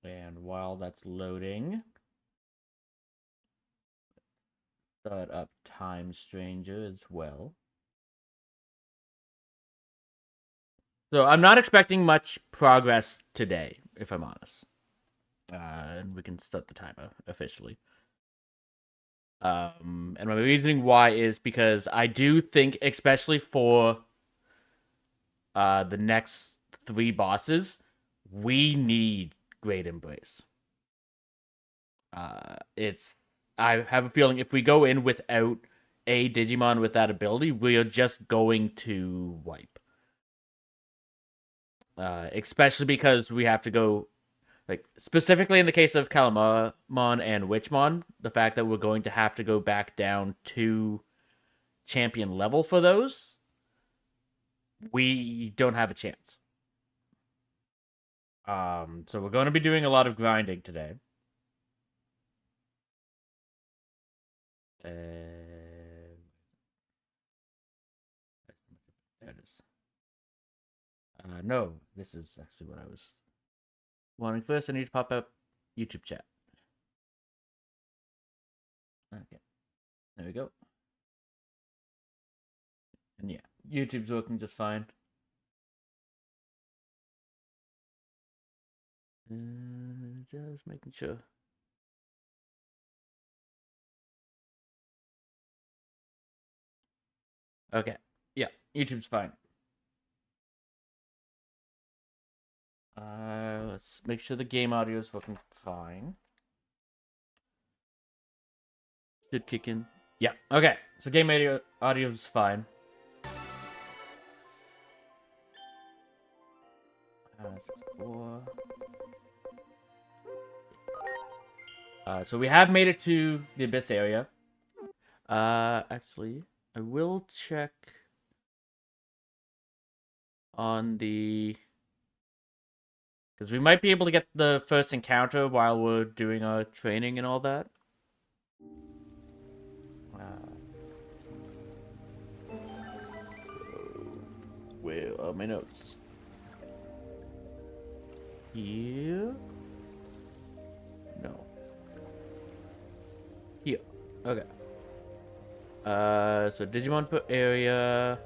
And while that's loading, start up Time Stranger as well. So I'm not expecting much progress today, if I'm honest. And we can start the timer officially. And my reasoning why is because I do think, especially for the next 3 bosses, we need Great Embrace. I have a feeling if we go in without a Digimon with that ability, we are just going to wipe. Especially because we have to go, like, specifically in the case of Calamamon and Witchmon, the fact that we're going to have to go back down to champion level for those, we don't have a chance. So we're going to be doing a lot of grinding today. There it is. No, this is actually what I was wanting. First, I need to pop up YouTube chat. Okay, there we go. And yeah, YouTube's working just fine. Just making sure. Okay, yeah, YouTube's fine. Let's make sure the game audio is working fine. Did kick in. Yeah, okay. So game audio is fine. So we have made it to the Abyss area. Actually, I will check on the... because we might be able to get the first encounter while we're doing our training and all that. Where are my notes? Here? No. Here. Okay. So Digimon per area.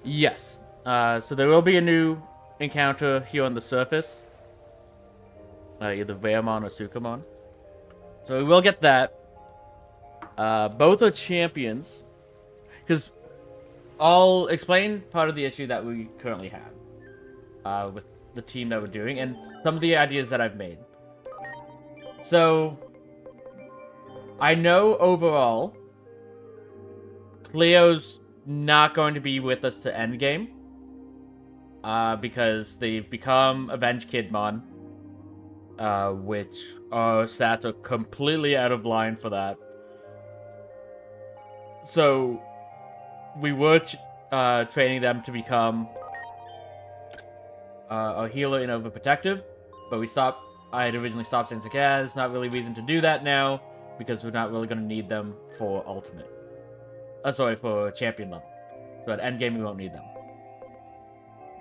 Yes. So there will be a new encounter here on the surface. Either Veamon or Sukamon. So we will get that. Both are champions. Because I'll explain part of the issue that we currently have with the team that we're doing and some of the ideas that I've made. So, I know overall, Cleo's not going to be with us to endgame. Because they've become Avenged Kidmon. Which our stats are completely out of line for that. So, we were training them to become a healer and overprotective, but we stopped. I had originally stopped saying, like, yeah, there's not really reason to do that now, because we're not really going to need them for ultimate. Sorry, for champion level. So at endgame, we won't need them.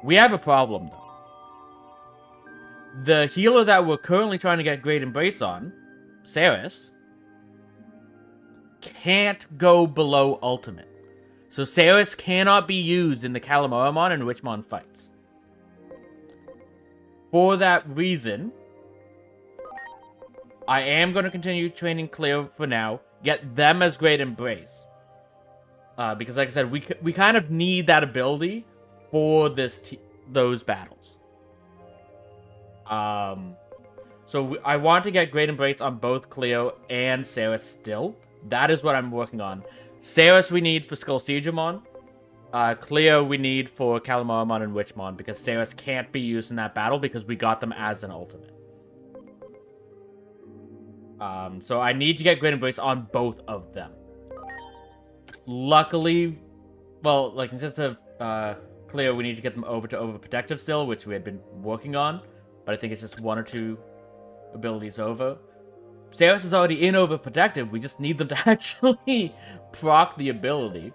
We have a problem, though. The healer that we're currently trying to get Great Embrace on, Saris, can't go below ultimate. So Saris cannot be used in the Calamamon and Witchmon fights. For that reason, I am going to continue training Cleo for now. Get them as Great Embrace. Because like I said, we kind of need that ability for those battles. So I want to get Great Embrace on both Cleo and Saris still. That is what I'm working on. Saris we need for Skull Siegemon. Cleo we need for Calamamon and Witchmon, because Saris can't be used in that battle because we got them as an ultimate. So I need to get Great Embrace on both of them. Luckily, well, like, instead of Cleo, we need to get them over to Overprotective still, which we had been working on. But I think it's just 1 or 2 abilities over. Saris is already in Overprotective. We just need them to actually proc the ability.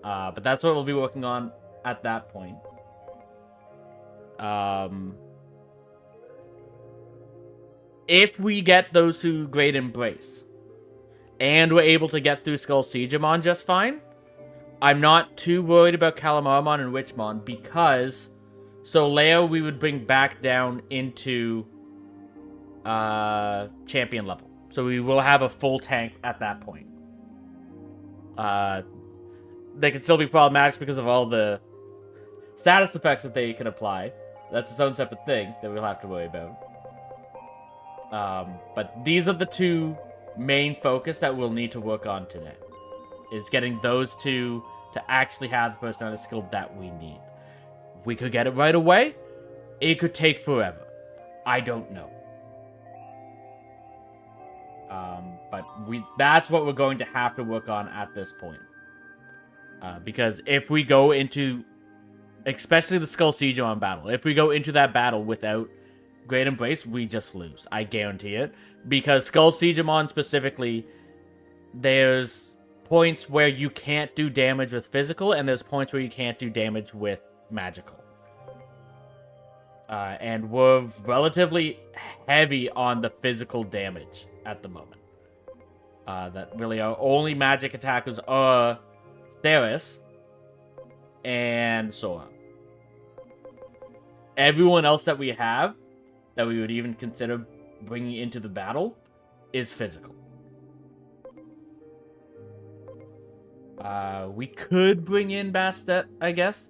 But that's what we'll be working on at that point. If we get those two Great Embrace, and we're able to get through Skull Siegemon just fine, I'm not too worried about Calamaramon and Witchmon, because Soleo we would bring back down into champion level. So we will have a full tank at that point. They can still be problematic because of all the status effects that they can apply. That's its own separate thing that we'll have to worry about. But these are the two main focus that we'll need to work on today. Is getting those two to actually have the personality skill that we need. We could get it right away. It could take forever. I don't know. But that's what we're going to have to work on at this point. Because if we go into, especially the Skull Siegemon battle, if we go into that battle without Great Embrace, we just lose. I guarantee it. Because Skull Siegemon specifically, there's points where you can't do damage with physical, and there's points where you can't do damage with magical. And we're relatively heavy on the physical damage at the moment. That really our only magic attackers are Steris and Sora. Everyone else that we have, that we would even consider bringing into the battle, is physical. We could bring in Bastet, I guess.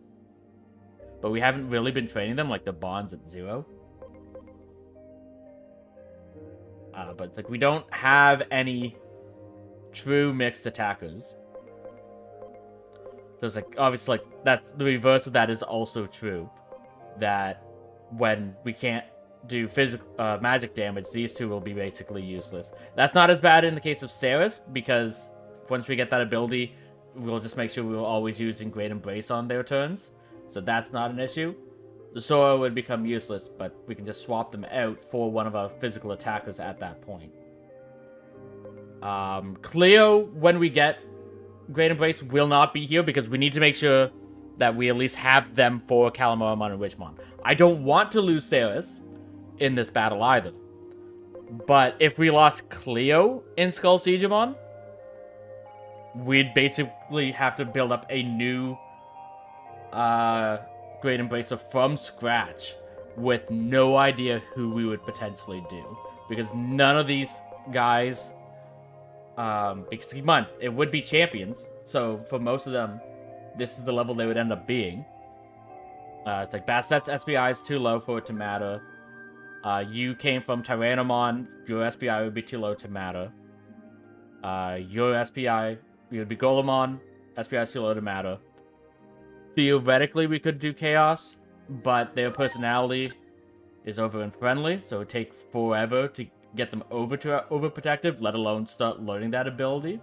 But we haven't really been training them, like the bonds at 0. But like we don't have any true mixed attackers. So it's like, obviously, like, that's the reverse of that is also true. That when we can't do physical magic damage, these two will be basically useless. That's not as bad in the case of Ceres, because once we get that ability, we'll just make sure we're always using Great Embrace on their turns. So that's not an issue. The Sora would become useless, but we can just swap them out for one of our physical attackers at that point. Cleo, when we get Great Embrace, will not be here because we need to make sure that we at least have them for Calamaramon and Witchmon. I don't want to lose Ceres in this battle either. But if we lost Cleo in Skull Siegemon, we'd basically have to build up a new Great Embracer from scratch with no idea who we would potentially do. Because none of these guys, because keep in mind, it would be champions, so for most of them, this is the level they would end up being. It's like Basset's SPI is too low for it to matter. You came from Tyrannomon, your SPI would be too low to matter. Your SPI, you would be Golemon, SPI is too low to matter. Theoretically, we could do Chaos, but their personality is over and friendly, so it would take forever to get them over to overprotective, let alone start learning that ability.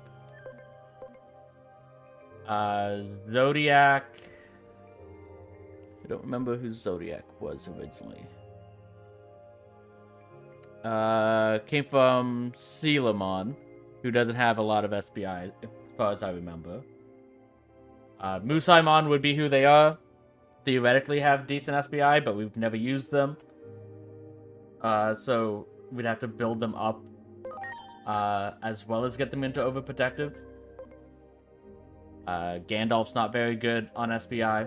Zodiac. I don't remember who Zodiac was originally. Came from Sealamon, who doesn't have a lot of SPI, as far as I remember. Musaimon would be who they are. Theoretically have decent SPI, but we've never used them. So we'd have to build them up as well as get them into overprotective. Gandalf's not very good on SPI.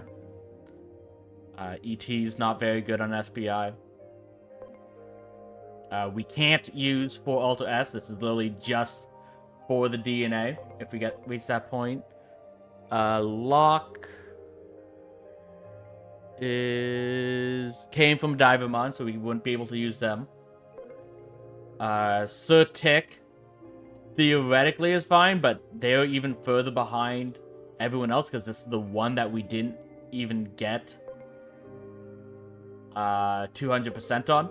ET's not very good on SPI. We can't use for Alter S. This is literally just for the DNA if we reach that point. Locke came from Divermon, so we wouldn't be able to use them. Sir Tick theoretically is fine, but they're even further behind everyone else because this is the one that we didn't even get 200% on.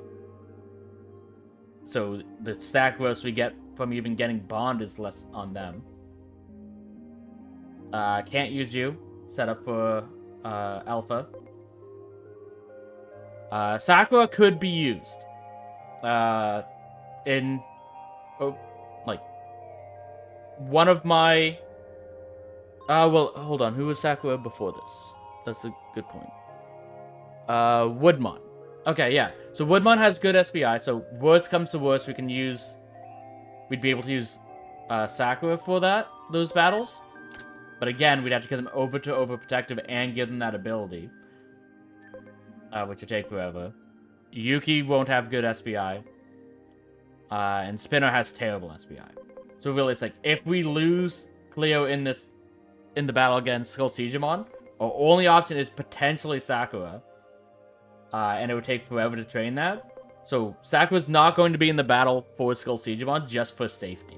So the stack growth we get from even getting Bond is less on them. Can't use you. Set up for Alpha. Sakura could be used. One of my... well, hold on. Who was Sakura before this? That's a good point. Woodmon. Okay, yeah. So Woodmon has good SPI, so worst comes to worst, we'd be able to use Sakura for those battles. But again, we'd have to get them over to overprotective and give them that ability. Which would take forever. Yuki won't have good SPI. And Spinner has terrible SPI. So really, it's like, if we lose Cleo in the battle against Skull Digimon, our only option is potentially Sakura. And it would take forever to train that. So Sakura's not going to be in the battle for Skull Digimon just for safety.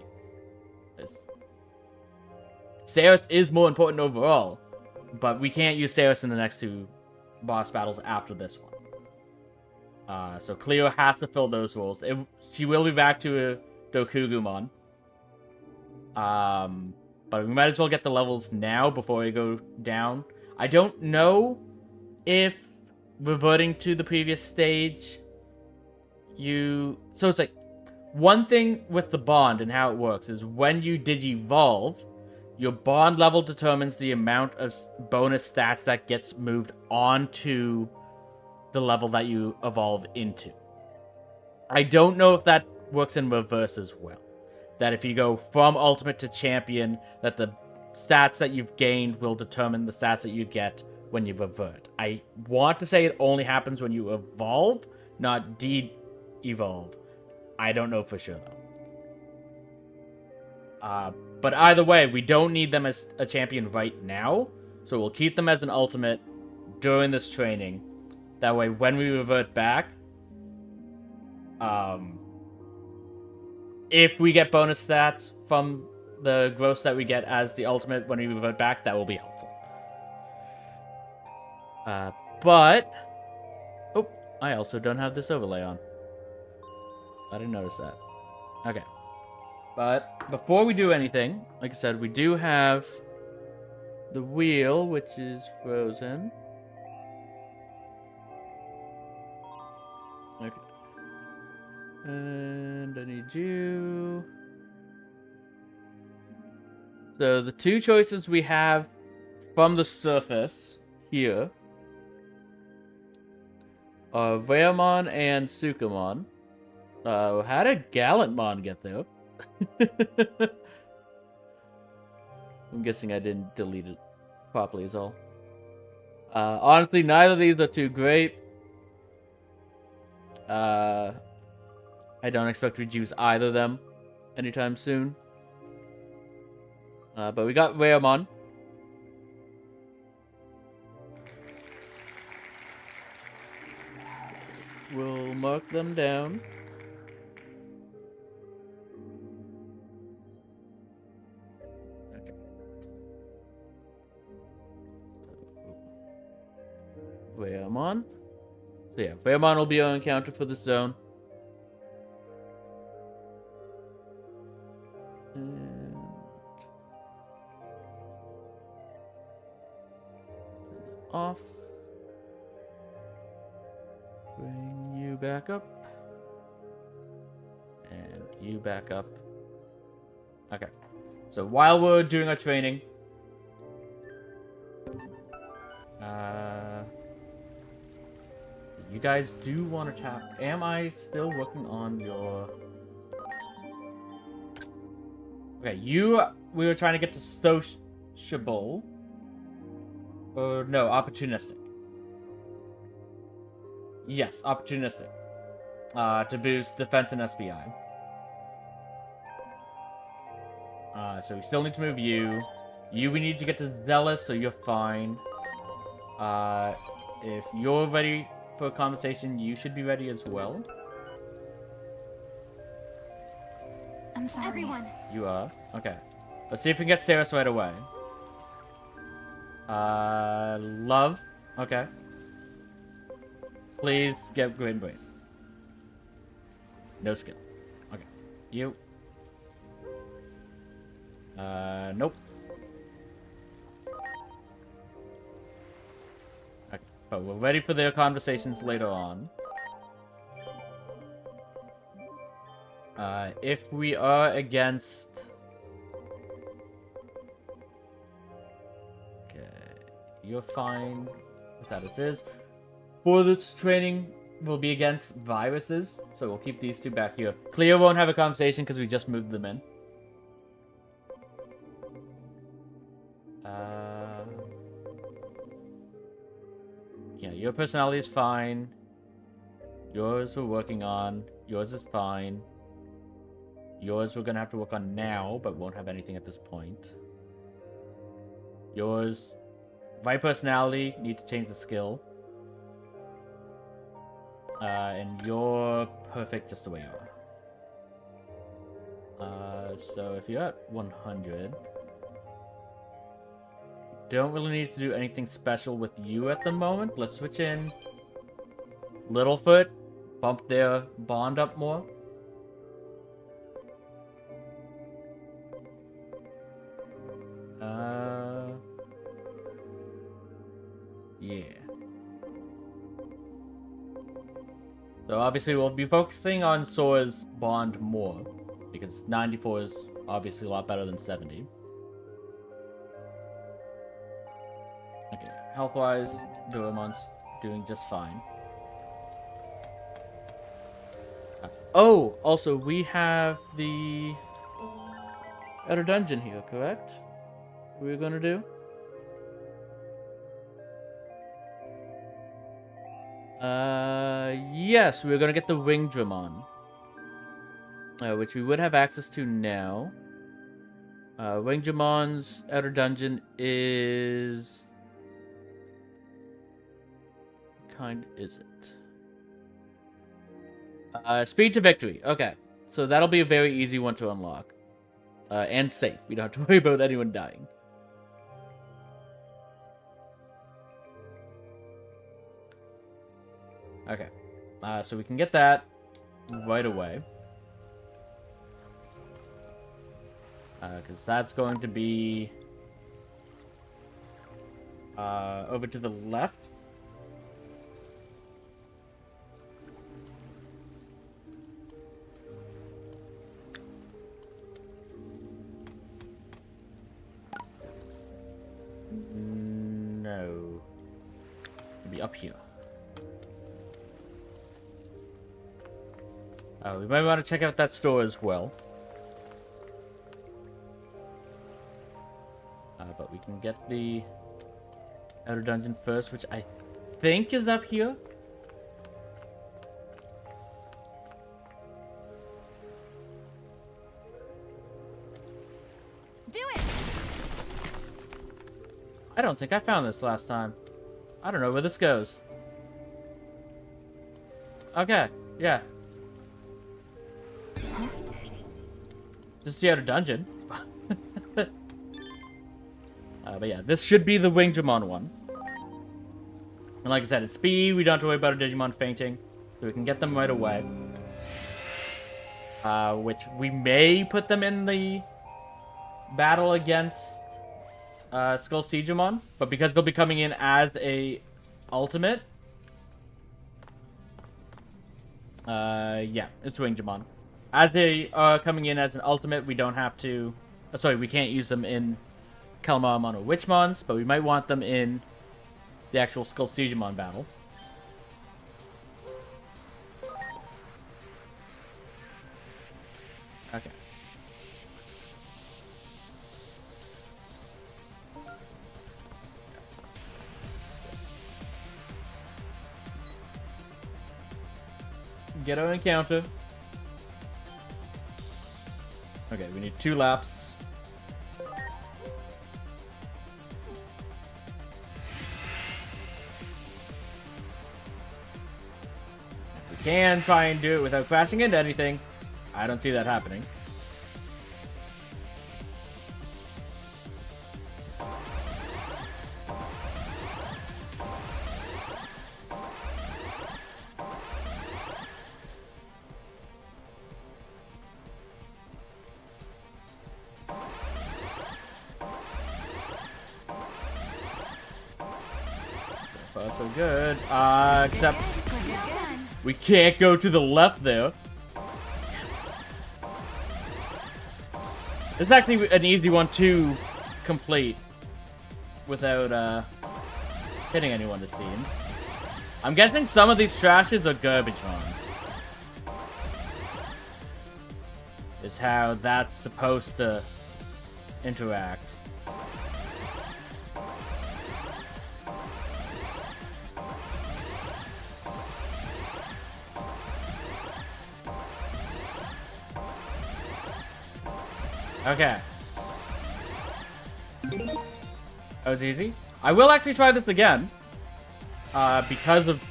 Saris is more important overall, but we can't use Saris in the next two boss battles after this one. So Cleo has to fill those roles. She will be back to Dokugumon. But we might as well get the levels now before we go down. I don't know if reverting to the previous stage, So it's like, one thing with the bond and how it works is when you Digivolve, your bond level determines the amount of bonus stats that gets moved onto the level that you evolve into. I don't know if that works in reverse as well. That if you go from Ultimate to Champion, that the stats that you've gained will determine the stats that you get when you revert. I want to say it only happens when you evolve, not de-evolve. I don't know for sure, though. But either way, we don't need them as a champion right now, so we'll keep them as an ultimate during this training. That way, when we revert back, if we get bonus stats from the growth that we get as the ultimate when we revert back, that will be helpful. But... Oh, I also don't have this overlay on. I didn't notice that. Okay. But before we do anything, like I said, we do have the wheel, which is frozen. Okay. And I need you. So the two choices we have from the surface here are Veamon and Sukamon. How did Gallantmon get there? I'm guessing I didn't delete it properly is all. Honestly, neither of these are too great. I don't expect to use either of them anytime soon. But we got Veamon. We'll mark them down. Okay. Veamon. So yeah, Veamon will be our encounter for this zone. And... off. Bring you back up. And you back up. Okay. So while we're doing our training... you guys do want to chat. Am I still working on your... Okay, we were trying to get to sociable. Or no, opportunistic. Yes, opportunistic. To boost defense and SPI. So we still need to move you. You, we need to get to Zealous, so you're fine. If you're ready for a conversation, you should be ready as well. I'm sorry. Everyone. You are? Okay. Let's see if we can get Saris right away. Love. Okay. Please get Great Embrace. No skill. Okay. You. Nope. Okay. But we're ready for their conversations later on. If we are against... Okay. You're fine with that it is. For this training, will be against viruses, so we'll keep these two back here. Cleo won't have a conversation because we just moved them in. Yeah, your personality is fine. Yours we're working on. Yours is fine. Yours we're gonna have to work on now, but won't have anything at this point. Yours, my personality, need to change the skill. And you're perfect just the way you are. So if you're at 100... Don't really need to do anything special with you at the moment. Let's switch in Littlefoot. Bump their bond up more. Yeah. So obviously we'll be focusing on Sora's bond more. Because 94 is obviously a lot better than 70. Okay, health-wise, Doraemon's doing just fine. Oh, also, we have the outer dungeon here, correct? What we're gonna do? Yes, we're gonna get the Wingdramon. Which we would have access to now. Wingdramon's outer dungeon is... kind is it? Speed to victory. Okay. So that'll be a very easy one to unlock. And safe. We don't have to worry about anyone dying. Okay. So we can get that right away. Because that's going to be over to the left. No. It'll be up here. We might want to check out that store as well. But we can get the outer dungeon first, which I think is up here. Do it! I don't think I found this last time. I don't know where this goes. Okay, yeah. Just the outer dungeon. But yeah, this should be the Wingdramon one. And like I said, it's speed. We don't have to worry about a Digimon fainting. So we can get them right away. Which we may put them in the battle against Skull Siegemon. But because they'll be coming in as a ultimate. Yeah, it's Wingdramon. As they are coming in as an ultimate, we don't have to... sorry, we can't use them in Calmaramon or Witchmons, but we might want them in the actual Skull Siegemon battle. Okay. Get our encounter. Okay, we need 2 laps. We can try and do it without crashing into anything. I don't see that happening. So far, so good. Except we can't go to the left there. This is actually an easy one to complete without hitting anyone, it seems. I'm guessing some of these trashes are garbage ones. Is how that's supposed to interact. Okay. That was easy. I will actually try this again. Because of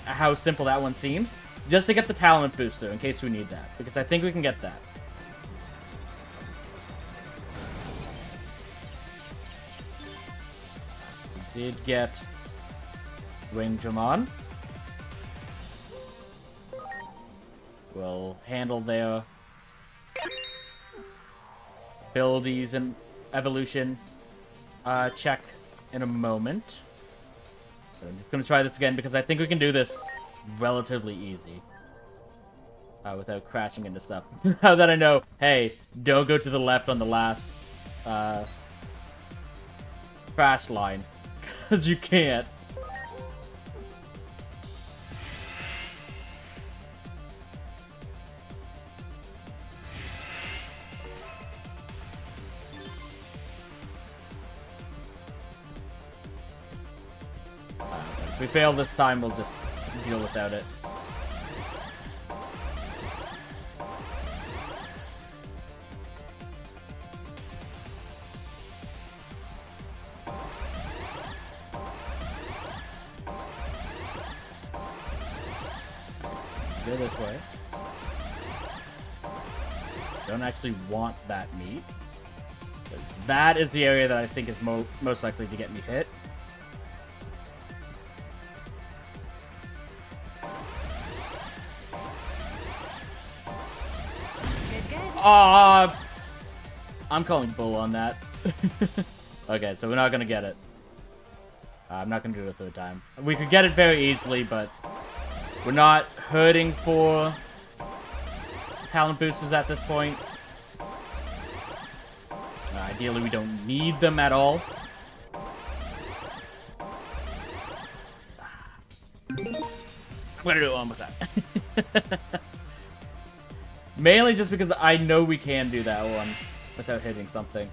how simple that one seems. Just to get the talent booster, in case we need that. Because I think we can get that. We did get Digimon. We'll handle their abilities and evolution check in a moment. But I'm just gonna try this again because I think we can do this relatively easy. Without crashing into stuff. Now that I know, hey, don't go to the left on the last crash line. Because you can't. If we fail this time, we'll just deal without it. Go this way. Don't actually want that meat. That is the area that I think is most likely to get me hit. I'm calling bull on that. Okay, so we're not gonna get it. I'm not gonna do it a third time. We could get it very easily, but we're not hurting for talent boosters at this point. Ideally, we don't need them at all. I'm gonna do it one more time. Mainly just because I know we can do that one without hitting something.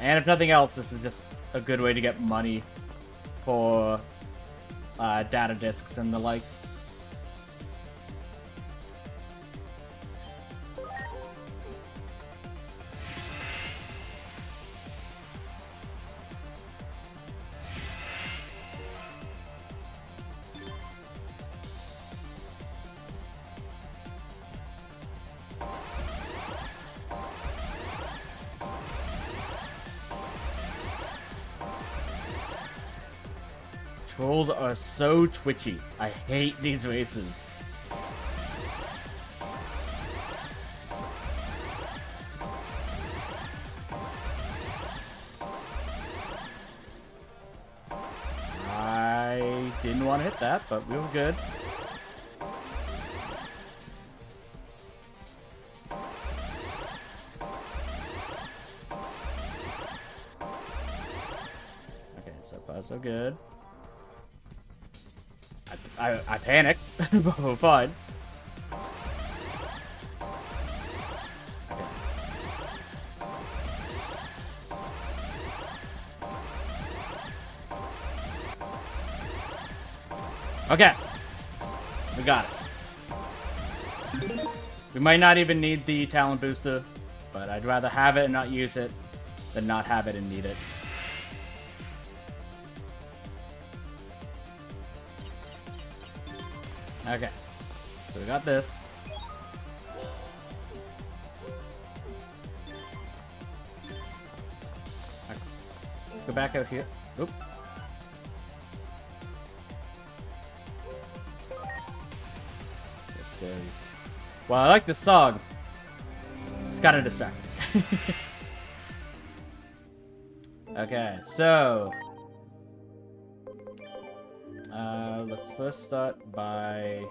And if nothing else, this is just a good way to get money for data disks and the like. Trolls are so twitchy. I hate these races. I didn't want to hit that, but we were good. Okay, so far so good. I panicked, but we're fine. Okay. We got it. We might not even need the talent booster, but I'd rather have it and not use it than not have it and need it. Okay, so we got this. Okay. Go back out here. Oop. Well, I like this song. It's kind of distracting. Okay, so let's first start by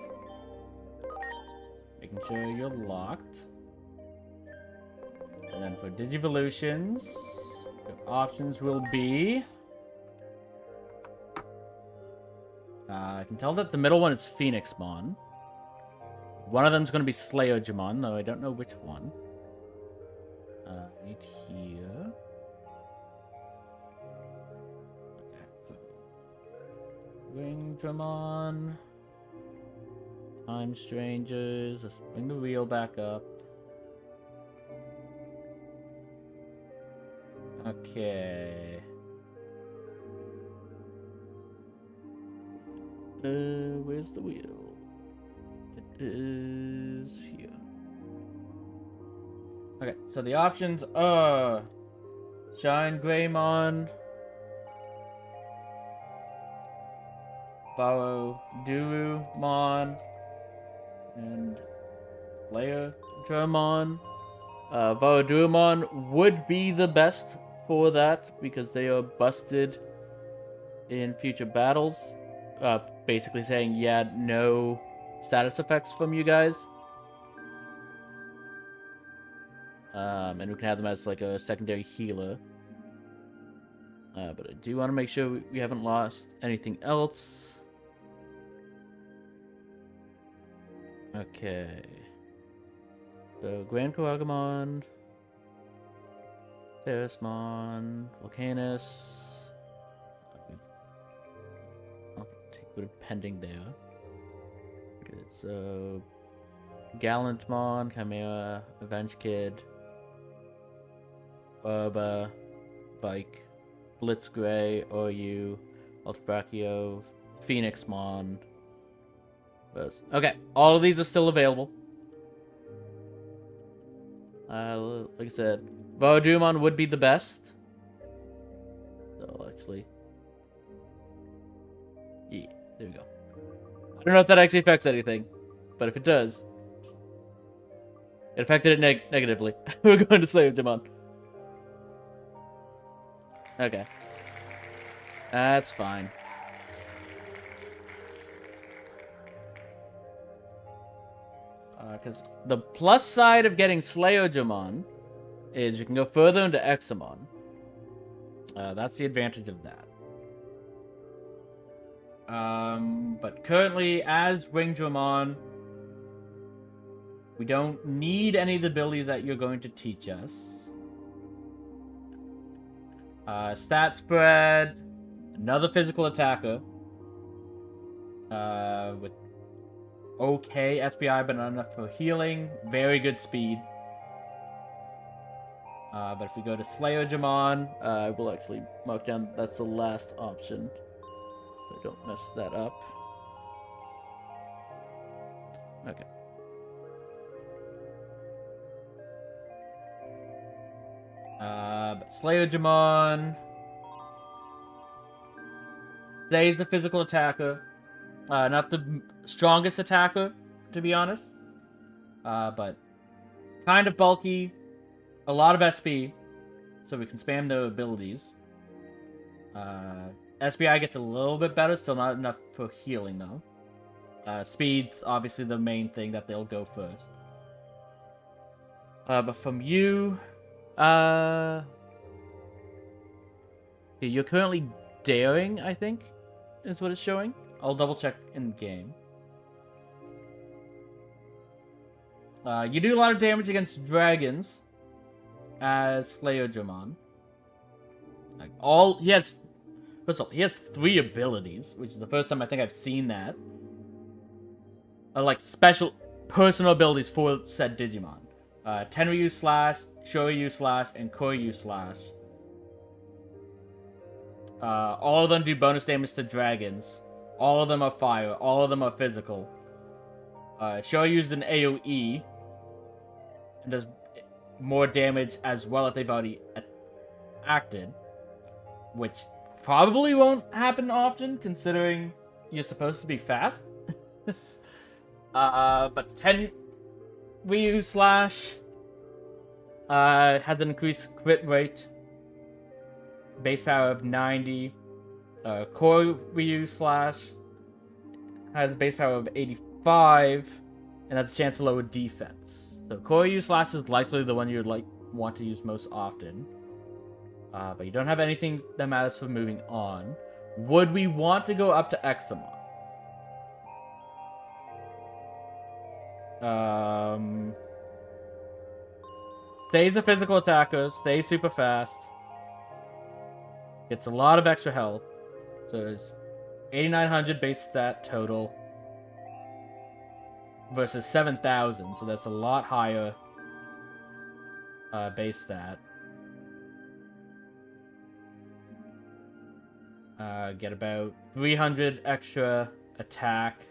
making sure you're locked. And then for Digivolutions, options will be... I can tell that the middle one is Phoenixmon. One of them is going to be Slayerjamon, though I don't know which one. Right here. Okay, so... Wingdramon. Time Strangers. Let's bring the wheel back up. Okay. Where's the wheel? It is here. Okay, so the options are Shine Greymon, Borrow Durumon, and Slayer Dramon. Borrow Durumon would be the best for that because they are busted in future battles. Basically saying, yeah, no status effects from you guys. And we can have them as like a secondary healer. But I do want to make sure we haven't lost anything else. Okay. So, Grand Koagamon, Terrasmon, Volcanus. I'll take a bit of pending there. Okay, so Gallantmon, Chimera, Avenge Kid, Burba, Bike, Blitzgray, Oru, Ultrabrachio, Phoenixmon. Okay, all of these are still available. Like I said, Vaudumon would be the best. So, actually... Yeah, there we go. I don't know if that actually affects anything, but if it does... It affected it negatively. We're going to save Digimon. Okay. That's fine. Because the plus side of getting Slayerjamon is you can go further into Examon. That's the advantage of that. But currently, as Wingdramon, we don't need any of the abilities that you're going to teach us. Stat spread, another physical attacker. With okay SPI, but not enough for healing. Very good speed. But if we go to Slayerjamon, I will actually mark down that's the last option. So don't mess that up. Okay. But Slayerjamon stays the physical attacker. Not the strongest attacker, to be honest. But kind of bulky. A lot of SP. So we can spam the abilities. SPI gets a little bit better. Still not enough for healing, though. Speed's obviously the main thing that they'll go first. But from you... you're currently daring, I think, is what it's showing. I'll double check in game. You do a lot of damage against dragons as Slayerjamon. Like he has 3 abilities, which is the first time I think I've seen that. Like special personal abilities for said Digimon. Tenryu Slash, Shoryu Slash, and Koryu Slash. All of them do bonus damage to dragons. All of them are fire. All of them are physical. Shoryu's an AoE. And does more damage as well if they've already acted. Which probably won't happen often, considering you're supposed to be fast. But Tenryu Slash has an increased crit rate. Base power of 90. Koryu Slash has a base power of 85, and has a chance to lower defense. So Koryu Slash is likely the one you'd like want to use most often. But you don't have anything that matters for moving on. Would we want to go up to Examon? Stays a physical attacker, stays super fast. Gets a lot of extra health. So it's 8,900 base stat total. Versus 7,000, so that's a lot higher base stat. Get about 300 extra attack,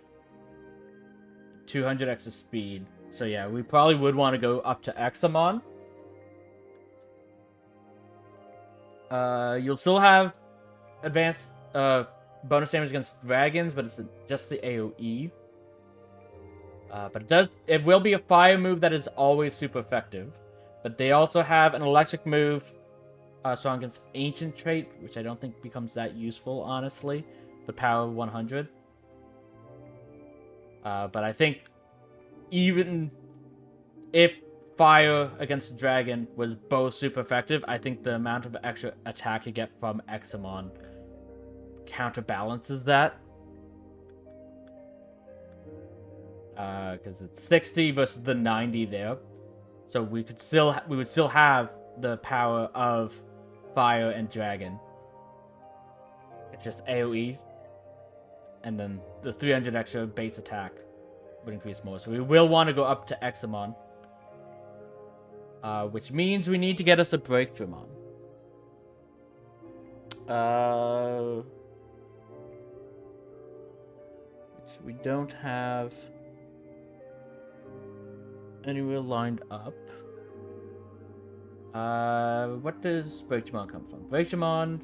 200 extra speed. So yeah, we probably would want to go up to Examon. You'll still have advanced bonus damage against dragons, but it's just the AoE. But it will be a fire move that is always super effective. But they also have an electric move strong against ancient trait, which I don't think becomes that useful, honestly. The power 100. But I think even if fire against dragon was both super effective, I think the amount of extra attack you get from Examon counterbalances that. Because it's 60 versus the 90 there, so we would still have the power of fire and dragon. It's just AoE, and then the 300 extra base attack would increase more. So we will want to go up to Examon, which means we need to get us a Breakdramon. Which we don't have anywhere lined up. What does Breakdramon come from? Breakdramon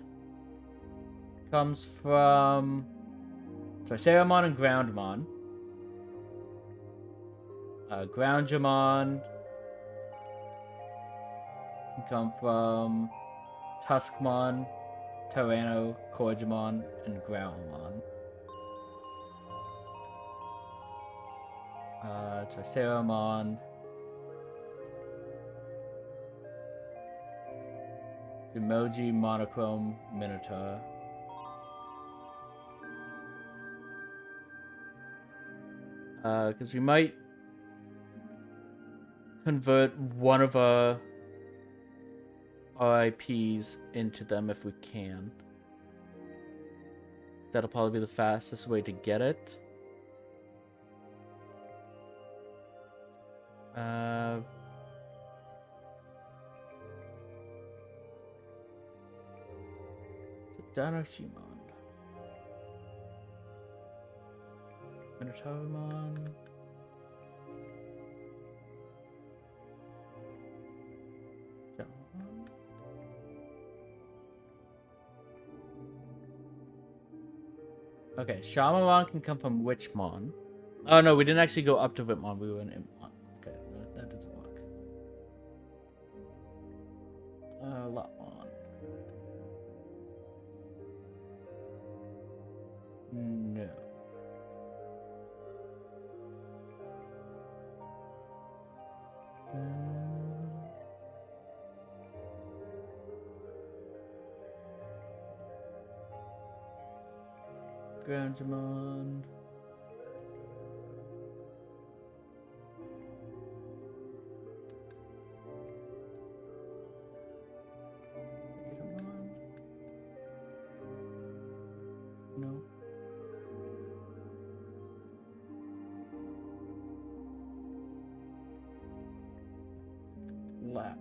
comes from Triceramon and Groundmon. Groundramon can come from Tuskmon, Tyranno, Corgimon, and Growlmon. Triceramon, Emoji, Monochrome, Minotaur. Because we might convert one of our RIPs into them if we can. That'll probably be the fastest way to get it. Dinoshimon. Minotaurmon. Okay, Shamamon can come from Witchmon. Oh no, we didn't actually go up to Witmon, we were in Impmon. Okay, that doesn't work. Lotmon. No. Groundramon. No. Lap.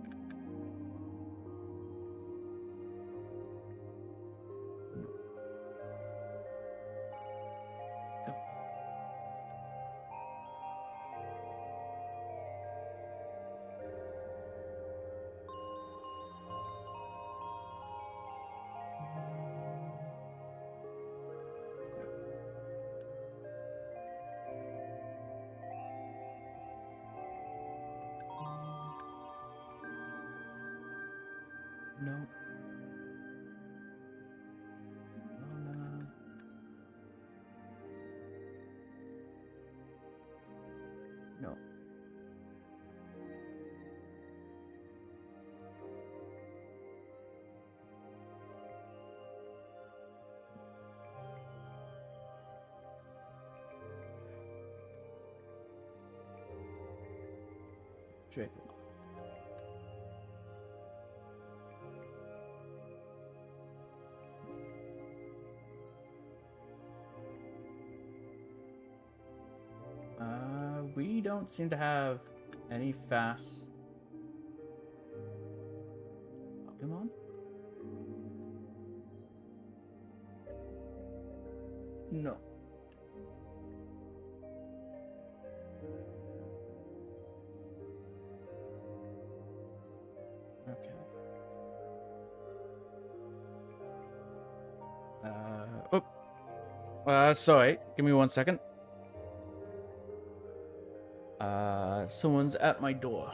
No. No. Dragon. We don't seem to have any fast Pokemon. No. Okay. Sorry. Give me 1 second. Someone's at my door.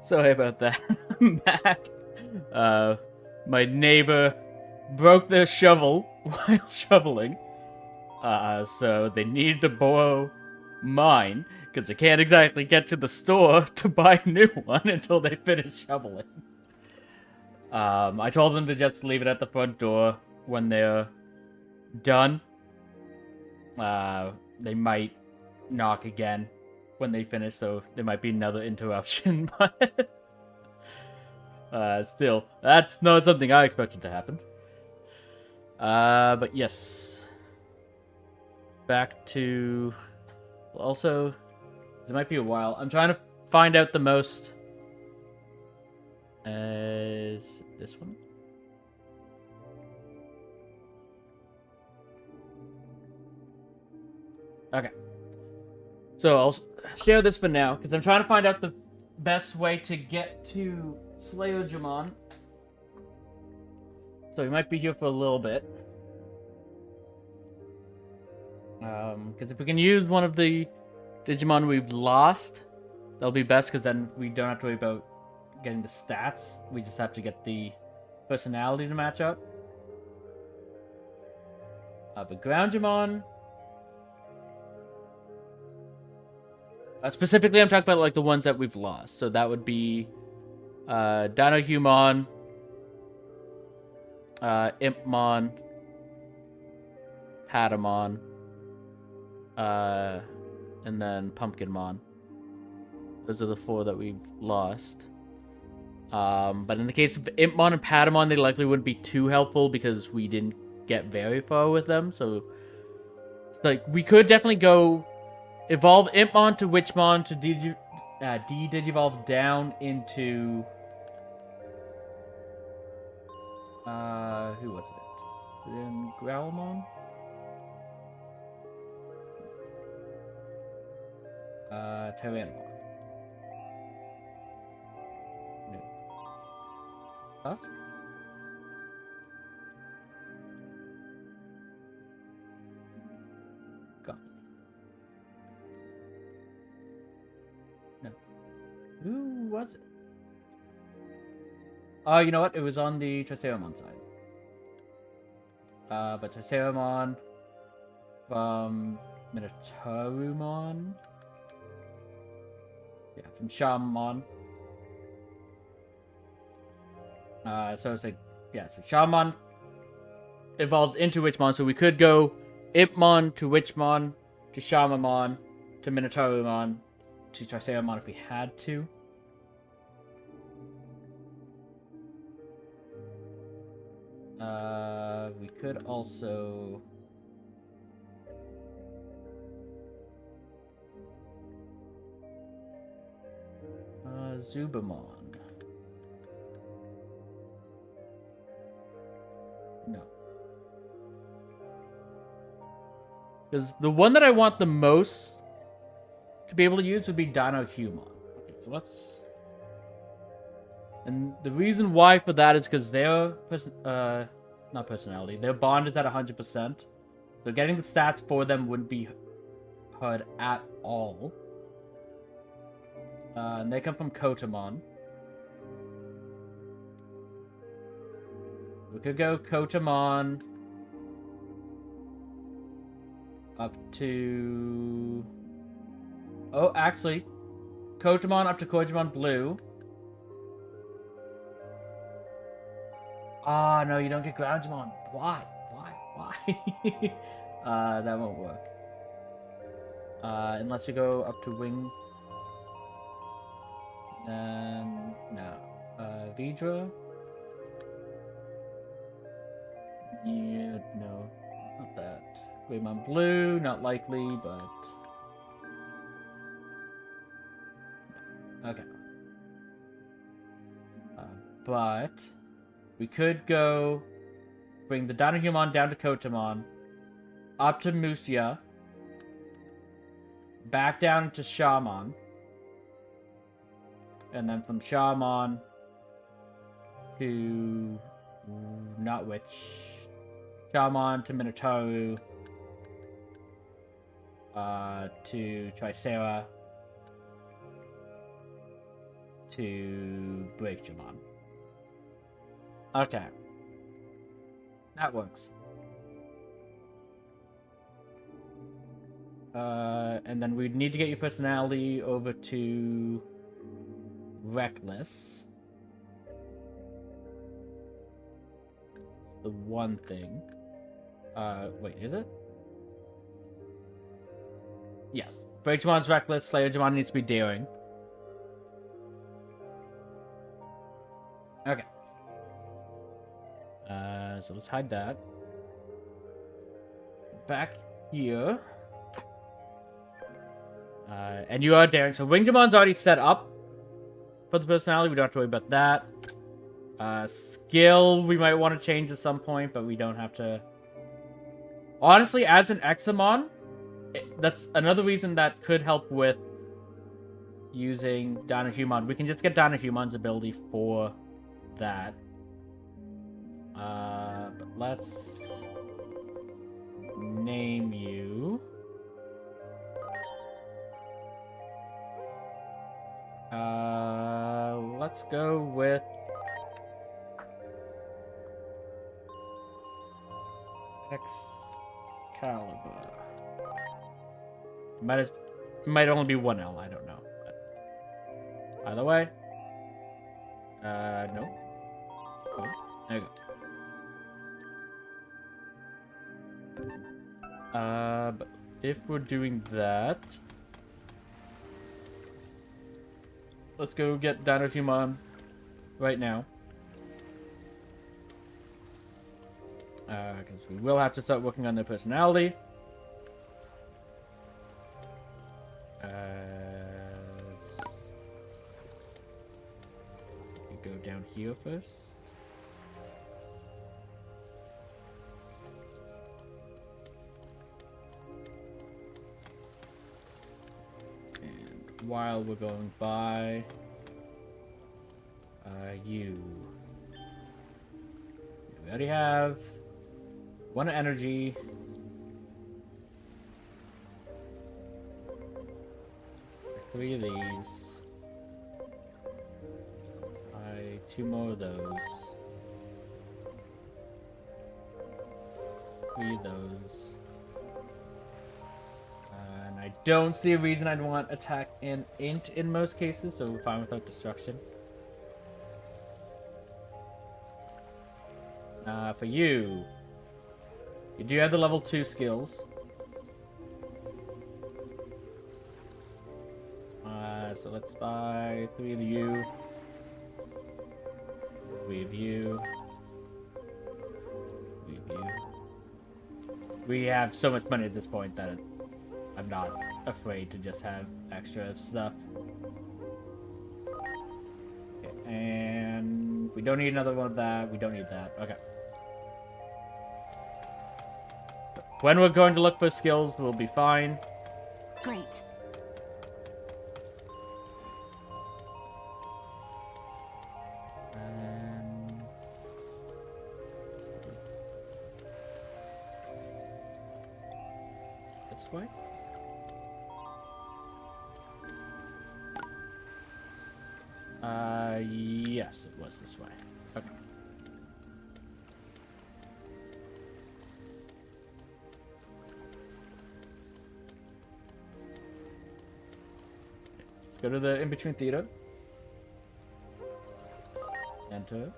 Sorry about that. I'm back. My neighbor broke their shovel while shoveling. So they needed to borrow mine, because they can't exactly get to the store to buy a new one until they finish shoveling. I told them to just leave it at the front door when they're done. They might knock again when they finish, so there might be another interruption, but still, that's not something I expected to happen. But yes. Back to... Also, it might be a while. I'm trying to find out the most... Is this one? Okay. So I'll share this for now, because I'm trying to find out the best way to get to Slayer Digimon. So we might be here for a little bit. Because if we can use one of the Digimon we've lost, that'll be best, because then we don't have to worry about getting the stats. We just have to get the personality to match up. But Groundjimon... specifically, I'm talking about like the ones that we've lost. So that would be Dinohumon, Impmon, Patamon, and then Pumpkinmon. Those are the 4 that we've lost. But in the case of Impmon and Patamon, they likely wouldn't be too helpful because we didn't get very far with them. So, like, we could definitely go evolve Impmon to Witchmon to de-digivolve down into... who was it? Then Growlmon? Tyrannomon. No. Tusk? Gone. No. Who was it? Oh, you know what? It was on the Triceramon side. But Triceramon from Minotaurumon. Yeah, from Shaman. So it's like, yeah, so Shaman evolves into Witchmon, so we could go Impmon to Witchmon to Shamamon to Minotaurumon to Triceramon if we had to. We could also... Zubamon. No. Because the one that I want the most to be able to use would be Dinohumon. Okay, so let's... And the reason why for that is because their not personality, their bond is at 100%. So getting the stats for them wouldn't be hard at all. And they come from Kotamon. We could go Kotamon up to... Oh, actually, Kotamon up to Kotamon Blue. Ah, no, you don't get Groundjimon. Why? That won't work. Unless you go up to Wing. And no. Vidra? Yeah, no. Not that. Greymon Blue, not likely, but... Okay. But... we could go... bring the Dinohumon down to Kotamon. Up to Musia. Back down to Shaman. And then from Shaman to... not Witch. Shaman to Minotaur. To Tricera. to Digimon. Okay. That works. And then we need to get your personality over to Reckless. It's the one thing. Wait, is it? Yes. Digimon's Reckless, Slayer Digimon needs to be Daring. Okay. So let's hide that. Back here. And you are Daring. So Wingdimon's already set up for the personality. We don't have to worry about that. Skill, we might want to change at some point, but we don't have to. Honestly, as an Examon, that's another reason that could help with using Dynahuman. We can just get Dynahuman's ability for that. But let's name you. Let's go with Excalibur. Might only be one L, I don't know. But either way. No. Oh, there you go. But if we're doing that, let's go get Dynahuman right now. Because we will have to start working on their personality. We go down here first. And while we're going by, you. We already have one energy. Three of these. Two more of those. Three of those. And I don't see a reason I'd want attack and int in most cases, so we're fine without destruction. For you do have the level 2 skills. So let's buy 3 of you. 3 of you. 3 of you. We have so much money at this point that I'm not afraid to just have extra stuff. Okay, and we don't need another one of that. We don't need that. Okay. When we're going to look for skills, we'll be fine. Great. This way? Yes, it was this way. Okay. Go to the in-between theater. Enter.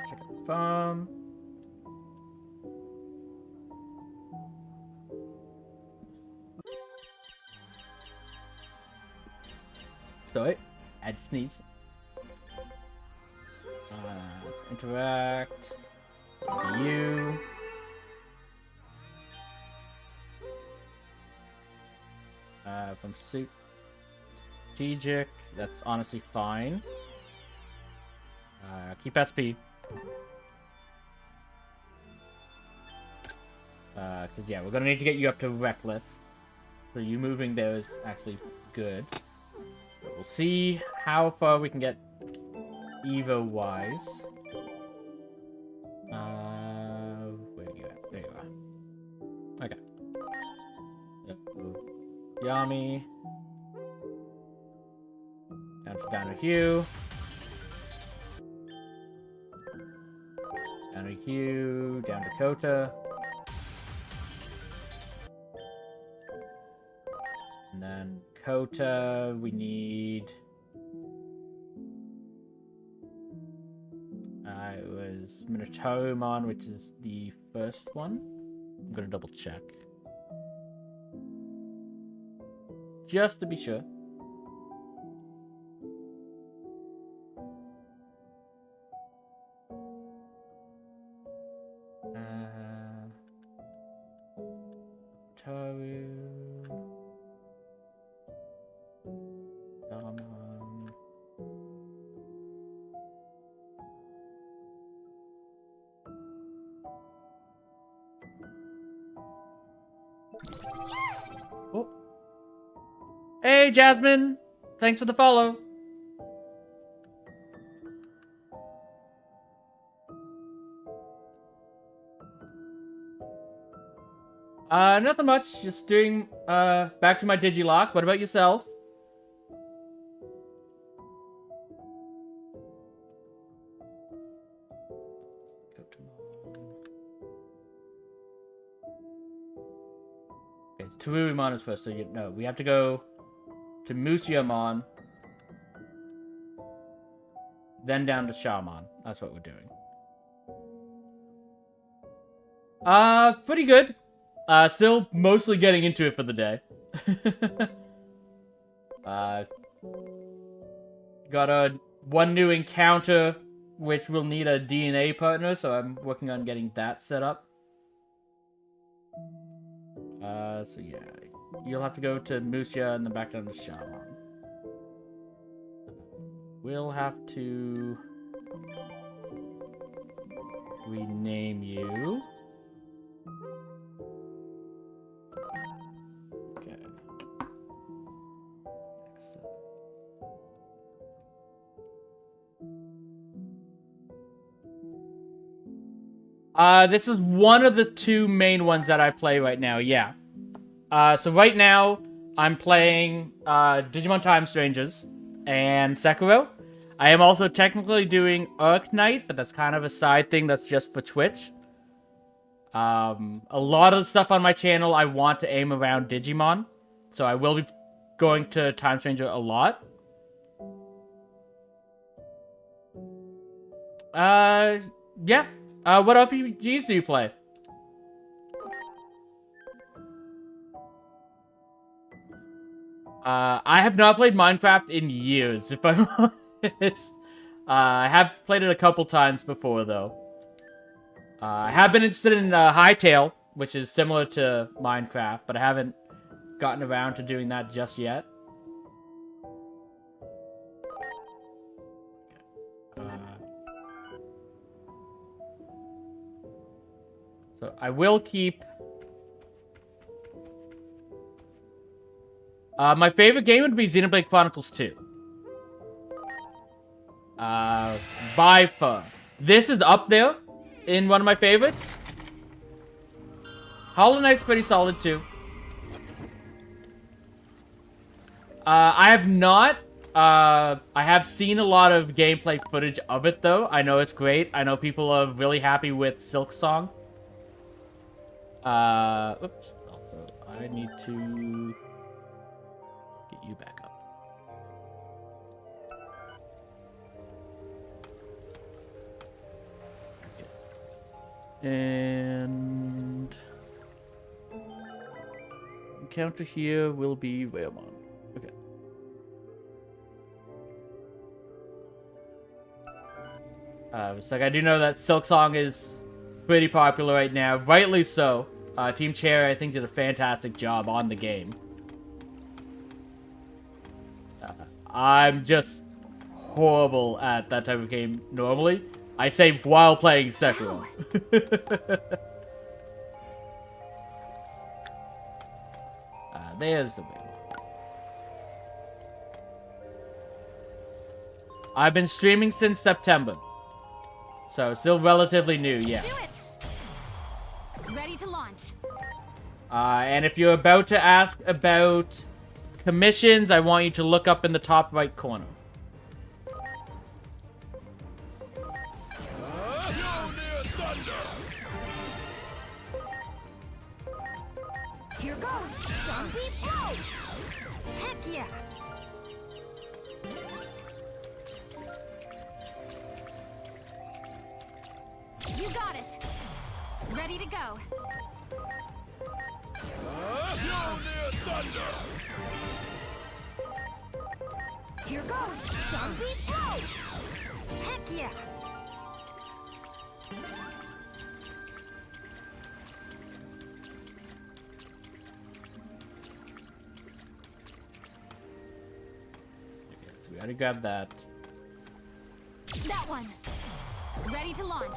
Check out the farm. So it add sneeze. Let's interact. You. From strategic, that's honestly fine. Keep SP. Cause yeah, we're gonna need to get you up to Reckless. So you moving there is actually good. But we'll see how far we can get Evo-wise. Where are you at? There you are. Okay. So, Yami. Down to Hugh. Down to Hugh. Down to Kota. And then Kota, we need... it was Minotauromon, which is the first one. I'm gonna double check. Just to be sure. Taru. Damon. Oh. Hey, Jasmine! Thanks for the follow. Nothing much. Just doing, back to my Digi.Locke. What about yourself? Okay, it's Tarurumon is first, so you know. We have to go to Musyamon. Then down to Shaman. That's what we're doing. Pretty good. Still mostly getting into it for the day. Got one new encounter, which will need a DNA partner, so I'm working on getting that set up. So yeah, you'll have to go to Musya and then back down to Shaman. We'll have to rename you. Okay. This is one of the two main ones that I play right now, yeah. So right now, I'm playing Digimon Time Strangers and Sekiro. I am also technically doing Arc Knight, but that's kind of a side thing that's just for Twitch. A lot of the stuff on my channel I want to aim around Digimon, so I will be going to Time Stranger a lot. Yeah. What RPGs do you play? I have not played Minecraft in years, if I'm honest. I have played it a couple times before, though. I have been interested in Hytale, which is similar to Minecraft, but I haven't gotten around to doing that just yet. So I will keep... my favorite game would be Xenoblade Chronicles 2. By far. This is up there in one of my favorites. Hollow Knight's pretty solid too. I have not. I have seen a lot of gameplay footage of it though. I know it's great. I know people are really happy with Silksong. Oops. Also, I need to get you back up. And encounter here will be Wayamon. Okay. It's like I do know that Silksong is pretty popular right now, rightly so. Team Cherry, I think, did a fantastic job on the game. I'm just horrible at that type of game normally. I say while playing Sekiro. there's the way. I've been streaming since September. So, still relatively new, yeah. Do it! Ready to launch. And if you're about to ask about commissions, I want you to look up in the top right corner. Here goes! Zombie blow! Heck yeah! You got it! Ready to go! Here goes! Zombie blow! Heck yeah! We gotta grab that. That one! Ready to launch!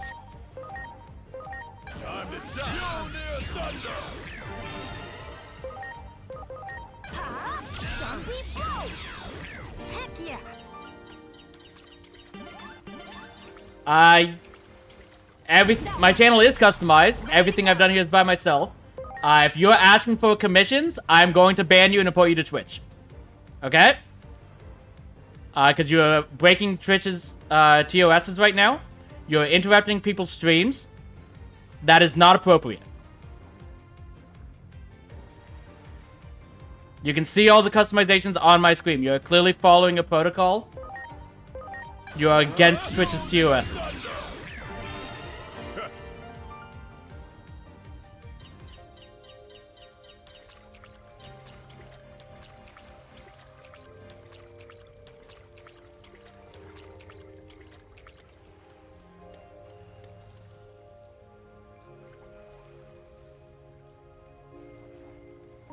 Time to sound thunder! Ha! Zombie blow! Heck yeah! My channel is customized. Everything I've done here is by myself. If you're asking for commissions, I'm going to ban you and report you to Twitch. Okay? Because you're breaking Twitch's TOSs right now. You're interrupting people's streams. That is not appropriate. You can see all the customizations on my screen. You're clearly following a protocol. You're against Twitch's TOSs.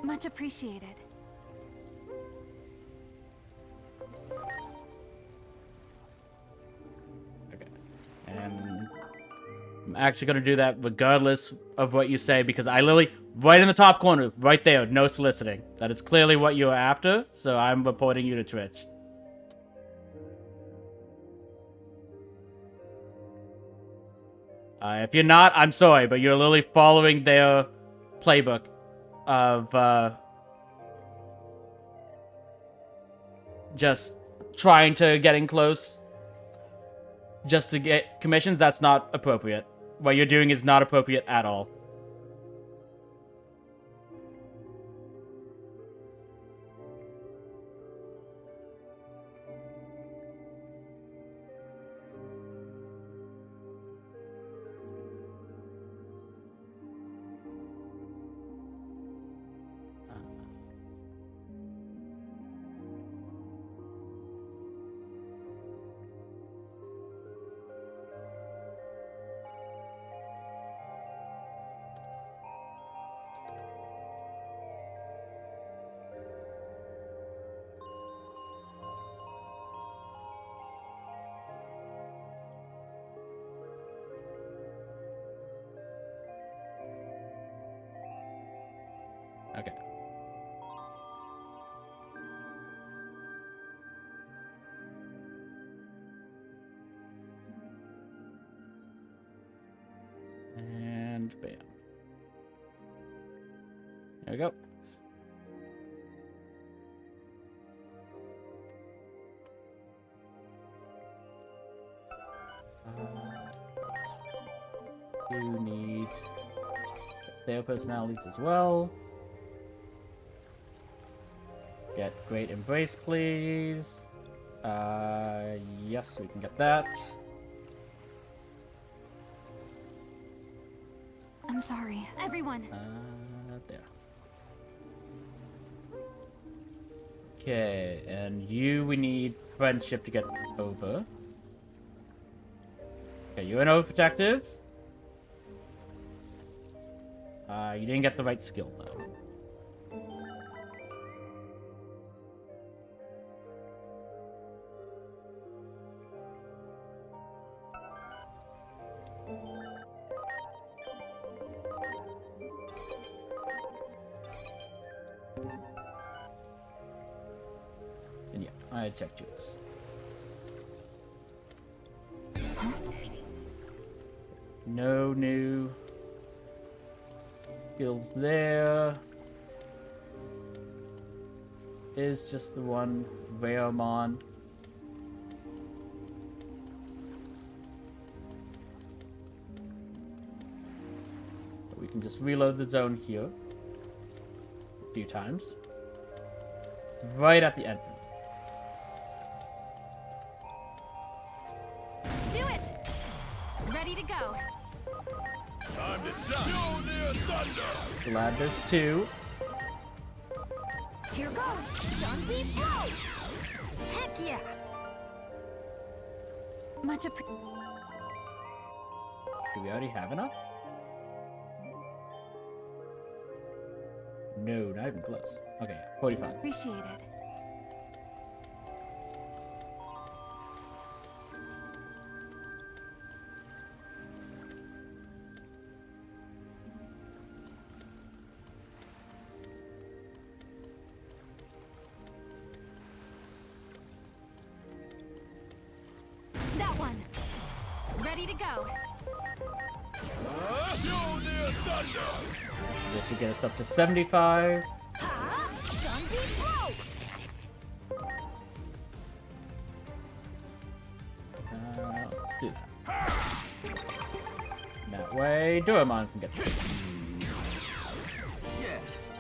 Much appreciated. Okay. And I'm actually going to do that regardless of what you say, because I literally, right in the top corner, right there, no soliciting. That is clearly what you're after, so I'm reporting you to Twitch. If you're not, I'm sorry, but you're literally following their playbook of just trying to getting close just to get commissions. That's not appropriate. What you're doing is not appropriate at all. Okay. And bam. There we go. You need their personalities as well. Get Great Embrace, please. Yes, we can get that. I'm sorry. Everyone. There. Okay, and you, we need friendship to get over. Okay, you're an overprotective. You didn't get the right skill, though. I checked yours. No new skills there. Is just the one Veomon. We can just reload the zone here a few times. Right at the entrance. Do it! Ready to go. Time to shine. Mjolnir thunder. Glad there's two. Here goes. Stun beam blow. Heck yeah. Much appre- Do we already have enough? No, not even close. Okay, 45. appreciated. That one. Ready to go. Mjolnir thunder. This should get us up to 75. Ha! Stun beam blow. Let's do that. That way, Duamon can get through. Yes.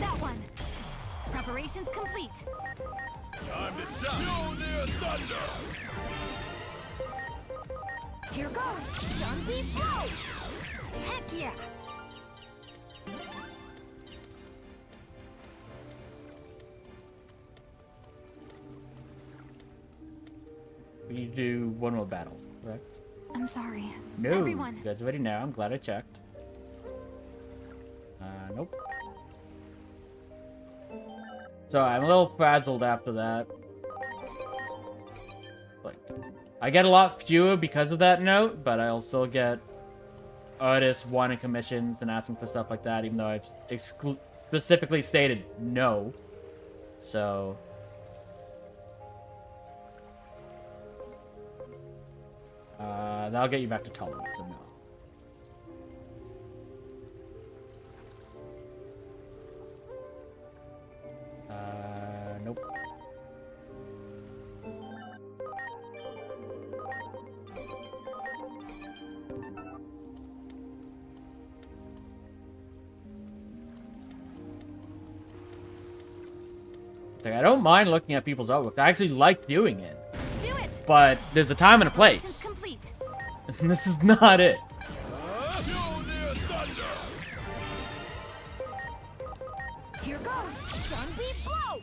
That one. Preparations complete. Time to shine. Mjolnir thunder. Here goes. Stun beam blow. Heck yeah. We need to do one more battle, correct? I'm sorry. No, Everyone. you guys are ready now. I'm glad I checked. Nope. So I'm a little frazzled after that. Like, I get a lot fewer because of that note, but I'll still get artists wanting commissions and asking for stuff like that, even though I've specifically stated no. So that'll get you back to tolerance, so no. Nope. It's like, I don't mind looking at people's artwork. I actually like doing it. Do it. But there's a time and a Preparations place. complete. And this is not it. Mjolnir thunder. Here goes. Stun beam blow.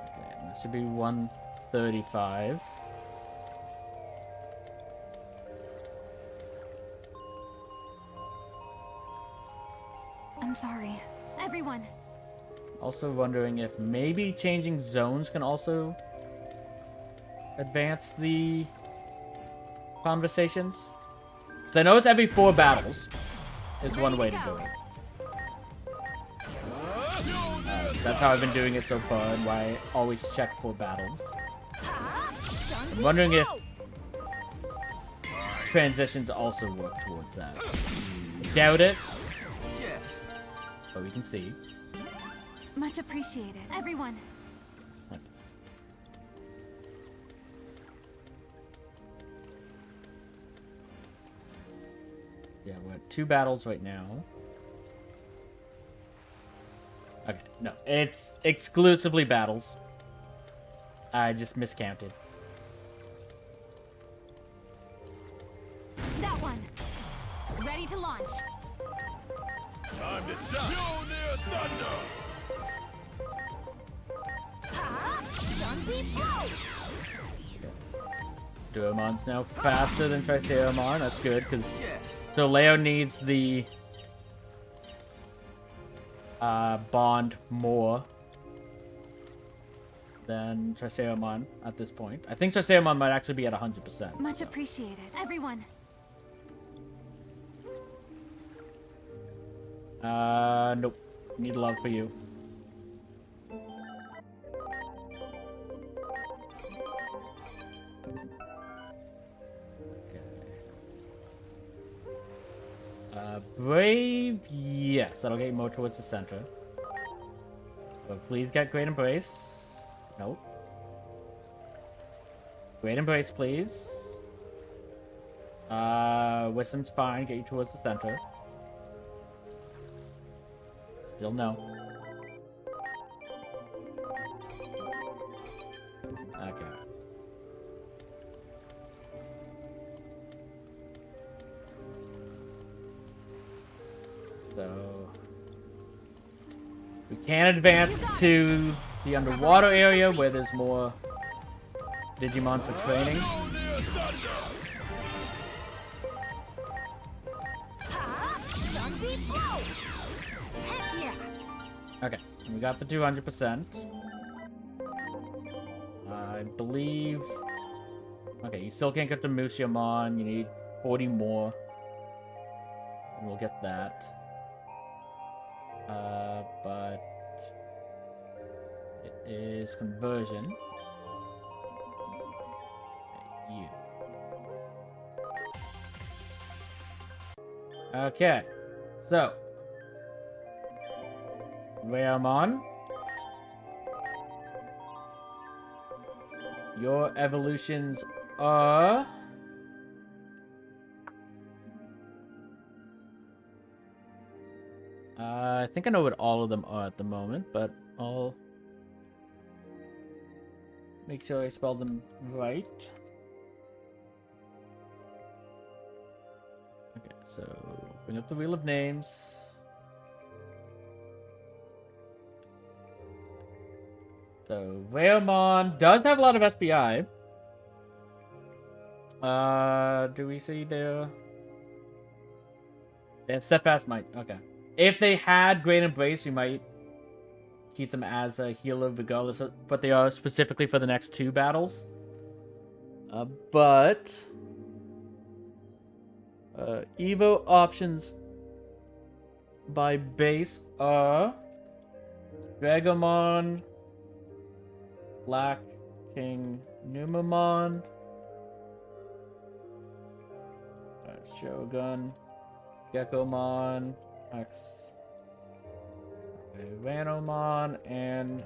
Okay, and that should be 135. I'm sorry. Everyone. Also wondering if maybe changing zones can also advance the conversations. Because I know it's every 4 battles. Is one way to do it. That's how I've been doing it so far, and why I always check 4 battles. I'm wondering if transitions also work towards that. Doubt it, Yes. but we can see. Much appreciated. Everyone. Yeah, we're at 2 battles right now. Okay, no, it's exclusively battles. I just miscounted. That one. Ready to launch. Time to shine. Mjolnir thunder. Ha! Stun beam blow. Duomon's now faster than Triceramon. That's good, because Yes. so Leo needs the bond more than Triceramon at this point. I think Triceramon might actually be at 100%. Much appreciated. Everyone. Nope. Need love for you. Brave, yes, that'll get you more towards the center. But please get Great Embrace. Nope. Great Embrace, please. Wisdom's fine, get you towards the center. Still no. Okay. So we can advance to the underwater area where there's more Digimon for training. Go near thunder. Ha! Zombie blow! Heck yeah! Okay, we got the 200%. I believe. Okay, you still can't get the Musyamon. You need 40 more. And we'll get that. But it is conversion. Okay, you. Okay, so Raemon, your evolutions are I think I know what all of them are at the moment, but I'll make sure I spell them right. Okay, so bring up the Wheel of Names. So Raemon does have a lot of SPI. Do we see there? They have Steadfast Might. Okay. If they had Great Embrace, we might keep them as a healer regardless of what they are specifically for the next 2 battles. But Evo options by base are Dragomon, Black King Numamon, Shogun, Geckomon, Ranomon, and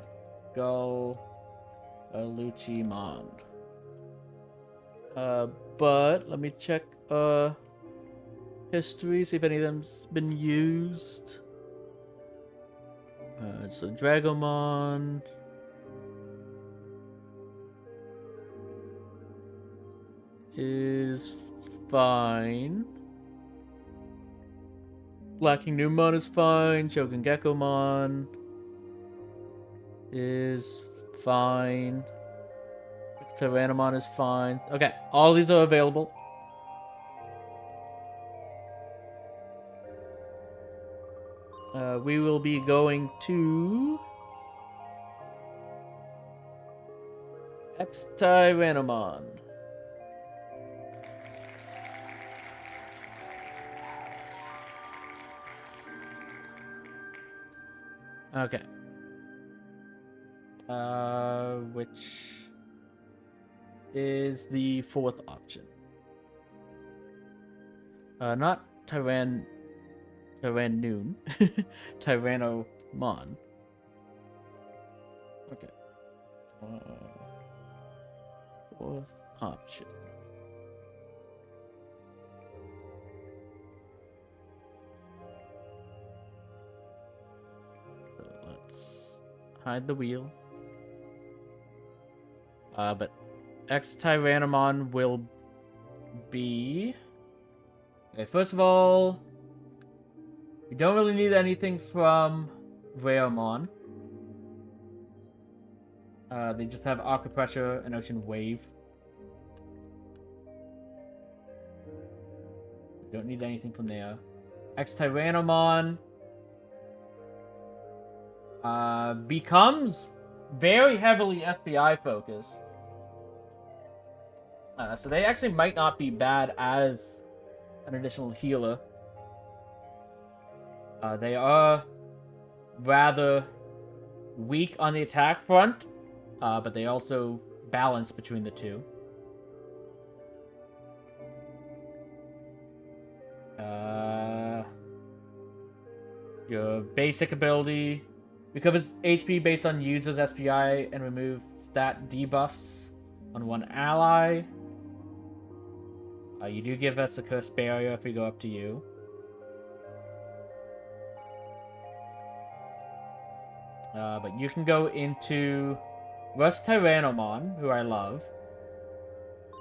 Lucimon. But let me check history, see if any of them's been used. So Dragomon is fine. Black King Numamon is fine. Shogun Geckomon is fine. Tyrannomon is fine. Okay, all these are available. We will be going to X-Tyrannomon. Okay. Which is the 4th option. Not Tyrannoon. Tyrannomon. Okay. 4th option. So let's hide the wheel. But X-Tyrannomon will be... Okay, first of all, we don't really need anything from Raemon. They just have Aqua Pressure and Ocean Wave. Don't need anything from there. X-Tyrannomon becomes very heavily FBI focused. So they actually might not be bad as an additional healer. They are rather weak on the attack front, but they also balance between the two. Your basic ability recovers HP based on user's SPI and remove stat debuffs on one ally. You do give us a curse barrier if we go up to you. But you can go into Rust Tyrannomon, who I love.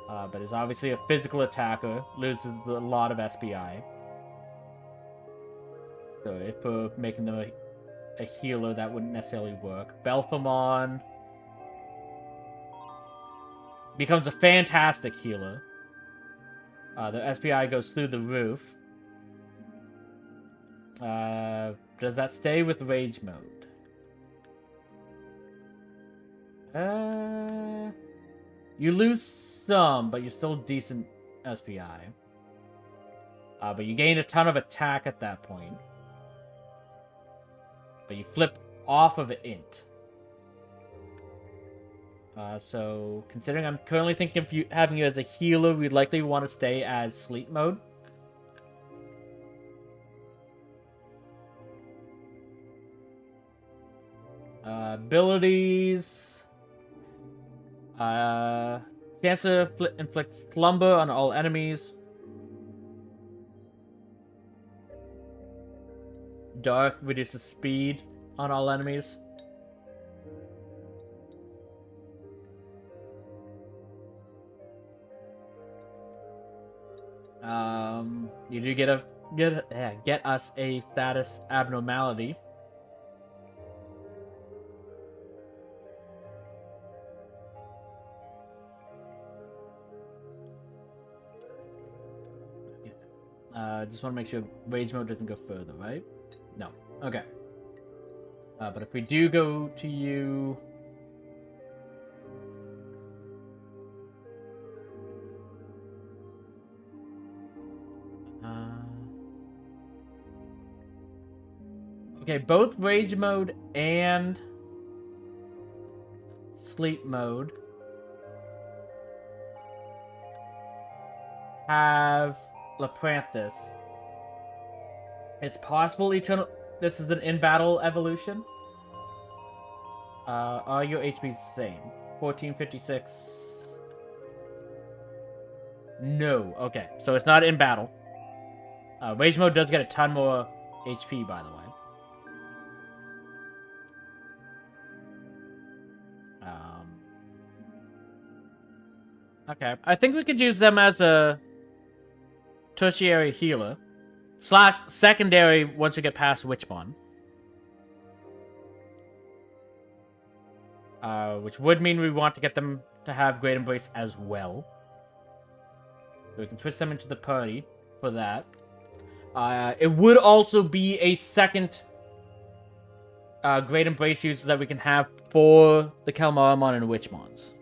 But is obviously a physical attacker, loses a lot of SPI. So if we're making them a healer, that wouldn't necessarily work. Belphamon becomes a fantastic healer. The SPI goes through the roof. Does that stay with Rage Mode? You lose some, but you're still decent SPI. But you gain a ton of attack at that point. But you flip off of int. So, considering I'm currently thinking of having you as a healer, we'd likely want to stay as sleep mode. Abilities. Chance to inflict slumber on all enemies. Dark reduces speed on all enemies. You do get us a status abnormality. Just want to make sure Rage Mode doesn't go further, right? No. Okay. But if we do go to you... Okay, both Rage Mode and Sleep Mode have Lapranthus. It's possible Eternal... This is an in-battle evolution. Are your HPs the same? 1456... No. Okay, so it's not in battle. Rage Mode does get a ton more HP, by the way. Okay, I think we could use them as a tertiary healer. / secondary once we get past Witchmon. Which would mean we want to get them to have Great Embrace as well. So we can switch them into the party for that. It would also be a second Great Embrace user that we can have for the Kalmaramon and Witchmons.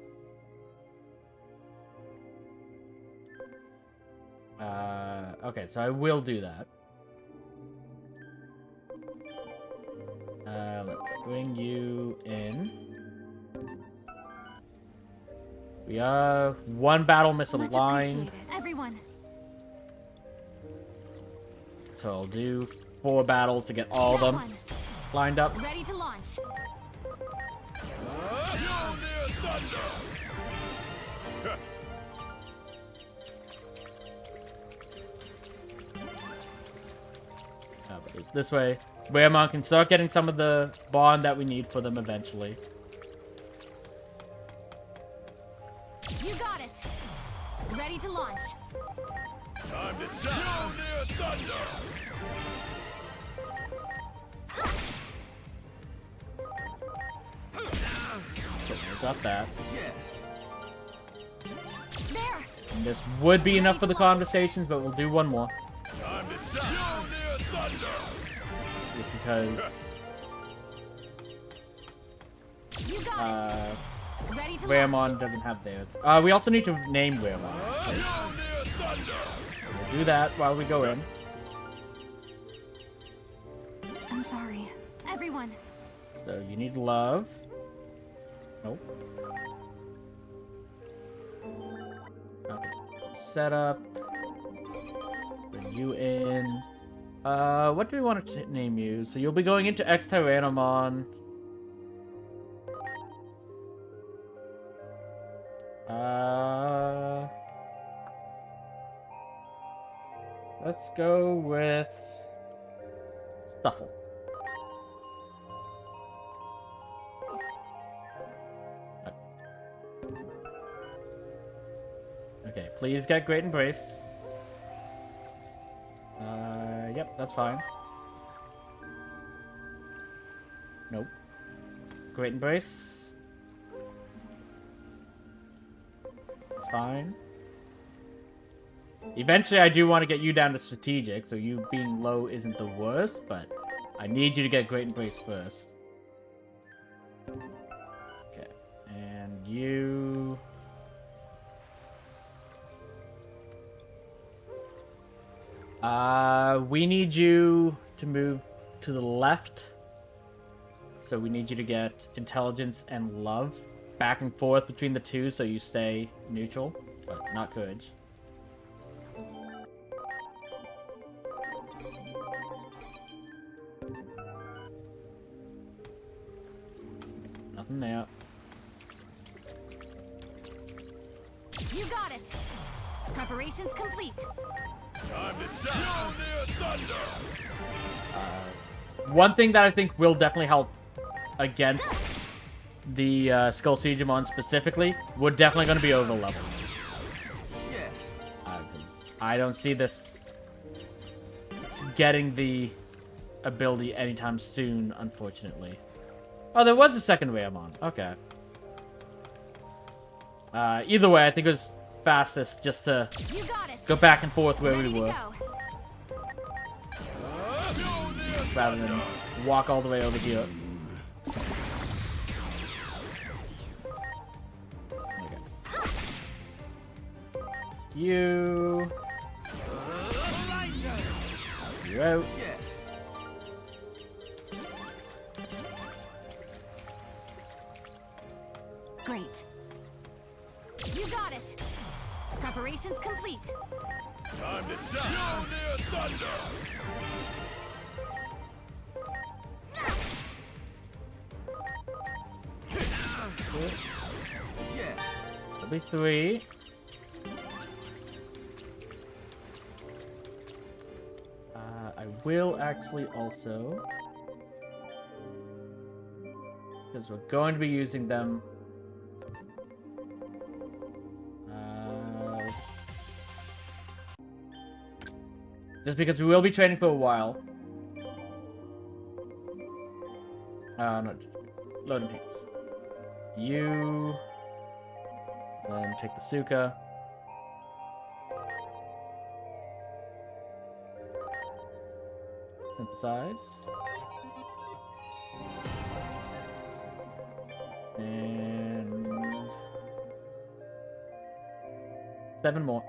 Okay, so I will do that. Let's bring you in. We are one battle misaligned. Everyone. So I'll do 4 battles to get all of them lined up. Ready to launch. But it's this way. Bearmon can start getting some of the bond that we need for them eventually. You got it. Ready to launch. Time to sound near thunder. So we got that. Yes. There. And this would be enough for the conversations, but we'll do one more. Just because You got it. Ready to launch. Raymon doesn't have theirs. We also need to name Raymon. We'll do that while we go in. I'm sorry. Everyone. So you need love. Nope. Okay. Setup. Bring you in. What do we want to name you? So you'll be going into X-Tyrannomon. Let's go with Stuffle. Okay, please get Great Embrace. Yep, that's fine. Nope. Great Embrace. It's fine. Eventually, I do want to get you down to strategic, so you being low isn't the worst, but I need you to get Great Embrace first. Okay, and you... we need you to move to the left. So we need you to get intelligence and love back and forth between the two so you stay neutral, but not courage. Nothing there. You got it. Preparations complete. Time to sound near thunder. One thing that I think will definitely help against the Skull Digimon specifically, we're definitely going to be over level. Yes. I don't see this getting the ability anytime soon, unfortunately. Oh, there was a second Raymon. Okay. Either way, I think it was fastest just to You got it. go back and forth where Ready we to were, go. rather than walk all the way over here. Okay. You're out. Yes. Great. You got it. Preparations complete. Time to sound near thunder. Yes. That'll be 3. I will actually also, because we're going to be using them. Just because we will be training for a while. No, loading piece. You. Then take the Suka. Synthesize. And 7 more.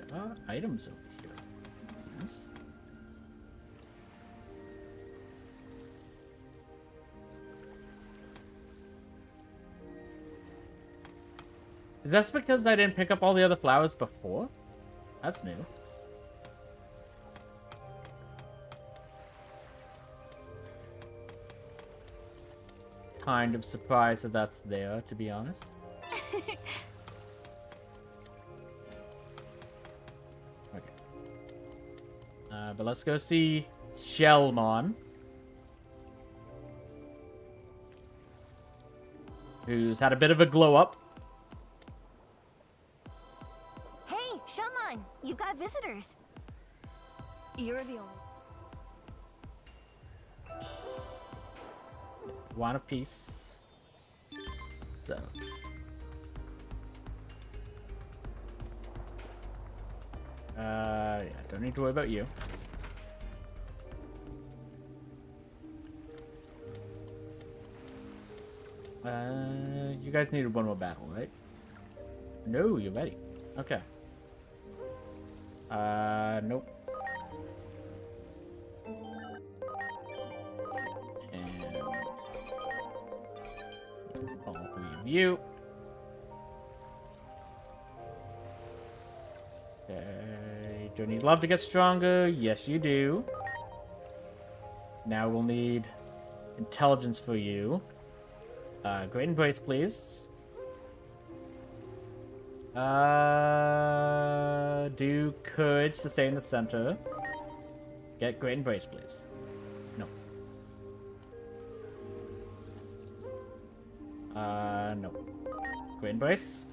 There are items over here. Nice. Is that because I didn't pick up all the other flowers before? That's new. Kind of surprised that that's there, to be honest. Okay. But let's go see Shellmon, who's had a bit of a glow up. Hey, Shaman, you've got visitors. You're the only. One apiece. So. Yeah, don't need to worry about you. You guys needed one more battle, right? No, you're ready. Okay. Nope. And all three of you. Okay. Do you need love to get stronger? Yes, you do. Now we'll need intelligence for you. Great embrace, please. Do could sustain the center. Get great embrace, please. No. No. Great embrace.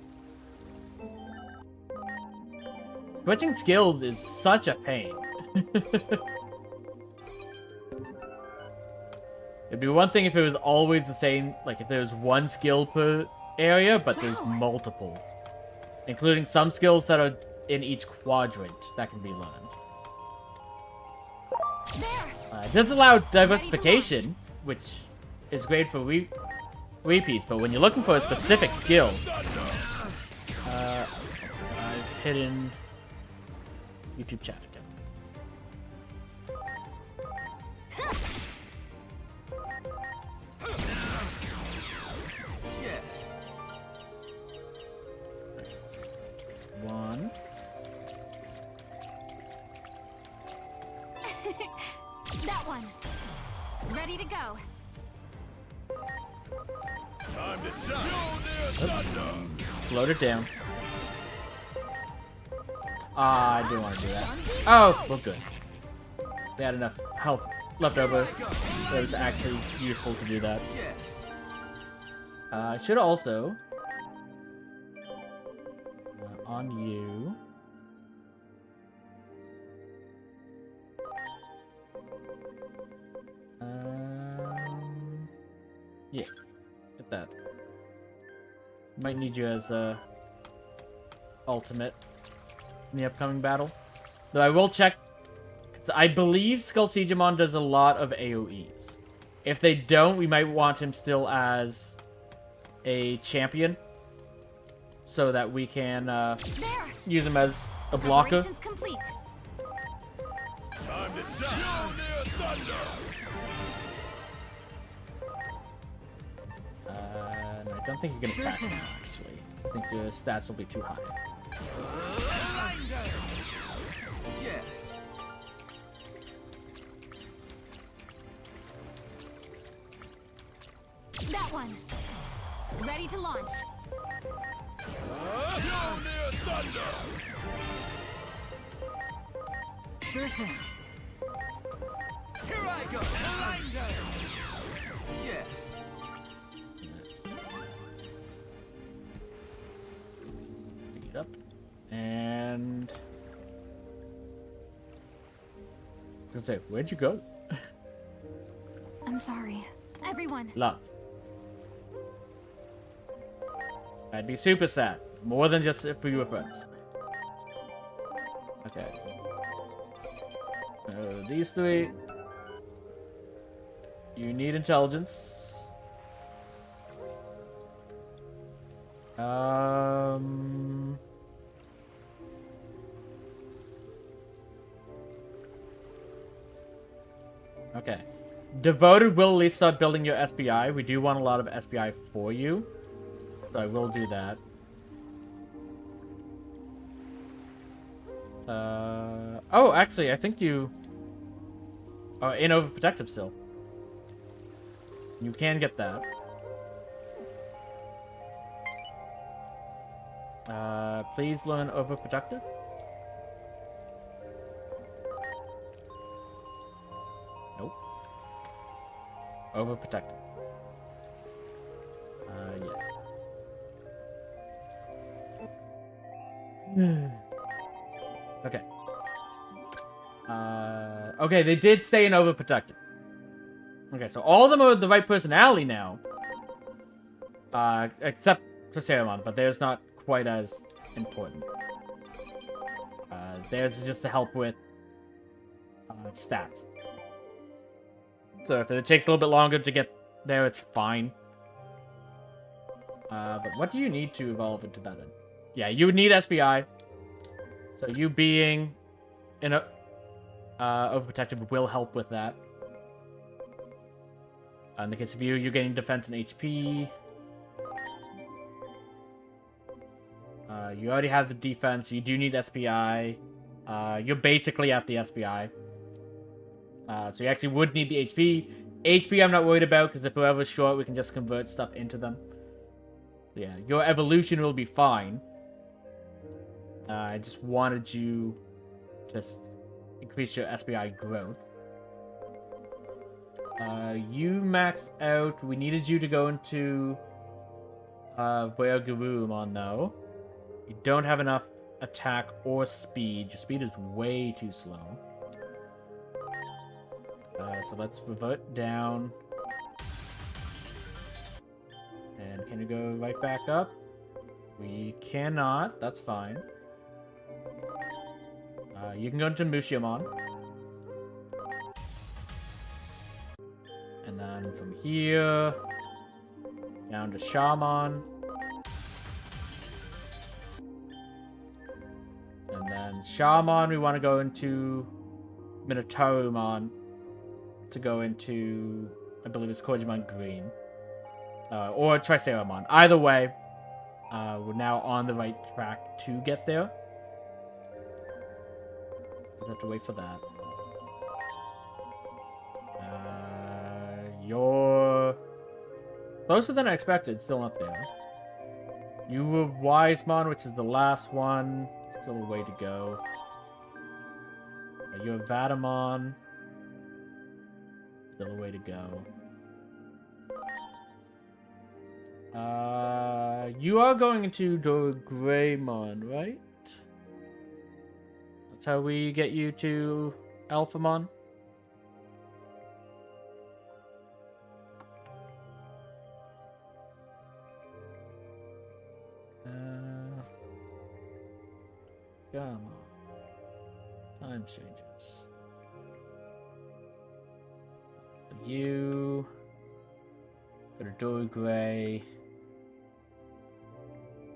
Switching skills is such a pain. It'd be one thing if it was always the same, like if there was one skill per area, but there's multiple. Including some skills that are in each quadrant that can be learned. It does allow diversification, which is great for repeats, but when you're looking for a specific skill, it's hidden YouTube chat. Yes. One. That one. Ready to go. Time to shine. Slowed it down. I didn't want to do that. Oh, well, good. They had enough health left over. It was actually useful to do that. Yes. I should also on you. Yeah, get that. Might need you as a ultimate in the upcoming battle. Though I will check. 'Cause I believe Skull Digimon does a lot of AoEs. If they don't, we might want him still as a champion, so that we can use him as a blocker. Preparations complete. Time to shine. Thunder. No, I don't think you can attack now, actually. I think your stats will be too high. Yes. That one. Ready to launch. Thunder. Sure thing. Here I go. Yes. Pick it up. And... I was gonna say, where'd you go? I'm sorry. Everyone. Love. I'd be super sad. More than just if we were friends. Okay. These three. You need intelligence. Okay. Devoted will at least start building your SPI. We do want a lot of SPI for you. So I will do that. Oh, actually, I think you are in overprotective still. You can get that. Please learn overprotective. Nope. Overprotective. Yes. Okay. Okay, they did stay in overprotective. Okay, so all of them are the right personality now. Except for Saruman, but there's not quite as important. Theirs is just to help with stats. So if it takes a little bit longer to get there, it's fine. But what do you need to evolve into that? Yeah, you would need SBI. So you being in a overprotective will help with that. In the case of you, you're getting defense and HP. You already have the defense. You do need SBI. You're basically at the SBI. So you actually would need the HP. HP I'm not worried about, because if whoever's short, we can just convert stuff into them. Yeah, your evolution will be fine. I just wanted you to increase your SBI growth. You maxed out. We needed you to go into where Garurumon, though. You don't have enough attack or speed. Your speed is way too slow. So let's revert down. And can you go right back up? We cannot. That's fine. You can go into Mushiamon. And then from here, down to Shaman. And then Shaman, we want to go into Minotaurumon to go into, I believe it's Kojimon Green. Or Triceramon. Either way, we're now on the right track to get there. We'll have to wait for that. You're closer than I expected, still not there. You were Wisemon, which is the last one. Still a way to go. You're Vatamon. Still a way to go. You are going into Greymon, right? That's how we get you to Alphamon? Come on. Time changes. You go to Dorgray.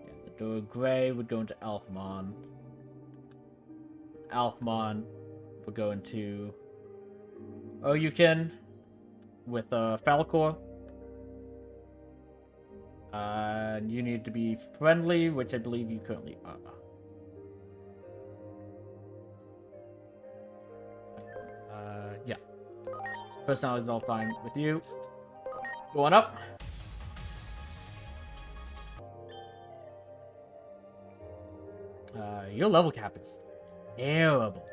Yeah, the Dorgray would go into Alphamon. Alphamon would go into Oyukin with Falcor. You need to be friendly, which I believe you currently are. Yeah. Personality is all fine with you. Going up. Your level cap is terrible.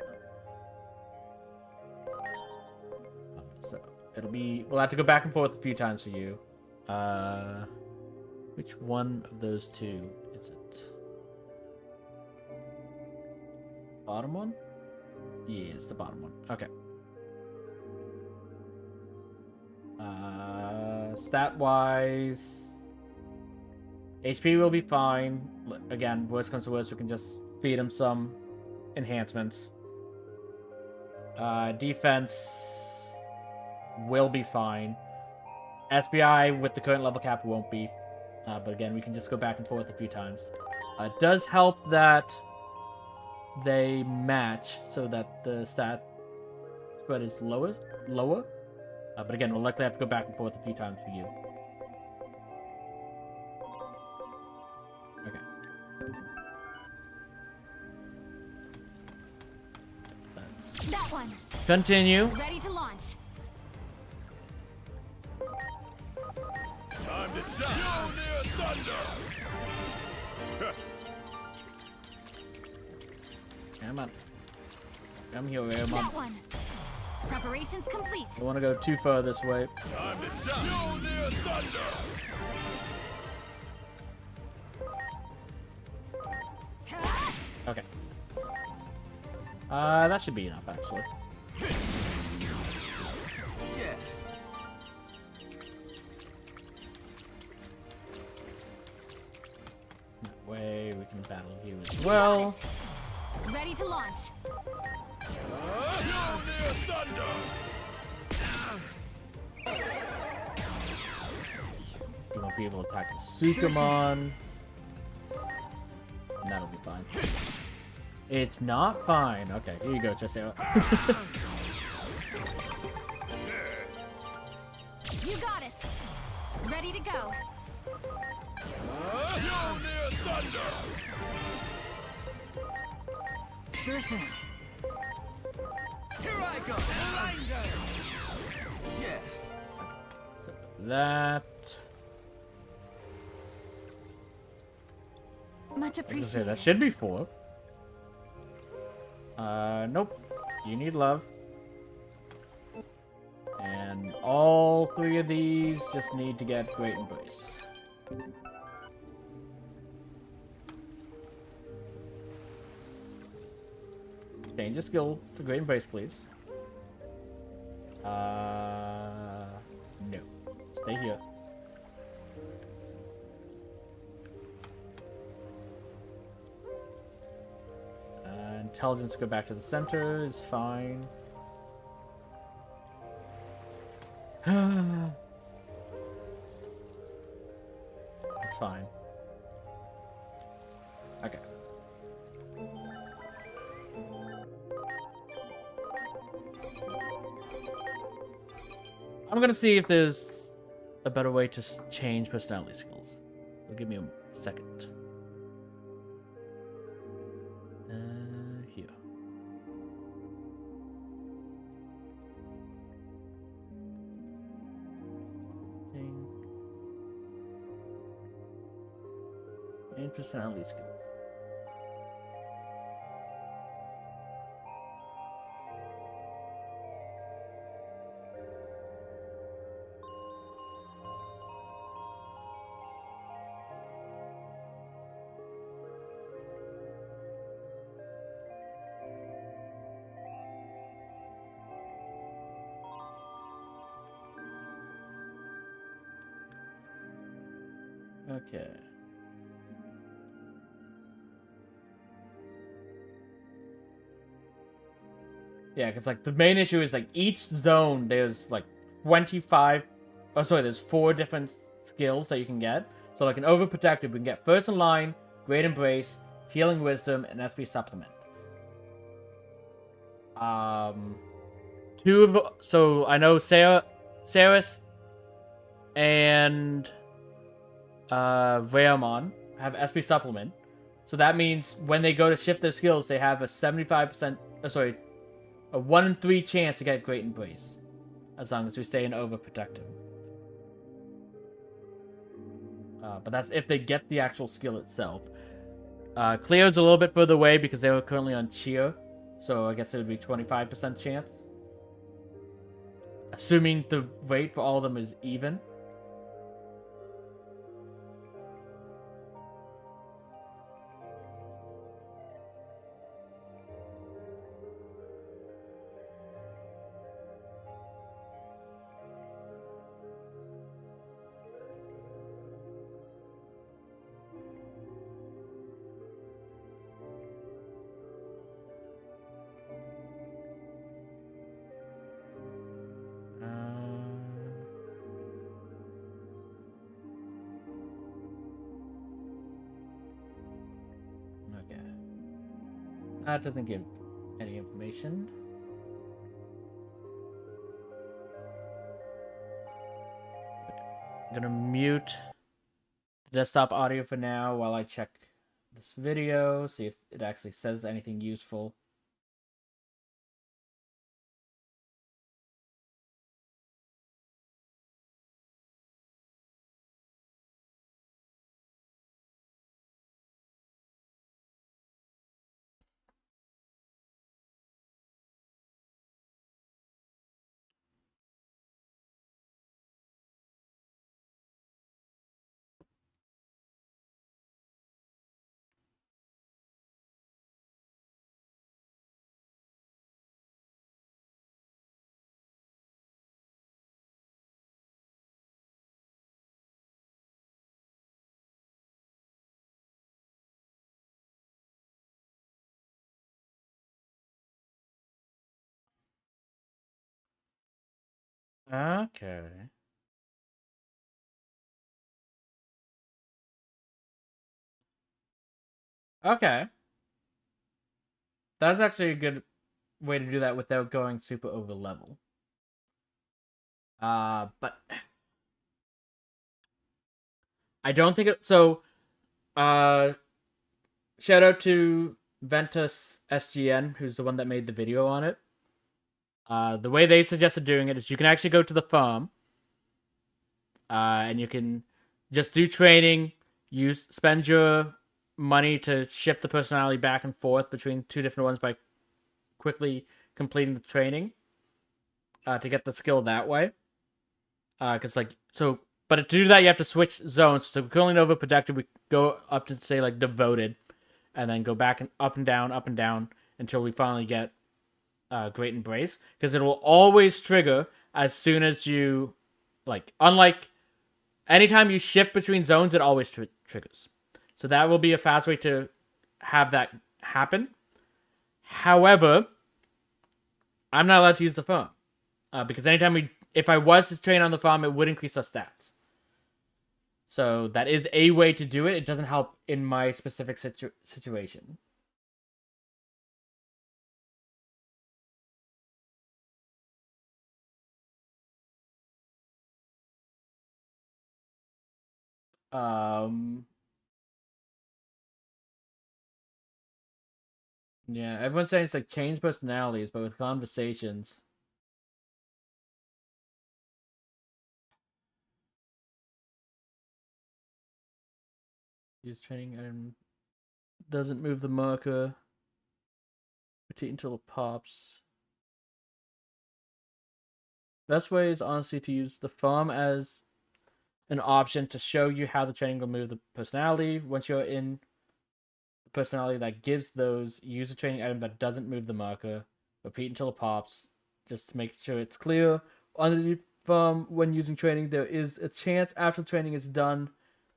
So it'll be, we'll have to go back and forth a few times for you. Which one of those two is it? Bottom one? Yeah, it's the bottom one. Okay. Stat-wise, HP will be fine. Again, worst comes to worst, we can just feed him some enhancements. Defense will be fine. SBI with the current level cap won't be. But again, we can just go back and forth a few times. It does help that they match so that the stat spread is lower. But again, we'll likely have to go back and forth a few times for you. Okay. That one. Continue. Ready to launch. Time to shine. Mjolnir thunder. Come on. Come here, Airmon. That one. Preparations complete. I want to go too far this way. Time to shine. Mjolnir thunder. Okay. That should be enough, actually. Yes. That way we can battle you as well. Ready to launch. Mjolnir thunder. You won't be able to attack the Sukamon. And that'll be fine. It's not fine. Okay, here you go, Cheseo. You got it. Ready to go. Mjolnir thunder. Sure thing. Here I go. Yes. That. Much Okay, appreciated. that should be 4. Nope. You need love. And all 3 of these just need to get Great Embrace. Change your skill to Great Embrace, please. No. Stay here. Intelligence go back to the center is fine. It's fine. Okay. I'm gonna see if there's a better way to change personality skills. So give me a second. Here. And personality skills. Okay. Yeah, because like the main issue is like each zone there's like 25. Oh, sorry, there's 4 different skills that you can get. So like an overprotective, we can get First in Line, Great Embrace, Healing Wisdom, and SP Supplement. So I know Saris and Veamon have SP Supplement. So that means when they go to shift their skills, they have a 75%, a 1 in 3 chance to get Great Embrace. As long as we stay in overprotective. But that's if they get the actual skill itself. Cleo's a little bit further away because they were currently on Cheer. So I guess it would be 25% chance. Assuming the rate for all of them is even. Okay. That doesn't give any information. I'm gonna mute the desktop audio for now while I check this video, see if it actually says anything useful. Okay. Okay. That's actually a good way to do that without going super over level. But I don't think it. So, shout out to Ventus SGN, who's the one that made the video on it. The way they suggested doing it is you can actually go to the farm, and you can just do training. Spend your money to shift the personality back and forth between two different ones by quickly completing the training to get the skill that way. Because but to do that you have to switch zones. So currently overproductive, we go up to say like devoted, and then go back and up and down until we finally get Great Embrace. Because it will always trigger as soon as you unlike anytime you shift between zones, it always triggers. So that will be a fast way to have that happen. However, I'm not allowed to use the farm. Because if I was to train on the farm, it would increase our stats. So that is a way to do it. It doesn't help in my specific situation. Yeah, everyone's saying it's like change personalities, but with conversations. Use training item doesn't move the marker. Rotate until it pops. Best way is honestly to use the farm as an option to show you how the training will move the personality. Once you're in the personality that gives those, use a training item that doesn't move the marker. Repeat until it pops, just to make sure it's clear. On the farm, when using training, there is a chance after training is done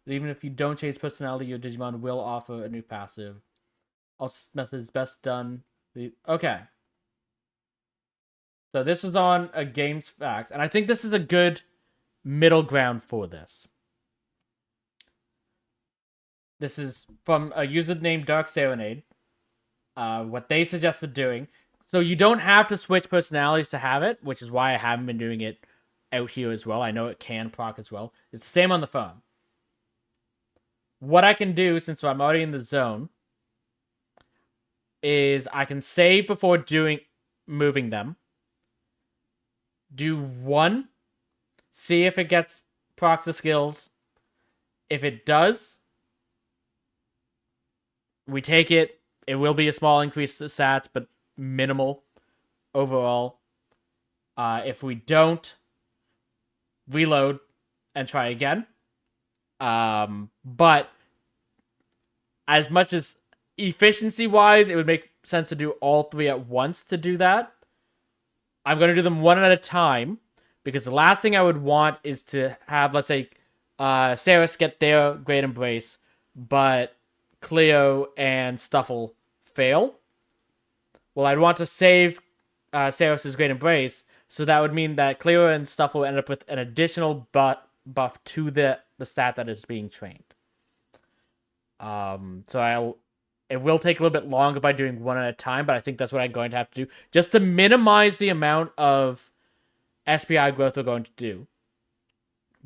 that even if you don't change personality, your Digimon will offer a new passive. All methods best done. Okay. So this is on a game's facts, and I think this is a good middle ground for this. This is from a user named Dark Serenade. What they suggested doing. So you don't have to switch personalities to have it, which is why I haven't been doing it out here as well. I know it can proc as well. It's the same on the phone. What I can do, since I'm already in the zone, is I can save before moving them. Do one. See if it gets procs the skills. If it does, we take it. It will be a small increase to stats, but minimal overall. If we don't, reload and try again. But as much as efficiency-wise, it would make sense to do all three at once to do that. I'm going to do them one at a time, because the last thing I would want is to have, let's say, Saris get their Great Embrace, but Cleo and Stuffle fail. Well, I'd want to save Saris' Great Embrace, so that would mean that Cleo and Stuffle end up with an additional buff to the stat that is being trained. It will take a little bit longer by doing one at a time, but I think that's what I'm going to have to do, just to minimize the amount of SPI growth we're going to do.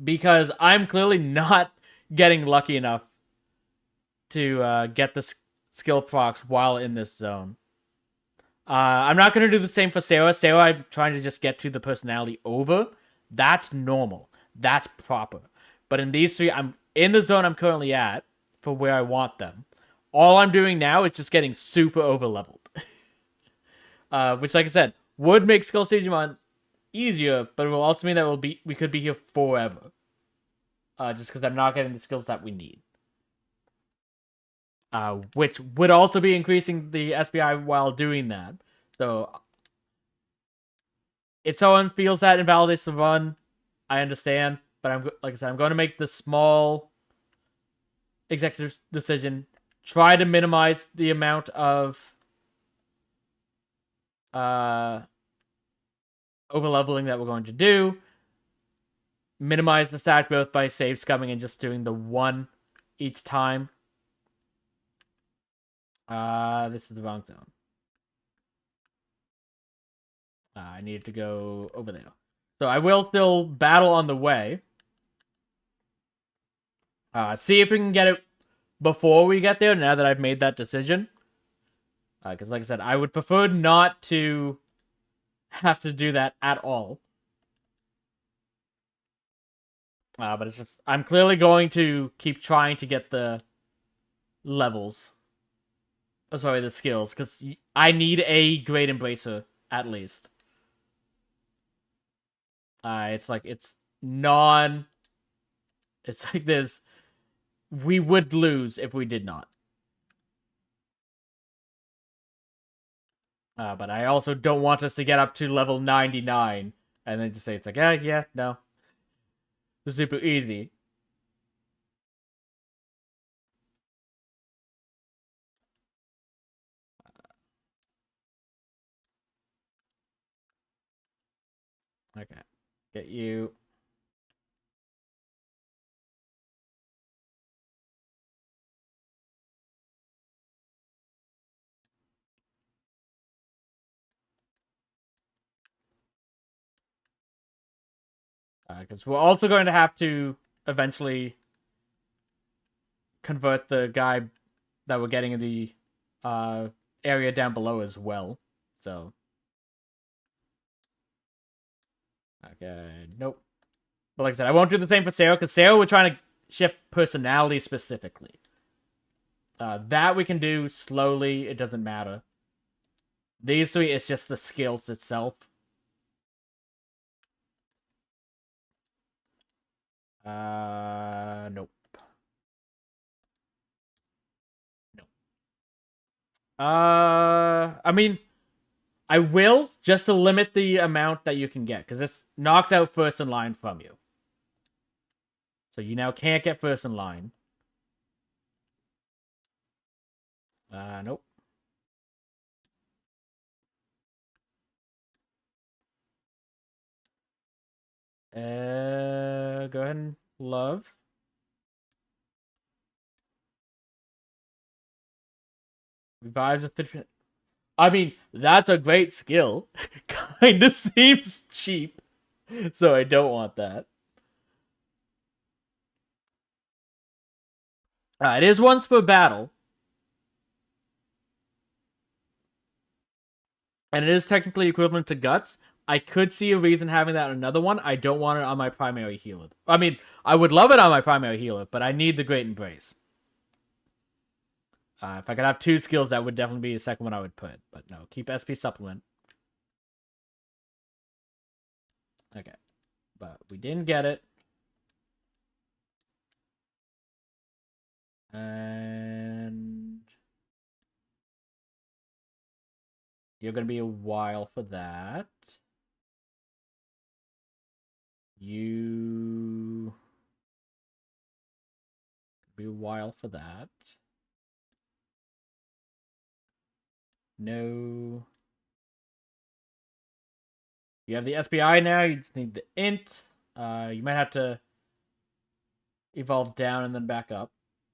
Because I'm clearly not getting lucky enough to get the skill procs while in this zone. I'm not going to do the same for Sarah. Sarah, I'm trying to just get to the personality over. That's normal. That's proper. But in these three, I'm in the zone I'm currently at for where I want them. All I'm doing now is just getting super over-leveled. Which, like I said, would make Skill Digimon easier, but it will also mean that we could be here forever. Just because I'm not getting the skills that we need. Which would also be increasing the SPI while doing that. So, if someone feels that invalidates the run, I understand. But like I said, I'm going to make the small executive decision. Try to minimize the amount of over-leveling that we're going to do. minimize the stat growth by save scumming and just doing the one each time. This is the wrong zone. I need to go over there. So I will still battle on the way. See if we can get it before we get there, now that I've made that decision. Because like I said, I would prefer not to have to do that at all. But it's just, I'm clearly going to keep trying to get the levels. Oh, sorry, the skills, because I need a Great Embracer, at least. It's like, it's like there's... We would lose if we did not. But I also don't want us to get up to level 99 and then just say it's like, yeah, no. It's super easy. Okay. Get you. Because we're also going to have to eventually convert the guy that we're getting in the area down below as well. So. Okay, nope. But like I said, I won't do the same for Sarah, because Sarah we're trying to shift personality specifically. That we can do slowly, it doesn't matter. These three, it's just the skills itself. Nope. No. I mean, I will, just to limit the amount that you can get, because this knocks out first in line from you. So you now can't get first in line. Nope. Go ahead and love. Revives the... I mean, that's a great skill. Kinda seems cheap. So I don't want that. It is once per battle. And it is technically equivalent to Guts. I could see a reason having that on another one. I don't want it on my primary healer. I mean, I would love it on my primary healer, but I need the Great Embrace. If I could have two skills, that would definitely be the second one I would put. But no, keep SP Supplement. Okay. But we didn't get it. And... You're going to be a while for that. You... Be a while for that. No. You have the SPI now. You just need the int. You might have to evolve down and then back up.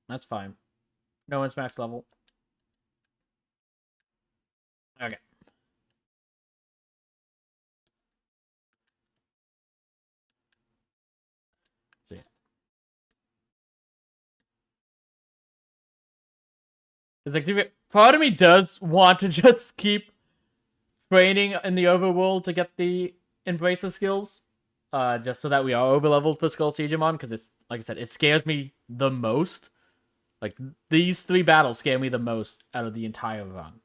That's fine. No one's max level. Okay. So yeah. It's like, part of me does want to just keep training in the overworld to get the Embracer skills. Just so that we are overleveled for Skull Digimon, because it's, like I said, it scares me the most. Like, these three battles scare me the most out of the entire run.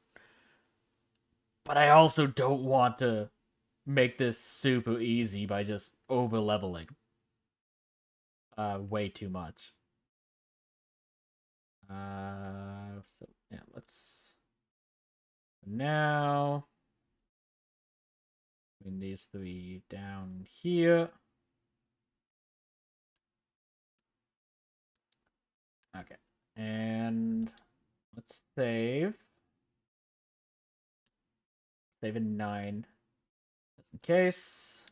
But I also don't want to make this super easy by just over-leveling. Way too much. So, yeah, let's... Now... Bring these three down here. Okay. And let's save. Save in 9. Just in case.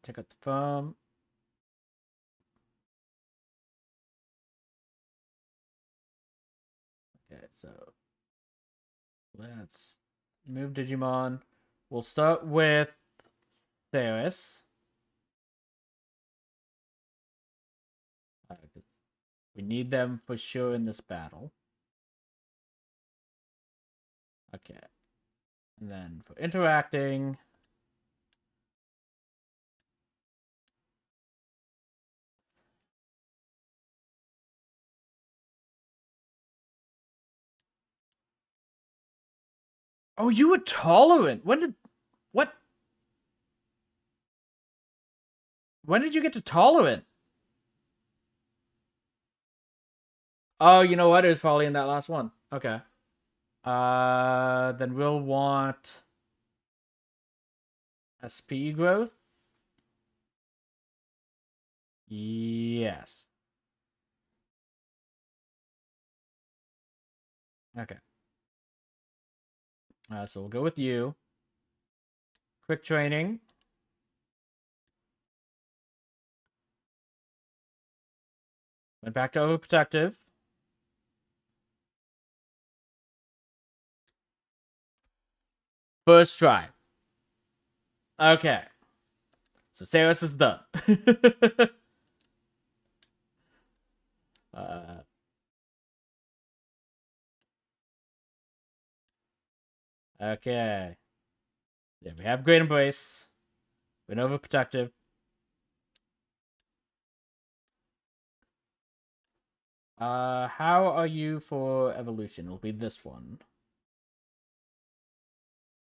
check out the farm. Okay, so let's move Digimon. We'll start with Ceres. We need them for sure in this battle. Okay. And then for interacting, oh, you were tolerant. What? When did you get to tolerant? Oh, you know what? It was probably in that last one. Okay. Then we'll want SP growth. Yes. Okay. So we'll go with you. Quick training. Went back to overprotective. First try. Okay. So Ceres is done. uh, okay. Yeah, we have Great Embrace. Been overprotective. How are you for evolution? It'll be this one.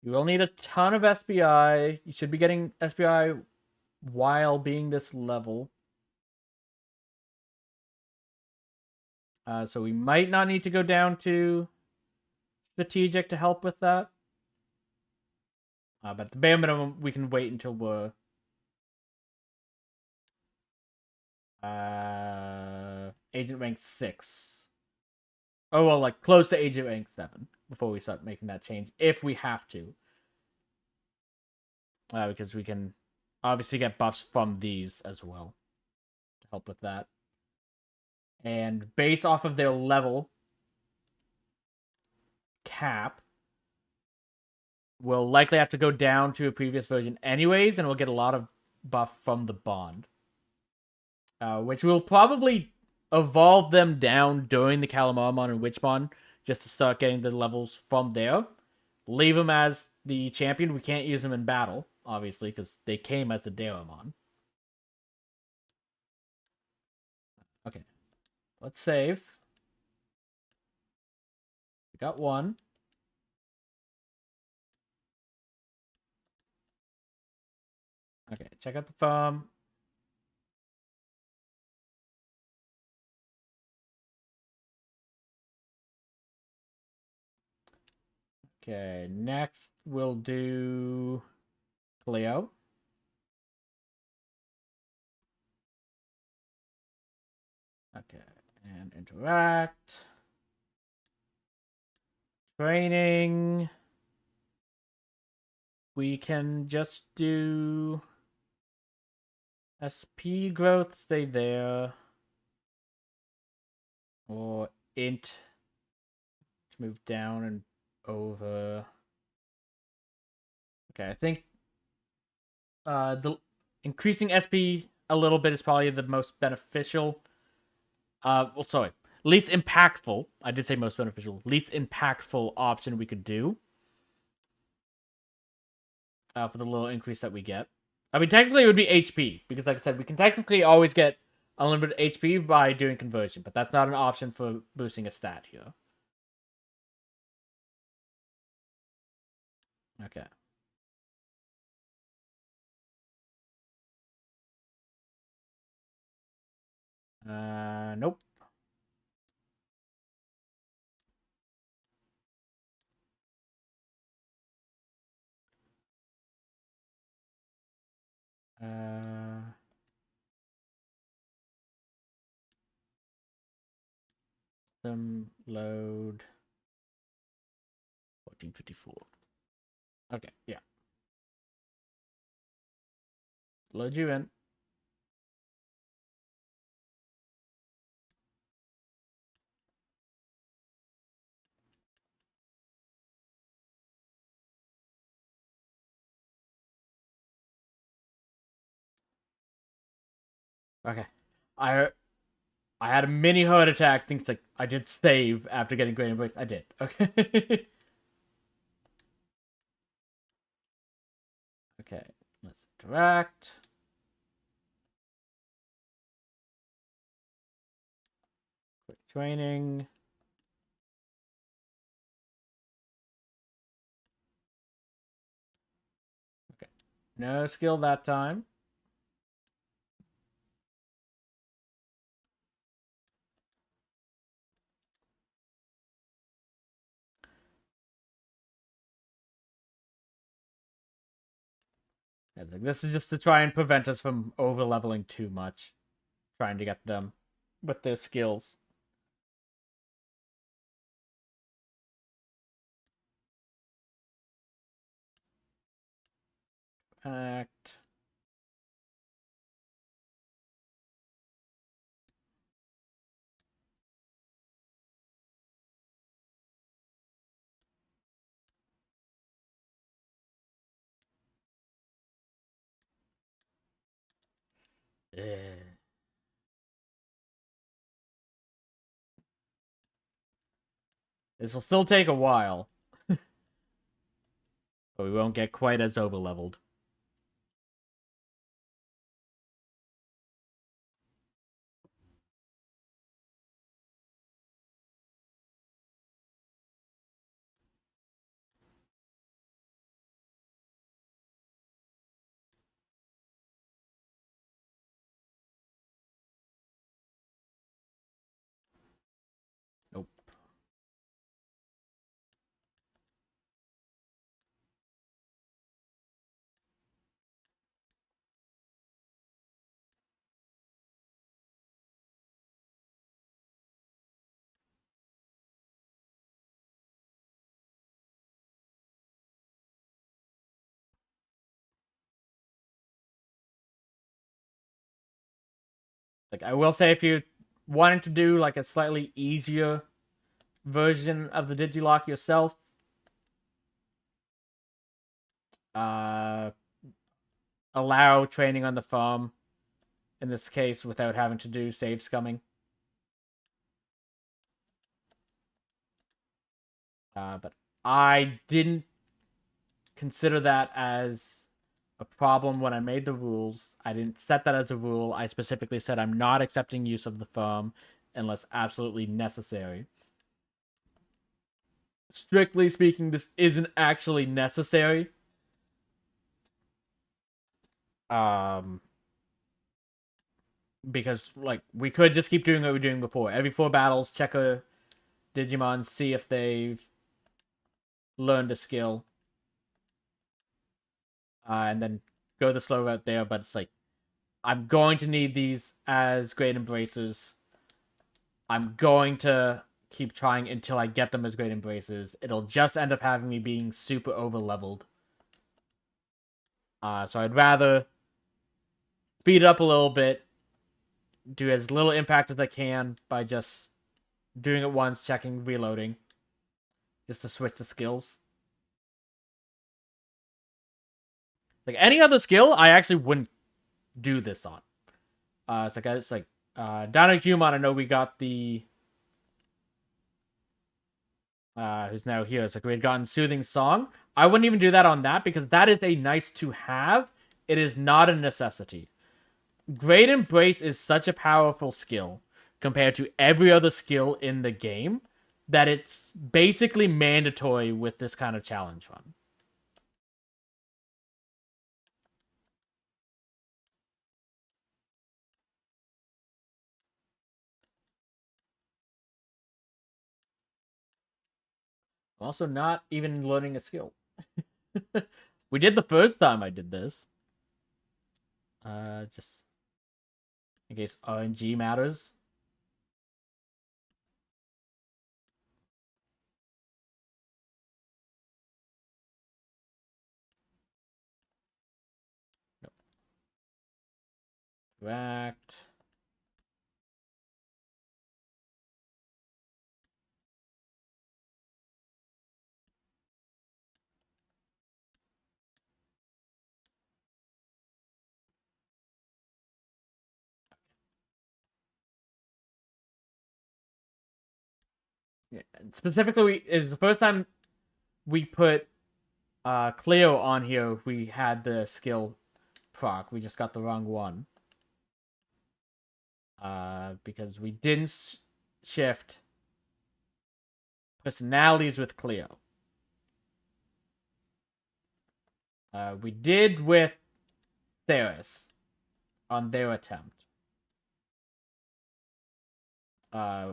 You will need a ton of SBI. You should be getting SBI while being this level. So we might not need to go down to strategic to help with that. But at the bare minimum, we can wait until we're agent rank 6. Oh, well, like close to agent rank 7 before we start making that change, if we have to. Because we can obviously get buffs from these as well to help with that. And based off of their level cap, we'll likely have to go down to a previous version anyways, and we'll get a lot of buff from the bond. Which will probably evolve them down during the Calamamon and Witchmon, just to start getting the levels from there. Leave them as the champion. We can't use them in battle, obviously, because they came as the Daemon. Okay. Let's save. We got one. Okay, check out the farm. Okay, next we'll do Cleo. Okay, and interact. Training. We can just do SP growth, stay there. Or int to move down and over. Okay, I think the increasing SP a little bit is probably the most beneficial. Well, sorry, least impactful. I did say most beneficial. Least impactful option we could do. For the little increase that we get. I mean, technically it would be HP, because like I said, we can technically always get unlimited HP by doing conversion, but that's not an option for boosting a stat here. Okay. Nope. System load 1454. Okay, yeah. Load you in. Okay. I I had a mini heart attack. Thinks like I did save after getting Great Embrace. I did. Okay. Okay. Let's interact. Quick training. Okay. No skill that time. This is just to try and prevent us from over leveling too much. Trying to get them with their skills. Act. This will still take a while. But we won't get quite as over leveled. Nope. Like, I will say, if you wanted to do like a slightly easier version of the Digi.Locke yourself, uh, allow training on the farm in this case without having to do save scumming. But I didn't consider that as a problem when I made the rules. I didn't set that as a rule. I specifically said I'm not accepting use of the farm unless absolutely necessary. Strictly speaking, this isn't actually necessary. Because like we could just keep doing what we were doing before. Every 4 battles, check a Digimon, see if they've learned a skill, and then go the slow route there. But it's like I'm going to need these as great embraces. I'm going to keep trying until I get them as great embraces. It'll just end up having me being super over leveled. So I'd rather speed it up a little bit, do as little impact as I can by just doing it once, checking, reloading, just to switch the skills. Like any other skill, I actually wouldn't do this on. It's like down at Human, I know we got the who's now here. It's like we had gotten Soothing Song. I wouldn't even do that on that because that is a nice to have. It is not a necessity. Great Embrace is such a powerful skill compared to every other skill in the game that it's basically mandatory with this kind of challenge run. I'm also not even learning a skill. We did the first time I did this. Just in case RNG matters. Act. Yeah. Specifically, it's the first time we put Cleo on here. We had the skill proc. We just got the wrong one. Because we didn't shift personalities with Cleo. We did with Theris on their attempt.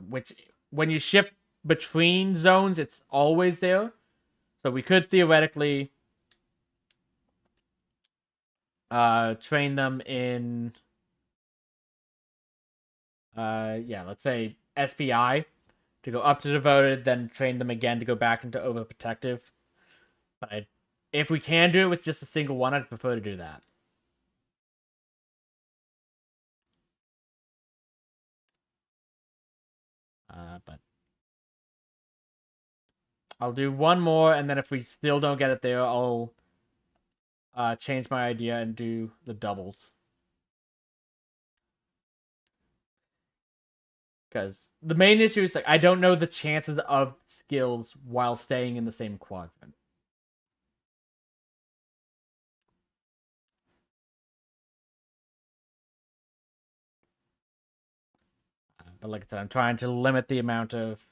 Which, when you shift between zones, it's always there. So we could theoretically train them in... yeah, let's say SPI to go up to devoted, then train them again to go back into overprotective. But if we can do it with just a single one, I'd prefer to do that. But I'll do one more, and then if we still don't get it there, I'll change my idea and do the doubles. Because the main issue is, like, I don't know the chances of skills while staying in the same quadrant. But like I said, I'm trying to limit the amount of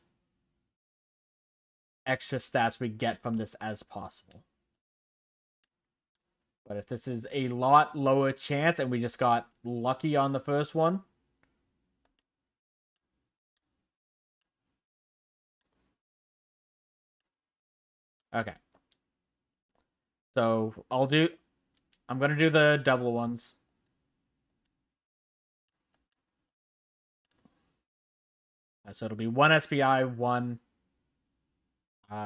extra stats we get from this as possible. But if this is a lot lower chance and we just got lucky on the first one... Okay. So I'm going to do the double ones. So it'll be one SPI, one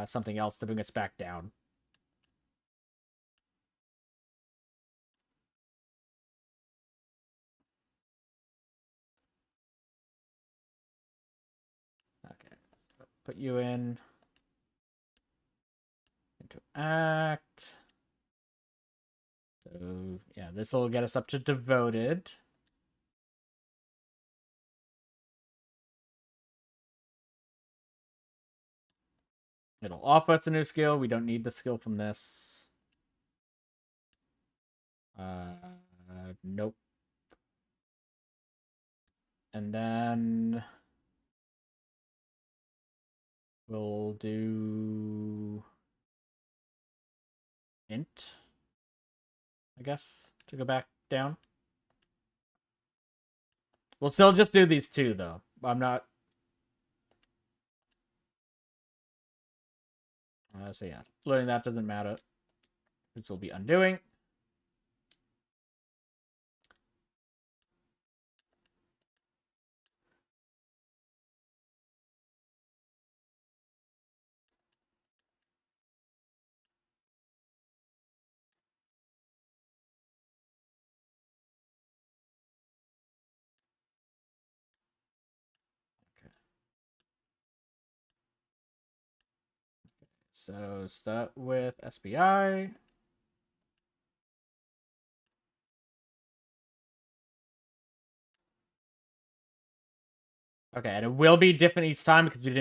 something else to bring us back down. Okay. Put you in. Interact. So, yeah, this will get us up to devoted. It'll offer us a new skill. We don't need the skill from this. Nope. And then we'll do int, I guess, to go back down. We'll still just do these two, though. I'm not... so yeah, learning that doesn't matter. This will be undoing. Okay. So start with SPI. Okay, and it will be different each time because we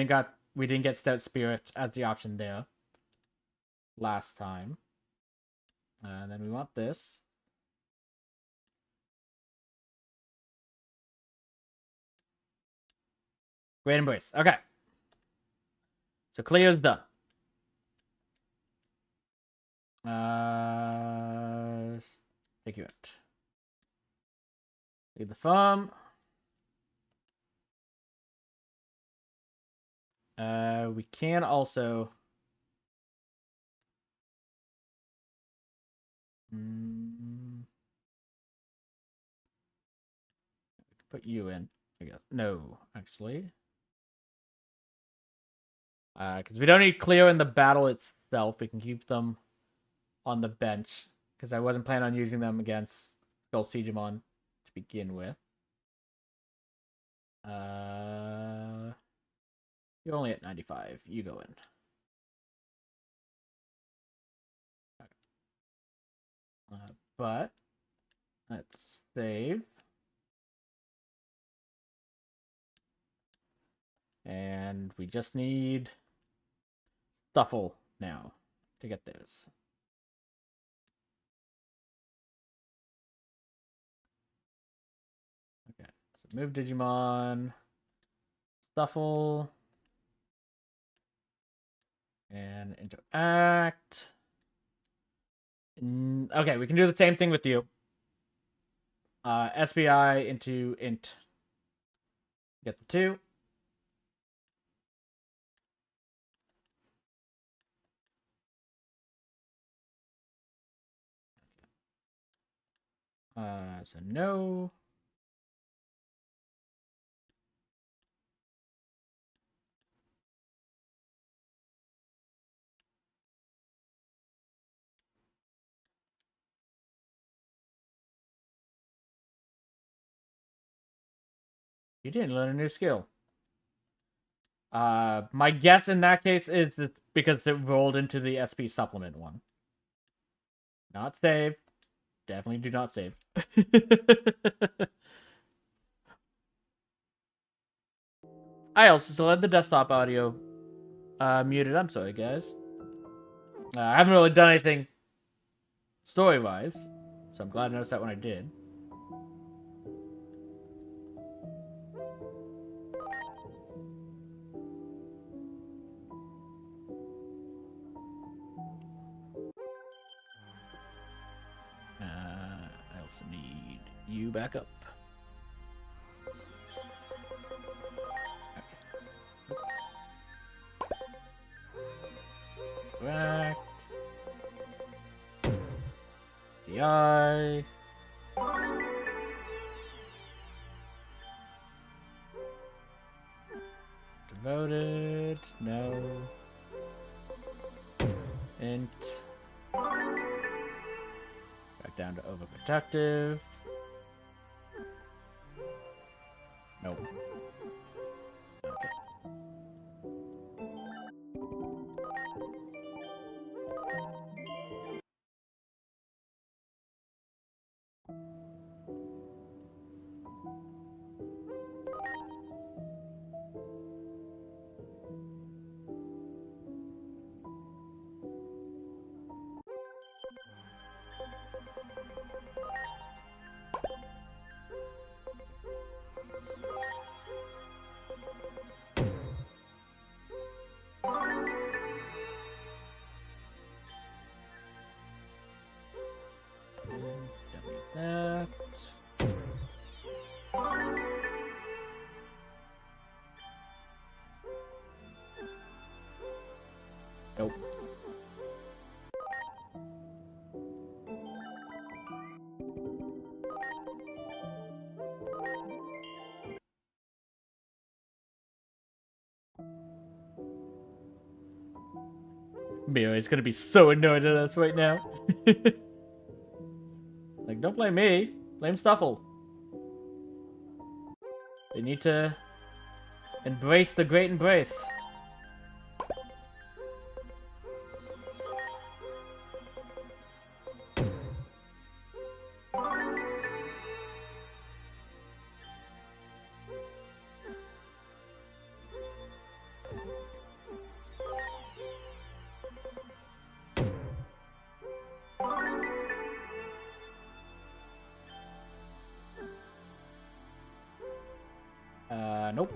didn't get Stout Spirit as the option there last time. And then we want this. Great Embrace. Okay. So Cleo's done. Take you out. Leave the farm. We can also put you in, I guess. No, actually. Because we don't need Cleo in the battle itself. We can keep them on the bench. Because I wasn't planning on using them against Skull Digimon, to begin with. You're only at 95. You go in. But let's save. And we just need Stuffle now to get those. Okay, so move Digimon, Stuffle, and interact. Okay, we can do the same thing with you. SBI into int. Get the 2. So no. You didn't learn a new skill. My guess in that case is it's because it rolled into the SP supplement one. Not save. Definitely do not save. I also still had the desktop audio muted. I'm sorry, guys. I haven't really done anything story-wise, so I'm glad I noticed that when I did. I also need you back up. Okay. Back. The eye. Devoted. No. Int. Back down to overprotective. Nope. Okay. That. Nope. Myall is gonna be so annoyed at us right now. Like, don't blame me. Blame Stuffle. They need to embrace the great embrace. Nope.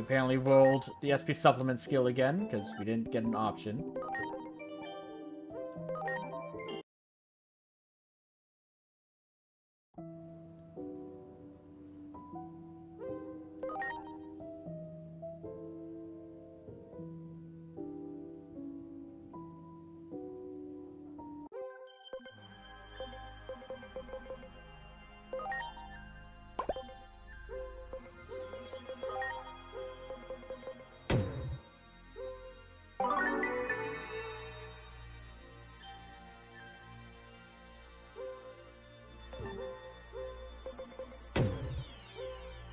apparently rolled the SP supplement skill again, because we didn't get an option.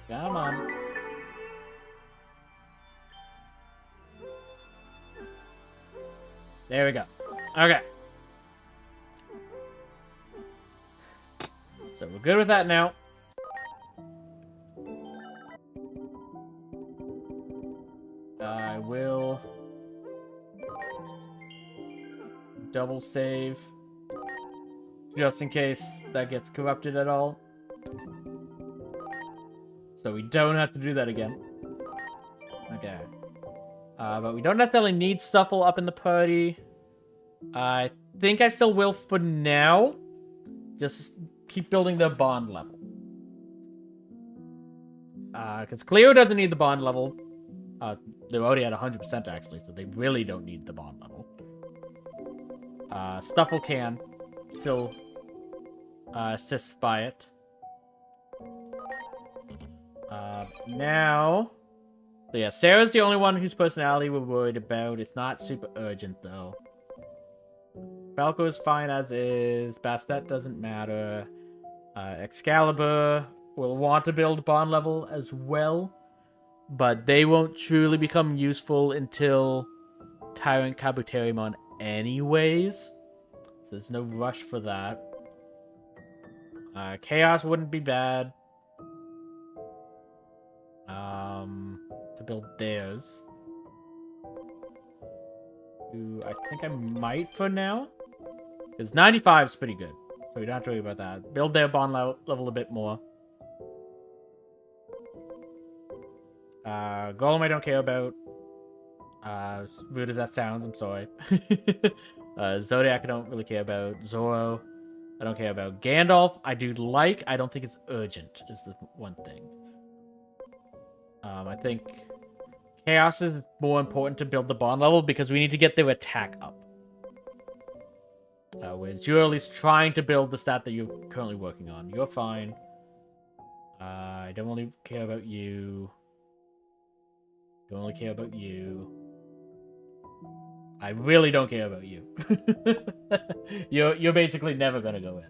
Come on. There we go. Okay. So we're good with that now. I will double save just in case that gets corrupted at all. So we don't have to do that again. Okay. But we don't necessarily need Stuffle up in the party. I think I still will for now. Just keep building the bond level. Because Cleo doesn't need the bond level. They're already at 100% actually, so they really don't need the bond level. Stuffle can still assist by it. Now... So yeah, Sarah's the only one whose personality we're worried about. It's not super urgent, though. Falco is fine as is. Bastet doesn't matter. Excalibur will want to build bond level as well. But they won't truly become useful until Tyrant Kabuterimon anyways. So there's no rush for that. Chaos wouldn't be bad. To build theirs. Ooh, I think I might for now. Because 95 is pretty good. So we don't have to worry about that. Build their bond level a bit more. Golem I don't care about. Rude as that sounds, I'm sorry. Zodiac I don't really care about. Zoro I don't care about. Gandalf I do like. I don't think it's urgent is the one thing. I think Chaos is more important to build the bond level because we need to get their attack up. Whereas you're at least trying to build the stat that you're currently working on. You're fine. I don't really care about you. Don't really care about you. I really don't care about you. You're basically never gonna go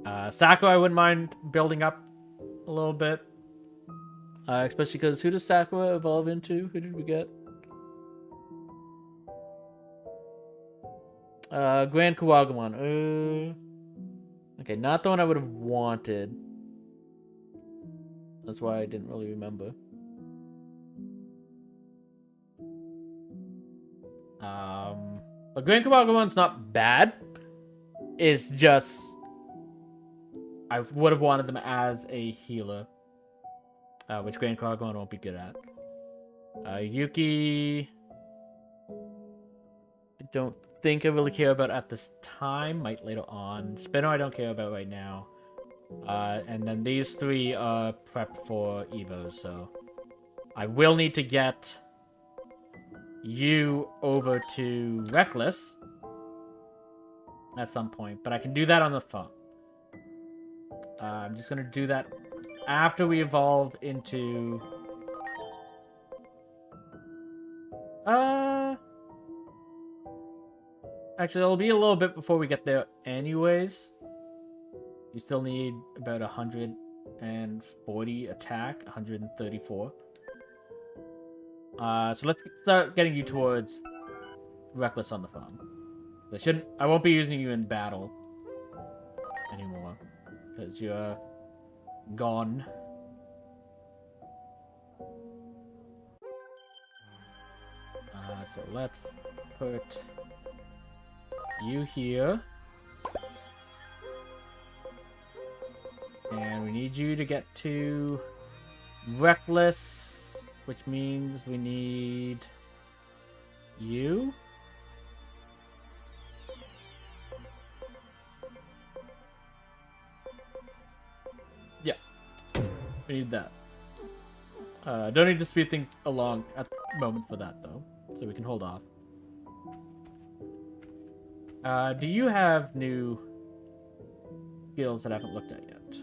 in. Sakura I wouldn't mind building up a little bit. Especially because who does Sakura evolve into? Who did we get? Grand Kuwagamon. Okay, not the one I would have wanted. That's why I didn't really remember. But Grand Kuwagamon's not bad. It's just... I would have wanted them as a healer. Which Grand Kuwagamon won't be good at. Yuki... I don't think I really care about at this time. Might later on. Spinner I don't care about right now. And then these three are prepped for Evo, so... I will need to get you over to Reckless at some point, but I can do that on the phone. I'm just gonna do that after we evolve into... Actually, it'll be a little bit before we get there anyways. You still need about 140 attack, 134. So let's start getting you towards Reckless on the phone. I won't be using you in battle anymore because you're gone. So let's put you here. And we need you to get to Reckless, which means we need you. Yeah, we need that. Don't need to speed things along at the moment for that, though, so we can hold off. Do you have new skills that I haven't looked at yet?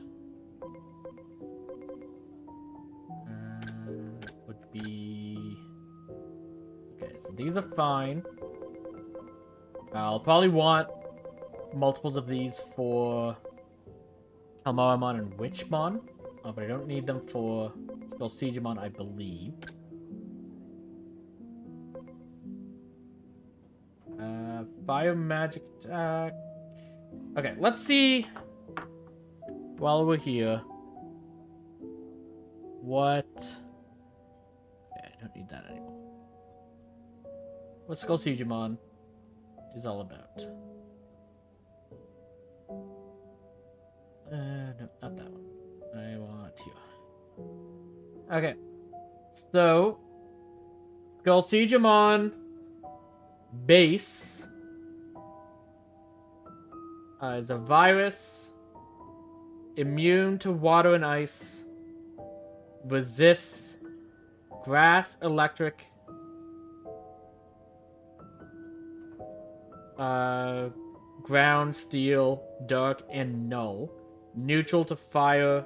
Would be... Okay, so these are fine. I'll probably want multiples of these for Almaramon and Witchmon, but I don't need them for Siegemon, I believe. Fire magic attack. Okay, let's see while we're here what... Okay, I don't need that anymore. What Siegemon is all about. No, not that one. I want you. Okay. So, Siegemon base is a virus, immune to water and ice, resists grass, electric, ground, steel, dark, and null. Neutral to fire,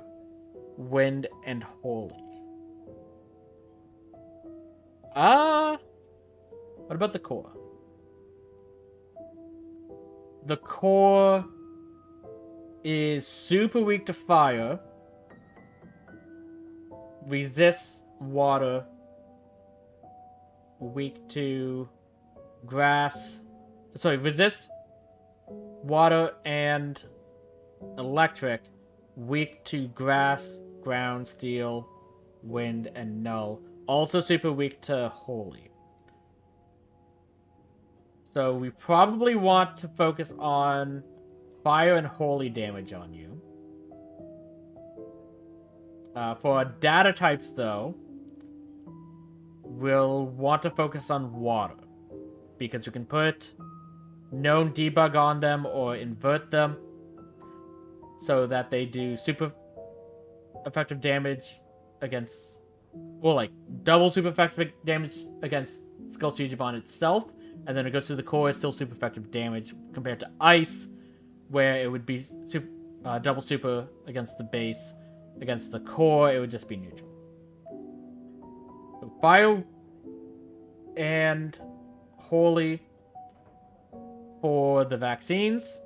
wind, and holy. What about the core? The core is super weak to fire, resists water, weak to grass. Sorry, resists water and electric, weak to grass, ground, steel, wind, and null. Also super weak to holy. So we probably want to focus on fire and holy damage on you. For data types, though, we'll want to focus on water, because we can put known debug on them or invert them so that they do super effective damage against, well, like double super effective damage against Siegemon itself, and then it goes to the core, it's still super effective damage compared to ice, where it would be double super against the base. Against the core, it would just be neutral. So fire and holy for the vaccines.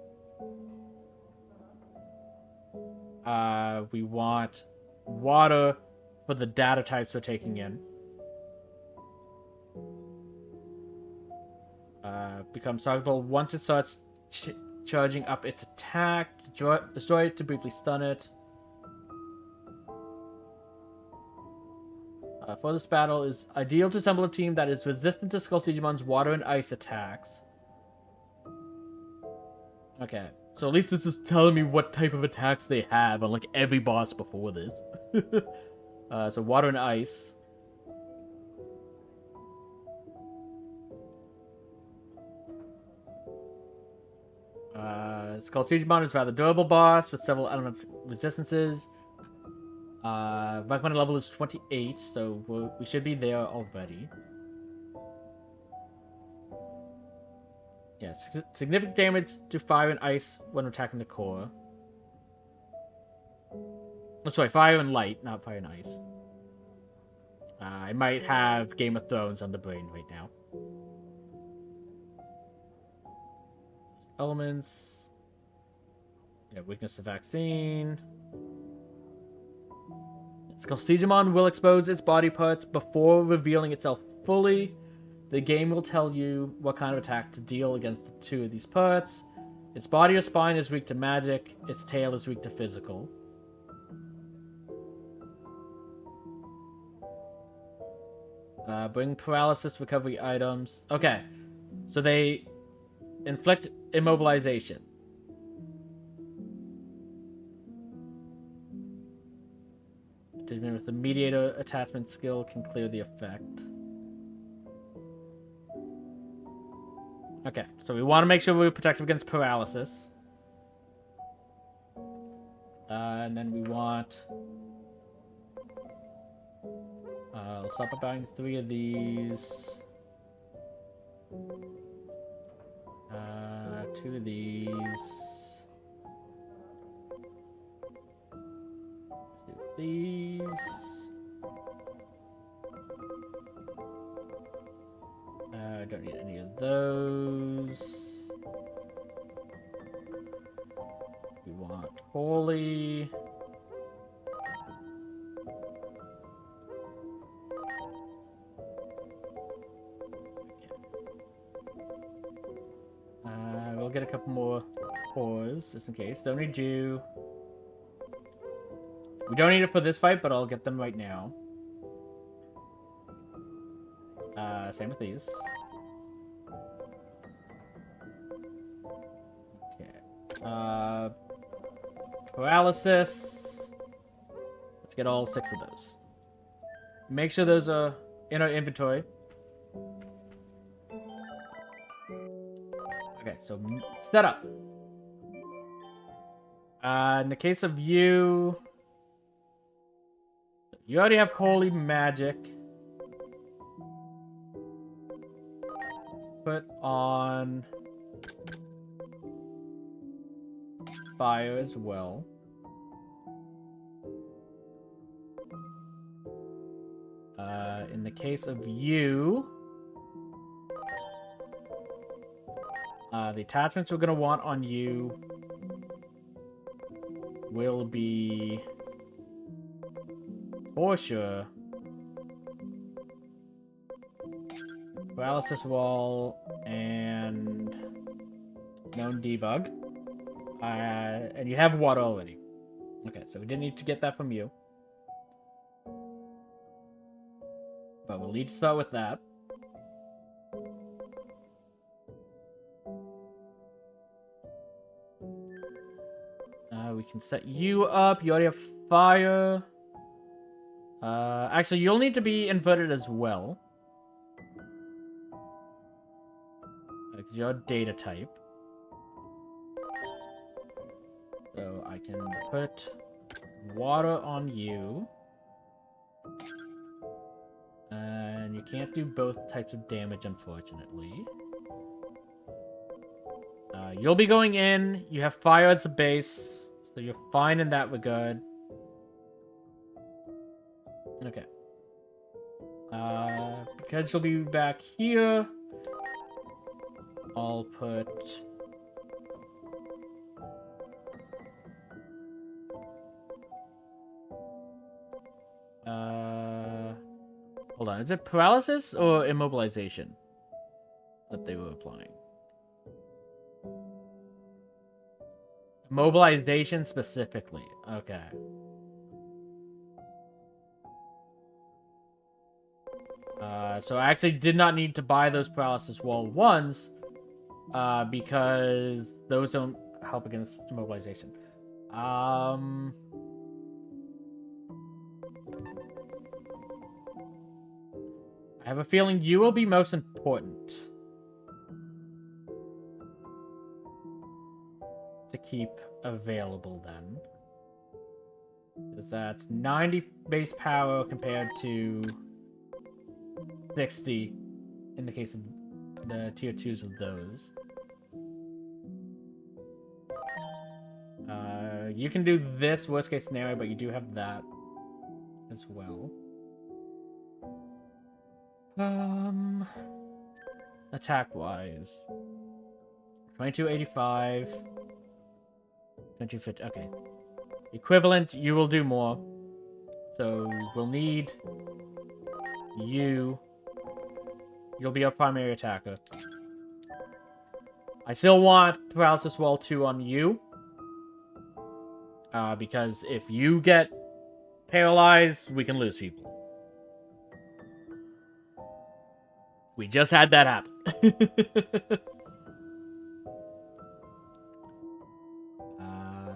We want water for the data types we're taking in. Becomes targetable once it starts charging up its attack. Destroy it to briefly stun it. For this battle is ideal to assemble a team that is resistant to Siegemon's water and ice attacks. Okay, so at least this is telling me what type of attacks they have on like every boss before this. So water and ice. Siegemon is a rather durable boss with several element resistances. Recommended level is 28, so we should be there already. Yes, significant damage to fire and ice when attacking the core. Oh, sorry, fire and light, not fire and ice. I might have Game of Thrones on the brain right now. Elements. Yeah, weakness to vaccine. Siegemon will expose its body parts before revealing itself fully. The game will tell you what kind of attack to deal against the two of these parts. Its body or spine is weak to magic. Its tail is weak to physical. Bring paralysis recovery items. Okay, so they inflict immobilization. with the mediator attachment skill can clear the effect. Okay, so we want to make sure we protect him against paralysis. And then we want... let's stop by buying 3 of these. 2 of these. 2 of these. I don't need any of those. We want holy. We'll get a couple more cores just in case. Don't need you. We don't need it for this fight, but I'll get them right now. Same with these. Okay. Paralysis. Let's get all 6 of those. Make sure those are in our inventory. Okay, so set up. In the case of you, you already have holy magic. Put on fire as well. In the case of you, the attachments we're going to want on you will be, for sure, paralysis wall and known debug. And you have water already. Okay, so we didn't need to get that from you. But we'll need to start with that. We can set you up. You already have fire. Actually, you'll need to be inverted as well. Because you're data type. So I can put water on you. And you can't do both types of damage, unfortunately. You'll be going in. You have fire as a base. So you're fine in that regard. Okay. Because you'll be back here, I'll put... Hold on, is it paralysis or immobilization that they were applying? Mobilization specifically. Okay. So I actually did not need to buy those paralysis wall ones because those don't help against immobilization. I have a feeling you will be most important to keep available then. Because that's 90 base power compared to 60 in the case of the tier 2s of those. You can do this worst case scenario, but you do have that as well. Attack wise, 2285, 2250. Okay, equivalent. You will do more, so we'll need you. You'll be our primary attacker. I still want paralysis wall 2 on you, because if you get paralyzed, we can lose people. We just had that happen.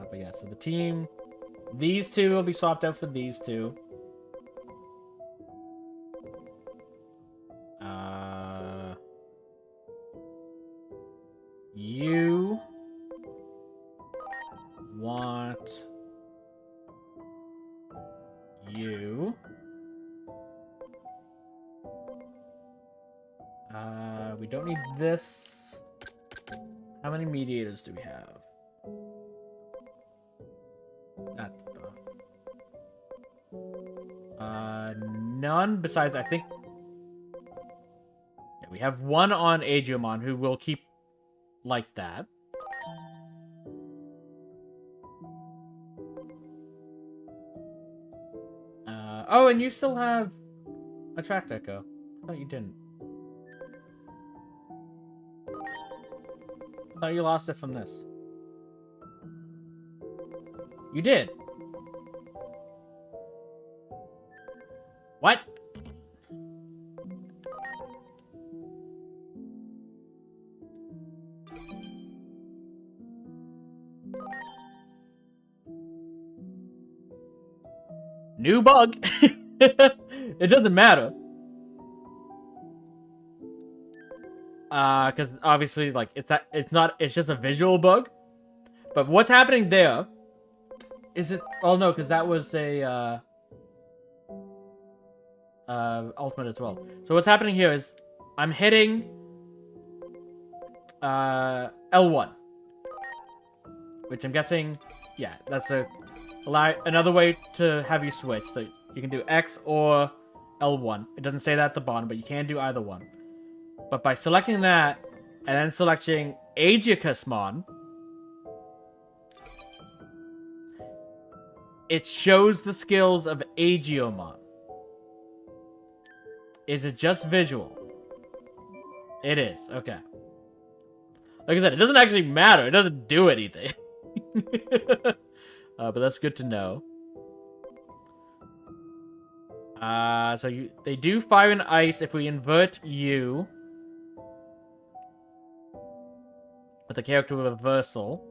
But yeah, so the team, these two will be swapped out for these two. want you. We don't need this. How many mediators do we have? That's none besides, I think. Yeah, we have one on Digimon who will keep like that. Oh, and you still have a track echo. I thought you didn't. I thought you lost it from this. You did. What? New bug. It doesn't matter. Because obviously, like, it's just a visual bug. But what's happening there is it? Oh no, because that was a ultimate as well. So what's happening here is I'm hitting L1, which I'm guessing, yeah, that's another way to have you switch. So you can do X or L1. It doesn't say that at the bottom, but you can do either one. But by selecting that, and then selecting Aegicusmon, it shows the skills of Aegiomon. Is it just visual? It is, okay. Like I said, it doesn't actually matter. It doesn't do anything. But that's good to know. So they do fire and ice if we invert you with a character reversal.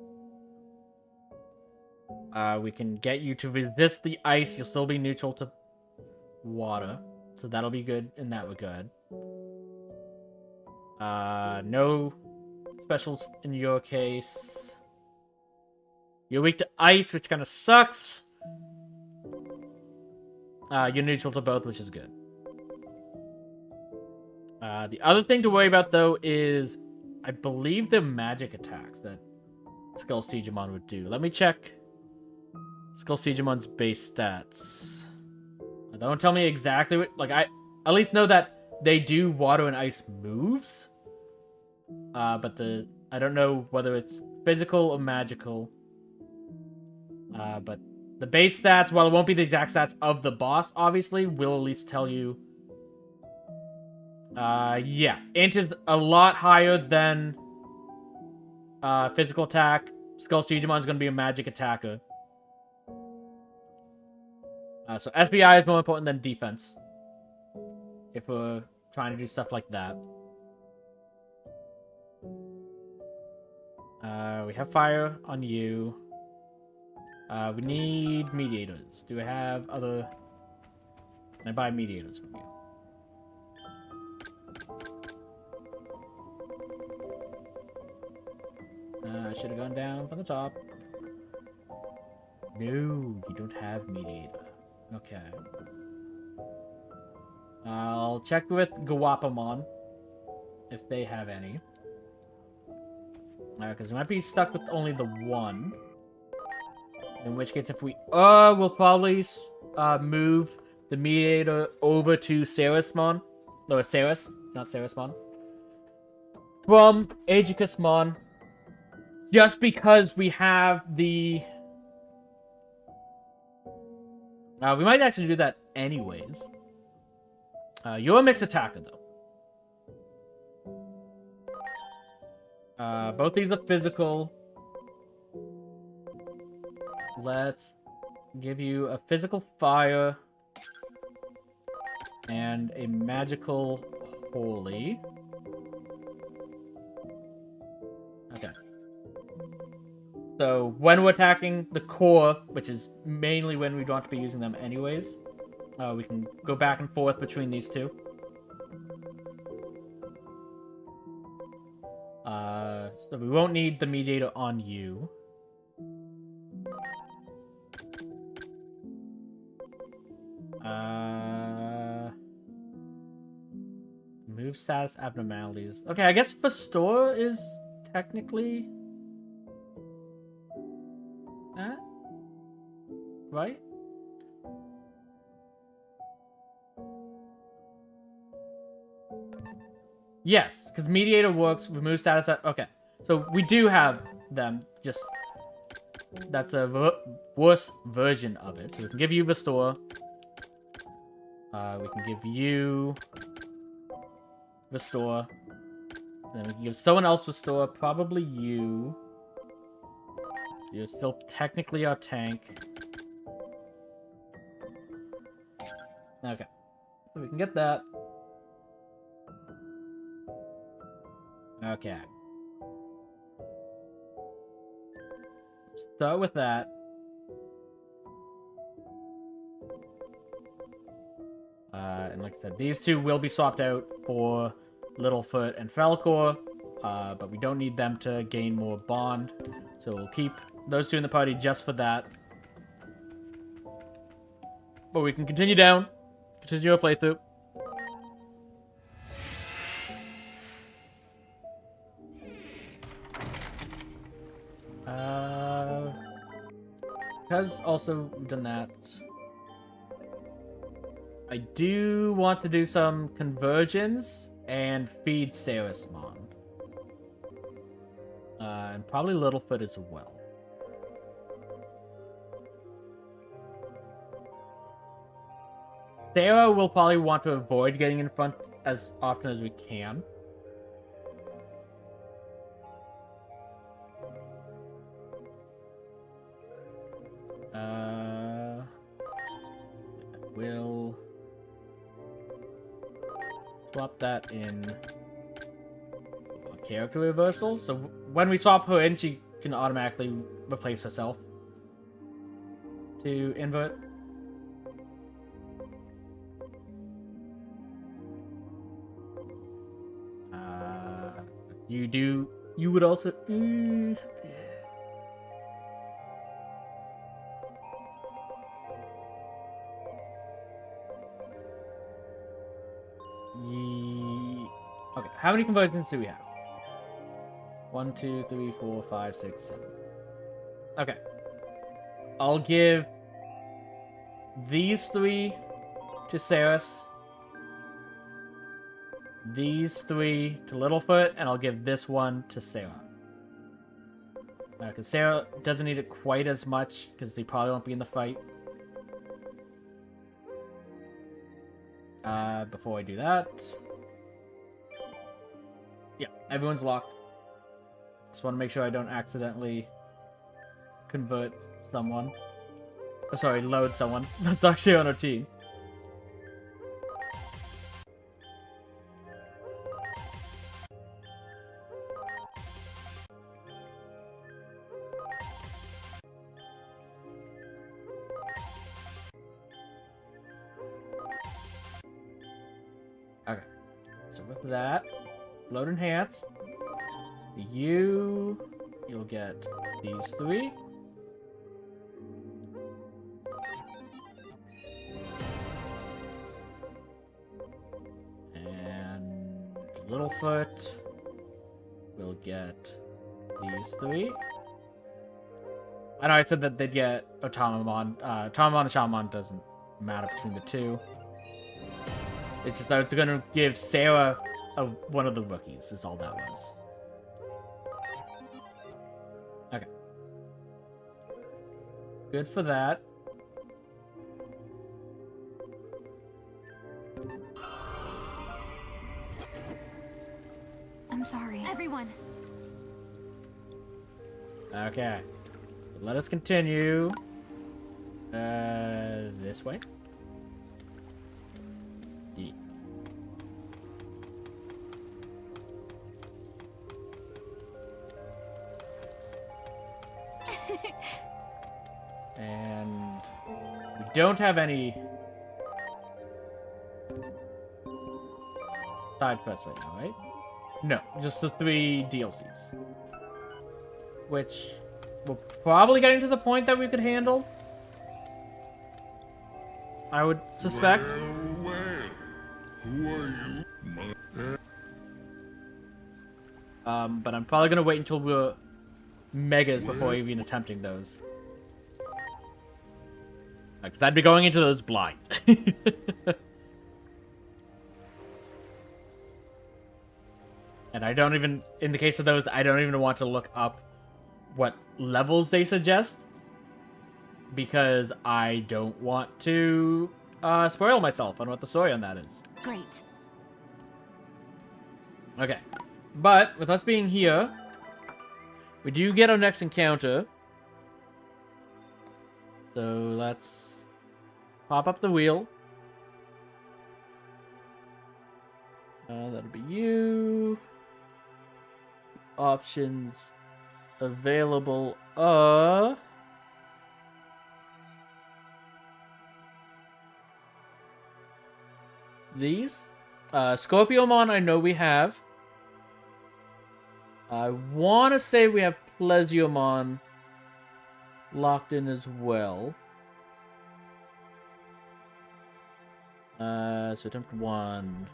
We can get you to resist the ice. You'll still be neutral to water. So that'll be good in that regard. No specials in your case. You're weak to ice, which kind of sucks. You're neutral to both, which is good. The other thing to worry about, though, is I believe the magic attacks that Skull Digimon would do. Let me check Skull Digimon's base stats. Don't tell me exactly what... Like, I at least know that they do water and ice moves. But I don't know whether it's physical or magical. But the base stats, while it won't be the exact stats of the boss, obviously, will at least tell you... yeah. Int is a lot higher than physical attack. Skull Digimon is going to be a magic attacker. So SBI is more important than defense. If we're trying to do stuff like that. We have fire on you. We need mediators. Do we have other... Can I buy mediators from you? I should have gone down from the top. No, you don't have mediator. Okay. I'll check with Gawapamon if they have any. Because we might be stuck with only the one. In which case, if we... we'll probably move the mediator over to Ceresmon. No, Ceres, not Ceresmon. From Aegicusmon. Just because we have the... we might actually do that anyways. You're a mixed attacker, though. Both these are physical. Let's give you a physical fire and a magical holy. Okay. So when we're attacking the core, which is mainly when we want to be using them anyways, we can go back and forth between these two. So we won't need the mediator on you. Move status abnormalities. Okay, I guess Restore is technically that, right? Yes, because Mediator works, remove status. Okay, so we do have them, just that's a worse version of it. So we can give you Restore. We can give you Restore. Then we can give someone else Restore, probably you. So you're still technically our tank. Okay, so we can get that. Okay. Start with that. And like I said, these two will be swapped out for Littlefoot and Falcor, but we don't need them to gain more bond, so we'll keep those two in the party just for that. But we can continue down, continue our playthrough. Because also we've done that. I do want to do some conversions and feed Sarismon. And probably Littlefoot as well. Sarah will probably want to avoid getting in front as often as we can. We'll swap that in a character reversal. So when we swap her in, she can automatically replace herself to invert. You would also... Okay, how many conversions do we have? 1, 2, 3, 4, 5, 6, 7. Okay. I'll give these 3 to Saris. These 3 to Littlefoot, and I'll give this one to Sarah. Because Sarah doesn't need it quite as much, because they probably won't be in the fight. Before I do that... Yeah, everyone's locked. Just want to make sure I don't accidentally convert someone. Oh, sorry, load someone. That's actually on our team. Okay, so with that, load enhance. You'll get these 3. And Littlefoot will get these 3. I know I said that they'd get Automamon. Automamon and Shaman doesn't matter between the two. It's just that it's gonna give Sarah one of the rookies, is all that was. Okay. Good for that. I'm sorry. Everyone. Okay. Let us continue. This way. Yeah. And we don't have any side quests right now, right? No, just the 3 DLCs. Which we're probably getting to the point that we could handle. I would suspect. Well, who are you? But I'm probably gonna wait until we're megas before even attempting those. Because I'd be going into those blind. And I don't even, in the case of those, I don't even want to look up what levels they suggest. Because I don't want to spoil myself on what the story on that is. Great. Okay. But, with us being here, we do get our next encounter. So, let's pop up the wheel. That'll be you. Options available are... these. Scorpiomon, I know we have. I want to say we have Plesiomon locked in as well. So attempt 1.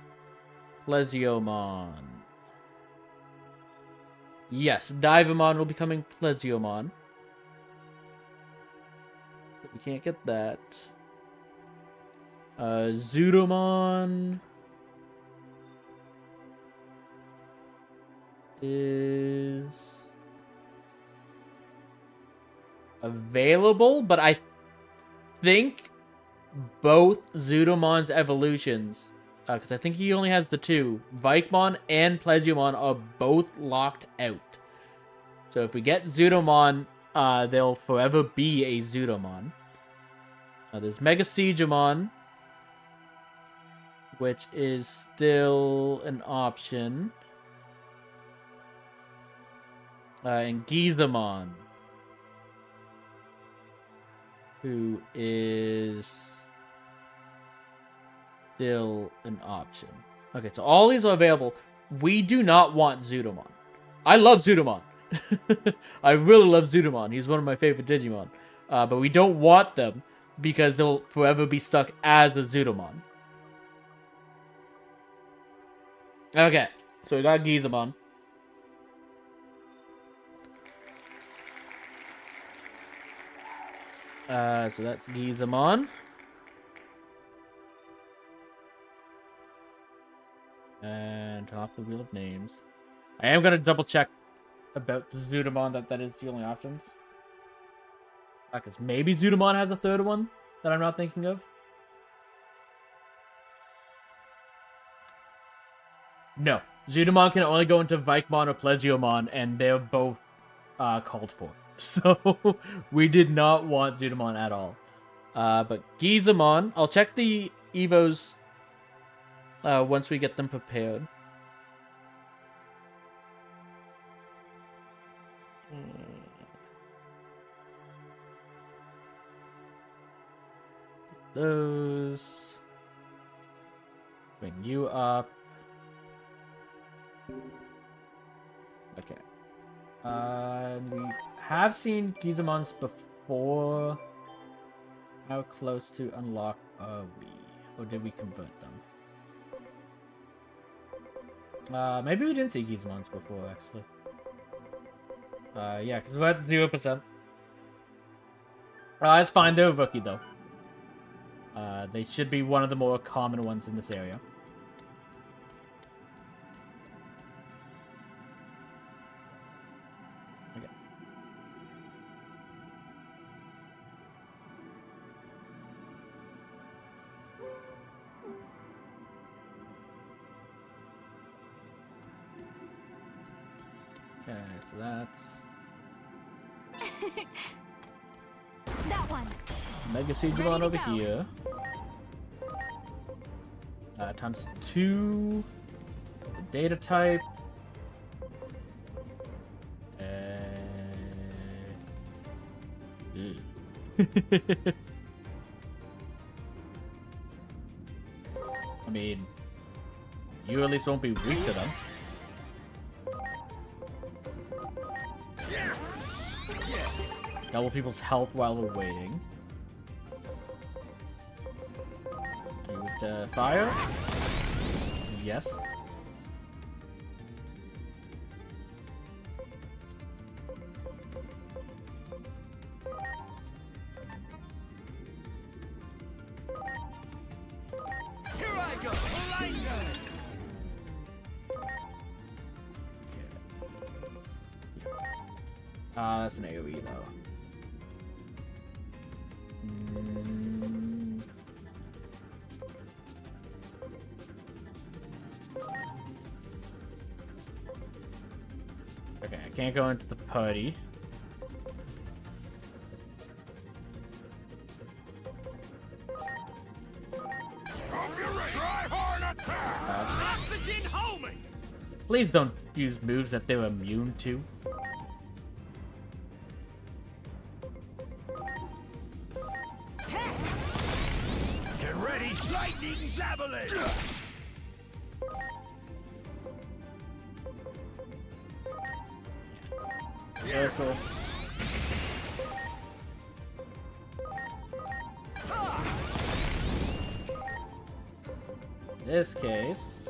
Plesiomon. Yes, Divamon will be coming Plesiomon. But we can't get that. Zudomon is available, but I think both Zudomon's evolutions, because I think he only has the 2, Vikemon and Plesiomon are both locked out. So if we get Zudomon, they'll forever be a Zudomon. There's Mega Siegemon, which is still an option. And Gizamon, who is still an option. Okay, so all these are available. We do not want Zudomon. I love Zudomon. I really love Zudomon. He's one of my favorite Digimon. But we don't want them because they'll forever be stuck as a Zudomon. Okay, so we got Gizamon. So that's Gizamon. And top the wheel of names. I am gonna double check about the Zudomon that is the only options. Because maybe Zudomon has a third one that I'm not thinking of. No, Zudomon can only go into Vikemon or Plesiomon, and they're both called for. So, we did not want Zudomon at all. But Gizamon, I'll check the Evos once we get them prepared. Those. Bring you up. Okay. We have seen Gizamon's before. How close to unlock are we? Or did we convert them? Maybe we didn't see Gizamon's before, actually. Yeah, because we're at 0%. It's fine, they're a rookie, though. They should be one of the more common ones in this area. Okay, so that's That one. Mega Siegemon over here. Times 2. The data type. I mean, you at least won't be weak to them. Yes. Double people's health while we're waiting. You would fire? Yes. Here I go. That's an AoE though. Okay, I can't go into the party. Try hard attack. Oxygen homing. Please don't use moves that they're immune to. Get ready. Lightning javelin. Reversal. In this case,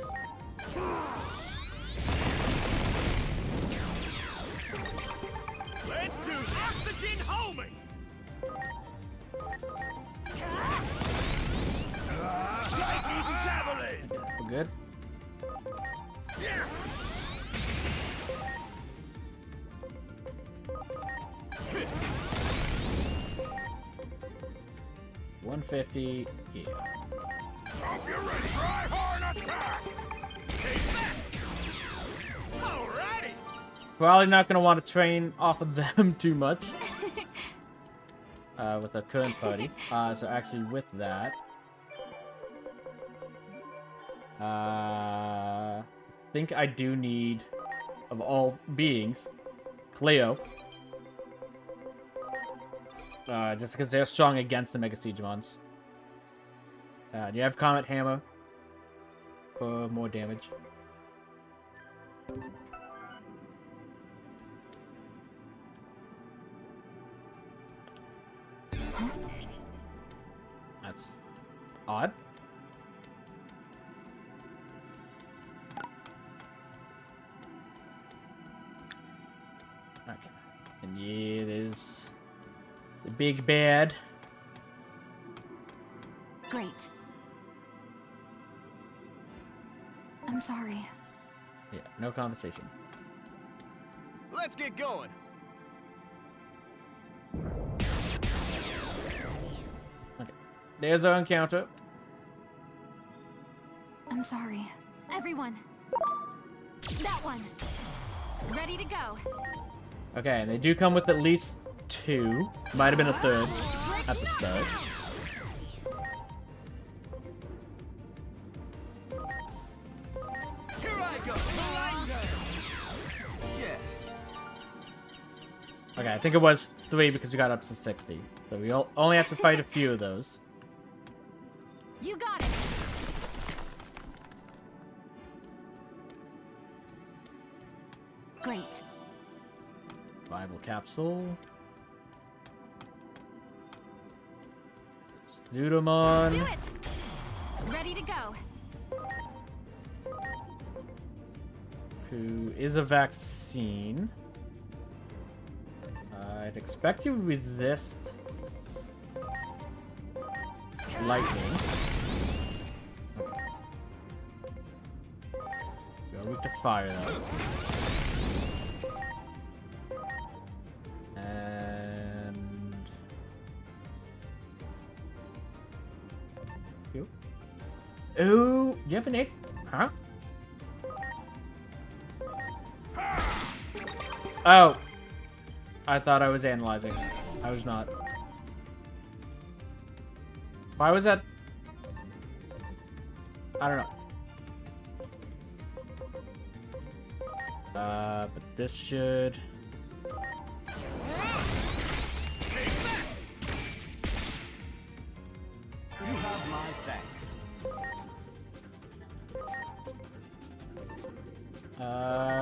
Let's do oxygen homing. Lightning javelin. we're good. Yeah. 150. Yeah. Hope you're ready. Try hard attack. Take that. Alrighty. Probably not gonna want to train off of them too much. With our current party. So actually with that. I think I do need, of all beings, Cleo. Just because they're strong against the Mega Siegemons. Do you have Comet Hammer for more damage? That's odd. Okay. And yeah, there's the big bad. Great. I'm sorry. Yeah, no conversation. Let's get going. Okay. There's our encounter. I'm sorry. Everyone. That one. Ready to go. Okay, and they do come with at least 2. Might have been a 3rd at the start. Here I go. Yes. Okay, I think it was 3 because we got up to 60. So we only have to fight a few of those. You got it. Great. Survival capsule. Digimon. Do it. Ready to go. Who is a vaccine. I'd expect you to resist lightning. Okay. You're weak to fire though. And you. Ooh, you have an 8? Huh? Oh. I thought I was analyzing. I was not. Why was that? I don't know. But this should... You have my thanks.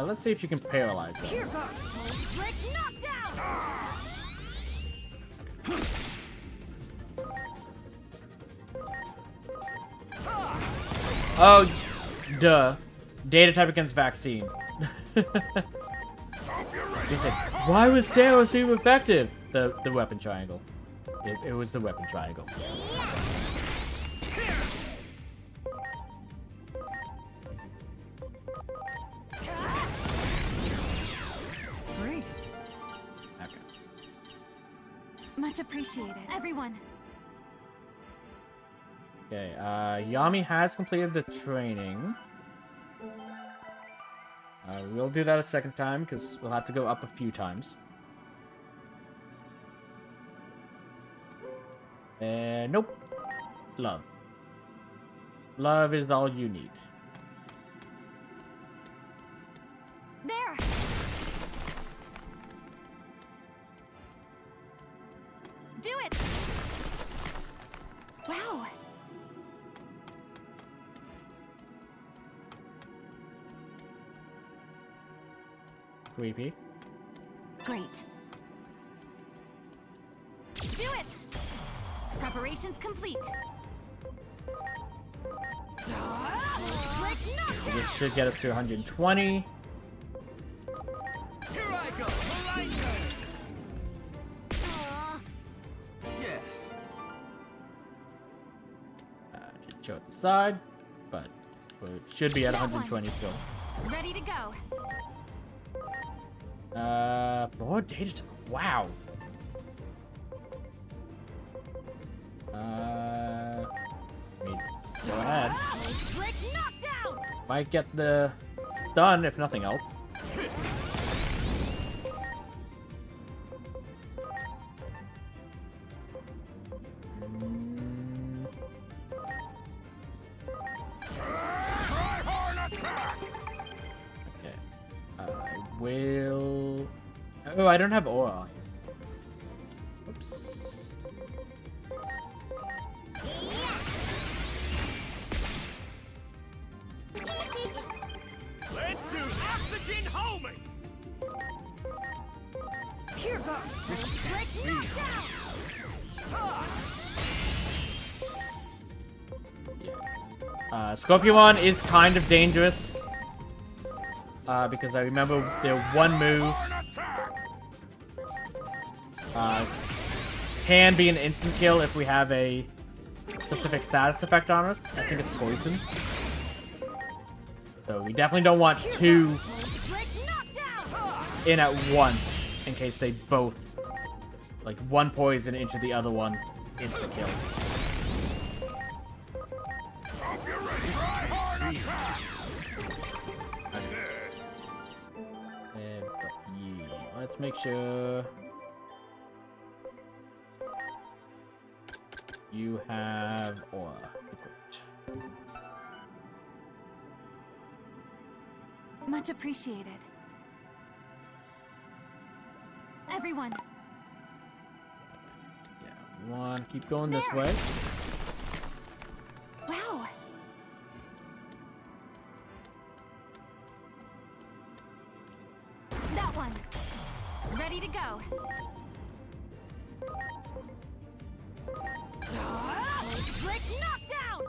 Let's see if you can paralyze them. Here goes. Slick knockdown. Oh, duh. Data type against vaccine. He's like, why was Sarah super effective? The weapon triangle. It was the weapon triangle. Great. Okay. Much appreciated. Everyone. Okay, Yami has completed the training. We'll do that a second time, because we'll have to go up a few times. Nope. Love. Love is all you need. There. Do it. Wow. Creepy. Great. Do it. Preparations complete. Slick knockdown. This should get us to 120. Here I go. Politely. Aw. Yes. Just show it the side, but it should be at That one. 120 still. Ready to go. More data. Wow. Go ahead. Slick knockdown. Might get the stun if nothing else. Try hard attack. Okay. I will. Oh, I don't have aura. Oops. Let's do oxygen homing. Here goes. Slick knockdown. Scorpion is kind of dangerous. Because I remember their one move Hard attack. can be an instant kill if we have a specific status effect on us. I think it's poison. So we definitely don't want two Slick knockdown. in at once in case they both, like, one poison into the other one, instant kill. Hope you're ready. Try hard attack. And, yeah, let's make sure you have aura equipped. Much appreciated. Everyone. Yeah, one, keep going this There. way. Wow. That one. Ready to go. Slick knockdown.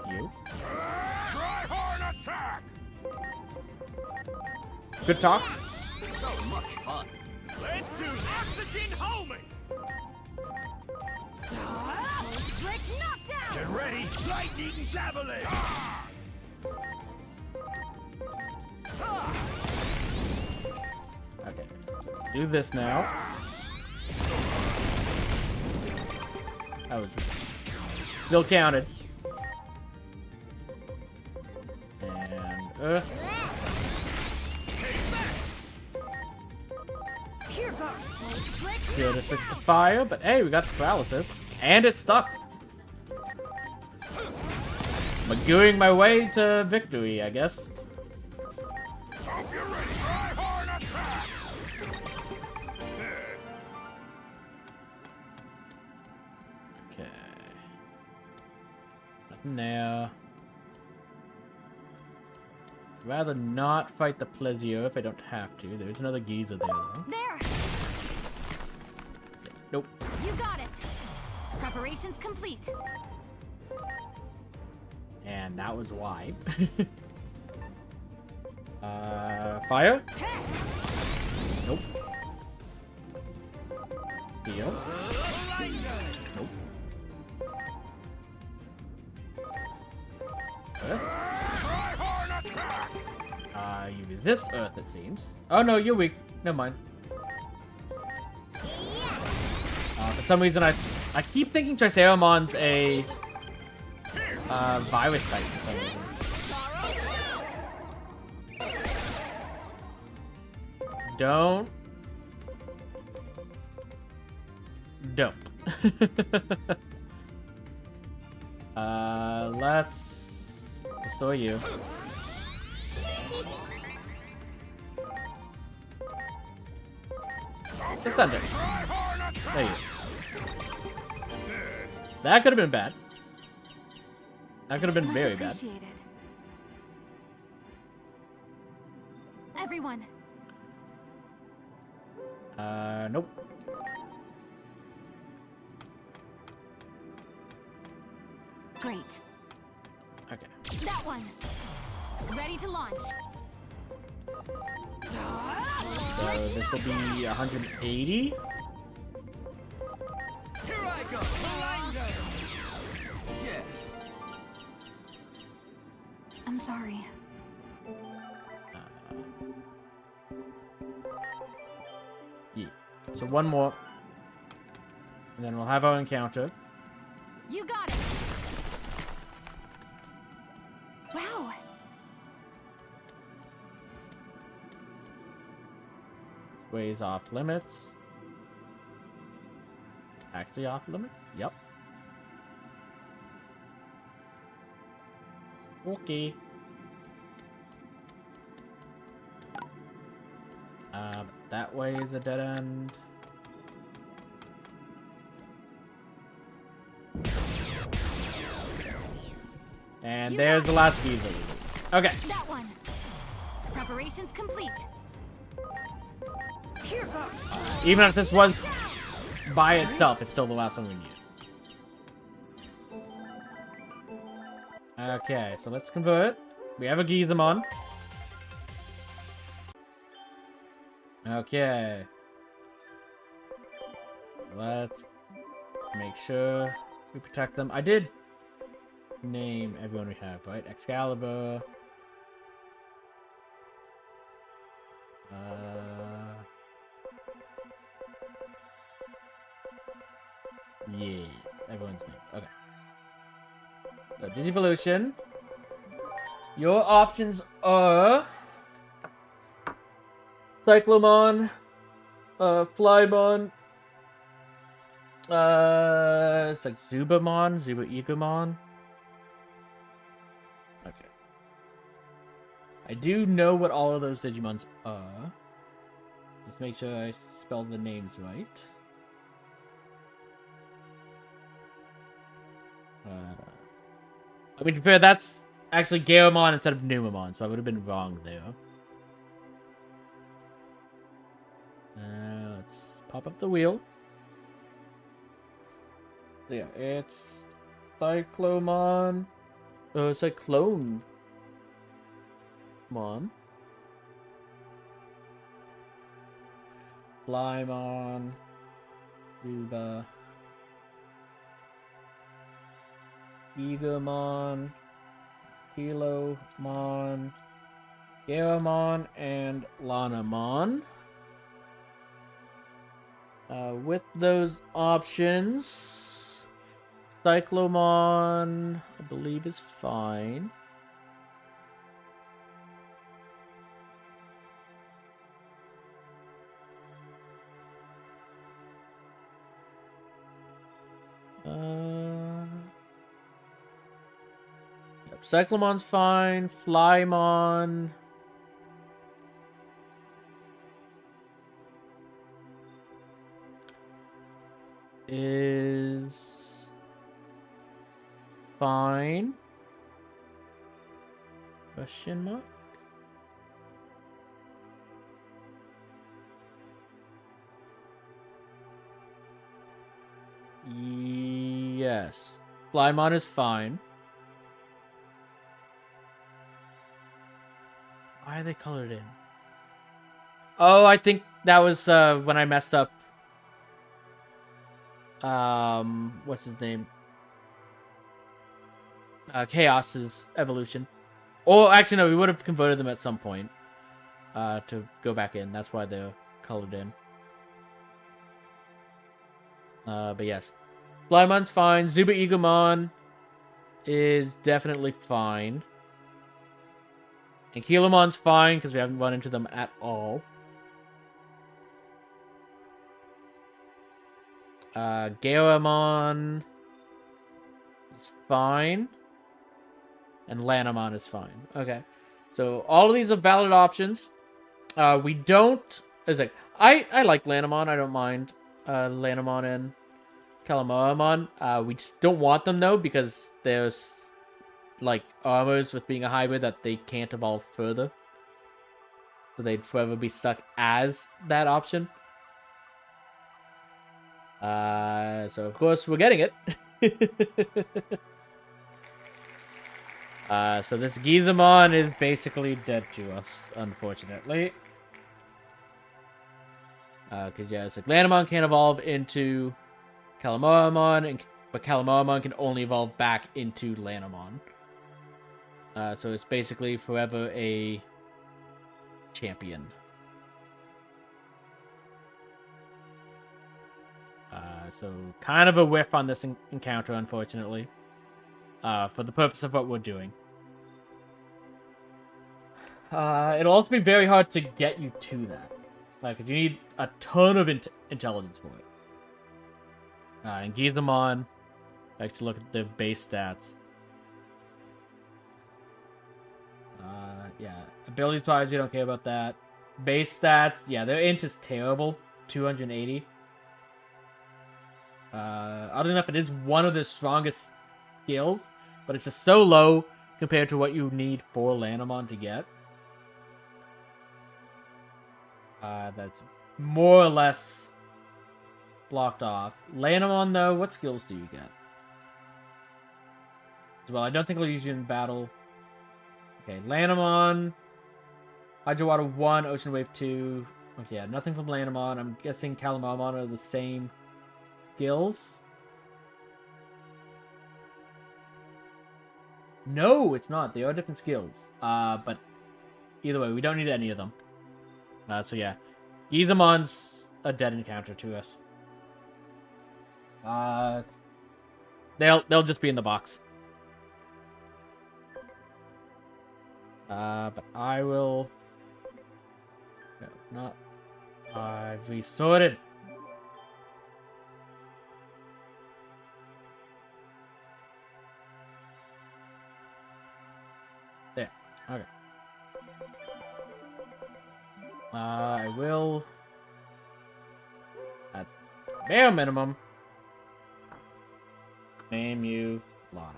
You. Try hard attack. Good talk. So much fun. Let's do oxygen homing. Slick knockdown. Get ready. Lightning javelin. Okay. Do this now. That was still counted. And Here goes. Slick good assist to fire, but hey, we got the paralysis. And it's stuck. Magooing my way to victory, I guess. Hope you're ready. Try hard attack. Okay. Nothing there. Rather not fight the Plesio if I don't have to. There's another geezer there, though. There! Nope. You got it! Preparations complete. And that was why. Fire? Nope. Deal. Nope. Earth? Try hard attack! You resist Earth, it seems. Oh no, you're weak. Never mind. For some reason, I keep thinking Triceramon's a virus type for some reason. Don't. Let's restore you. Just send it. There you go. That could have been bad. That could have been Much very bad. appreciated. Everyone, Nope. great. Okay. That one. Ready to launch. So this will be 180. Here I go! Blinder! Yes. I'm sorry. Yeah. So one more. And then we'll have our encounter. You got it. Wow. Ways off limits. Actually off limits? Yep. Okay. That way is a dead end. And You there's got the it. last geezer. Okay. That one. Preparations complete. Here goes. Even if this was by itself, it's still the last one we need. Okay, so let's convert. We have a Gizamon. Okay. Let's make sure we protect them. I did name everyone we have, right? Excalibur. Yes, everyone's name. Okay. So, Digivolution. Your options are Cyclomon, Flymon, it's like Zubamon, Zuba-Egomon. Okay. I do know what all of those Digimons are. Just make sure I spell the names right. I mean, to be fair, that's actually Gaomon instead of Numamon, so I would have been wrong there. Let's pop up the wheel. So yeah, it's Cyclomon. Cyclone Mon. Flymon. Zuba. Egomon. Kilomon. Gaomon and Lanamon. With those options, Cyclomon, I believe, is fine. Yep, Cyclomon's fine. Flymon. Is fine. Question mark? Yes. Flymon is fine. Why are they colored in? Oh, I think that was when I messed up. What's his name? Chaos's evolution. Or actually, no, we would have converted them at some point to go back in. That's why they're colored in. But yes, Flymon's fine. Zuba Egomon is definitely fine. And Kilomon's fine because we haven't run into them at all. Gaomon is fine. And Lanamon is fine. Okay. So all of these are valid options. We don't... It's like, I like Lanamon. I don't mind Lanamon and Calamoamon. We just don't want them, though, because there's, like, armors with being a hybrid that they can't evolve further. So they'd forever be stuck as that option. So, of course, we're getting it. So this Gizamon is basically dead to us, unfortunately. Because, yeah, it's like Lanamon can't evolve into Calamoamon, but Calamoamon can only evolve back into Lanamon. So it's basically forever a champion. So kind of a whiff on this encounter, unfortunately. For the purpose of what we're doing. It'll also be very hard to get you to that. Like, you need a ton of intelligence for it. And Gizamon, like to look at the base stats. Yeah, ability-wise, you don't care about that. Base stats, yeah, their int is terrible, 280. Oddly enough, it is one of the strongest skills, but it's just so low compared to what you need for Lanamon to get. That's more or less blocked off. Lanamon, though, what skills do you get? Well, I don't think we'll use you in battle. Okay, Lanamon, Hydro Water 1, Ocean Wave 2. Okay, yeah, nothing from Lanamon. I'm guessing Calamamon are the same skills. No, it's not. They are different skills. But either way, we don't need any of them. So yeah, Gizamon's a dead encounter to us. They'll just be in the box. But I will. No, not. I've resorted. There. Okay. I will, at bare minimum, name you Lana.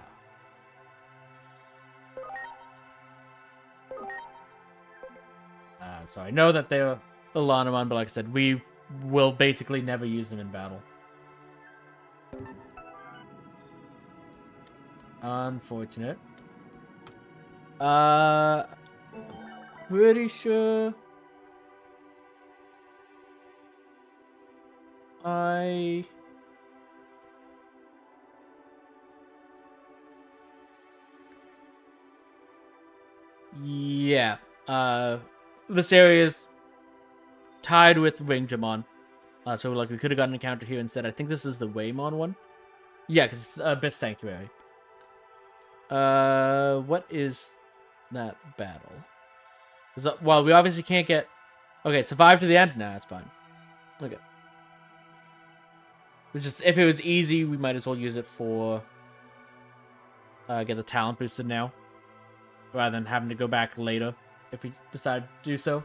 So I know that they're a Lanamon, but like I said, we will basically never use them in battle. Unfortunate. Pretty sure yeah, this area is tied with Ringjamon. So like we could have gotten an encounter here instead. I think this is the Waymon one. Yeah, because it's Abyss Sanctuary. What is that battle? Well, we obviously can't get... Okay, survive to the end? Nah, that's fine. Okay. It's just, if it was easy, we might as well use it for... get the talent boosted now. Rather than having to go back later, if we decide to do so.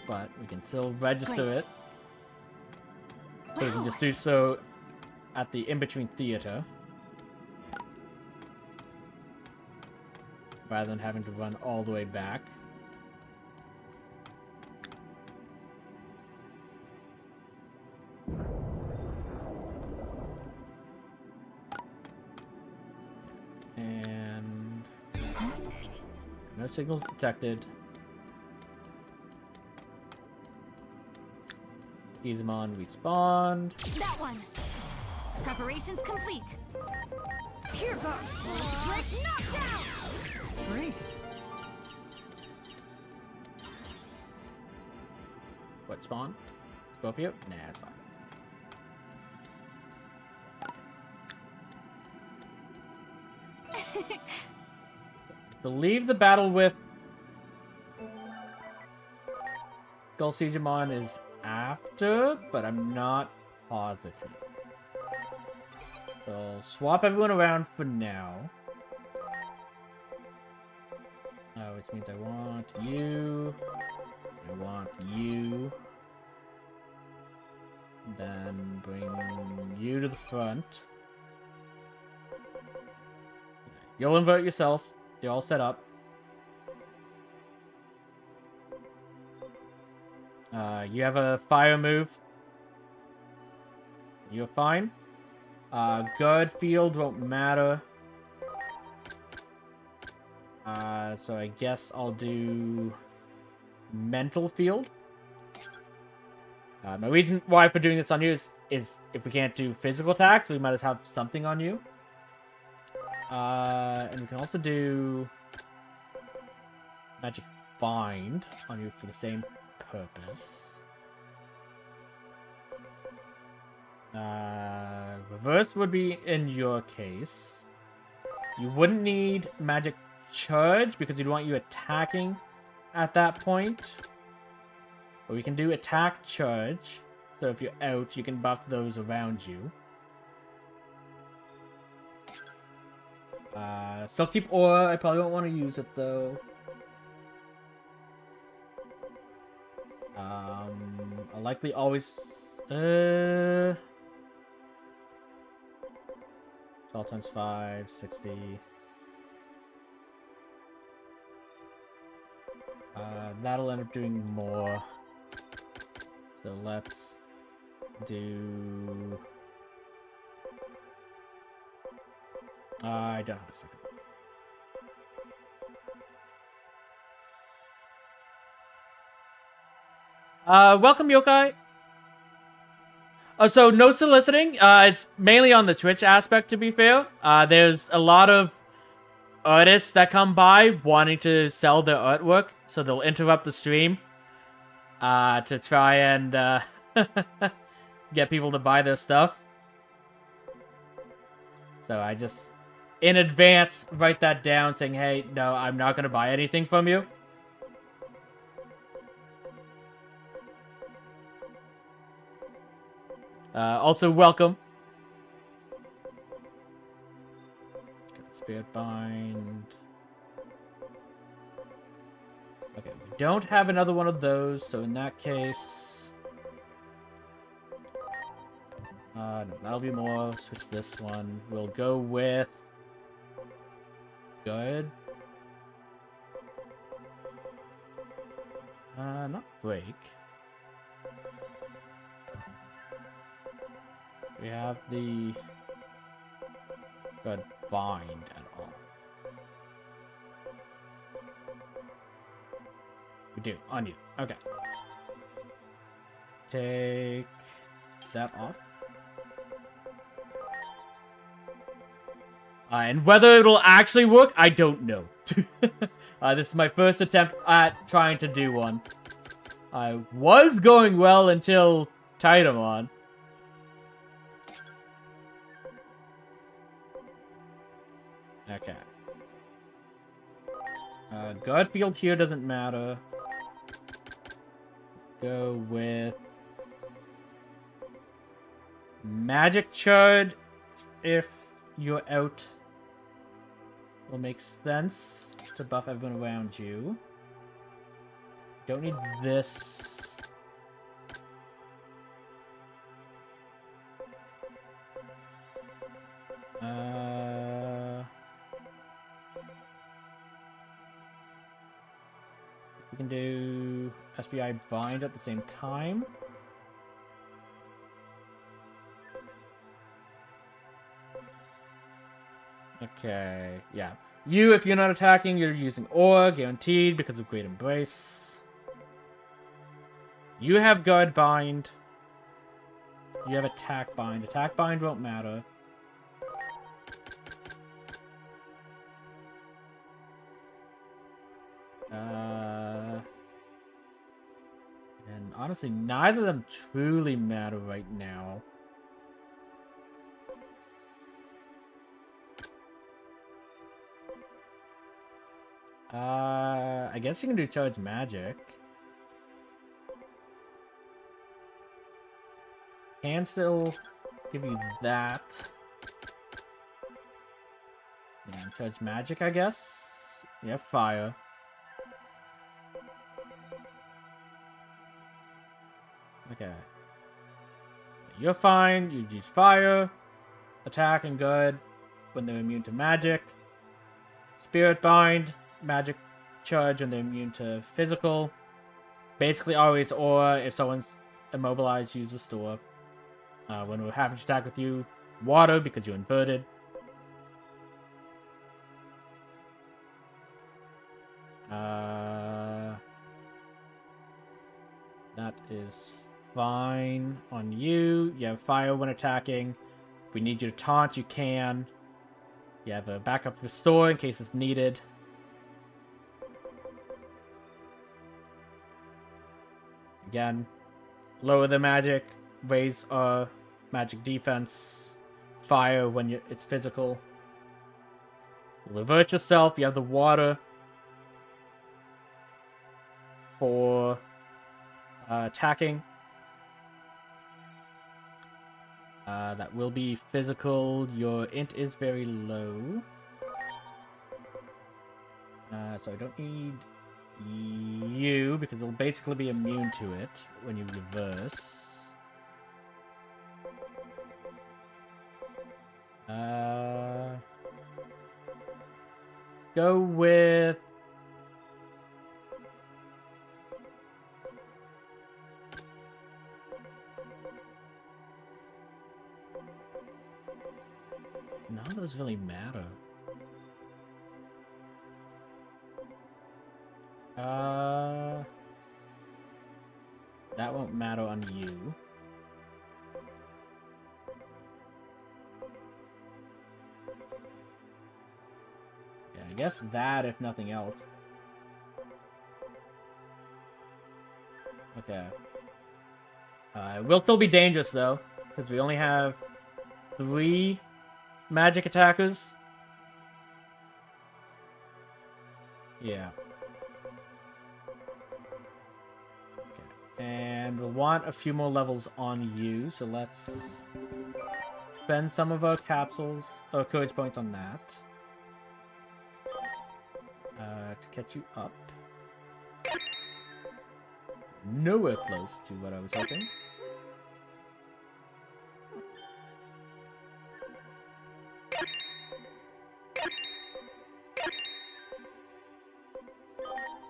But we can still register it. So we can just do so at the in-between theater. Rather than having to run all the way back. And no signals detected. Digimon respawned. That one. Preparations complete. Here goes. Like knockdown. Great. What spawn? Scorpio? Nah, it's fine. Believe the battle with Skull Digimon is after, but I'm not positive. So I'll swap everyone around for now. Which means I want you. I want you. Then bring you to the front. You'll invert yourself. You're all set up. You have a fire move. You're fine. Guard field won't matter. So I guess I'll do mental field. My reason why for doing this on you is if we can't do physical attacks, we might as well have something on you. And we can also do magic bind on you for the same purpose. Reverse would be in your case. You wouldn't need magic charge because we'd want you attacking at that point. But we can do attack charge. So if you're out, you can buff those around you. Still keep aura. I probably won't want to use it though. I'll likely always 12 times 5, 60. That'll end up doing more. So let's do... I don't have a second. Welcome, Yokai. So no soliciting. It's mainly on the Twitch aspect, to be fair. There's a lot of artists that come by wanting to sell their artwork, so they'll interrupt the stream to try and get people to buy their stuff. So I just, in advance, write that down saying, hey, no, I'm not going to buy anything from you. Also, welcome. Spirit Bind. Okay, we don't have another one of those, so in that case... no, that'll be more. Switch this one. We'll go with... Good. Not break. We have the... Good bind at all. We do. On you. Okay. Take that off. And whether it'll actually work, I don't know. This is my first attempt at trying to do one. I was going well until Titamon. Okay. Guard field here doesn't matter. Go with... Magic Charge if you're out. Will make sense to buff everyone around you. Don't need this. We can do SBI bind at the same time. Okay, yeah. You, if you're not attacking, you're using Aura, guaranteed, because of Great Embrace. You have Guard Bind. You have Attack Bind. Attack Bind won't matter. And honestly, neither of them truly matter right now. I guess you can do Charge Magic. Can still give you that. Yeah, Charge Magic, I guess. Yeah, Fire. Okay. You're fine. You use Fire. Attack and good when they're immune to magic. Spirit Bind. Magic charge when they're immune to physical. Basically always Aura if someone's immobilized, use Restore. When we're having to attack with you, Water because you're inverted. That is fine on you. You have Fire when attacking. If we need you to taunt, you can. You have a backup Restore in case it's needed. Again, lower the magic, raise our magic defense, Fire when it's physical. Reverse yourself, you have the Water for attacking. That will be physical. Your int is very low. So I don't need you because it'll basically be immune to it when you reverse. Go with none of those really matter. That won't matter on you. Yeah, I guess that if nothing else. Okay. It will still be dangerous though, because we only have 3 magic attackers. Yeah. And we'll want a few more levels on you, so let's spend some of our capsules, or courage points on that. To catch you up. Nowhere close to what I was hoping.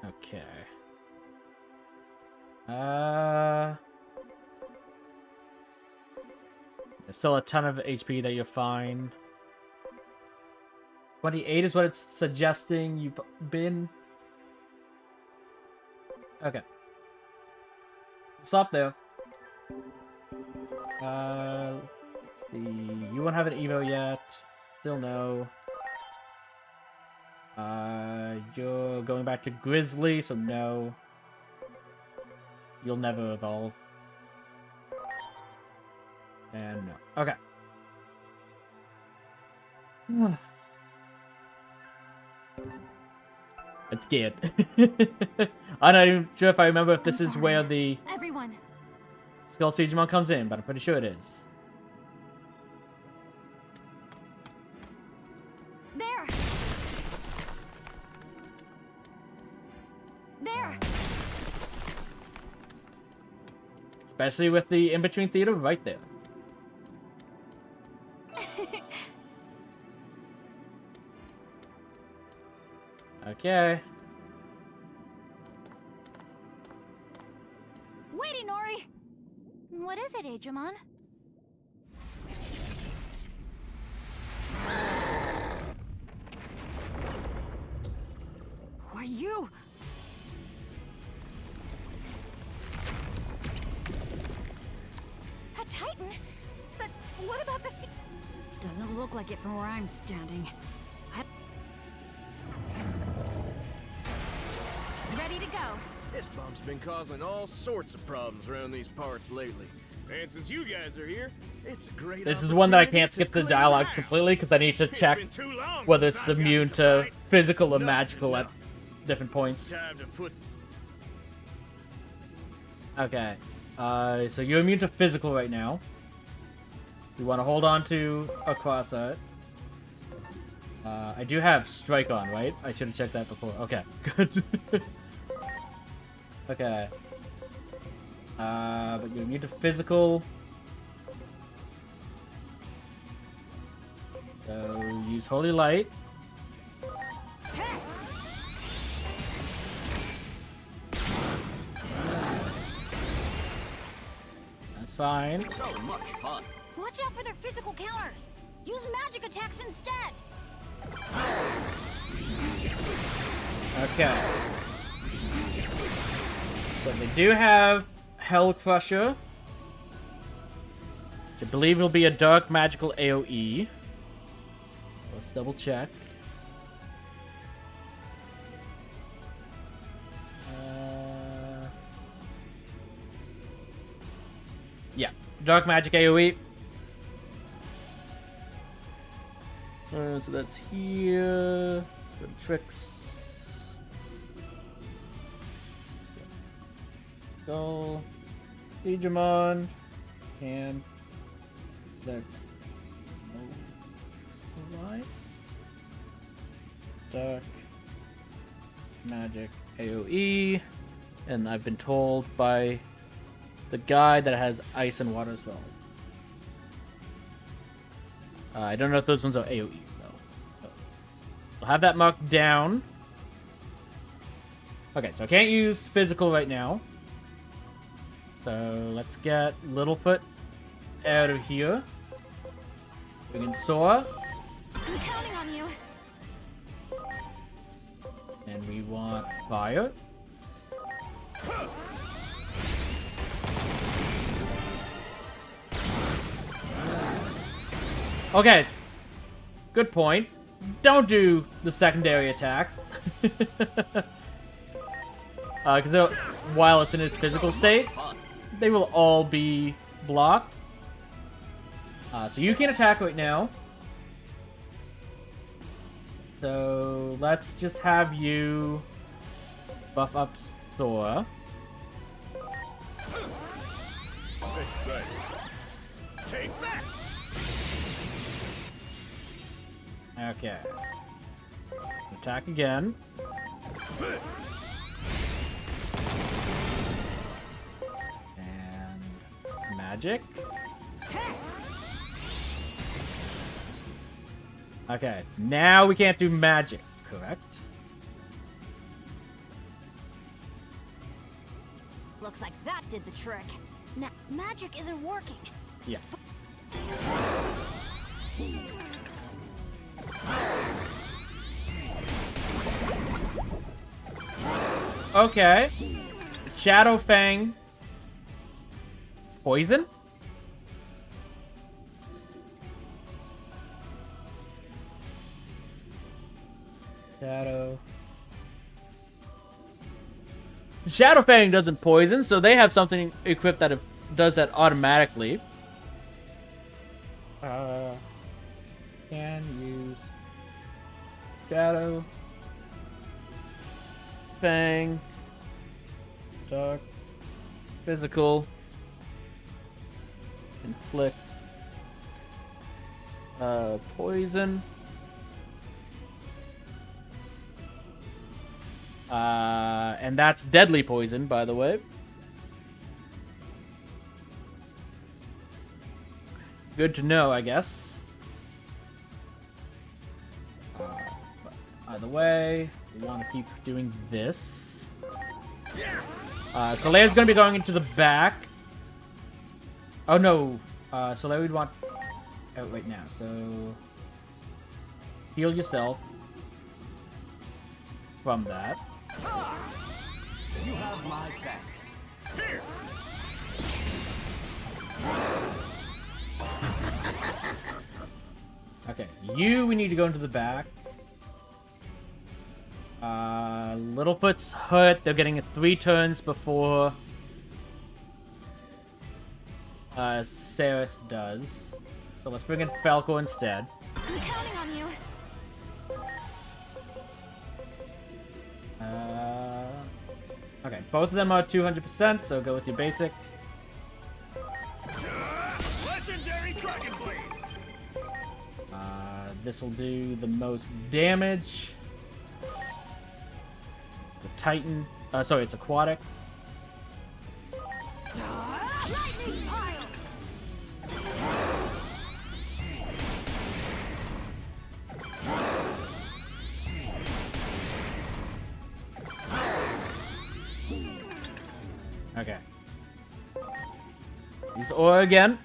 Okay. There's still a ton of HP that you're fine. 28 is what it's suggesting you've been. Okay. Stop there. Let's see. You won't have an Evo yet. Still no. You're going back to Grizzly, so no. You'll never evolve. And no. Okay. It's scared. I'm not even sure if I remember if this is where the Everyone. Skull Digimon comes in, but I'm pretty sure it is. There. There. Especially with the in-between theater right there. Okay. Wait, Nori! What is it, Digimon? Who are you? A Titan? But what about the sea? Doesn't look like it from where I'm standing. Ready to go. This bump's been causing all sorts of problems around these parts lately. And since you guys are here, it's a great This is one that I can't opportunity skip to the clean dialogue house. completely because I need to It's check been too long whether since it's I've gotten immune to to fight. physical or Enough magical enough. at different points. Time to put Okay. So you're immune to physical right now. You want to hold on to a cross art. I do have strike on, right? I should have checked that before. Okay, good. Okay. But you're immune to physical. So use Holy Light. That's fine. So much fun. Watch out for their physical counters. Use magic attacks instead. Okay. So they do have Hell Crusher, which I believe will be a dark magical AoE. Let's double check. Yeah, dark magic AoE. So that's here. Good tricks. Go. Digimon. And. The. No. Dark. Magic AoE. And I've been told by the guy that it has ice and water as well. I don't know if those ones are AoE, though. So, I'll have that marked down. Okay, so I can't use physical right now. So, let's get Littlefoot out of here. We can Sora. I'm counting on you. And we want Fire. Okay, good point. Don't do the secondary attacks. Because while it's in its physical state, they will all be blocked. So you can attack right now. So let's just have you buff up Sora. take that. Okay. Attack again. And magic. Okay, now we can't do magic, correct? Looks like that did the trick. Now, magic isn't working. Yeah. Okay. Shadow Fang. Poison? Shadow Fang doesn't poison, so they have something equipped that does that automatically. Can use Shadow Fang, Dark, Physical, Inflict, Poison. And that's deadly poison, by the way. Good to know, I guess. Either way, we want to keep doing this. So Leia's going to be going into the back. Oh no. So Leia would want... Oh, wait now. So... Heal yourself. From that. You have my thanks. Here. Okay, we need to go into the back. Littlefoot's hurt. They're getting 3 turns before Ceres does. So let's bring in Falco instead. I'm counting on you. Okay, both of them are 200%, so go with your basic. Legendary Dragon Blade. This will do the most damage. The Titan. Sorry, it's aquatic. Lightning pile. Okay. Use Aura again.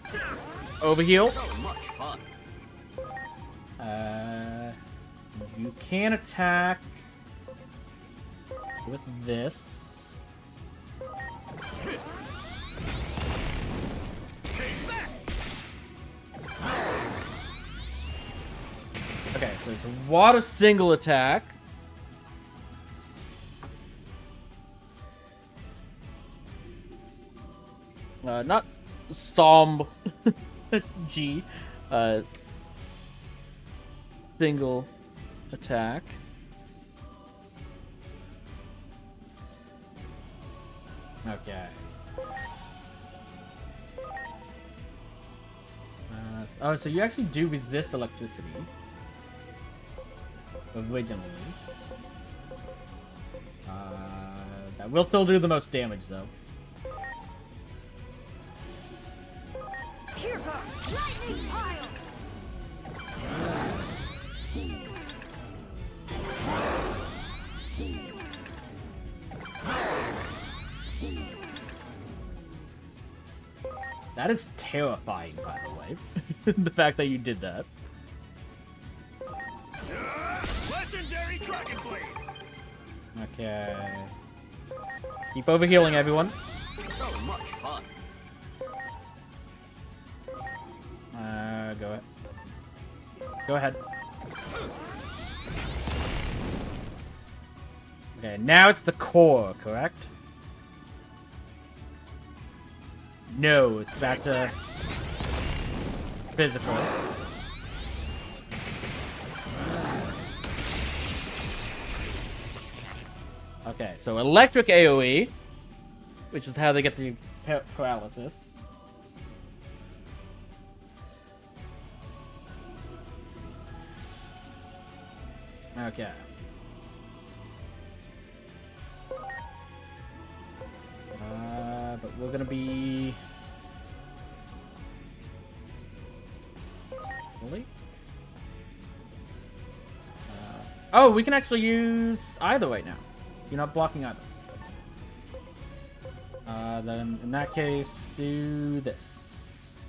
Overheal. So much fun. You can attack with this. Okay, so it's a water single attack. Not Somb G. Single attack. Okay. Oh, so you actually do resist electricity. Originally. That will still do the most damage, though. Here goes lightning pile. That is terrifying, by the way. The fact that you did that. Legendary Dragon Blade. Okay. Keep overhealing, everyone. So much fun. Go ahead. Go ahead. Okay, now it's the core, correct? No, it's back to physical. Okay, so electric AoE, which is how they get the paralysis. Okay. But we're gonna be... Really? Oh, we can actually use either right now. You're not blocking either. Then in that case, do this.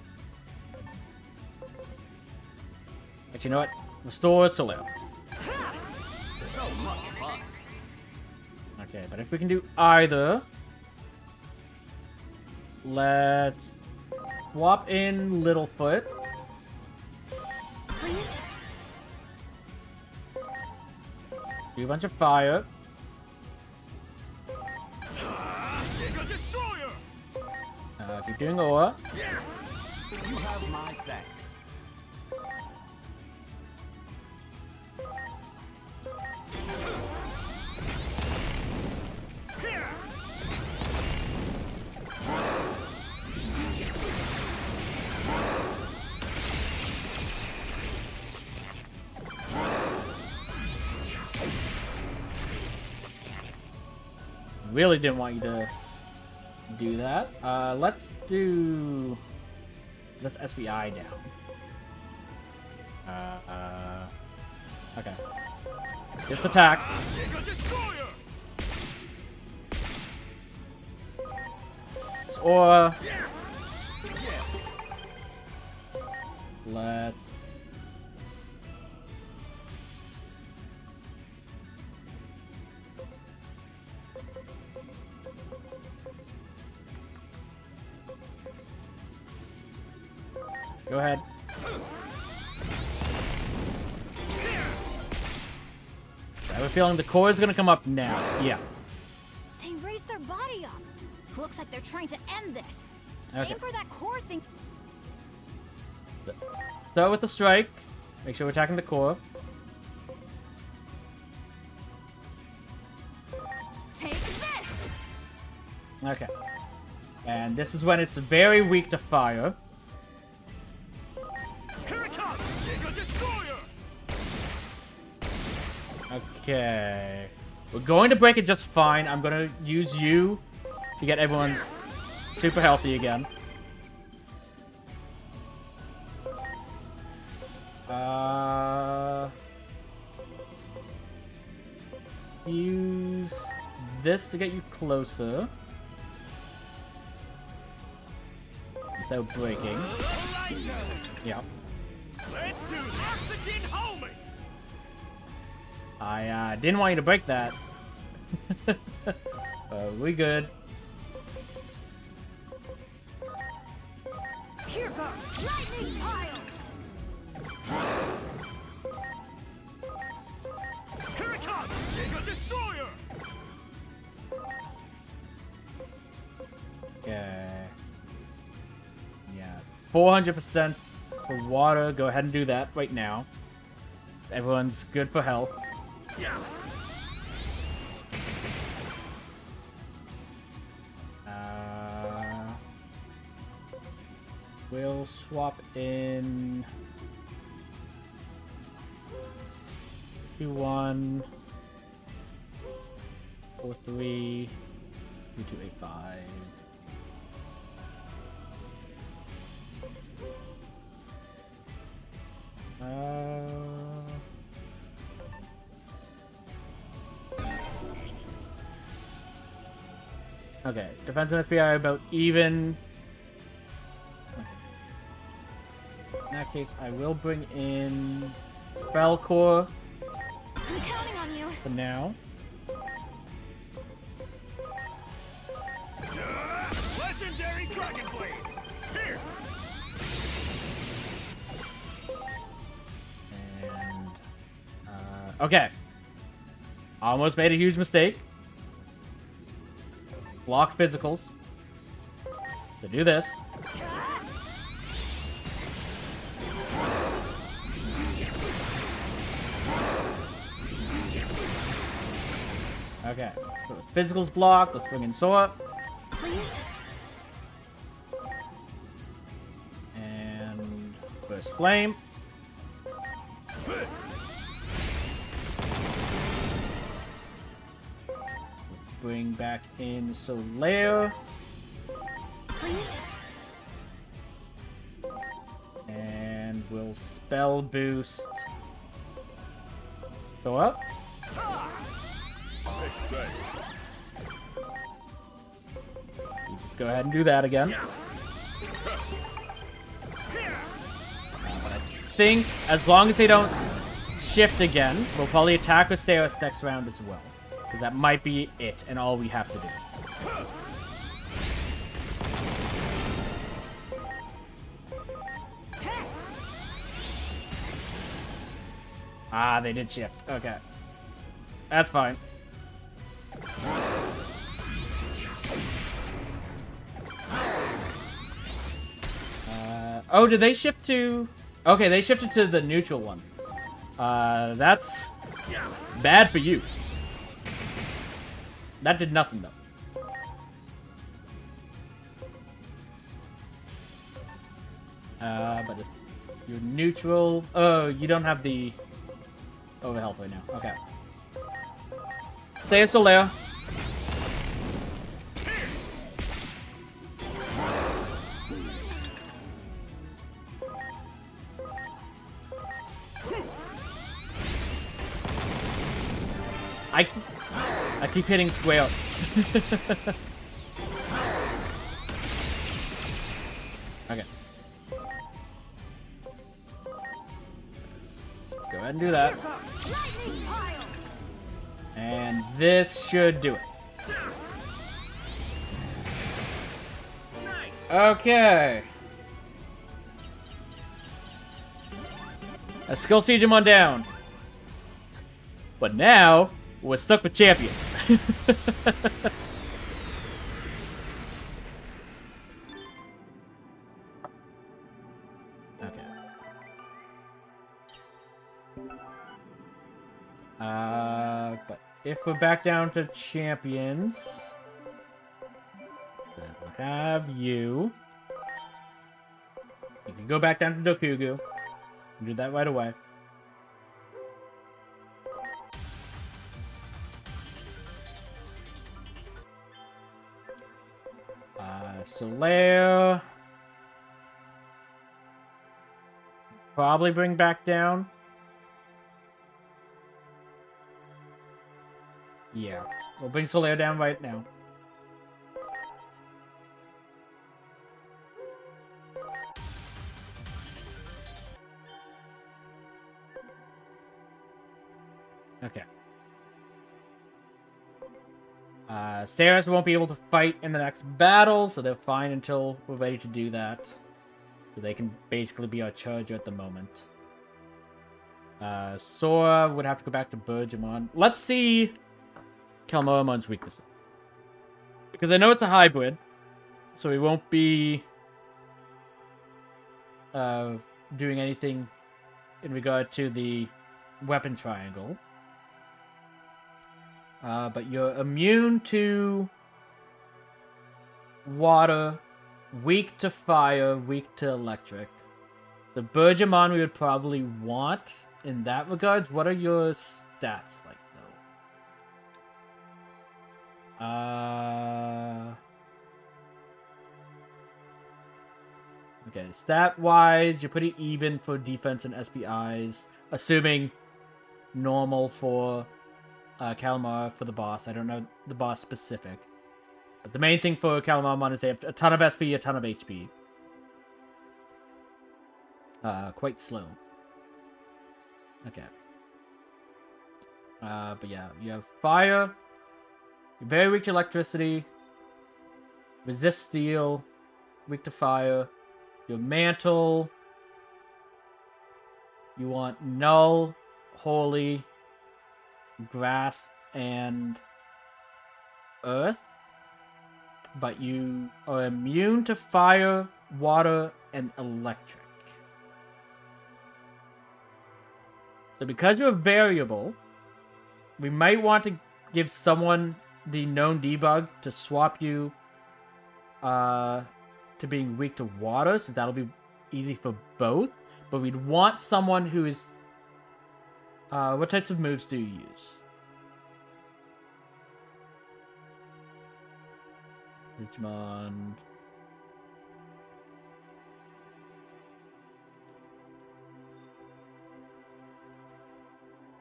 Actually, you know what? Restore Solero. So much fun. Okay, but if we can do either, let's swap in Littlefoot. Please. Do a bunch of fire. Giga Destroyer. Keep doing Aura. You have my thanks. Really didn't want you to do that. Let's do this SBI down. Okay. Just attack. Giga Destroyer! Or Yes. let's. Go ahead. I have a feeling the core is gonna come up now. Yeah. They raised their body up. Looks like they're trying to end this. Okay. Aim for that core thing. Start with the strike. Make sure we're attacking the core. Take this. Okay. And this is when it's very weak to fire. Here it comes! Giga Destroyer! Okay. We're going to break it just fine. I'm going to use you to get everyone's super healthy again. Use this to get you closer. Without breaking. Yeah. Let's do oxygen homing! I didn't want you to break that. We good. Here goes lightning pile. Here it comes! Giga Destroyer! Okay. Yeah. 400% for water. Go ahead and do that right now. Everyone's good for health. Yeah! We'll swap in 2-1 4-3 2-2-8-5. Okay, defense and SPI are about even. In that case, I will bring in Spellcore I'm counting on you. for now. Legendary Dragon Blade! Here! And okay, almost made a huge mistake. Block physicals to do this. Okay, so the physicals blocked. Let's bring in Sora. Please. And burst flame. Let's bring back in Solaire. Please. And we'll spell boost. Go up. You just go ahead and do that again. But I think as long as they don't shift again, we'll probably attack with Saris next round as well. Because that might be it and all we have to do. Ah, they did shift. Okay. That's fine. Oh, did they shift to... Okay, they shifted to the neutral one. That's bad for you. That did nothing, though. But if you're neutral... Oh, you don't have the... over health right now. Okay. Stay a Solaire. I keep hitting square. Okay. Go ahead and do that. And this should do it. Okay. A skill Digimon down. But now, we're stuck with champions. Okay. But if we're back down to champions, then we'll have you. You can go back down to Dokugu. Do that right away. Solaire. Probably bring back down. Yeah. We'll bring Solaire down right now. Okay. Saris won't be able to fight in the next battle, so they're fine until we're ready to do that. So they can basically be our charger at the moment. Sora would have to go back to Digimon. Let's see Calmamon's weaknesses. Because I know it's a hybrid, so we won't be doing anything in regard to the weapon triangle. But you're immune to water, weak to fire, weak to electric. The Digimon we would probably want in that regards. What are your stats like, though? Okay, stat-wise, you're pretty even for defense and SPIs, assuming normal for Calamar for the boss. I don't know the boss specific. But the main thing for Calamar is they have a ton of SP, a ton of HP. Quite slow. Okay. But yeah, you have fire. You're very weak to electricity. Resist steel. Weak to fire. Your mantle. You want null, holy, grass, and earth. But you are immune to fire, water, and electric. So because you're variable, we might want to give someone the known debug to swap you to being weak to water, so that'll be easy for both. But we'd want someone who is... what types of moves do you use? Digimon...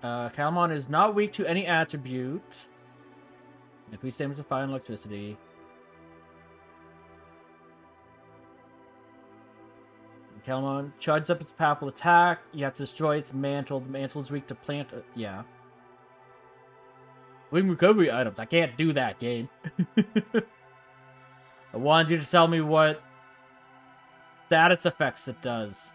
Calamon is not weak to any attribute. Increase damage to fire and electricity. Calamon charges up its powerful attack. You have to destroy its mantle. The mantle is weak to plant. Yeah. Wing recovery items. I can't do that, game. I wanted you to tell me what status effects it does.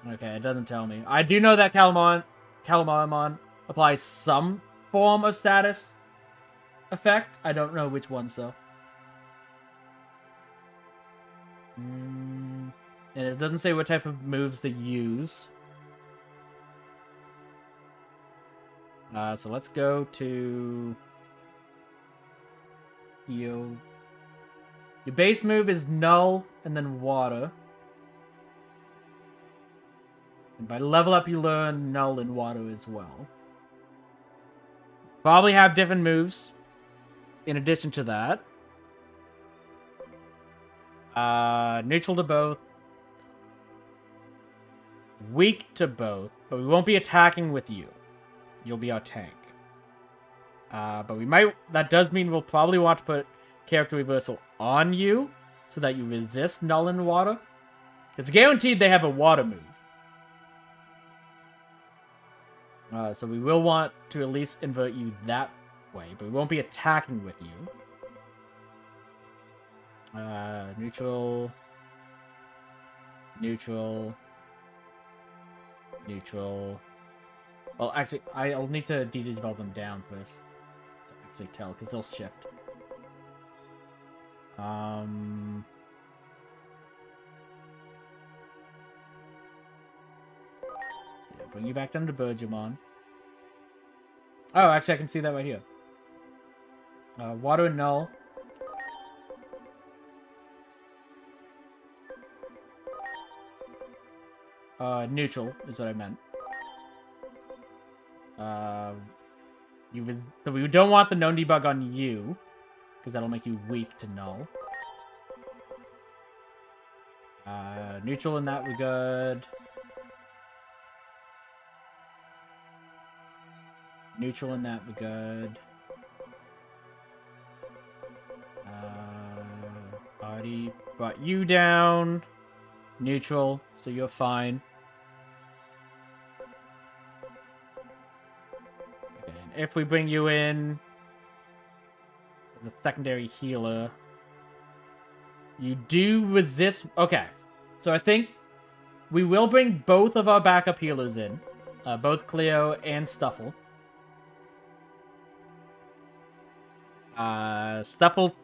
Okay, it doesn't tell me. I do know that Calamon applies some form of status effect. I don't know which ones, though. And it doesn't say what type of moves they use. So let's go to... Your base move is null and then water. And by level up, you learn null and water as well. Probably have different moves in addition to that. Neutral to both. weak to both, but we won't be attacking with you. You'll be our tank. But we might... That does mean we'll probably want to put character reversal on you so that you resist Null and Water. It's guaranteed they have a water move. So we will want to at least invert you that way, but we won't be attacking with you. Neutral. Neutral. Neutral. Well, actually, I'll need to de-digivolve them down first. To actually tell, because they'll shift. Yeah, bring you back down to Digimon. Oh, actually, I can see that right here. Water and Null. Neutral is what I meant. So we don't want the known debug on you, because that'll make you weak to Null. Neutral in that regard. Neutral in that regard. Already brought you down. Neutral, so you're fine. Okay, and if we bring you in as a secondary healer, you do resist... Okay, so I think we will bring both of our backup healers in. Both Cleo and Stuffle. Stuffle's...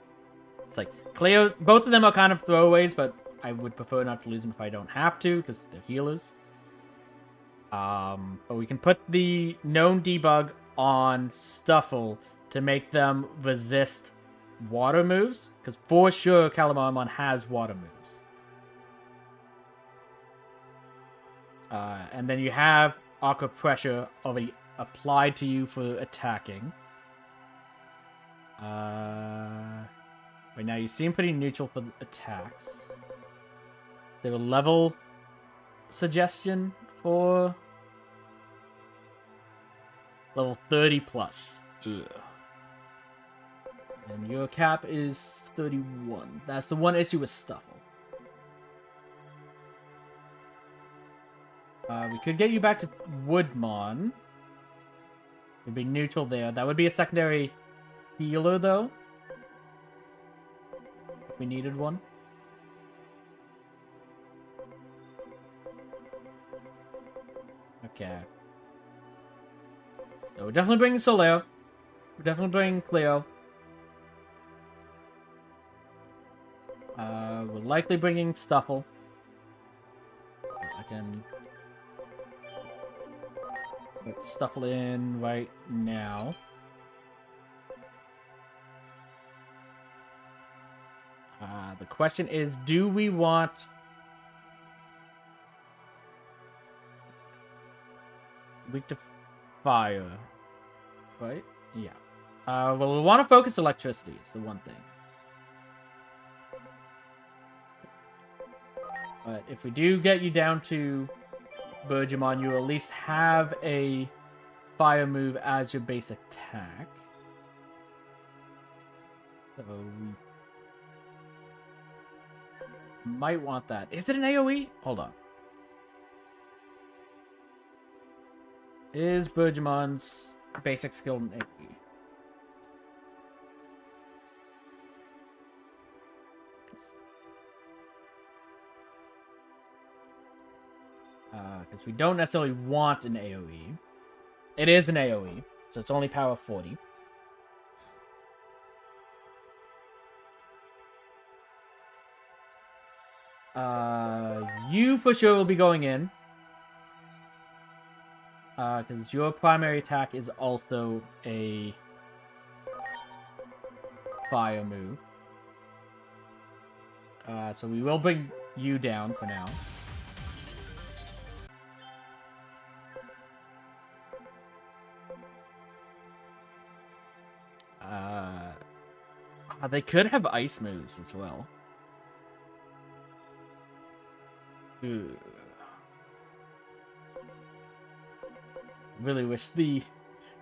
It's like, Cleo... Both of them are kind of throwaways, but I would prefer not to lose them if I don't have to, because they're healers. But we can put the known debug on Stuffle to make them resist water moves, because for sure Calamamon has water moves. And then you have Aqua Pressure already applied to you for attacking. Right now you seem pretty neutral for the attacks. Is there a level suggestion for level 30 plus? Ugh. And your cap is 31. That's the one issue with Stuffle. We could get you back to Woodmon. It'd be neutral there. That would be a secondary healer, though. If we needed one. Okay. So we're definitely bringing Soleo. We're definitely bringing Cleo. We're likely bringing Stuffle. I can put Stuffle in right now. The question is, do we want... weak to fire, right? Yeah. Well, we want to focus electricity, is the one thing. But if we do get you down to Digimon, you at least have a fire move as your base attack. So we might want that. Is it an AoE? Hold on. Is Digimon's basic skill an AoE? Because we don't necessarily want an AoE. It is an AoE, so it's only power 40. You for sure will be going in. Because your primary attack is also a fire move. So we will bring you down for now. They could have ice moves as well. Ooh. Really wish the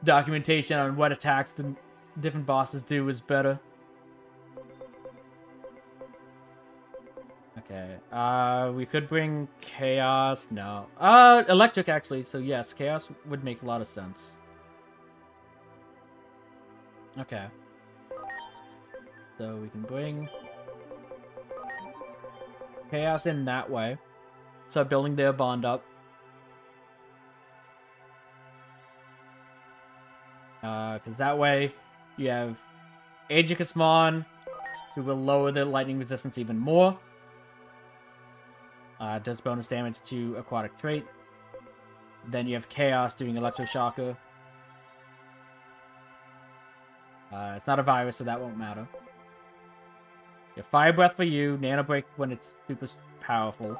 documentation on what attacks the different bosses do was better. Okay, we could bring Chaos. No. Electric, actually. So, yes, Chaos would make a lot of sense. Okay. So, we can bring Chaos in that way. Start building their bond up. Because that way, you have Aegikismon, who will lower the lightning resistance even more. Does bonus damage to aquatic trait. Then you have Chaos doing Electroshocker. It's not a virus, so that won't matter. You have Fire Breath for you, Nano Break when it's super powerful.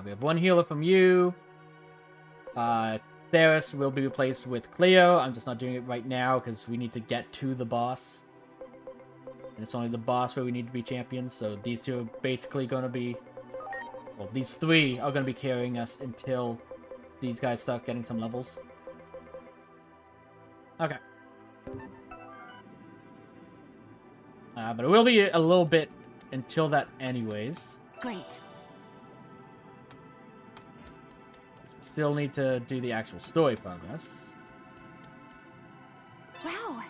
We have one healer from you. Theris will be replaced with Cleo. I'm just not doing it right now because we need to get to the boss. And it's only the boss where we need to be champions, so these two are basically going to be... Well, these three are going to be carrying us until these guys start getting some levels. Okay. But it will be a little bit until that anyways. Great. Still need to do the actual story progress. Wow.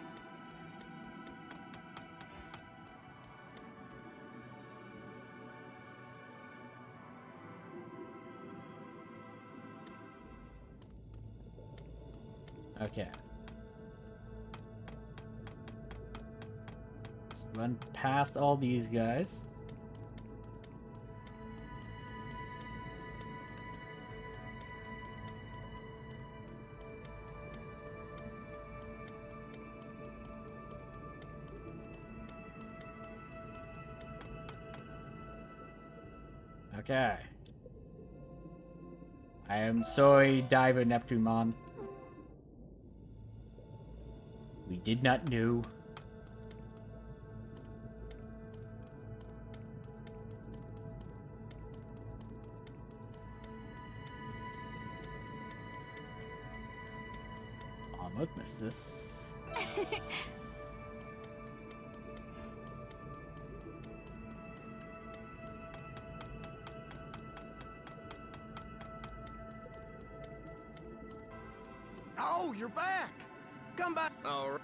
Okay. Just run past all these guys. Okay. I am sorry, Diver Neptunemon. We did not know. Almost missed this. Oh, you're back! Come back! Alright.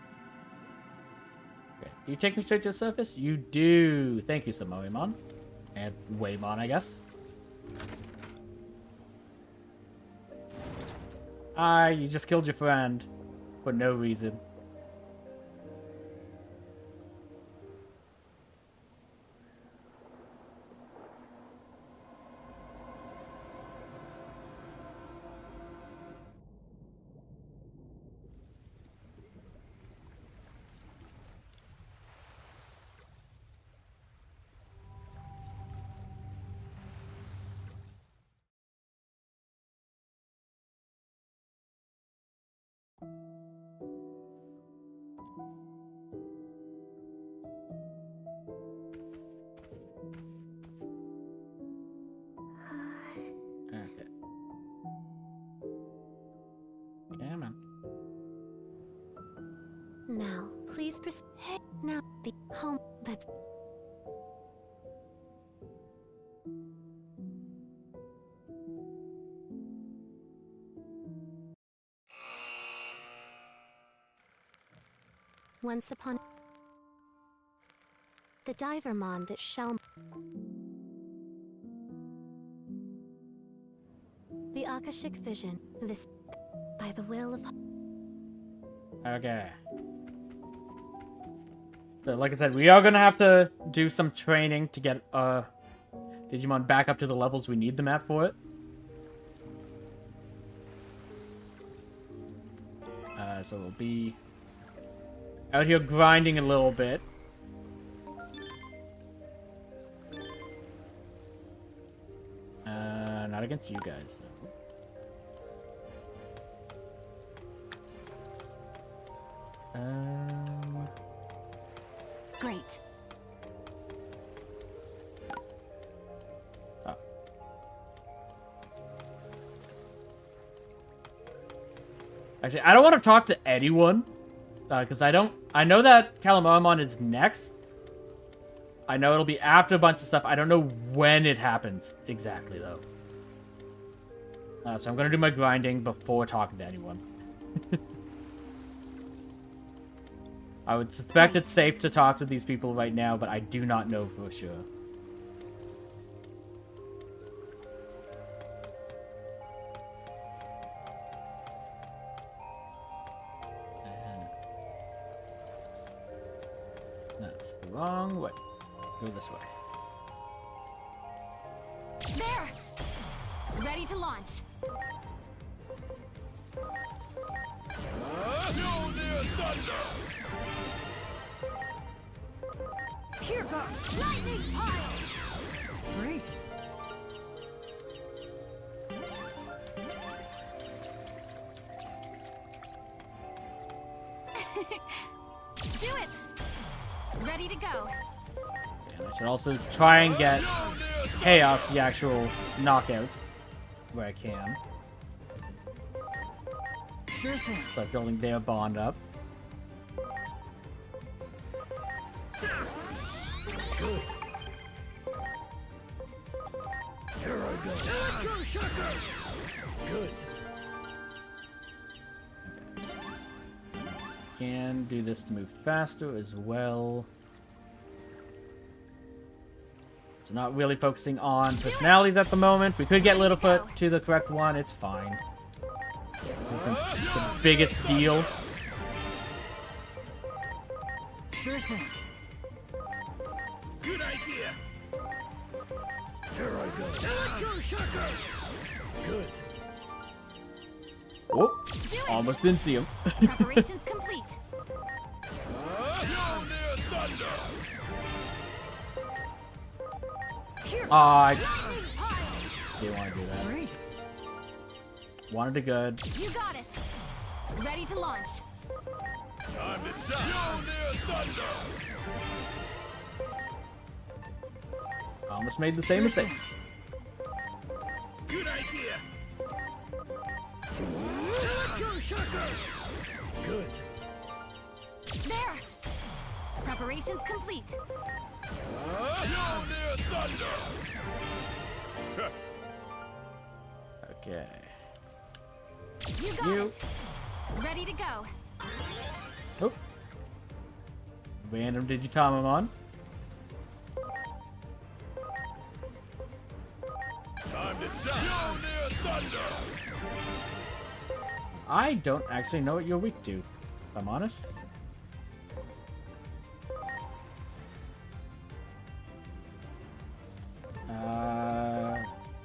Okay. Do you take me straight to the surface? You do. Thank you, Samoemon. And Waymon, I guess. You just killed your friend. For no reason. Okay. Come on. Now, please proceed. Hey, now the home. But once upon the Divermon that shall the Akashic vision. This by the will of. Okay. So, like I said, we are gonna have to do some training to get Digimon back up to the levels we need them at for it. So we'll be out here grinding a little bit. Not against you guys, though. Great. Oh. Actually, I don't want to talk to anyone. Because I know that Calamamon is next. I know it'll be after a bunch of stuff. I don't know when it happens exactly, though. So I'm going to do my grinding before talking to anyone. I would suspect it's safe to talk to these people right now, but I do not know for sure. That's the wrong way. Go this way. There! Ready to launch. Here goes lightning pile! Great. Do it! Ready to go. And I should also try and get Chaos the actual knockouts where I can. Sure thing. Start building their bond up. Here I go. Electroshocker! Good. Can do this to move faster as well. So not really focusing on personalities at the moment. We could get Littlefoot to the correct one. It's fine. This isn't the biggest deal. Sure thing. Good idea. Here I go. Electroshocker! Good. Oh, Do it! almost didn't see him. Preparations complete. Here I lightning pile! didn't want to do that. Great. Wanted it good. You got it. Ready to launch. Time to sound thunder! Almost made the same mistake. Good idea. Electroshocker! Good. There! Preparations complete. Okay. You got You. it. Ready to go. Oh. Random Digitamon. Time to sound thunder! I don't actually know what you're weak to, if I'm honest.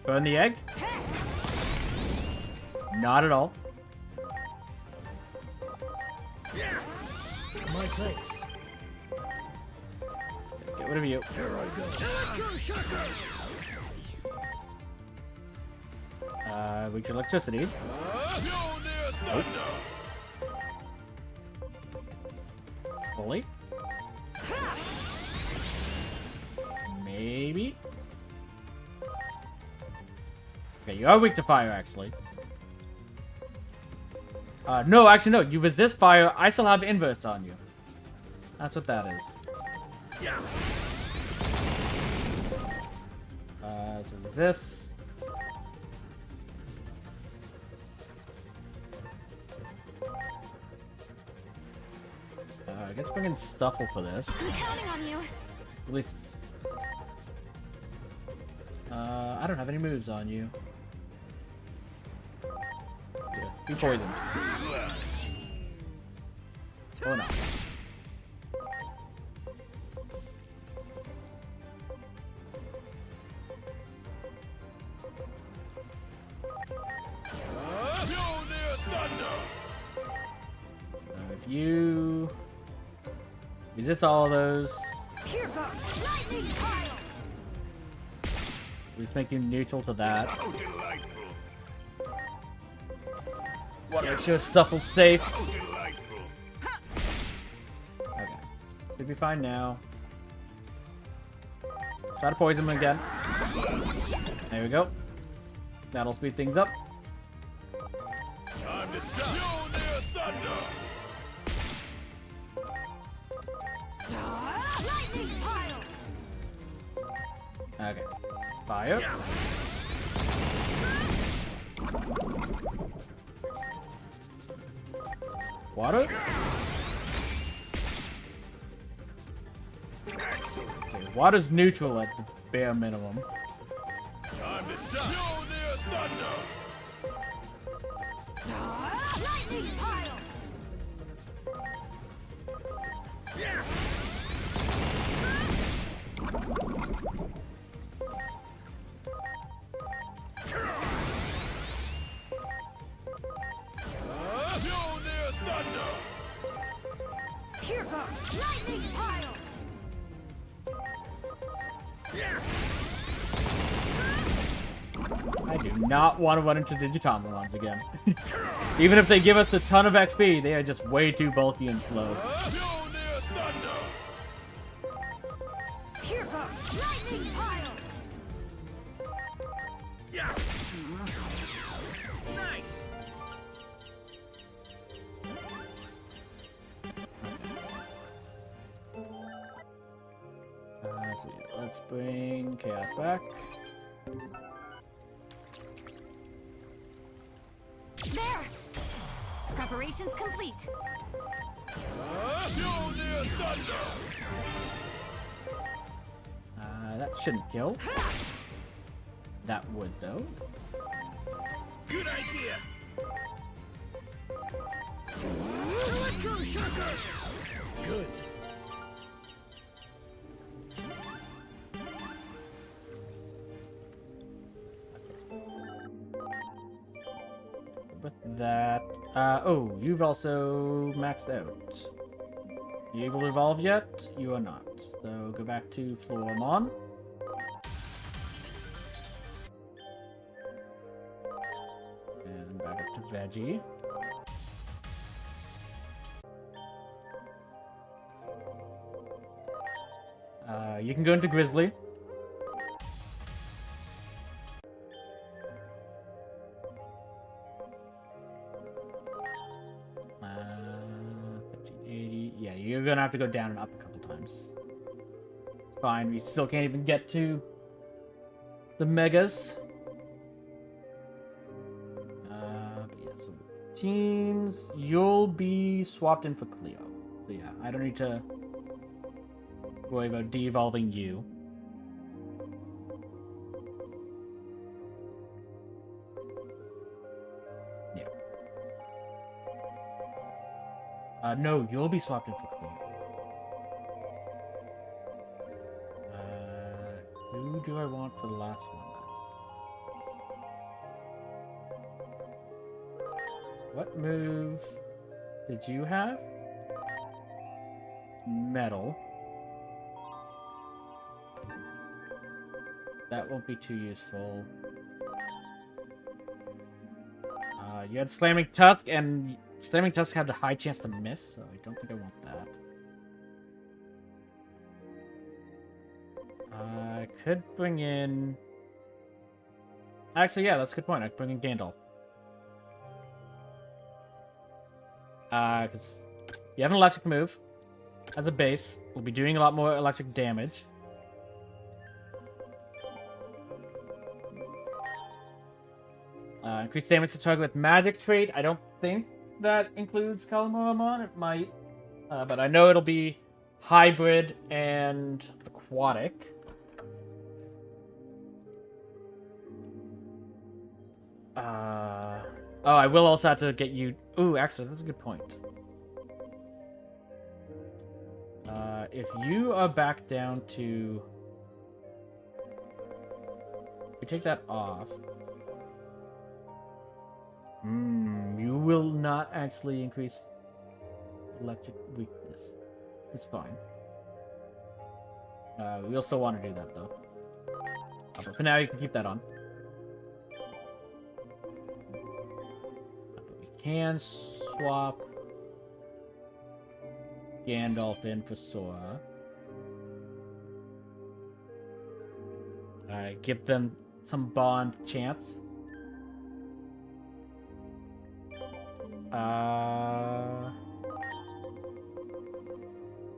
Burn the egg? Not at all. My thanks. Get rid of you. Here I go. Electroshocker! Weak to electricity. Fully. Maybe. Okay, you are weak to fire, actually. No, actually, no. You resist fire. I still have inverse on you. That's what that is. Yeah. So resist. I guess bring in Stuffle for this. I'm counting on you. At least... I don't have any moves on you. Yeah, be poisoned. Or not. If you resist all of those, Here goes lightning pile. we just make you neutral to that. Oh, delightful. Want to make sure Stuffle's safe. Oh, delightful. Okay. Should be fine now. Try to poison him again. There we go. That'll speed things up. Time to sound thunder! Lightning pile! Okay. Fire. Water. Excellent. Okay, water's neutral at the bare minimum. Time to shine. Mjolnir thunder! Lightning pile! Mjolnir thunder! Here goes! Lightning pile! I do not want to run into Digitomons again. Even if they give us a ton of XP, they are just way too bulky and slow. Mjolnir thunder! Here goes! Lightning pile! Yeah. Nice. So let's bring Chaos back. There! Preparations complete. Mjolnir thunder! That shouldn't kill. That would, though. Good idea. Good. With that, oh, you've also maxed out. You able to evolve yet? You are not. So go back to Floramon. And back up to Veggie. You can go into Grizzly. 1580. Yeah, you're gonna have to go down and up a couple times. It's fine. We still can't even get to the megas. But yeah, so teams, you'll be swapped in for Cleo. So yeah, I don't need to worry about de-evolving you. Yeah. No, you'll be swapped in for Cleo. Who do I want for the last one then? What move did you have? Metal. That won't be too useful. You had Slamming Tusk, and Slamming Tusk had a high chance to miss, so I don't think I want that. I could bring in... Actually, yeah, that's a good point. I could bring in Gandalf. Because you have an electric move as a base. We'll be doing a lot more electric damage. Increase damage to target with magic trait. I don't think that includes Kalamoramon. It might. But I know it'll be hybrid and aquatic. Oh, I will also have to get you... Ooh, actually, that's a good point. If you are back down to... If we take that off... you will not actually increase electric weakness. It's fine. We also want to do that, though. But for now, you can keep that on. But we can swap Gandalf in for Sora. Alright, give them some bond chance.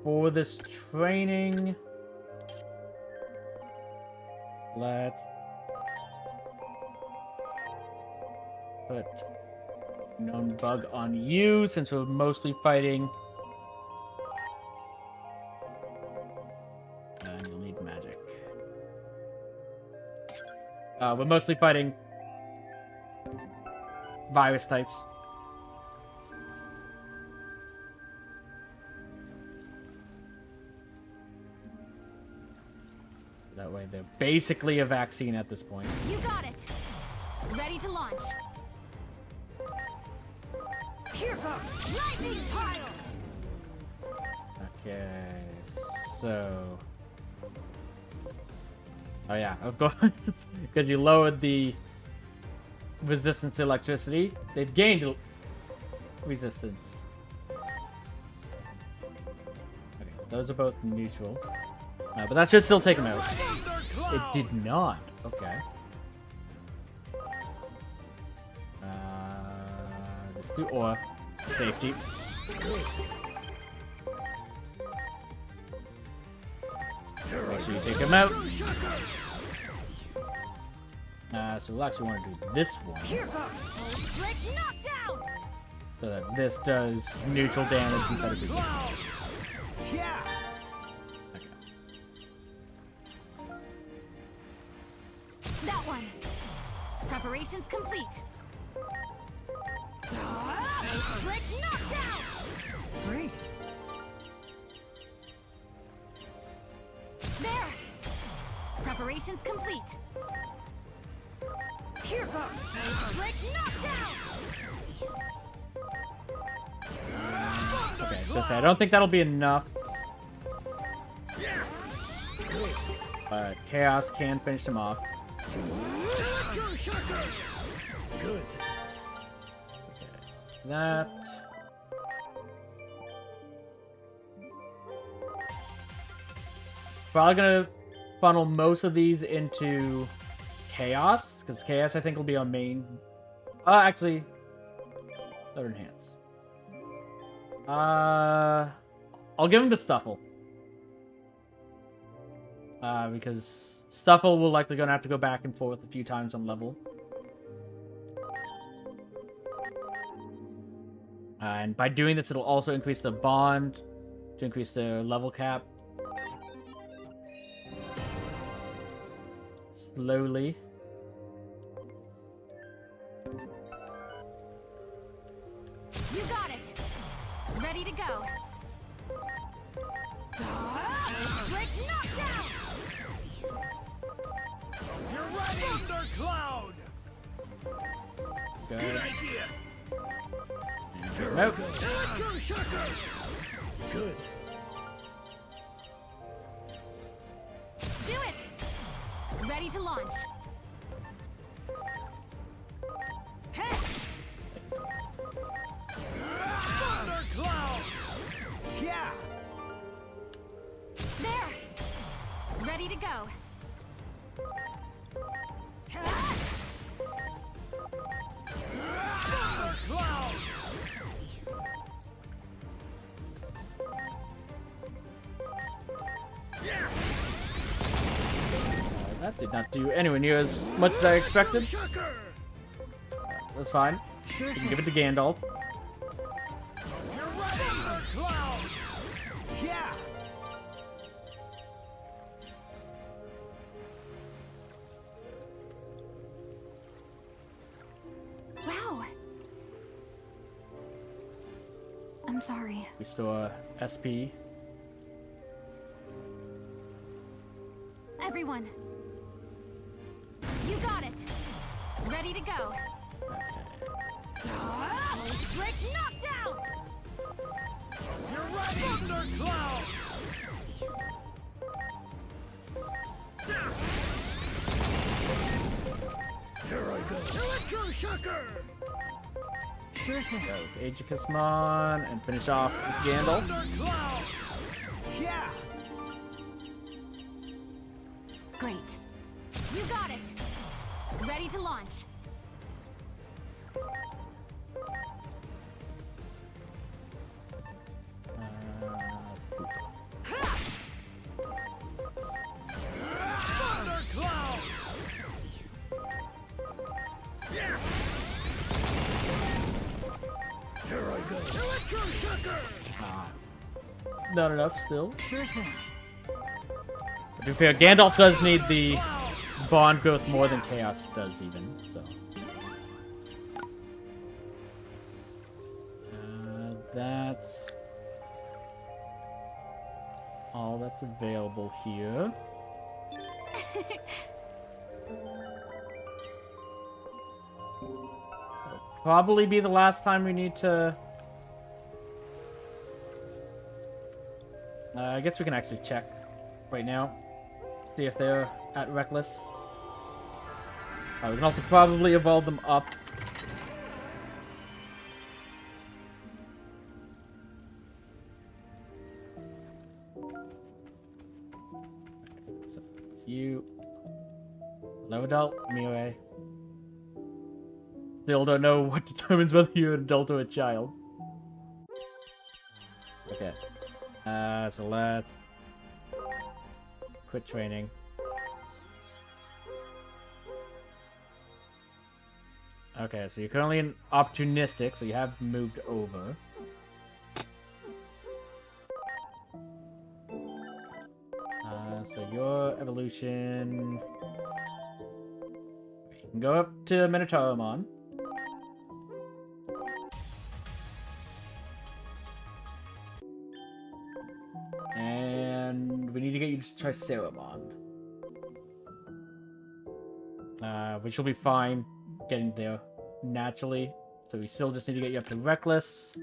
For this training, let's put known bug on you since we're mostly fighting. And you'll need magic. We're mostly fighting virus types. That way they're basically a vaccine at this point. You got it. Ready to launch. Here goes lightning pile. Okay, so... Oh yeah, of course, because you lowered the resistance to electricity, they've gained resistance. Okay, those are both neutral. But that should still take them out. It did not. Okay. Let's do ore. Safety. Make sure you take them out. So we'll actually want to do this one. Here goes slick knockdown. So that this does neutral damage instead of resistance. Yeah. Okay. That one. Preparations complete. Slick knockdown. Great. There. Preparations complete. Here goes slick knockdown. Okay, that's it. I don't think that'll be enough. But Chaos can finish him off. Good. That. Probably gonna funnel most of these into Chaos, because Chaos I think will be on main. Actually, they're enhanced. I'll give him to Stuffle. Because Stuffle will likely gonna have to go back and forth a few times on level. And by doing this, it'll also increase the bond to increase the level cap. Slowly. You got it. Ready to go. Slick knockdown. You're right, Thundercloud. Good. Idea. Nope. Electroshocker. Good. Do it. Ready to launch. Hey. Thundercloud. Yeah. There. Ready to go. Thundercloud. That did not do anywhere near as much as I expected. Shocker. That's fine. Sure We can thing. give it to Gandalf. You're right, Thundercloud. Yeah. Wow. I'm sorry. Restore SP. Everyone. You got it. Ready to go. Slick knockdown. You're right, Thundercloud. Here I go. Electroshocker. Sure thing. Aegikismon and finish off with Gandalf. Thundercloud. Yeah. Great. You got it. Ready to launch. Not enough still. Sure thing. But to be fair, Gandalf does need the bond growth more than Chaos does even, so. That's all that's available here. That'll probably be the last time we need to... I guess we can actually check right now. See if they're at Reckless. We can also probably evolve them up. So, you... Low adult, Mirai. Still don't know what determines whether you're an adult or a child. Okay. So let's quit training. Okay, so you're currently an opportunistic, so you have moved over. So your evolution... You can go up to Minotauromon. And we need to get you to Triceramon. Which will be fine getting there naturally. So we still just need to get you up to Reckless.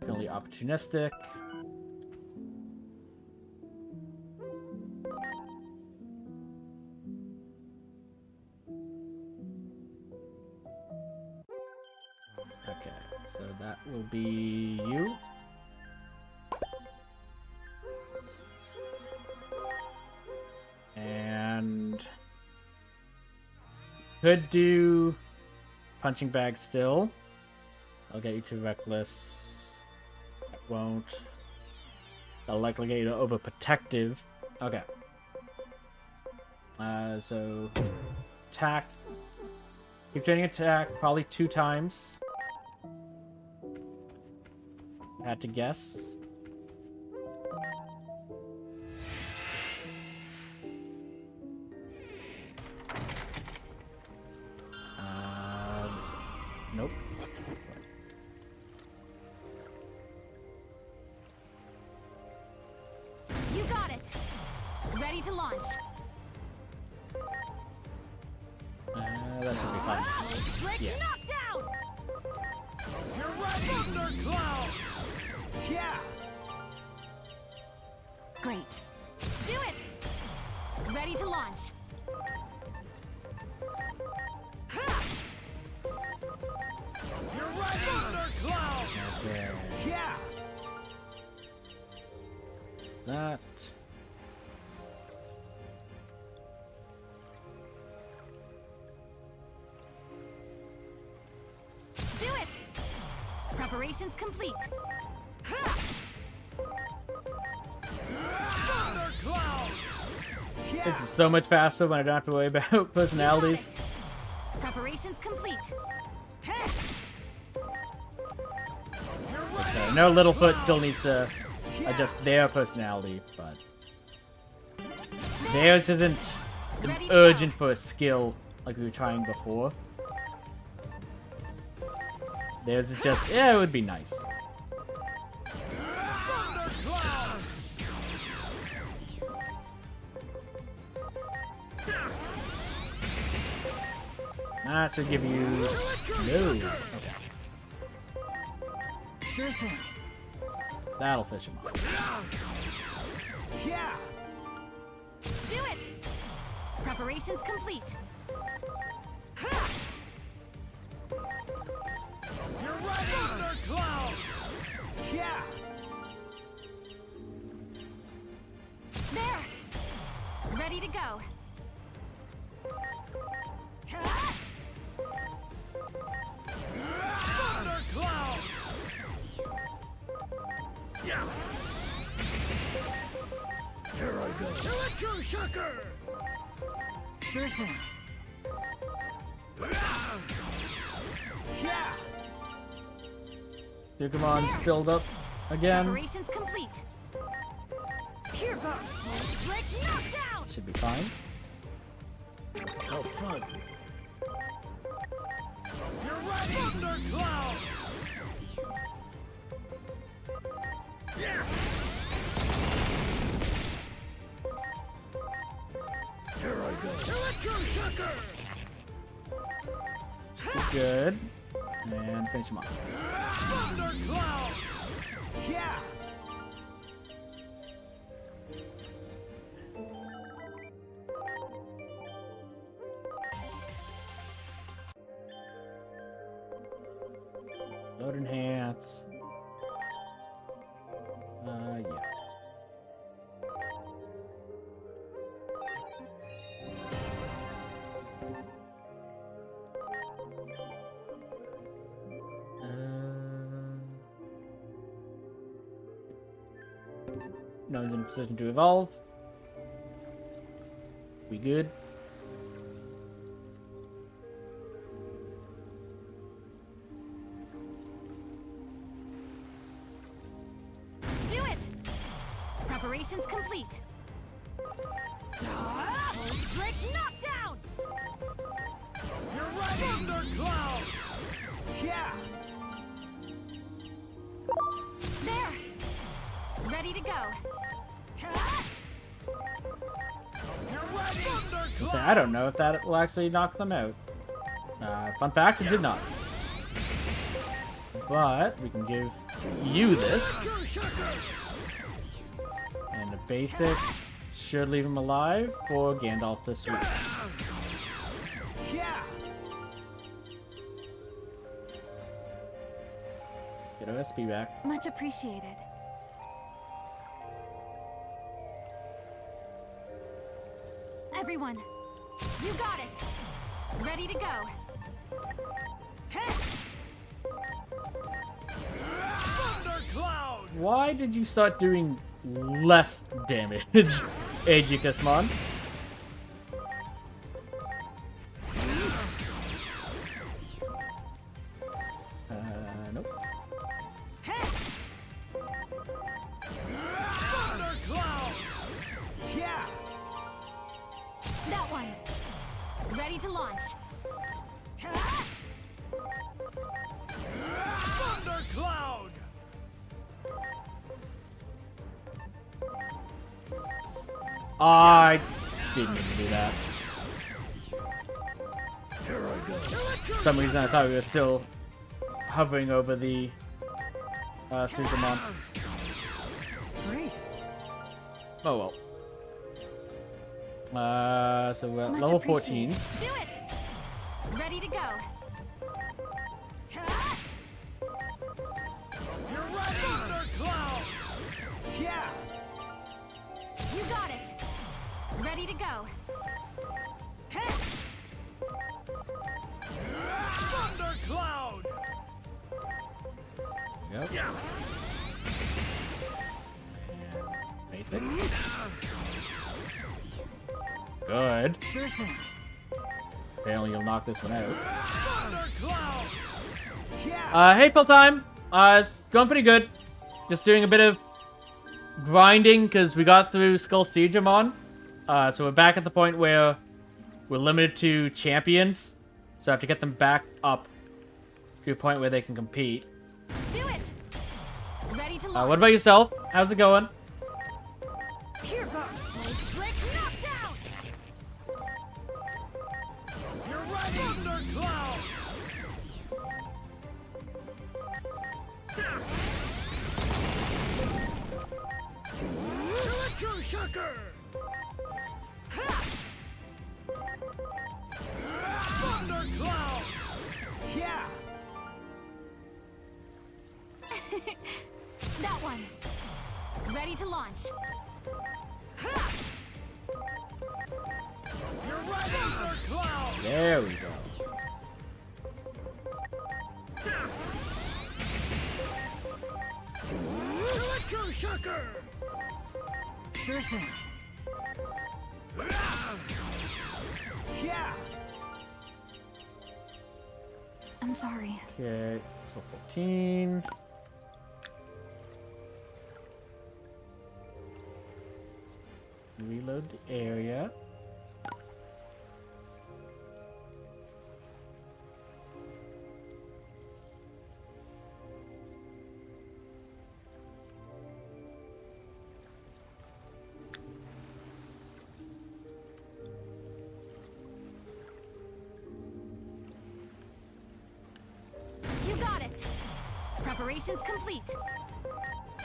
Only opportunistic. Okay, so that will be you. And could do punching bag still. I'll get you to Reckless. That won't. I'll likely get you to overprotective. Okay. So attack. Keep training attack probably 2 times. Had to guess. Nope. You got it. Ready to launch. That should be fine. Brick Yeah. knockdown. You're ready, Thundercloud! Yeah! Great. Do it. Ready to launch. Ha! You're ready, Thundercloud! Okay. Yeah! That. Do it. Preparations complete. Ha! Thundercloud! Yeah! This is so much faster when I don't have to worry about You got personalities. it. Preparations complete. Ha! So, no, Littlefoot still needs to adjust their personality, but theirs isn't Ready to urgent for a skill like we were trying before. Theirs is just, yeah, it would be nice. Thundercloud! That should give you... No. Okay. Sure thing. That'll fish him off. Yeah! Do it. Preparations complete. Ha! You're ready, Thundercloud! Yeah! There. Ready to go. Ha! Thundercloud! Yeah! Here I go. Electroshocker! Sure thing. Yeah! Sukumon's filled up again. Operations complete. Here goes. Split knockdown. Should be fine. How fun. You're ready, Thundercloud! Yeah! Here I go. Electroshocker! Good. And finish him off. Thundercloud! Yeah! Load enhance. Yeah. No one's in a position to evolve. We good? Do it. Preparations complete. Split knockdown. You're ready, Thundercloud! Yeah! There. Ready to go. You're ready, Thundercloud! So I don't know if that will actually knock them out. Fun fact, it did not. But we can give you this. And a basic should leave him alive for Gandalf to sweep. Yeah! Get OSP back. Much appreciated. Everyone, you got it. Ready to go. Thundercloud! Why did you start doing less damage, Agikasmon? Nope. Thundercloud! Yeah! That one. Ready to launch. Thundercloud! I didn't mean to do that. Here I go. For some reason, I thought we were still hovering over the Supermon. Great. Oh well. So we're at Much level appreciated. 14. Do it. Ready to go. You're ready, Thundercloud! Yeah! You got it. Ready to go. Thundercloud! Yep. Basic. Good. Sure thing. Apparently you'll knock this one out. Thundercloud! Yeah! Hey, full time. It's going pretty good. Just doing a bit of grinding because we got through Skull Siegemon. So we're back at the point where we're limited to champions. So I have to get them back up to a point where they can compete. Do it. Ready to launch. What about yourself? How's it going? Here goes. Split knockdown. You're ready, Thundercloud! Electroshocker! Thundercloud! Yeah! That one. Ready to launch. You're ready, Thundercloud! There we go. Electroshocker! Sure thing. Yeah! I'm sorry. Okay, so 14. reload the area. You got it. Preparations complete.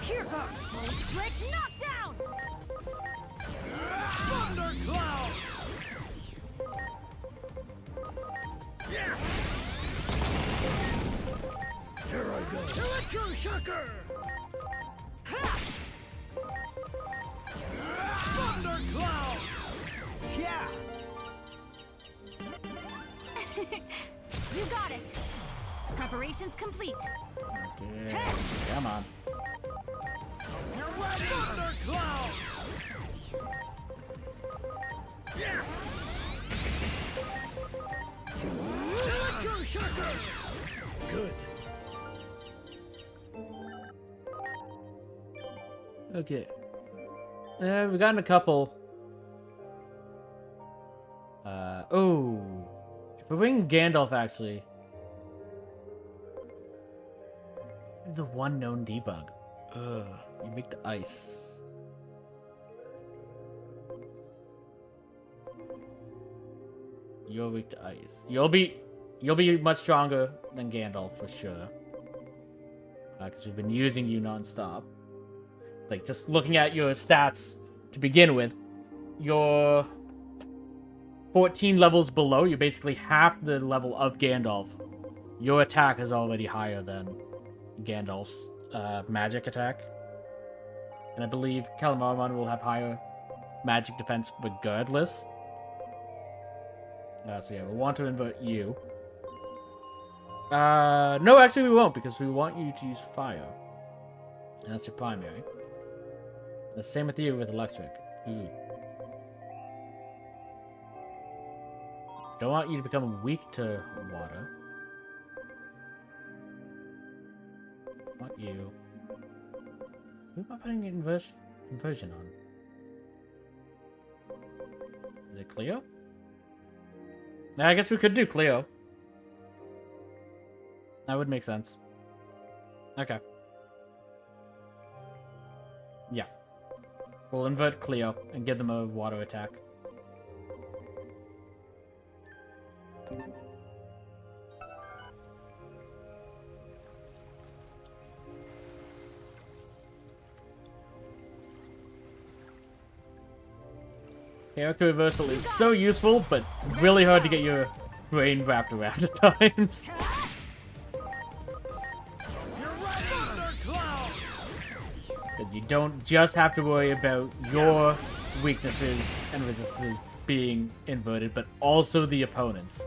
Here goes. Split knockdown. Thundercloud! Yeah! Here I go. Electroshocker! Thundercloud! Yeah! You got it. Preparations complete. Okay. Come on. You're ready! Thundercloud! Yeah! Electroshocker! Good. Okay. We've gotten a couple. Oh. If we bring Gandalf, actually. The one known debug. Ugh. You make the ice. You're weak to ice. You'll be much stronger than Gandalf for sure. Because we've been using you non-stop. Like, just looking at your stats to begin with, you're 14 levels below. You're basically half the level of Gandalf. Your attack is already higher than Gandalf's magic attack. And I believe Calamariman will have higher magic defense regardless. So yeah, we'll want to invert you. No, actually we won't, because we want you to use fire. And that's your primary. The same with you with electric. Ooh. Don't want you to become weak to water. Want you. Who am I putting conversion on? Is it Cleo? Now I guess we could do Cleo. That would make sense. Okay. Yeah. We'll invert Cleo and give them a water attack. Character reversal is so useful, but really hard to get your brain wrapped around at times. Because you don't just have to worry about your weaknesses and resistances being inverted, but also the opponent's.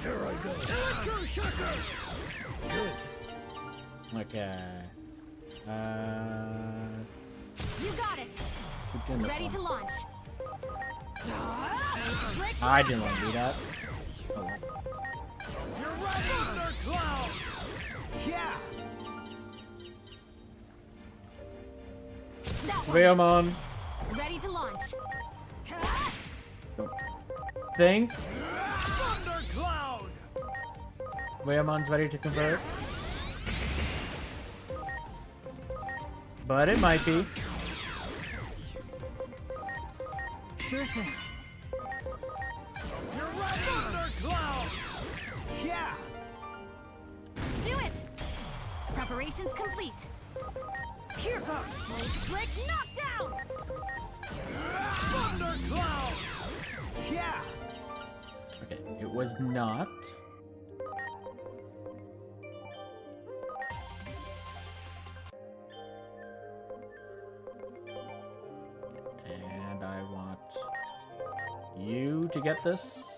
Here I go. Electroshocker! Good. Okay. You got it. Keep doing this Ready one. to launch. I didn't want to do that. Oh, well. You're ready! Thundercloud! Yeah! That one. Railmon. Ready to launch. Think. Thundercloud! Railmon's ready to convert. But it might be. Sure thing. You're ready! Thundercloud! Yeah! Do it. Preparations complete. Here goes. Split knockdown. Thundercloud! Yeah! Okay, it was not. And I want you to get this.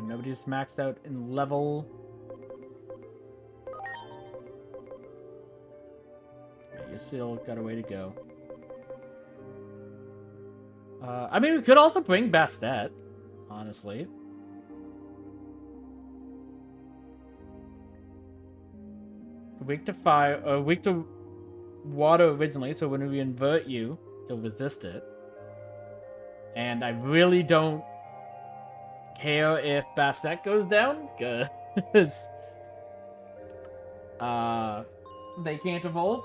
Nobody's maxed out in level. You still got a way to go. I mean, we could also bring Bastet, honestly. weak to fire, weak to water originally, so when we invert you, you'll resist it. And I really don't care if Bastet goes down, because they can't evolve.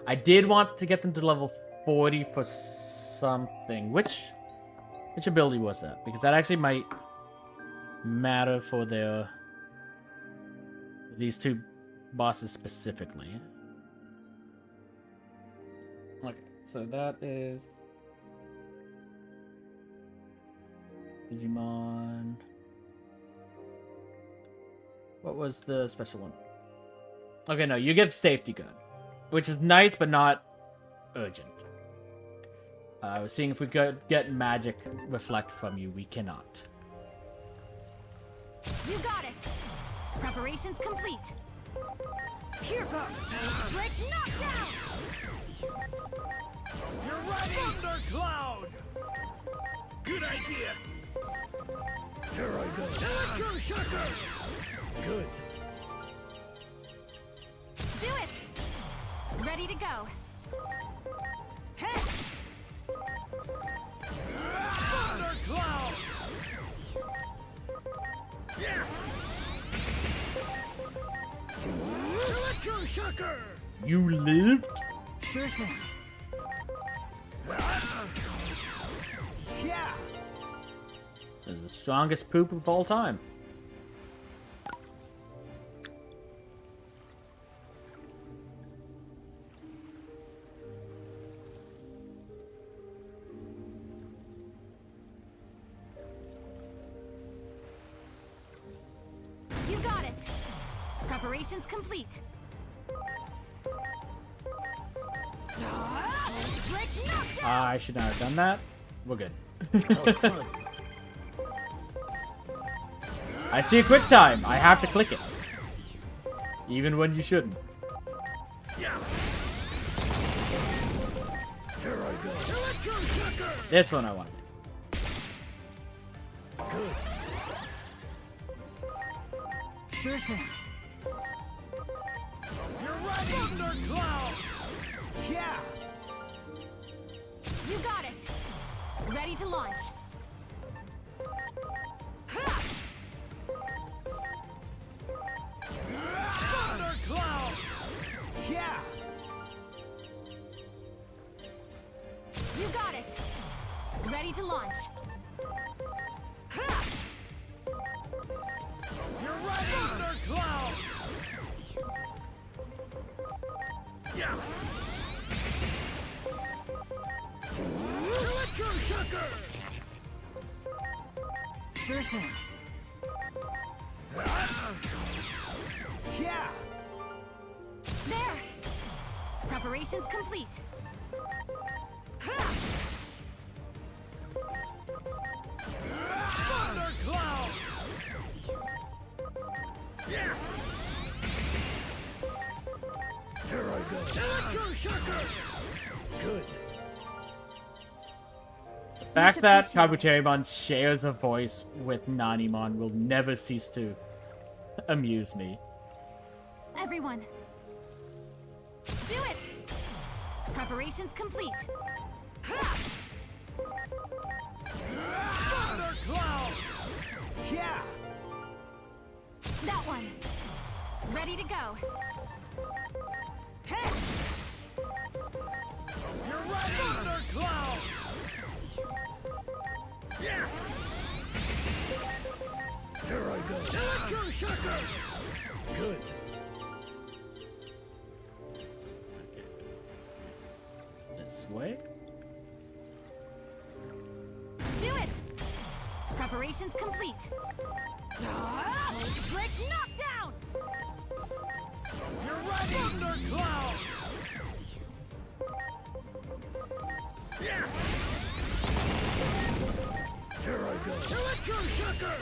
I did want to get them to level 40 for something. Which ability was that? Because that actually might matter for these two bosses specifically. Okay, so that is Digimon. What was the special one? Okay, no, you give safety gun, which is nice but not urgent. I was seeing if we could get magic reflect from you. We cannot. You got it. Preparations complete. Here goes. Split knockdown. You're ready! Thundercloud! Good idea! Here I go. Electroshocker! Good. Do it. Ready to go. Hey. Thundercloud! Yeah! Electroshocker! You lived? Sure thing. Yeah! This is the strongest poop of all time. You got it. Preparations complete. Split knockdown. I should not have done that. We're good. How fun. I see a quick time. I have to click it. Even when you shouldn't. Yeah! Here I go. Electroshocker! This one I wanted. Good. Sure thing. You're ready! Thundercloud! Yeah! You got it. Ready to launch. Ha! Thundercloud! Yeah! You got it. Ready to launch. Ha! You're ready! Thundercloud! Yeah! Electroshocker! Sure thing. Yeah! There. Preparations complete. Ha! Thundercloud! Yeah! Here I go. Electroshocker! Good. The fact that Kabuterimon shares a voice with Nanimon will never cease to amuse me. Everyone. Do it. Preparations complete. Ha! Thundercloud! Yeah! That one. Ready to go. Hey! You're ready! Thundercloud! Yeah! Here I go. Electroshocker! Good. This way? Do it. Preparations complete. Split knockdown. You're ready! Thundercloud! Yeah! Here I go. Electroshocker!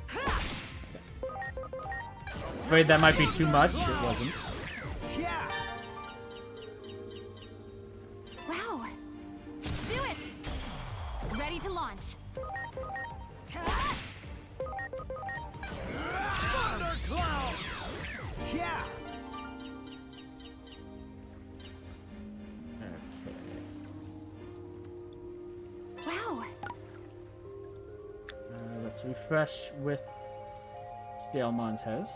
Ha! Afraid that might be too much. It wasn't. Yeah! Wow. Do it. Ready to launch. Thundercloud! Yeah! Wow. Let's refresh with Salemon's house.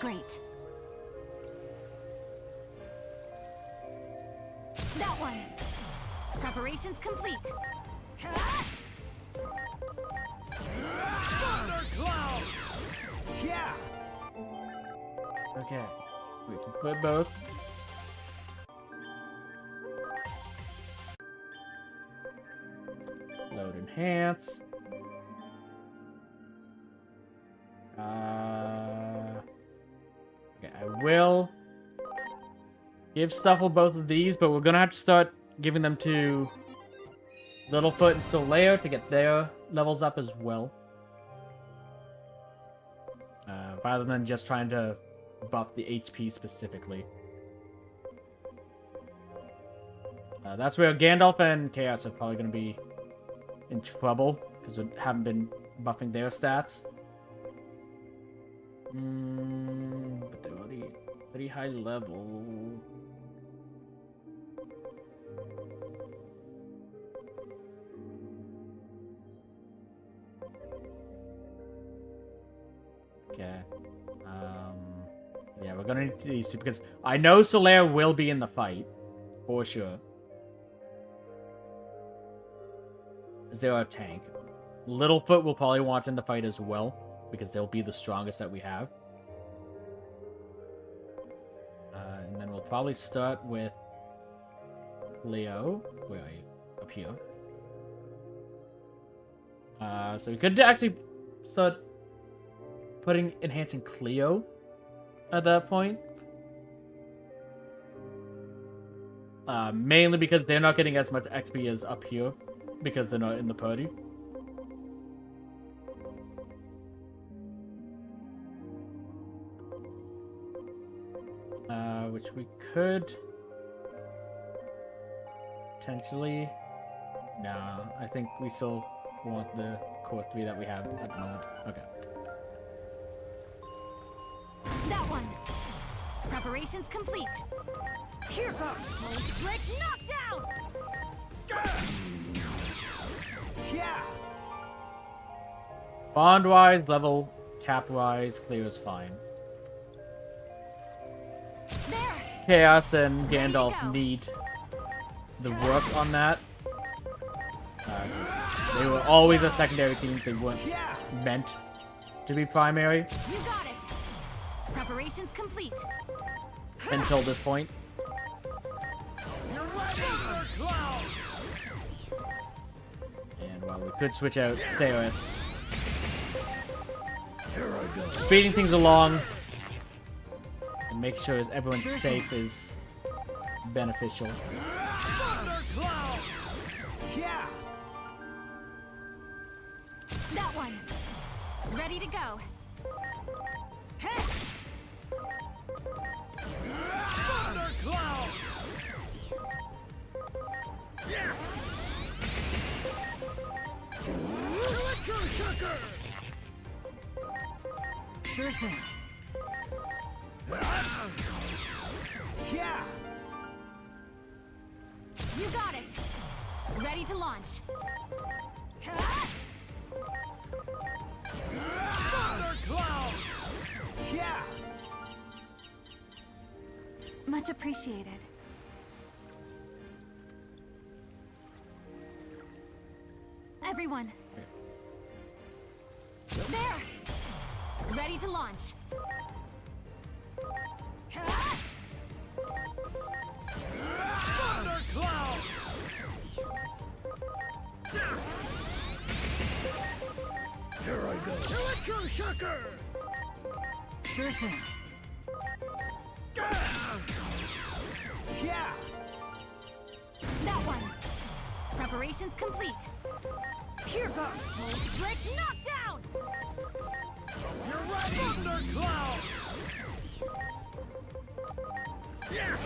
Great. That one. Preparations complete. Thundercloud! Yeah! Okay. We can put both. Load enhance. Okay, I will give Stuffle both of these, but we're gonna have to start giving them to Littlefoot and Soleo to get their levels up as well. Rather than just trying to buff the HP specifically. That's where Gandalf and Chaos are probably going to be in trouble, because we haven't been buffing their stats. But they're already pretty high level. Okay. Yeah, we're gonna need these two because I know Solaire will be in the fight for sure. Zero tank. Littlefoot will probably want in the fight as well because they'll be the strongest that we have. And then we'll probably start with Leo. Where are you? Up here. So we could actually start enhancing Cleo at that point. Mainly because they're not getting as much XP as up here because they're not in the party. Which we could potentially. Nah, I think we still want the core 3 that we have at the moment. Okay. That one. Preparations complete. Here goes. Break knockdown. Yeah! Bond-wise, level cap-wise, clear is fine. There. Chaos and Ready to Gandalf go. need the work on that. They were always a secondary team. They weren't Yeah! meant to be primary You got it. Preparations complete. until this point. You're ready! Thundercloud! And while we could switch out Saris, Here I go. speeding things along and make sure everyone's safe is beneficial. Thundercloud! Yeah! That one. Ready to go. Heh. Thundercloud! Yeah! Electroshocker! Sure thing. Yeah! You got it. Ready to launch. Heh. Thundercloud! Yeah! Much appreciated. Everyone. There. Ready to launch. Thundercloud! Here I go. Electroshocker! Sure thing. Yeah! That one. Preparations complete. Here goes. Slick knockdown. You're right, Thundercloud! Yeah!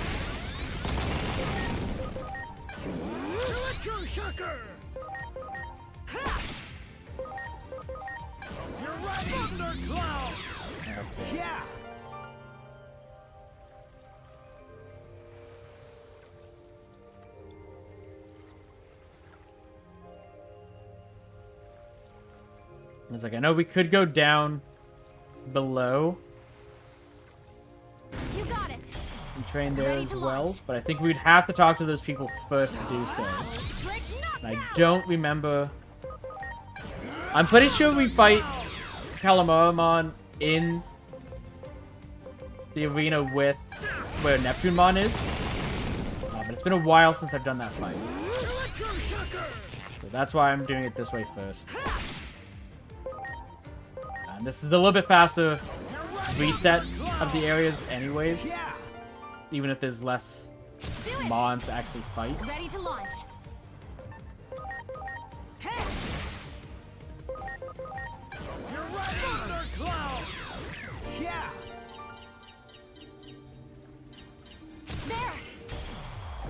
Electroshocker! You're right, Thundercloud! Yeah! I was like, I know we could go down below You got it. and train there Ready as to well, launch. but I think we'd have to talk to those people first to do so. Slick And knockdown. I don't remember. I'm pretty sure we fight Calamormon in the arena with where Neptunemon is. But it's been a while since I've done that fight. So that's why I'm doing it this way first. And this is a little bit faster reset of the areas anyways. Even if there's less Do it. mons to actually fight. Ready to launch. Hey. You're right, Thundercloud! Yeah! There.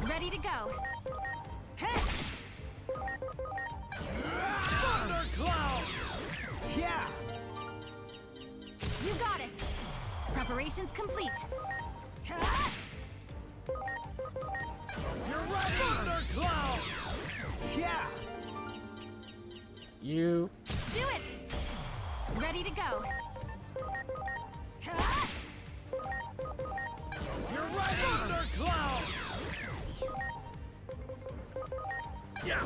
Ready to go. Hey. Thundercloud! Yeah! You got it. Preparations complete. You're right, Thundercloud! Yeah! You Do it. Ready to go. You're right, Thundercloud! Yeah!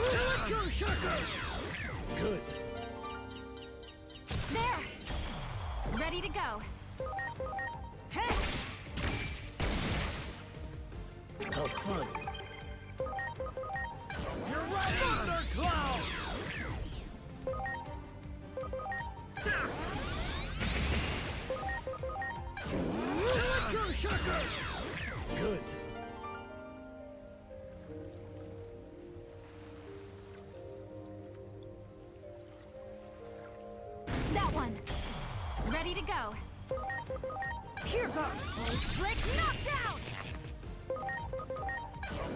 Electroshocker! Good. There. Ready to go. Hey. How fun. You're right, Thundercloud! Electroshocker! Good. That one. Ready to go. Here goes. Slick knockdown.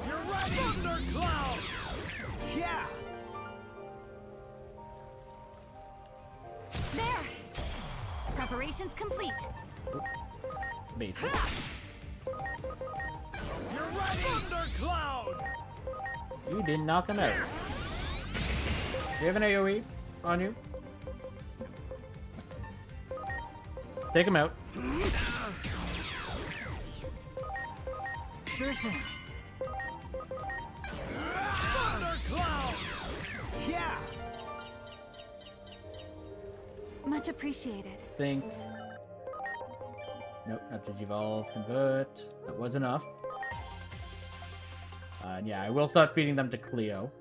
You're right, Thundercloud! Yeah! There. Preparations complete. basic. You're right, Thundercloud! You didn't knock him out. Do you have an AoE on you? Take him out. Sure thing. Thundercloud! Yeah! Much appreciated. Think. Nope, not Digi.Evolve. Convert. That was enough. Yeah, I will start feeding them to Cleo.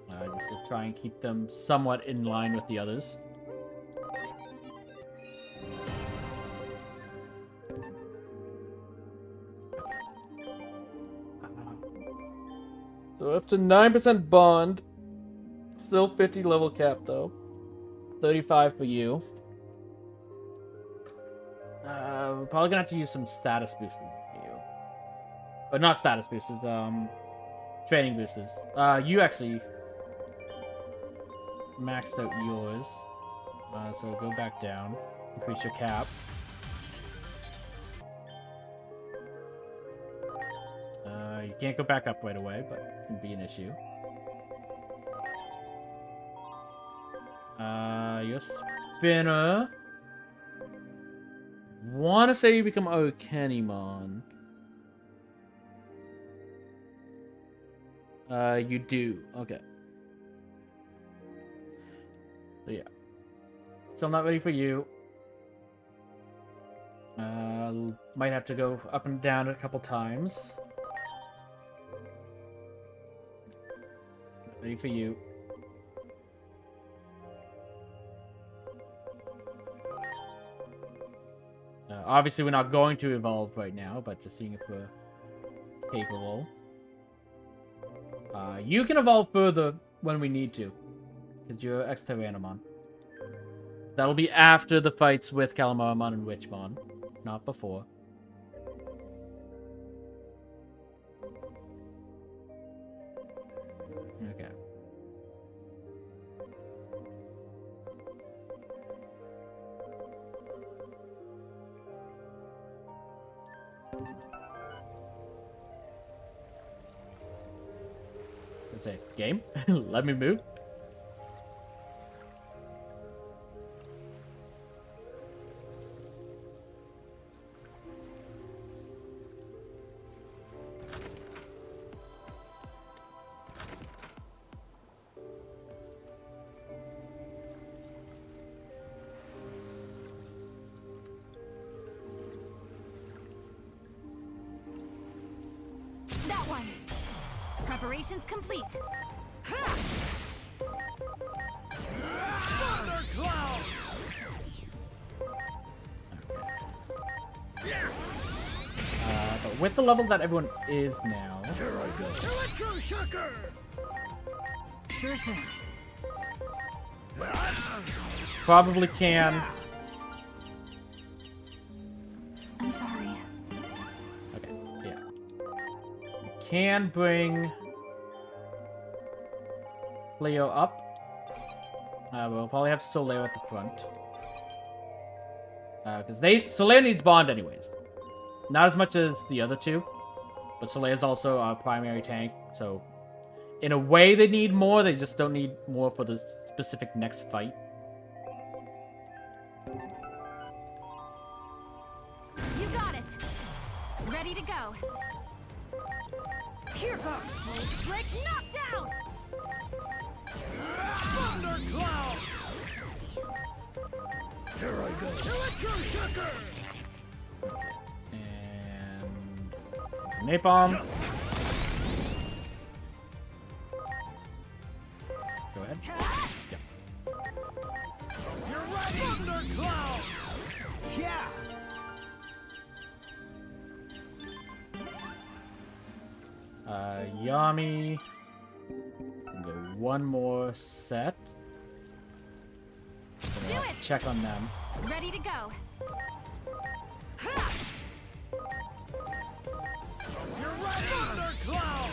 Just to try and keep them somewhat in line with the others. So up to 9% bond. Still 50 level cap though. 35 for you. We're probably gonna have to use some status boosters for you. But not status boosters, training boosters. You actually maxed out yours. So go back down. Increase your cap. You can't go back up right away, but it can be an issue. Your spinner. Wanna say you become Okanimon. You do. Okay. So yeah. Still not ready for you. Might have to go up and down a couple times. Ready for you. Obviously, we're not going to evolve right now, but just seeing if we're capable. You can evolve further when we need to, because you're Ex-Tyrannomon. That'll be after the fights with Calamaramon and Witchmon, not before. Okay. Let's say, game? Let me move. That one. Preparations complete. But with the level that everyone is now, Sure thing. probably can. I'm sorry. Okay, yeah. We can bring Leo up. We'll probably have Soleo at the front. Because Soleo needs Bond anyways. Not as much as the other two, but Soleil's also our primary tank, so in a way they need more, they just don't need more for the specific next fight. You got it. Ready to go. Here goes. Break knockdown. Thundercloud! Here I go. Electroshocker! And Napalm. Go ahead. Yeah. You're ready! Thundercloud! Yeah! Yami. Go one more set. Do it. Check on them. Ready to go. You're ready! Thundercloud!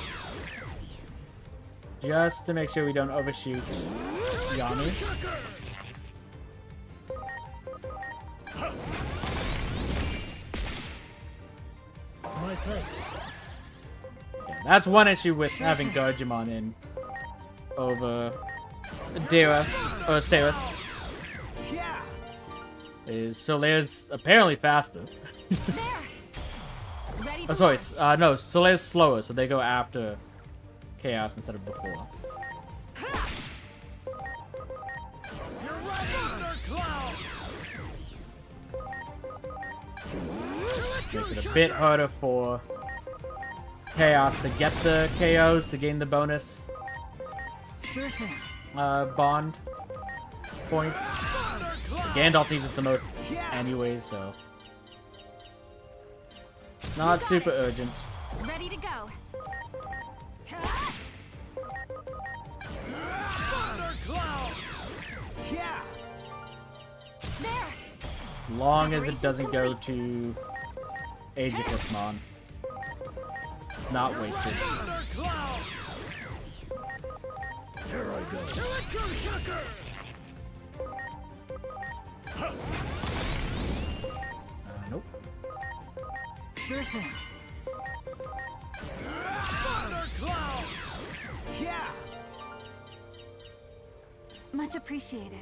Just to make sure we don't overshoot Yami. My thanks. Yeah, that's one issue with having Gargimon in over Dara or Ceres. Yeah! Is Soleil's apparently faster. There. Ready to Oh, sorry. launch. No, Soleil's slower, so they go after Chaos instead of before. You're ready! Thundercloud! Makes it a bit harder for Chaos to get the KOs to gain the bonus Sure thing. bond points. Gandalf needs it the most anyways, so not You got super it. urgent. Ready to go. Thundercloud! Yeah! There. Long as it doesn't go to Aegis-Mon. Not wasted. Thundercloud! Here I go. Electroshocker! Nope. Sure thing. Thundercloud! Yeah! Much appreciated.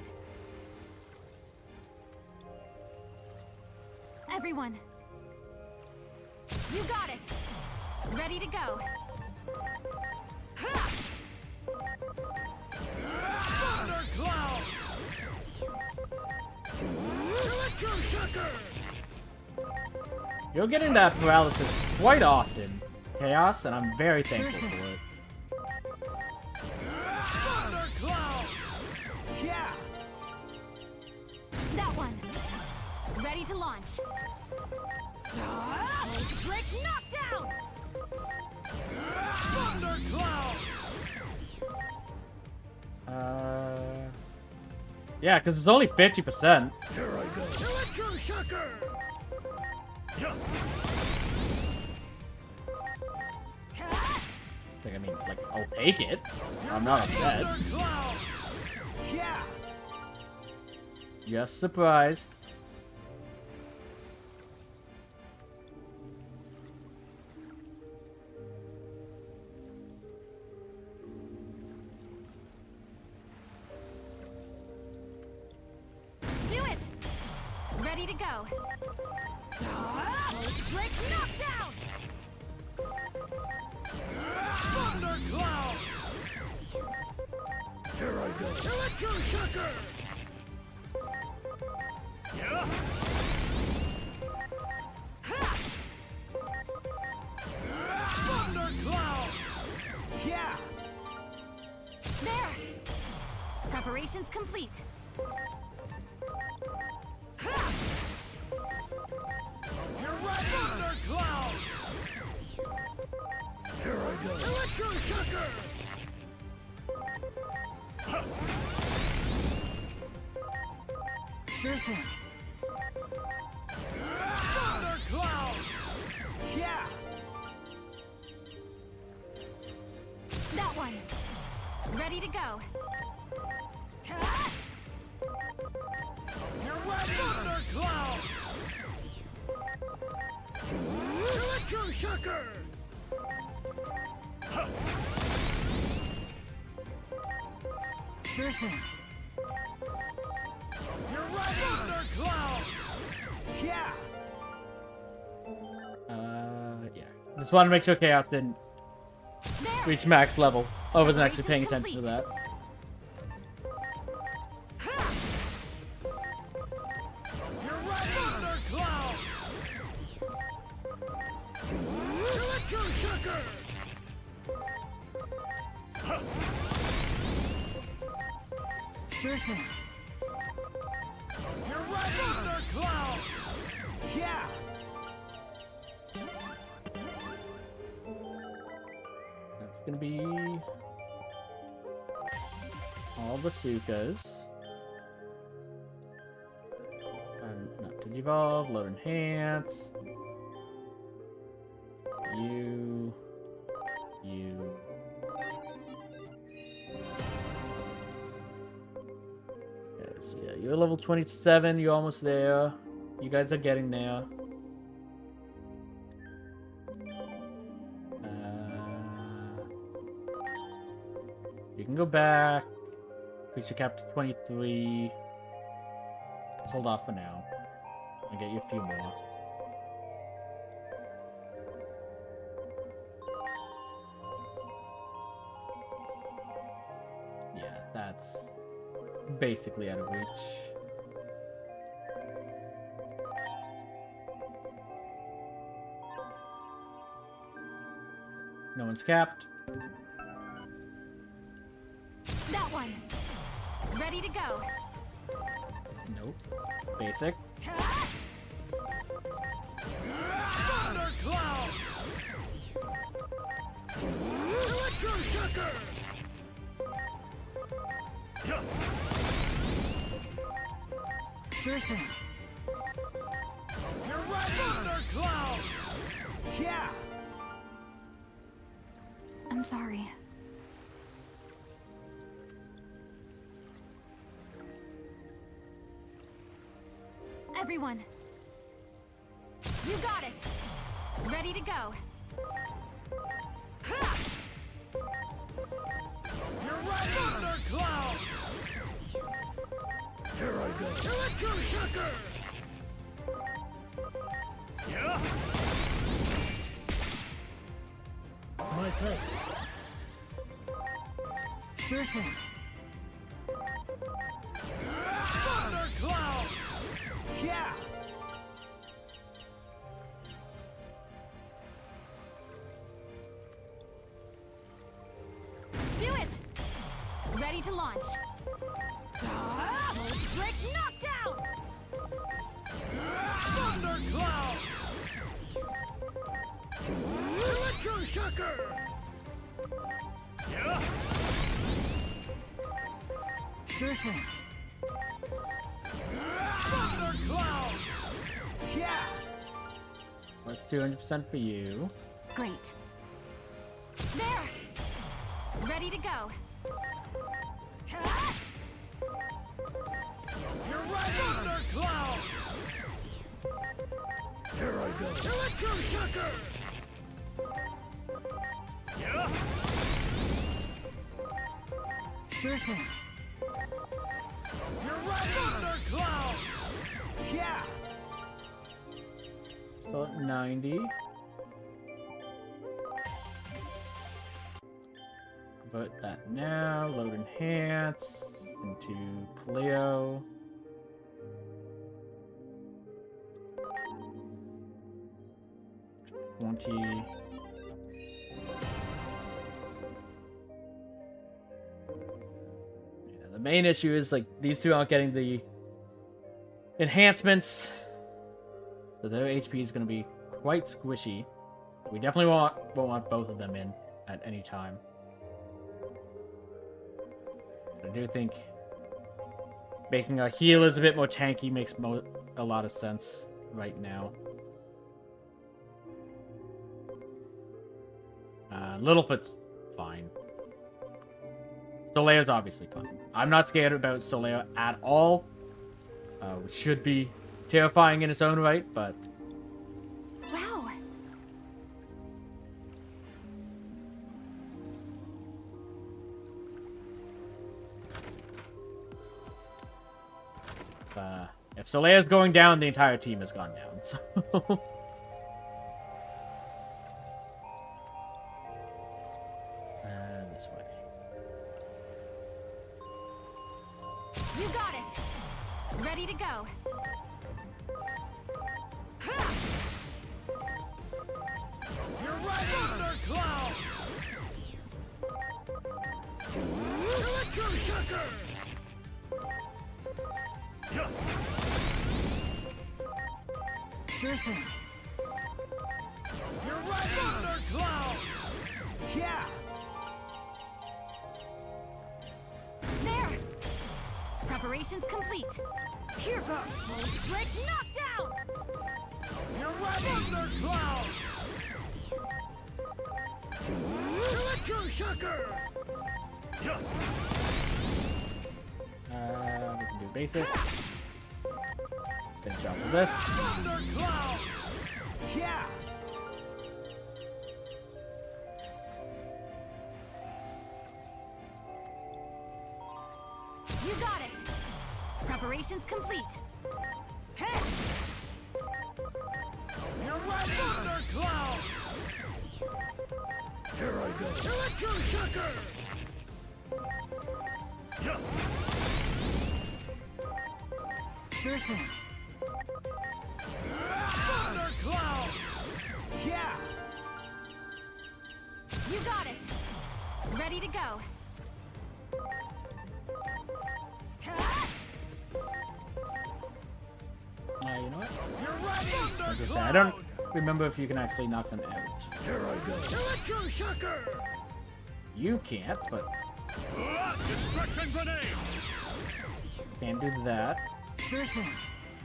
Everyone. You got it. Ready to go. Thundercloud! Electroshocker! You're getting that paralysis quite often, Chaos, and I'm very thankful for it. Thundercloud! Yeah! That one. Ready to launch. Break knockdown. Yeah, because it's only 50%. Here I go. Electroshocker! Yeah. Like, I mean, like, I'll take it. I'm not upset. Thundercloud! Yeah. Just surprised. Do it! Ready to go. Break knockdown! Thundercloud! Here I go. Electroshocker! Yeah. Thundercloud! Yeah. There! Preparations complete. You're right. Thundercloud! Here I go. Electroshocker! Sure thing. Thundercloud! Yeah. That one. Ready to go. You're right. Thundercloud! Electroshocker! Sure thing. You're right. Thundercloud! Yeah. Yeah. Just want to make sure Chaos didn't There! reach max level. I wasn't actually paying attention to Preparations that. You're right. Thundercloud! Electroshocker! Sure thing. You're right. Thundercloud! Yeah. That's gonna be all the Sukas. Not Digivolve, load enhance. You. Okay, so yeah, you're level 27, you're almost there. You guys are getting there. You can go back. Increase your cap to 23. Let's hold off for now. I'll get you a few more. Yeah, that's basically out of reach. No one's capped. That one. Ready to go. Nope. Basic. Thundercloud! Electroshocker! Yeah. Sure thing. You're right. Thundercloud! Yeah. I'm sorry. Everyone. You got it. Ready to go. You're right. Thundercloud! Here I go. Electroshocker! Yeah. My place. Sure thing. Thundercloud! Yeah. Do it. Ready to launch. Break knockdown. Thundercloud! Electroshocker! Yeah. Sure thing. Thundercloud! Yeah! Plus 200% for you. Great. There! Ready to go. You're right! Thundercloud! Here I go. Electroshocker! Yeah? Sure thing. You're right! Thundercloud! Yeah! Still at 90. Convert that now. Load enhance into Cleo. Yeah, the main issue is like these two aren't getting the enhancements, so their HP is going to be quite squishy. We definitely won't want both of them in at any time. I do think making our healers a bit more tanky makes a lot of sense right now. Littlefoot's fine. Soleil's obviously fine. I'm not scared about Soleil at all. Which should be terrifying in its own right, but... Wow. If Soleia's going down, the entire team has gone down, so... This way. You got it. Ready to go. You're right! Thundercloud! Electroshocker! Yeah! Sure thing. You're right! Thundercloud! Yeah! There. Preparations complete. Here goes. Split knockdown. You're right! Thundercloud! Electroshocker! Yeah! We can do basic. Finish off with this. Thundercloud! Yeah! You got it. Preparations complete. Hey. You're right! Thundercloud! Here I go. Electroshocker! Yeah! Sure thing. Thundercloud! Yeah! You got it. Ready to go. You know what? You're right! I was gonna say, I Thundercloud! don't remember if you can actually knock them out. Here I go. Electroshocker! You can't, but Destruction grenade! can do that. Sure thing.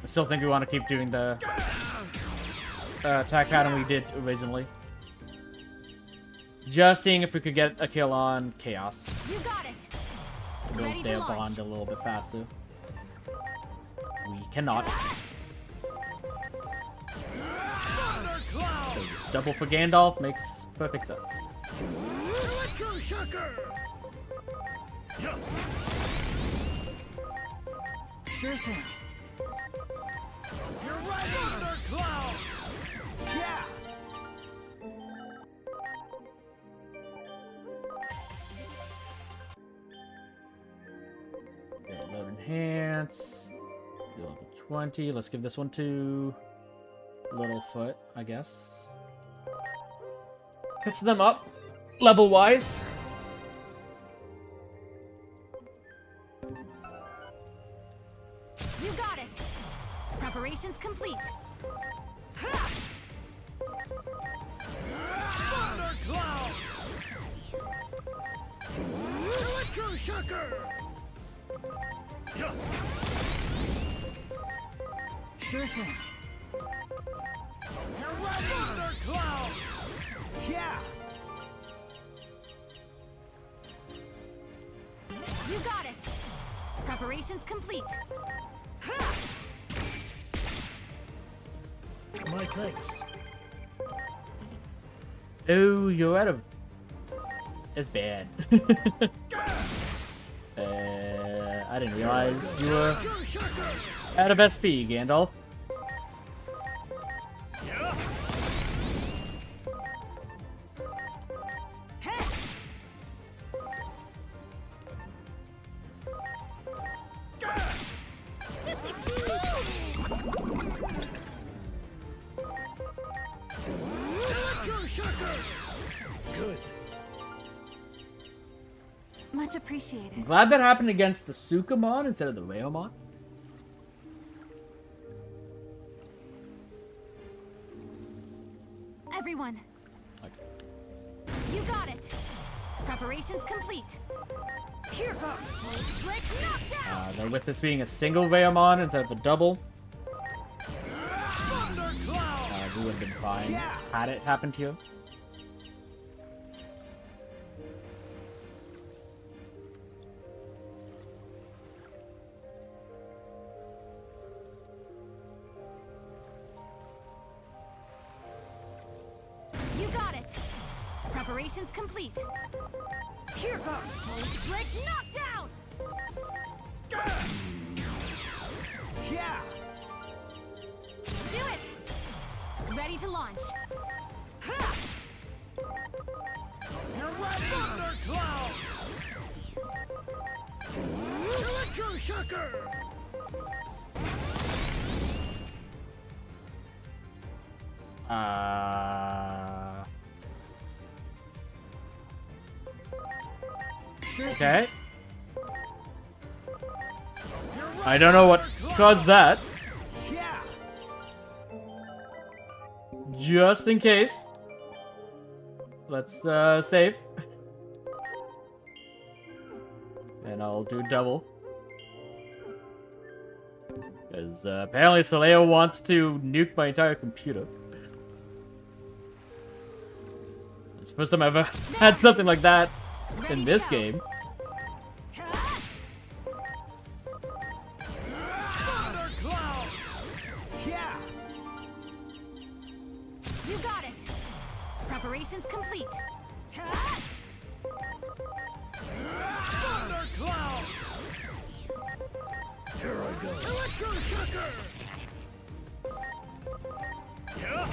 I still think we want to keep doing the attack pattern we did originally. Just seeing if we could get a kill on Chaos. You got it. Build Ready to their launch. bond a little bit faster. We cannot. Thundercloud! So just double for Gandalf makes perfect sense. Electroshocker! Yeah! Sure thing. You're right! Thundercloud! Yeah! Okay, load enhance. Do level 20. Let's give this one to Littlefoot, I guess. Hits them up, level-wise. You got it. Preparations complete. Thundercloud! Electroshocker! Sure thing. You're right, Thundercloud! Yeah! You got it! Preparations complete. My thanks. Oh, you're out of... It's bad. I didn't realize you were out of SP, Gandalf. Good. Much appreciated. Glad that happened against the Sukamon instead of the Raomon. Everyone, Okay. you got it. Preparations complete. Here goes. Split knockdown. Though with this being a single Raomon instead of a double, we would have been fine had it happened to you. You got it. Preparations complete. Here goes. Split knockdown. Yeah! Do it. Ready to launch. Ha! You're right, Thundercloud! Electroshocker! Okay. I don't know what caused that. Yeah! Just in case. Let's save. And I'll do double. Because apparently Soleo wants to nuke my entire computer. It's the first time I've ever had something like that in this game. Ha! Thundercloud! Yeah! You got it. Preparations complete. Ha! Thundercloud! Here I go. Electroshocker! Yeah!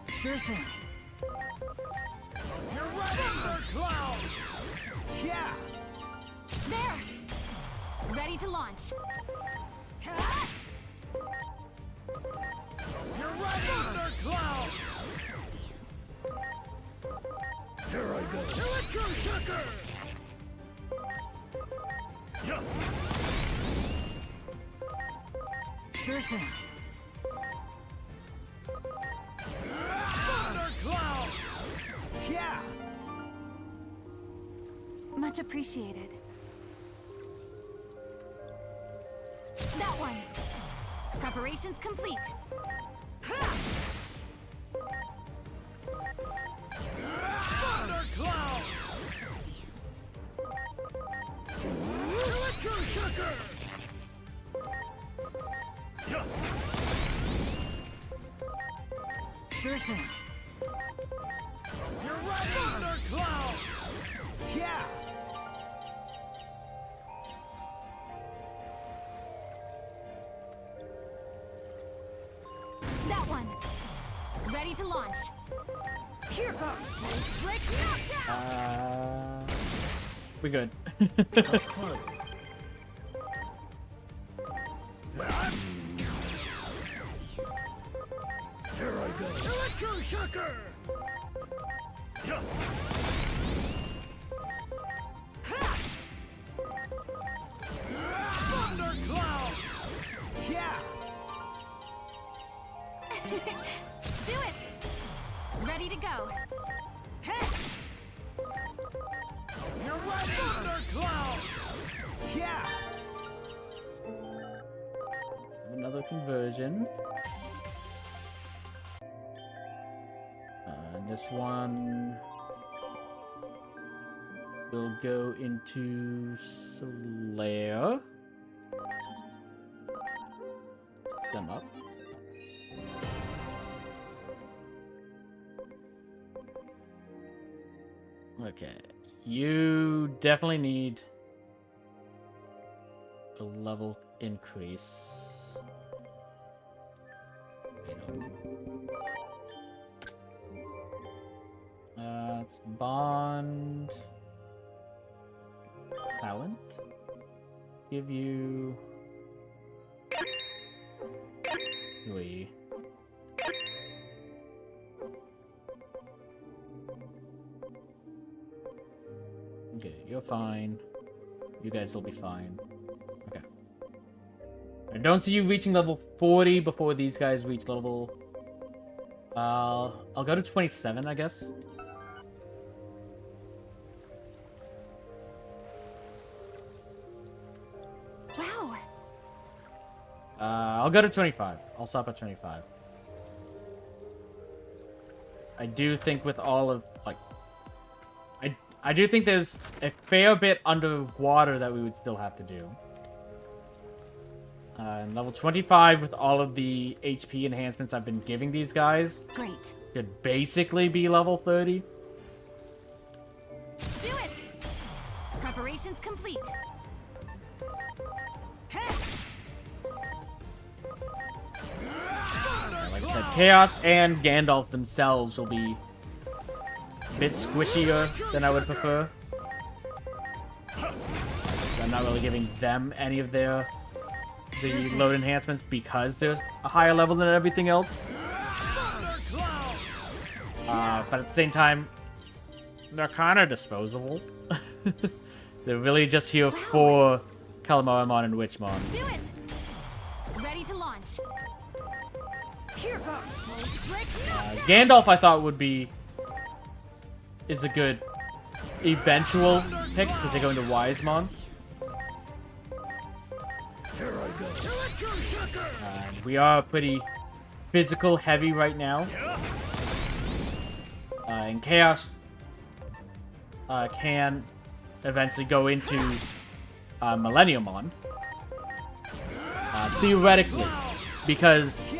Sure thing. You're right, Thundercloud! Yeah! There. Ready to launch. Ha! You're right, Thundercloud! Here I go. Electroshocker! Yeah! Sure thing. Thundercloud! Yeah! Much appreciated. That one. Preparations complete. Ha! Thundercloud! Electroshocker! Yeah! Sure thing. You're right, Thundercloud! Yeah! That one. Ready to launch. Here goes. Split knockdown. We good. Have fun. Here I go. Electroshocker! Yeah! Ha! Thundercloud! Yeah! Do it. Ready to go. Hey! You're right, Thundercloud! Yeah. Another conversion. And this one will go into Slayer. Set them up. Okay. You definitely need a level increase. It's bond talent. Give you 3. Okay, you're fine. You guys will be fine. Okay. I don't see you reaching level 40 before these guys reach level... I'll go to 27, I guess. Wow. I'll go to 25. I'll stop at 25. I do think with all of, like... I do think there's a fair bit underwater that we would still have to do. And level 25 with all of the HP enhancements I've been giving these guys Great. could basically be level 30. Do it! Preparations complete. Like I said, Chaos and Gandalf themselves will be a bit squishier than I would prefer. I'm not really giving them any of the load enhancements because there's a higher level than everything else. But at the same time, they're kind of disposable. They're really just here for Calimoramon and Witchmon. Do it! Ready to launch. Here goes. Gandalf, I thought, is a good eventual pick because they're going to Wisemon. Here I go. We are pretty physical heavy right now. And Chaos can eventually go into Millenniumon. Theoretically, because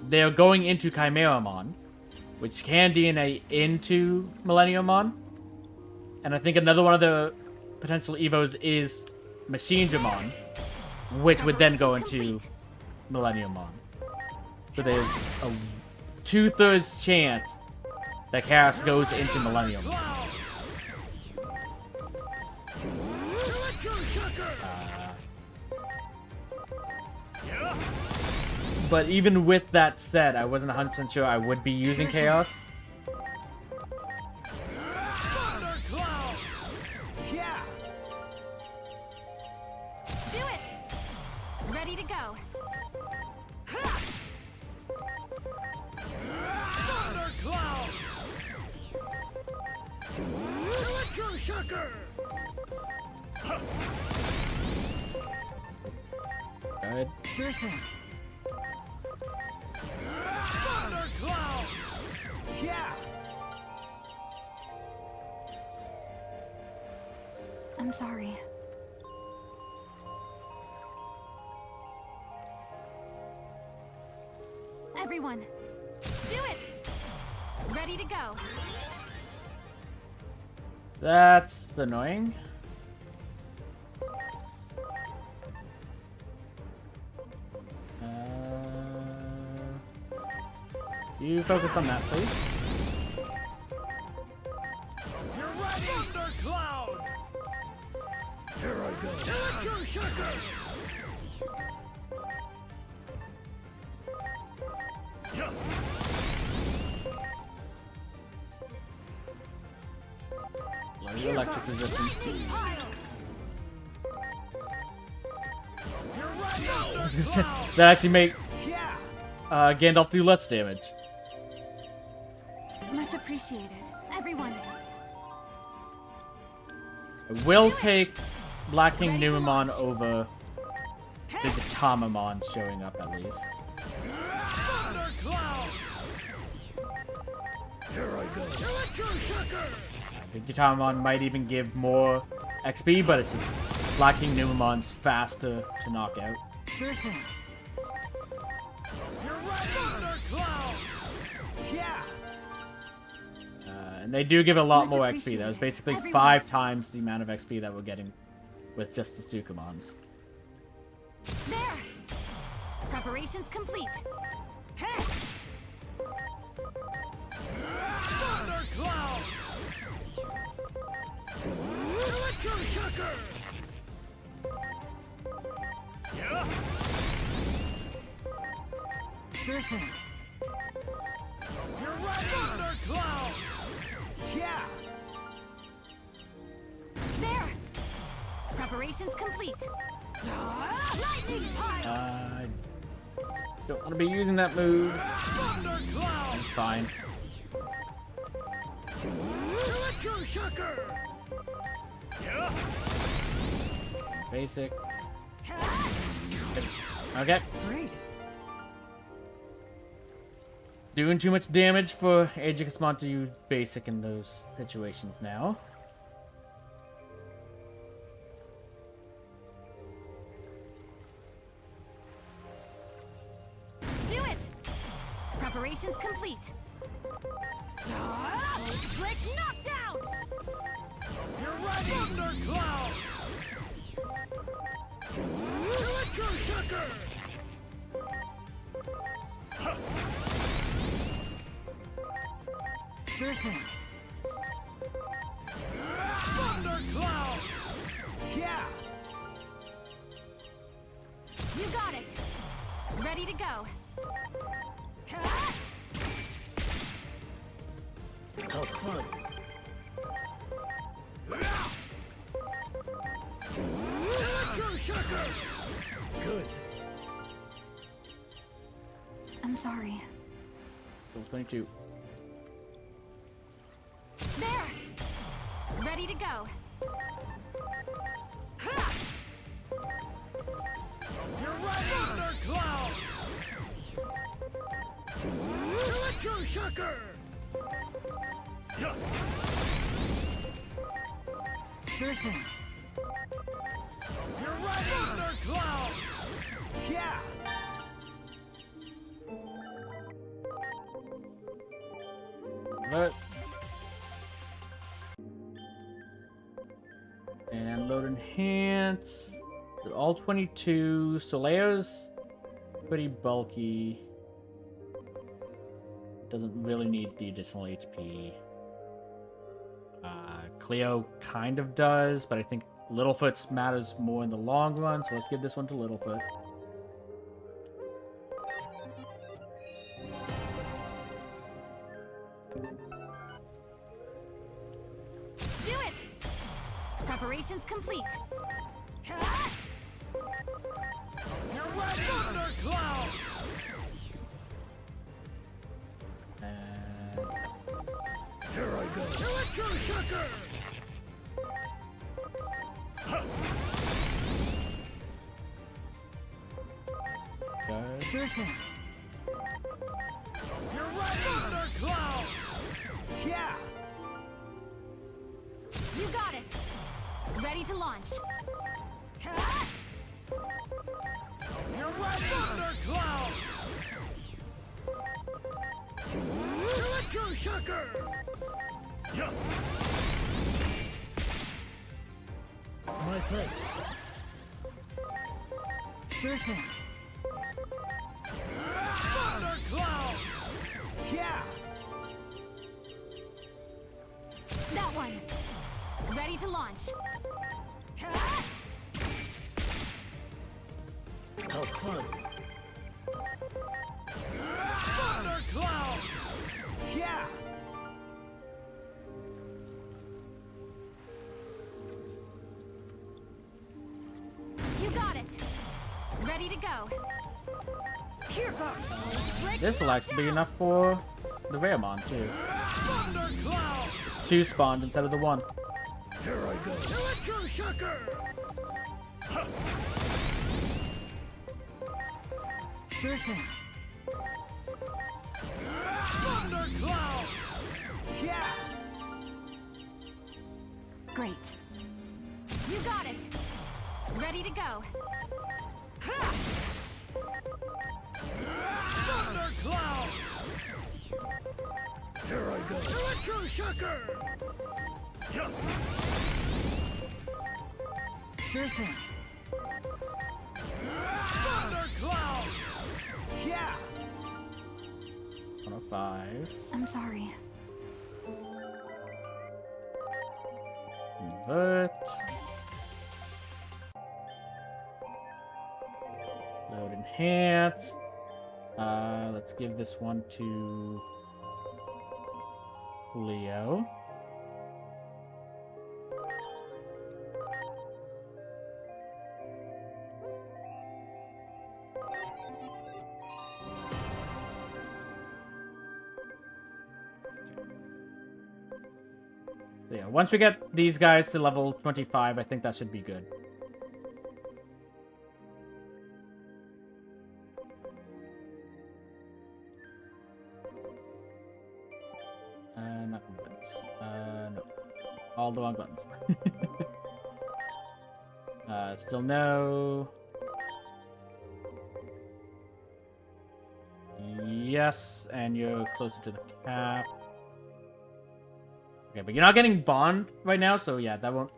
they're going into Chimeramon, which can DNA into Millenniumon. And I think another one of the potential Evos is Machinedramon, which would then go into Millenniumon. So there's a 2/3 chance that Chaos goes into Millenniumon. But even with that said, I wasn't 100% sure I would be using Chaos. Do it! Ready to go. Good. Sure thing. Yeah. I'm sorry. Everyone, do it! Ready to go. That's annoying. You focus on that, please. You're ready. Thundercloud. Here I go. Electroshocker. Yeah. Lower your electric resistance. You're ready. I was gonna say, that actually make Yeah. Gandalf do less damage. Much appreciated. Everyone, I will take Black King Ready to Numemon launch. over Digitamamon showing up at least. Thundercloud! Here I go. Electroshocker! Digitamamon might even give more XP, but it's just Black King Numemon's faster to knock out. Sure thing. You're right! Thundercloud! Yeah. And they do give a lot Much more XP. appreciated. That was basically Everyone. 5 times the amount of XP that we're getting with just the Sukamons. There! Preparations complete. Hey! Thundercloud! Electroshocker! Yeah? Sure thing. You're right! Thundercloud! Yeah. There! Preparations complete. Lightning punch! I don't want to be using that move. Thundercloud! It's fine. Electroshocker! Yeah? Basic. Okay. Great. Doing too much damage for Aegikismon to use basic in those situations now. Do it! Preparations complete. Split knockdown! You're right! Thundercloud! Electroshocker! Sure thing. Thundercloud! Yeah. You got it! Ready to go. How fun. Electroshocker! Good. I'm sorry. Level 22. There! Ready to go. You're right! Thundercloud! Electroshocker! Yeah. Sure thing. You're right! Thundercloud! Yeah. Alert. And load enhance. They're all 22. Soleil's pretty bulky. Doesn't really need the additional HP. Cleo kind of does, but I think Littlefoot's matters more in the long run, so let's give this one to Littlefoot. Do it! Preparations complete. You're right! Thundercloud! And Here I go. Electroshocker! go. Sure thing. You're right! Thundercloud! Yeah. You got it! Ready to launch. You're right! Thundercloud! Electroshocker! Yeah. My thanks. Sure thing. Thundercloud! Yeah. That one. Ready to launch. How fun. Thundercloud! Yeah. You got it! Ready to go. Here goes. This will actually be enough for the Raemon too. Thundercloud! It's 2 spawned instead of the 1. Here I go. Electroshocker! Sure thing. Thundercloud! Yeah! Great. You got it. Ready to go. Thundercloud! Here I go. Electroshocker! Sure thing. Thundercloud! Yeah! 105. I'm sorry. Convert. Load enhance. Let's give this one to Leo. So yeah, once we get these guys to level 25, I think that should be good. Not buttons. No. All the wrong buttons. Still no. Yes, and you're closer to the cap. Okay, but you're not getting bond right now, so yeah, that won't...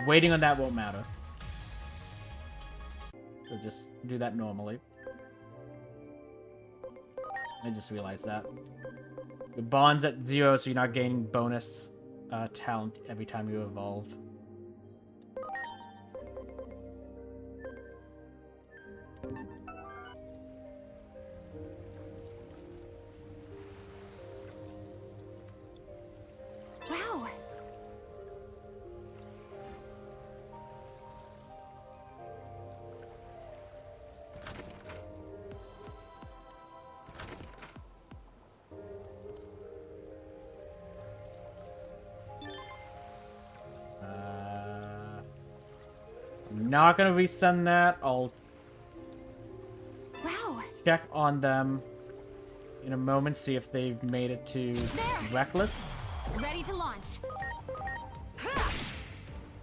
Waiting on that won't matter. So just do that normally. I just realized that. The bond's at 0, so you're not gaining bonus talent every time you evolve. Wow. I'm not gonna resend that. I'll Wow. check on them in a moment, see if they've made it to Reckless. Ready to launch.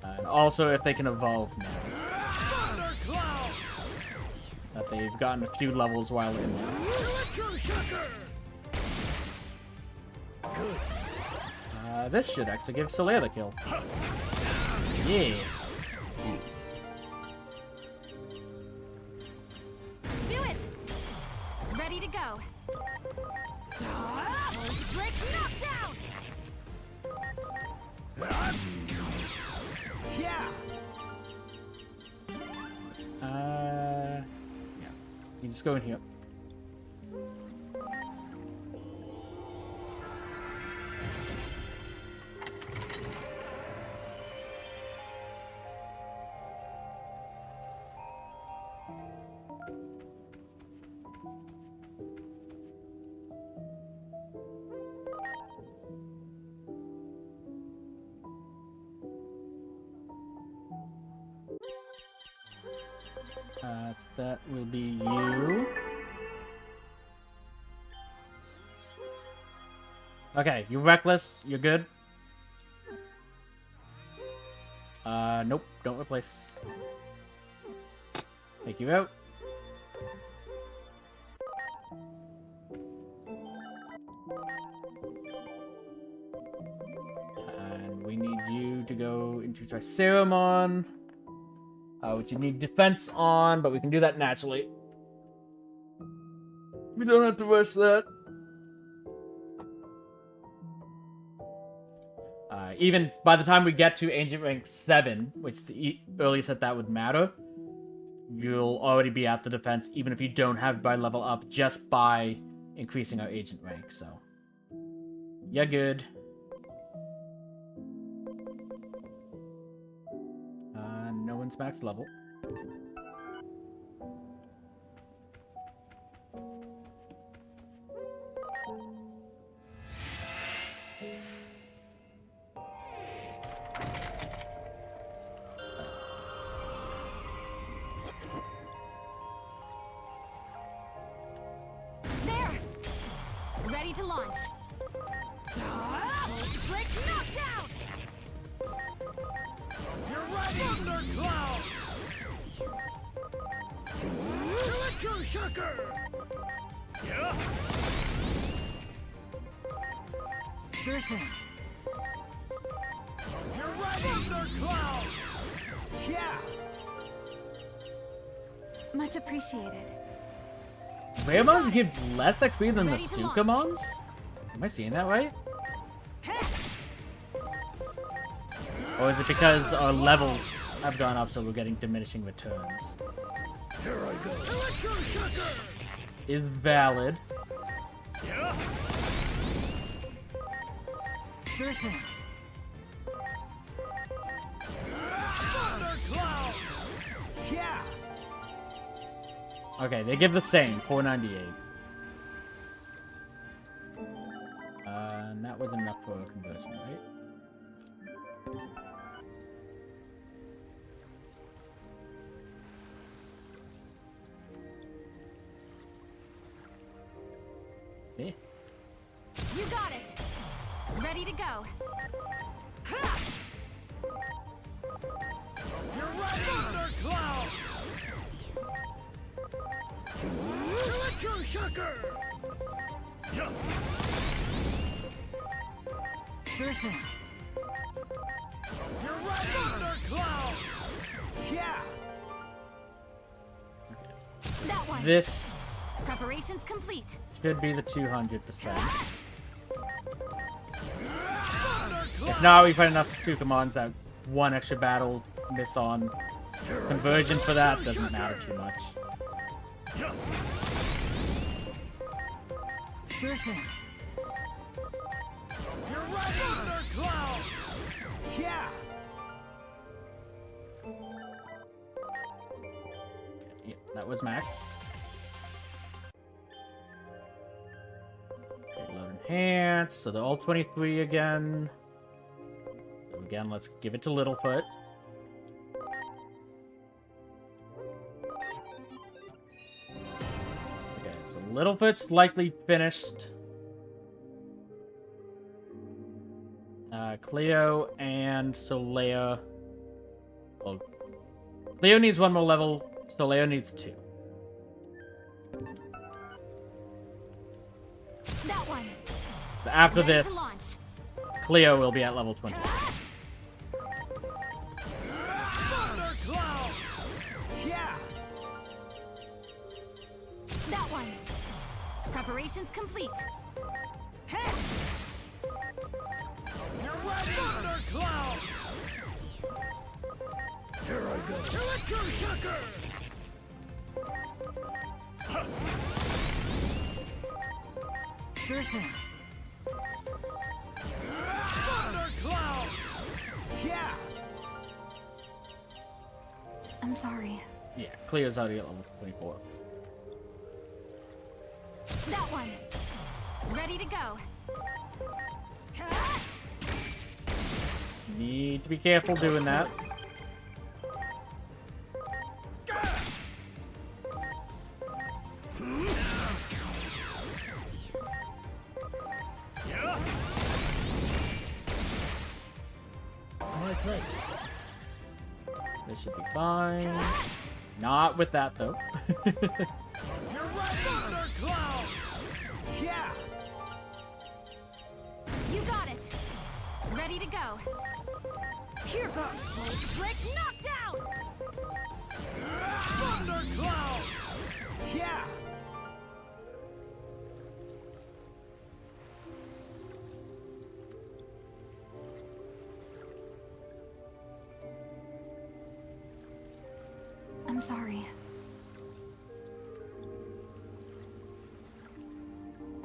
And also if they can evolve now. Thundercloud! That they've gotten a few levels while in there. Electroshocker! This should actually give Solaire the kill. Yeah. Do it. Ready to go. Earthquake knockdown. Yeah! Yeah. You just go in here. That will be you. Okay, you're reckless. You're good. Nope. Don't replace. Take you out. And we need you to go into Triceramon. Which you need defense on, but we can do that naturally. We don't have to rush that. Even by the time we get to Ancient Rank 7, which is the earliest that would matter, you'll already be at the defense, even if you don't have by level up, just by increasing our Agent rank, so. Yeah, good. No one's max level. to launch. Break knockdown! You're right, Thundercloud! Electroshocker! Yeah? Sure thing. You're right, Thundercloud! Yeah. Much appreciated. Veamons give less XP than the Ready to launch. Sukamons? Am I seeing that right? Or is it because our levels have gone up so we're getting diminishing returns? Here I go. Electroshocker! Is valid. Yeah? Sure thing. Thundercloud! Yeah. Okay, they give the same, 498. And that was enough for a conversion, right? Yeah. You got it. Ready to go. Ha! You're right, Thundercloud! Electroshocker! Yeah. Sure thing. You're right, Thundercloud! Yeah. That one. This Preparations complete. should be the 200%. Thundercloud! If not, we find enough Sukamons that one extra battle miss on conversion for that doesn't matter too much. Yeah. Sure thing. You're right, Thundercloud! Yeah. Yeah, that was max. Okay, load enhance, so they're all 23 again. So again, let's give it to Littlefoot. Okay, so Littlefoot's likely finished. Cleo and Solea. Well, Cleo needs one more level. Solea needs 2. That one. So after Ready this, to launch. Cleo will be at level 20. Thundercloud! Yeah. That one. Preparations complete. You're right, Thundercloud! Here I go. Electroshocker! Sure thing. Thundercloud! Yeah. I'm sorry. Yeah, Cleo's already at level 24. That one. Ready to go. Need to be careful doing that. Yeah? My place. This should be fine. Not with that, though. You're right, Thundercloud! Yeah. You got it. Ready to go. Here goes. Break knockdown. Thundercloud! Yeah. I'm sorry.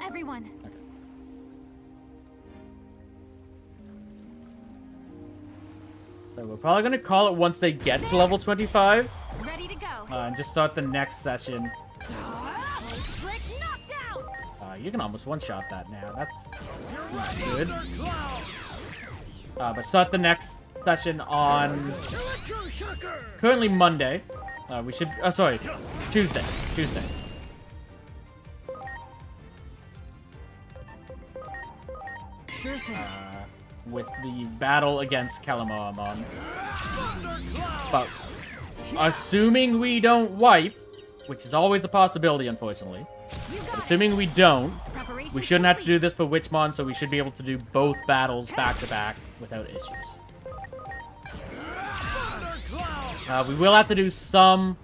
Everyone. So we're probably going to call it once they get to level 25. Ready to go. And just start the next session. Break knockdown. You can almost one-shot that now. That's You're not right, good. Thundercloud! But start the next session on Electroshocker! currently Monday. We should... Oh, sorry. Tuesday. Sure thing. with the battle against Calamaramon. But assuming we don't wipe, which is always a possibility, unfortunately. You got Assuming we don't, Preparation we shouldn't have to do complete. this for Witchmon, so we should be able to do both battles back to back without issues. We will have to do some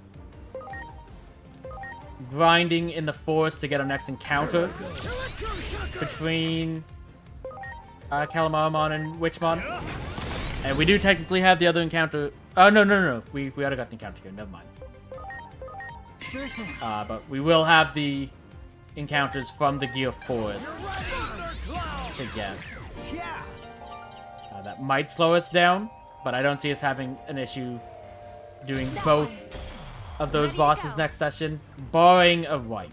grinding in the forest to get our next encounter between Calamaramon and Witchmon. And we do technically have the other encounter. Oh, no. We already got the encounter here. Never mind. Sure thing. But we will have the encounters from the Gear Forest to get. Yeah. That might slow us down, but I don't see us having an issue doing both of those Ready to bosses go. next session, barring a wipe.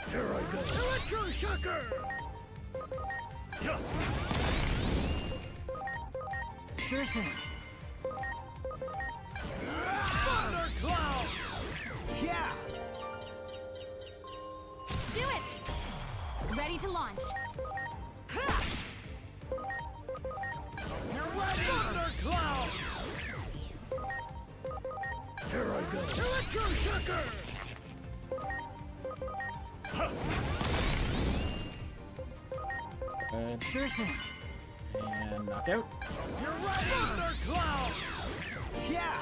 Here I go. Electroshocker! Sure thing. Thundercloud! Yeah. Do it! Ready to launch. You're ready! Thundercloud! Here I go. Electroshocker! Good. Sure thing. And knockout. You're ready! Thundercloud! Yeah.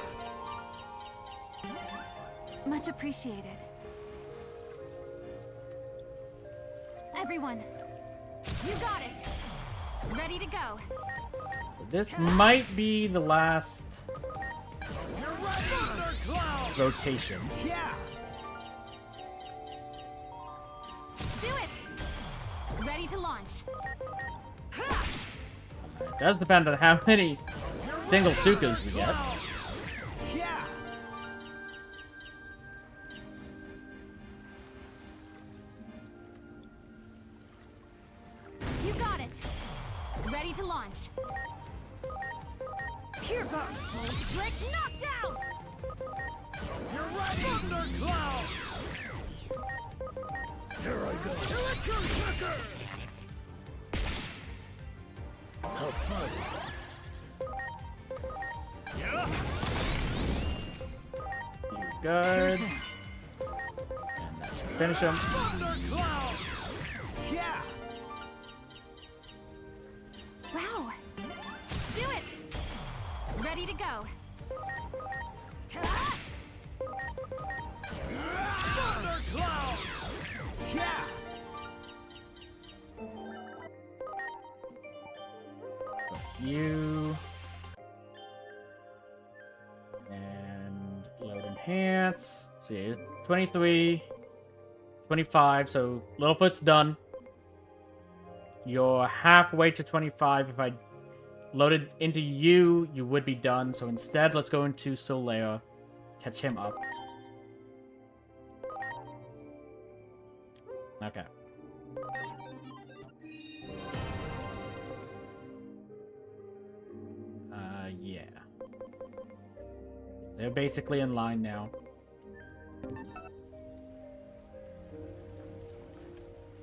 Much appreciated. Everyone, you got it. Ready to go. This might be the last You're ready! Thundercloud! rotation. Yeah. Do it! Ready to launch. It does depend on how many single Sukas we get. Yeah. You got it. Ready to launch. Here goes. Split knockdown. You're ready! Thundercloud! Here I go. Electroshocker! Have fun. Yeah? Good. And that should finish him. Thundercloud! Yeah. Wow. Do it. Ready to go. Thundercloud! Yeah. You. And load enhance. So yeah, 23, 25. So Littlefoot's done. You're halfway to 25. If I loaded into you, you would be done. So instead, let's go into Solera. Catch him up. Okay. Yeah. They're basically in line now.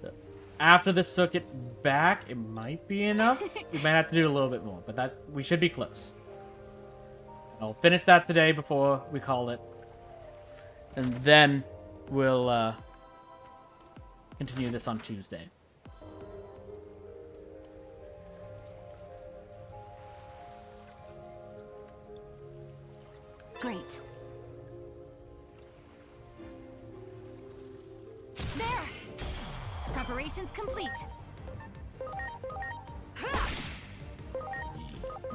So, after the circuit back, it might be enough. We might have to do a little bit more, but that we should be close. I'll finish that today before we call it. And then we'll continue this on Tuesday. Great. There! Preparations complete.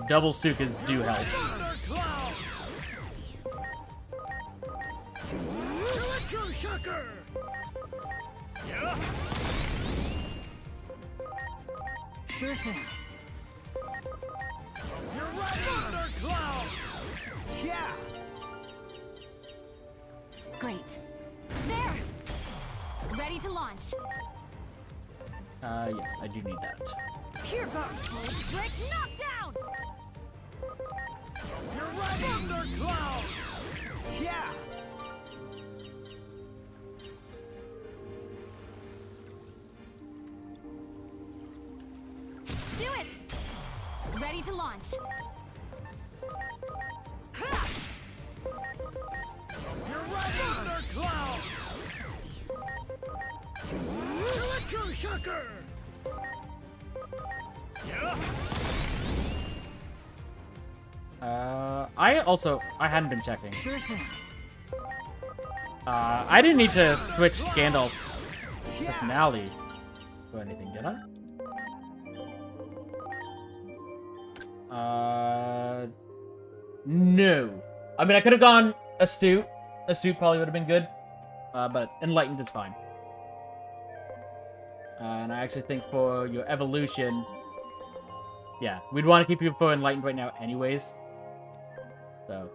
Double Sukas do help. Thundercloud! Electroshocker! Yeah? Sure thing. You're ready! Thundercloud! Yeah. Great. There! Ready to launch. Yes, I do need that. Here goes. Split knockdown! You're ready! Thundercloud! Yeah. it! Ready to launch. You're right, Thundercloud! Electro Shocker! Yeah? I hadn't been checking. Sure thing. I didn't need to switch Gandalf's Yeah. personality for anything, did I? No. I mean, I could have gone Astute. Astute probably would have been good. But Enlightened is fine. And I actually think for your evolution... Yeah, we'd want to keep you for Enlightened right now anyways. So...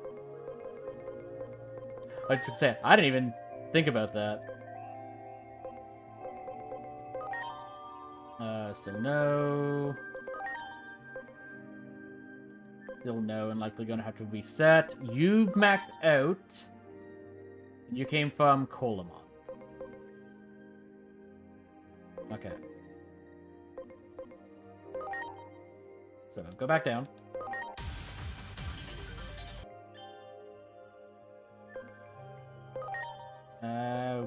I was just saying, I didn't even think about that. So no... Still no, and likely gonna have to reset. You've maxed out. You came from Colamon. Okay. So, go back down.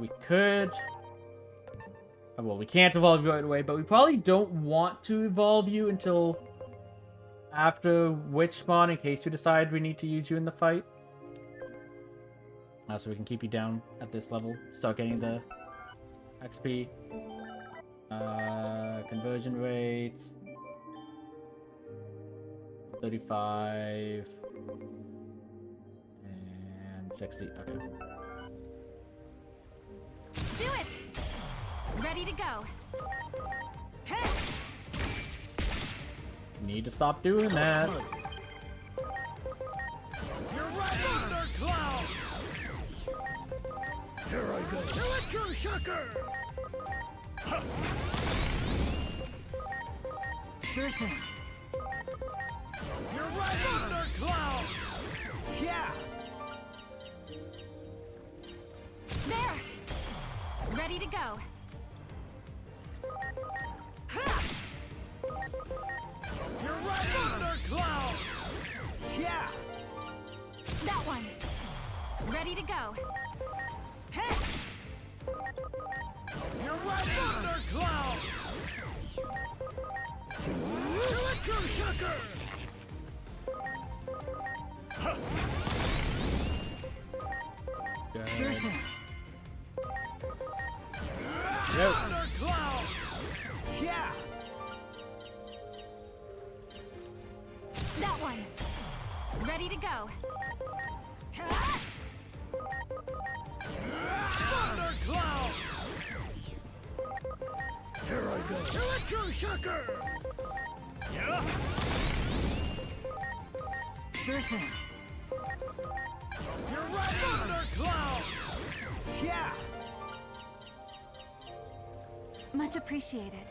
We could... well, we can't evolve you right away, but we probably don't want to evolve you until after Witchmon in case we decide we need to use you in the fight. So we can keep you down at this level. Start getting the XP. Conversion rates. 35. And 60. Okay. Do it! Ready to go. Hey! Need to stop doing that. You're right, Thundercloud! Here I go. Electro Shocker! Sure thing. You're right, Thundercloud! Yeah. There! Ready to go. You're right, Thundercloud! Yeah. That one. Ready to go. Hey! You're right, Thundercloud! Electro Shocker! Sure thing. Thundercloud! Yeah. That one. Ready to go. Thundercloud! Here I go. Electro Shocker! Yeah? Sure thing. You're right, Thundercloud! Yeah. Much appreciated.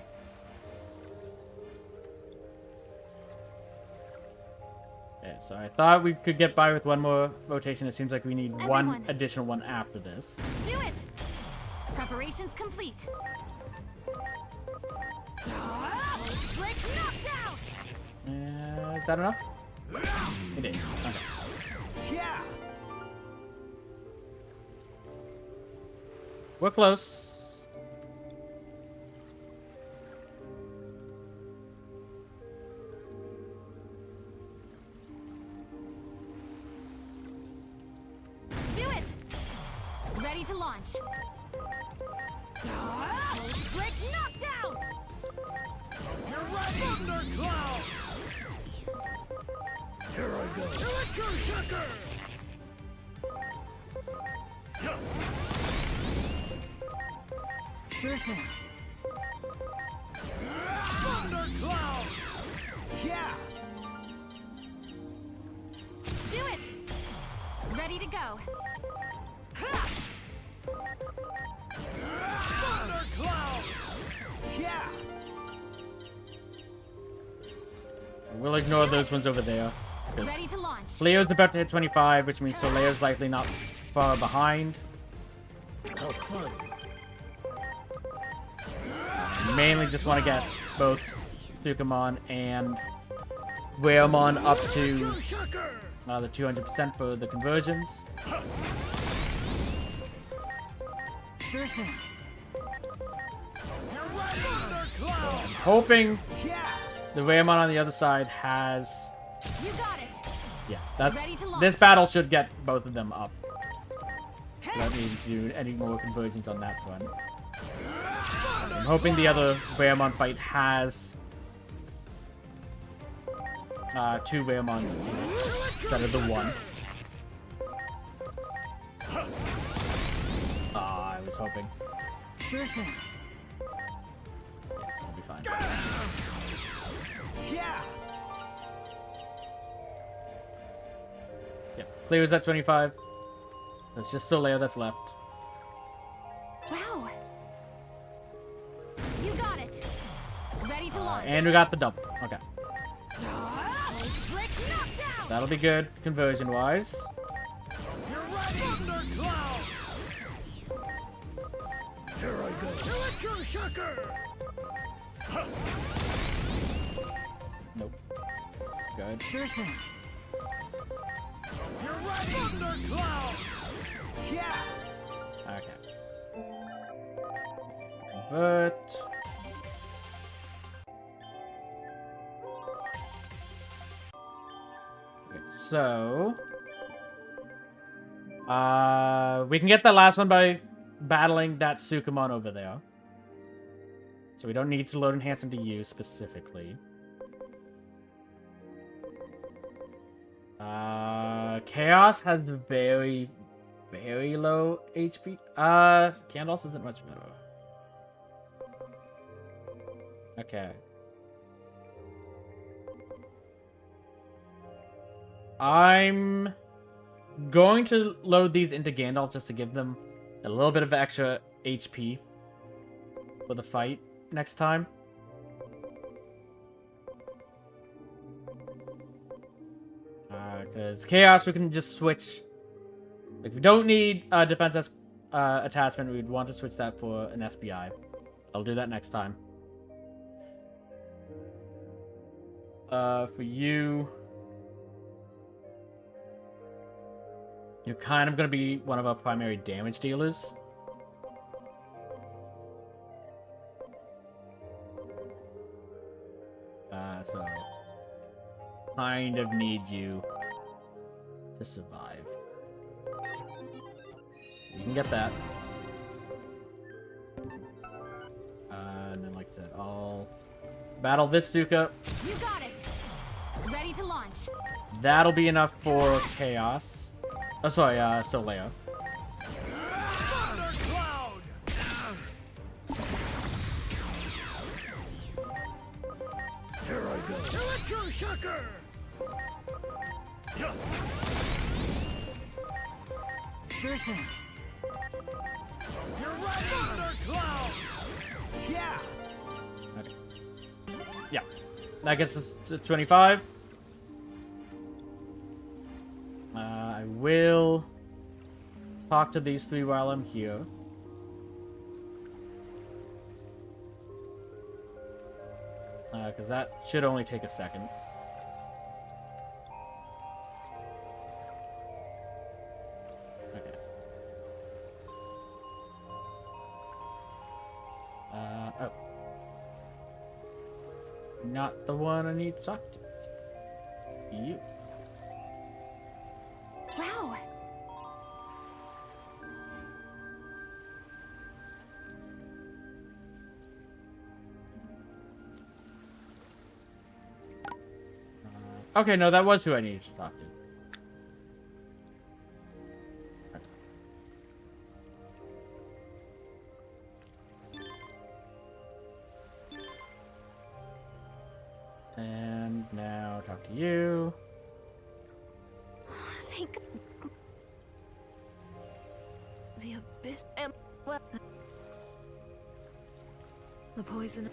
Okay, so I thought we could get by with one more rotation. It seems like we need one Everyone. additional one after this. Do it! Preparations complete. Break knockdown! Is that enough? It is. Okay. Yeah. We're close. Do it! Ready to launch. Break knockdown! You're right, Thundercloud! Here I go. Electro Shocker! Sure thing. Thundercloud! Yeah. Do it! Ready to go. Thundercloud! Yeah. We'll ignore those ones over there. 'cause Ready to launch. Leo's about to hit 25, which means Soleil's likely not far behind. How fun! Mainly just want to get both Sukamon and Wayamon up to Sugar! the 200% for the conversions. Sure thing. You're ready, Thundercloud! Hoping Yeah! the Wayamon on the other side has... You got it. Yeah, that, Ready to launch. this battle should get both of them up. Don't need to do any more conversions on that front. I'm hoping the other Wayamon fight has 2 Wayamons in it instead of the 1. I was hoping. Sure thing. Yeah, that'll be fine. Yeah! Yeah, clears at 25. So it's just Soleo that's left. Wow. You got it. Ready to launch. And we got the double. Okay. Brick knocked out. That'll be good, conversion-wise. You're ready, Thundercloud! Here I go. Electroshocker! Nope. Good. Sure thing. You're ready, Thundercloud! Yeah! Okay. But... Okay, so... we can get that last one by battling that Sukamon over there. So we don't need to load enhance into you specifically. Chaos has very, very low HP. Candos isn't much better. Okay. I'm going to load these into Gandalf just to give them a little bit of extra HP for the fight next time. Because Chaos, we can just switch. Like, we don't need a defense attachment. We'd want to switch that for an SBI. I'll do that next time. For you... You're kind of going to be one of our primary damage dealers. So... kind of need you to survive. You can get that. And then, like I said, I'll battle this Suka. You got it. Ready to launch. That'll be enough for Chaos. Oh, sorry, Soleo. Thundercloud! Here I go. Electroshocker! Sure thing. You're ready, Thundercloud! Yeah! Okay. Yeah. That gets us to 25. I will talk to these 3 while I'm here. Because that should only take a second. Okay. Oh. Not the one I need to talk to. You. Wow. Okay, no, that was who I needed to talk to. And now talk to you. Think the abyss and what the poison.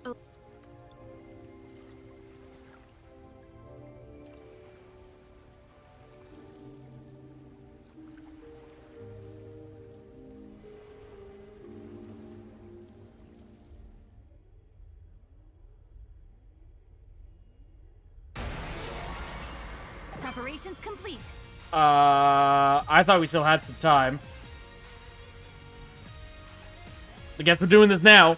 Oh. Preparations complete. I thought we still had some time. I guess we're doing this now.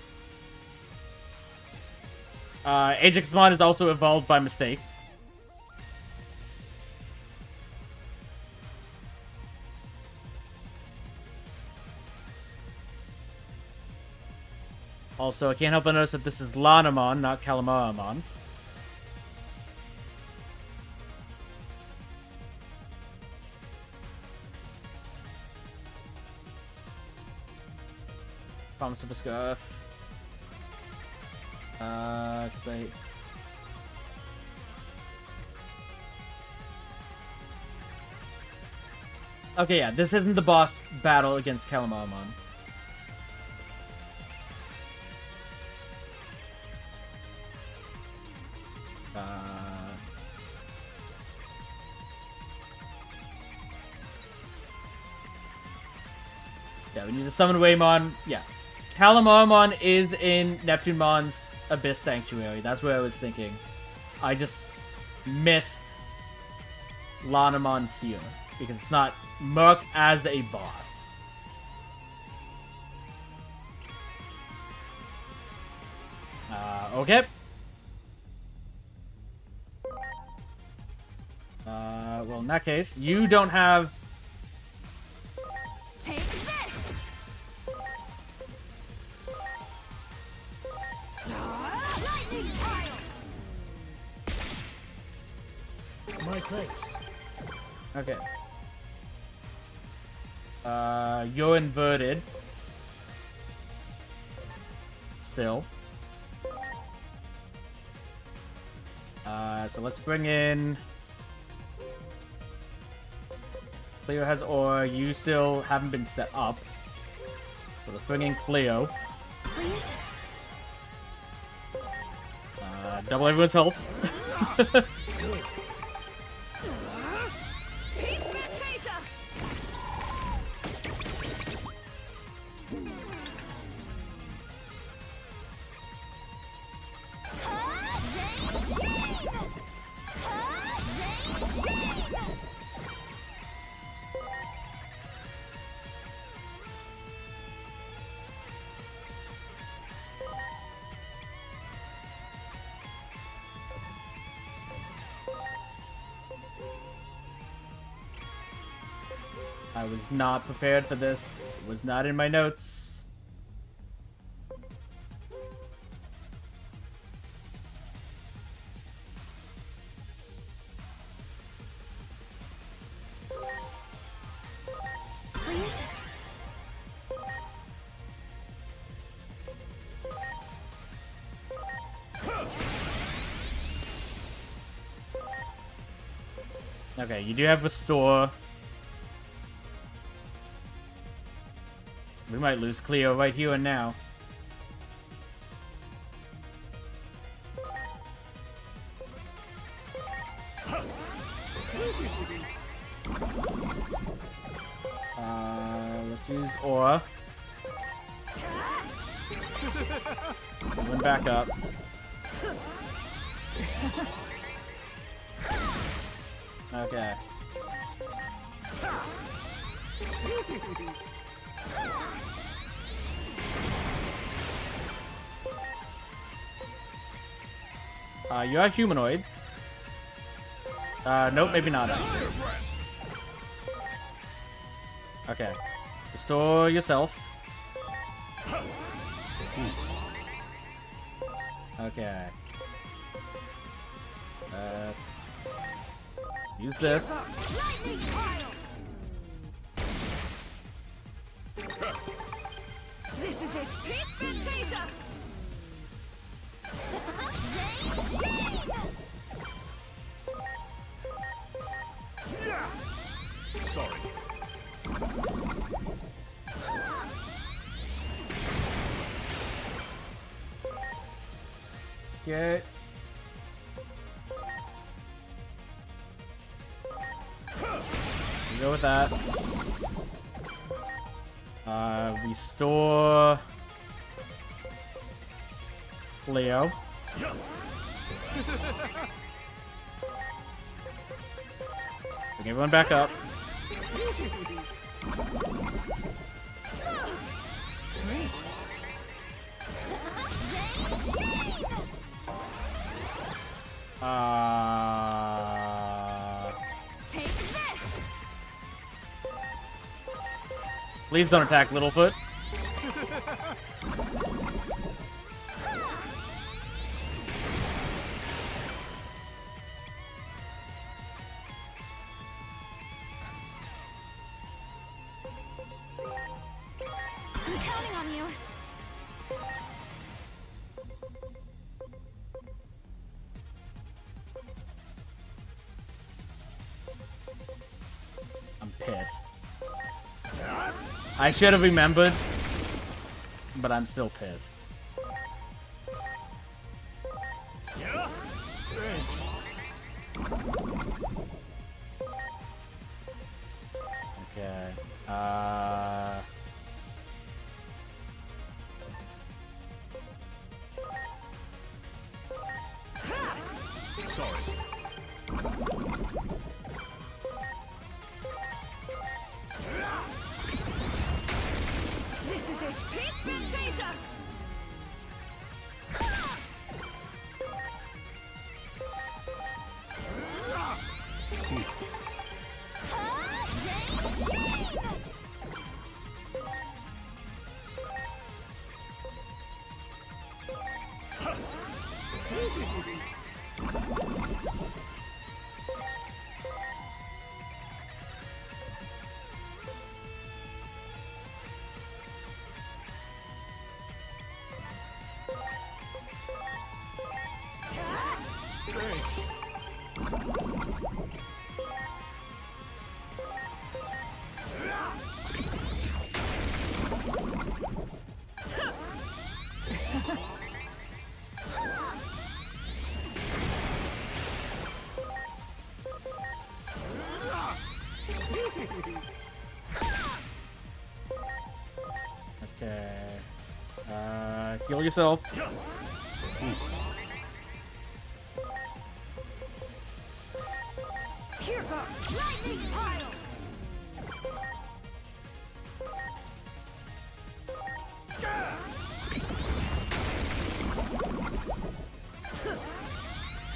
Ajaxmon is also evolved by mistake. Also, I can't help but notice that this is Lanamon, not Calamaramon. Promise of a Scarf. Okay, yeah, this isn't the boss battle against Calamaramon. Yeah, we need to summon Waymon. Yeah. Calamaramon is in Neptunemon's Abyss Sanctuary. That's what I was thinking. I just missed Lanamon here. Because it's not marked as a boss. Okay. Well, in that case, you don't have... Take this! Lightning pile! My thanks. Okay. You're inverted. Still. So let's bring in... Cleo has Aura. You still haven't been set up. So let's bring in Cleo. Please? Double everyone's health. Peace Fantasia! I was not prepared for this. It was not in my notes. Please? Okay, you do have Restore. We might lose Cleo right here and now. Let's use Aura. Went back up. Okay. You're a humanoid. Nope, maybe not. Okay. Restore yourself. Okay. Use this. Lightning pile! This is it! Peace Fantasia! Sorry. Okay. Go with that. Restore Leo. Bring everyone back up. Take this. Please don't attack Littlefoot. I'm counting on you. I'm pissed. I should have remembered, but I'm still pissed. Yeah? Thanks. Okay. Sorry. This is HP Fantasia. Thanks. Okay. Heal yourself. Here goes lightning pile.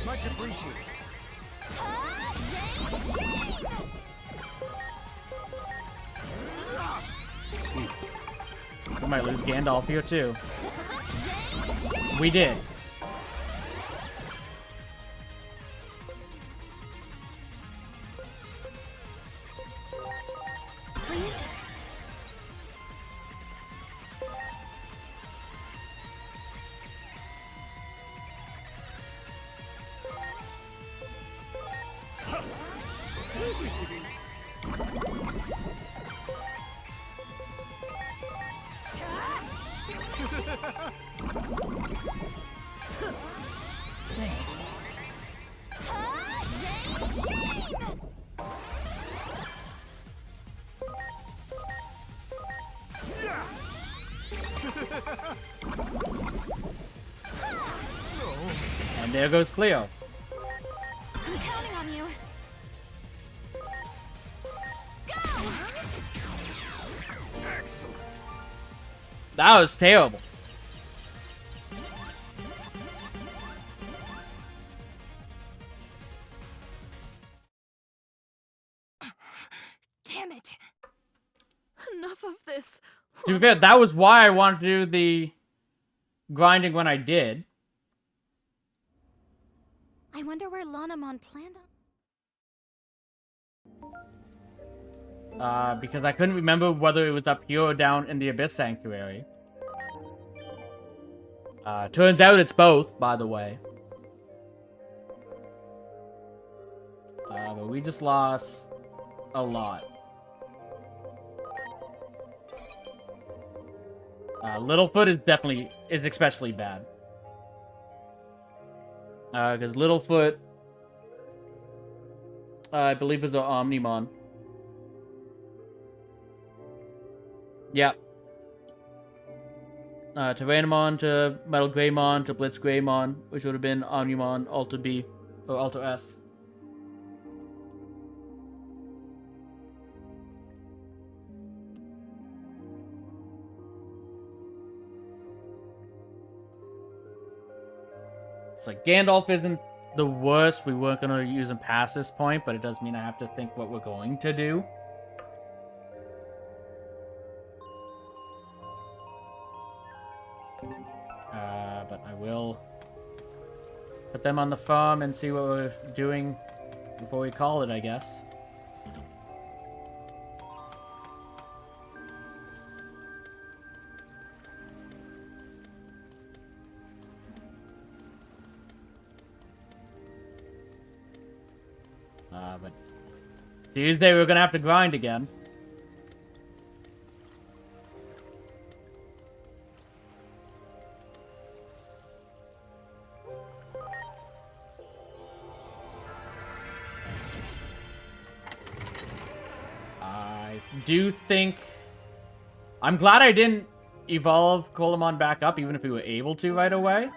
Much appreciated. We might lose Gandalf here too. We did. Please. Thanks. And there goes Cleo. I'm counting on you. Go! Excellent. That was terrible. Damn it. Enough of this. To be fair, that was why I wanted to do the grinding when I did. I wonder where Lanamon planned on. Because I couldn't remember whether it was up here or down in the Abyss Sanctuary. Turns out it's both, by the way. But we just lost a lot. Littlefoot is especially bad. Because Littlefoot, I believe, is an Omnimon. Yep. Tyrannomon to Metal Greymon to Blitz Greymon, which would have been Omnimon Alter B or Alter S. It's like Gandalf isn't the worst. We weren't gonna use him past this point, but it does mean I have to think what we're going to do. But I will put them on the farm and see what we're doing before we call it, I guess. But Tuesday we're gonna have to grind again. I do think... I'm glad I didn't evolve Colamon back up, even if we were able to right away.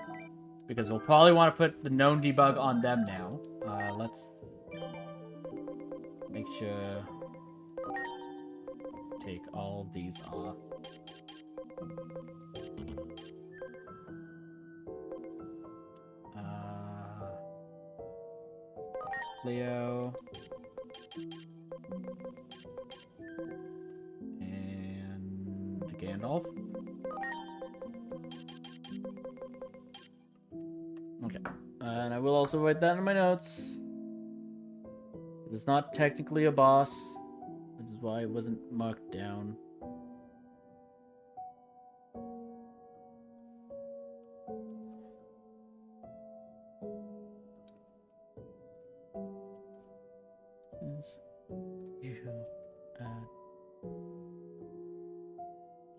Because we'll probably want to put the known debug on them now. Let's make sure... Take all these off. Leo. And Gandalf. Okay. And I will also write that in my notes. It's not technically a boss, which is why it wasn't marked down.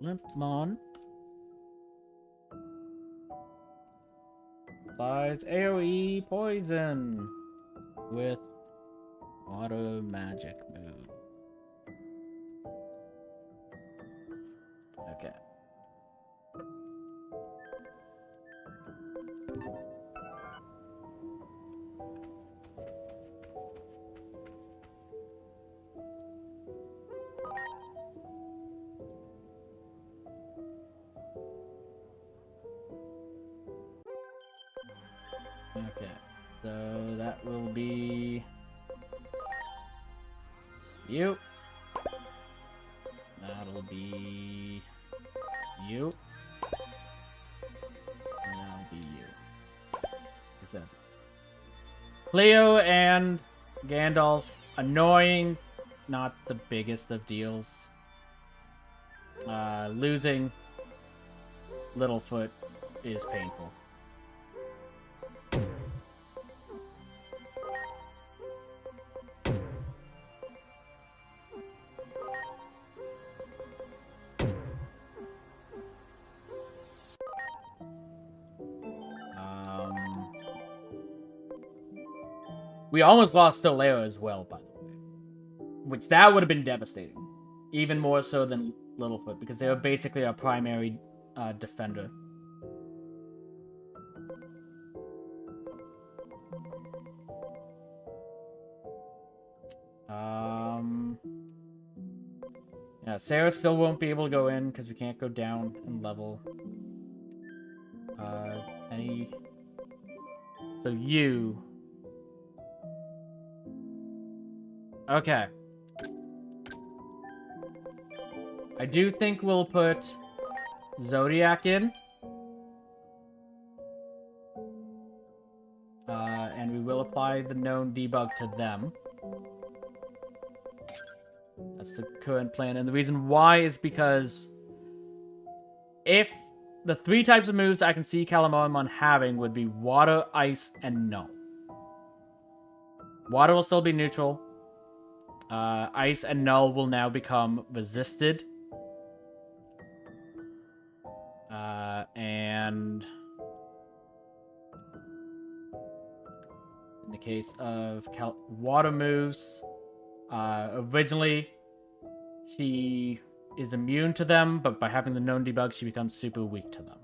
Limpmon applies AoE poison with water magic move. Okay. Okay, so that will be you. That'll be you. And that'll be you. What's that? Cleo and Gandalf, annoying, not the biggest of deals. Losing Littlefoot is painful. We almost lost Soleo as well, by the way. Which, that would have been devastating. Even more so than Littlefoot, because they were basically our primary defender. Yeah, Sarah still won't be able to go in, because we can't go down in level. So you... Okay. I do think we'll put Zodiac in. And we will apply the known debug to them. That's the current plan. And the reason why is because if the 3 types of moves I can see Calamon having would be Water, Ice, and Null. Water will still be neutral. Ice and Null will now become resisted. And in the case of water moves, originally she is immune to them, but by having the known debug, she becomes super weak to them.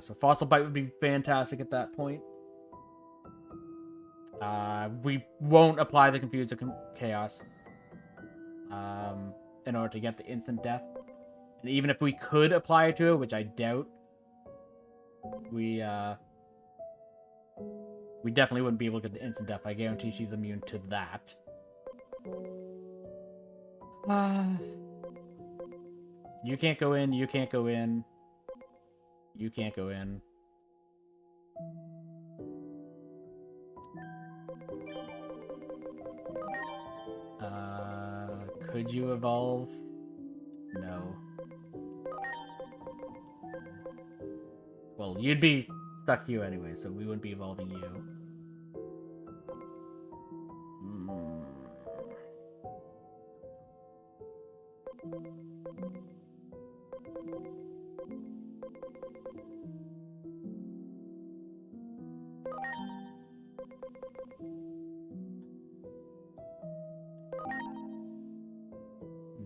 So Fossil Bite would be fantastic at that point. We won't apply the Confuse of Chaos in order to get the instant death. And even if we could apply it to it, which I doubt, we definitely wouldn't be able to get the instant death. I guarantee she's immune to that. You can't go in, you can't go in. You can't go in. Could you evolve? No. Well, you'd be stuck here anyway, so we wouldn't be evolving you.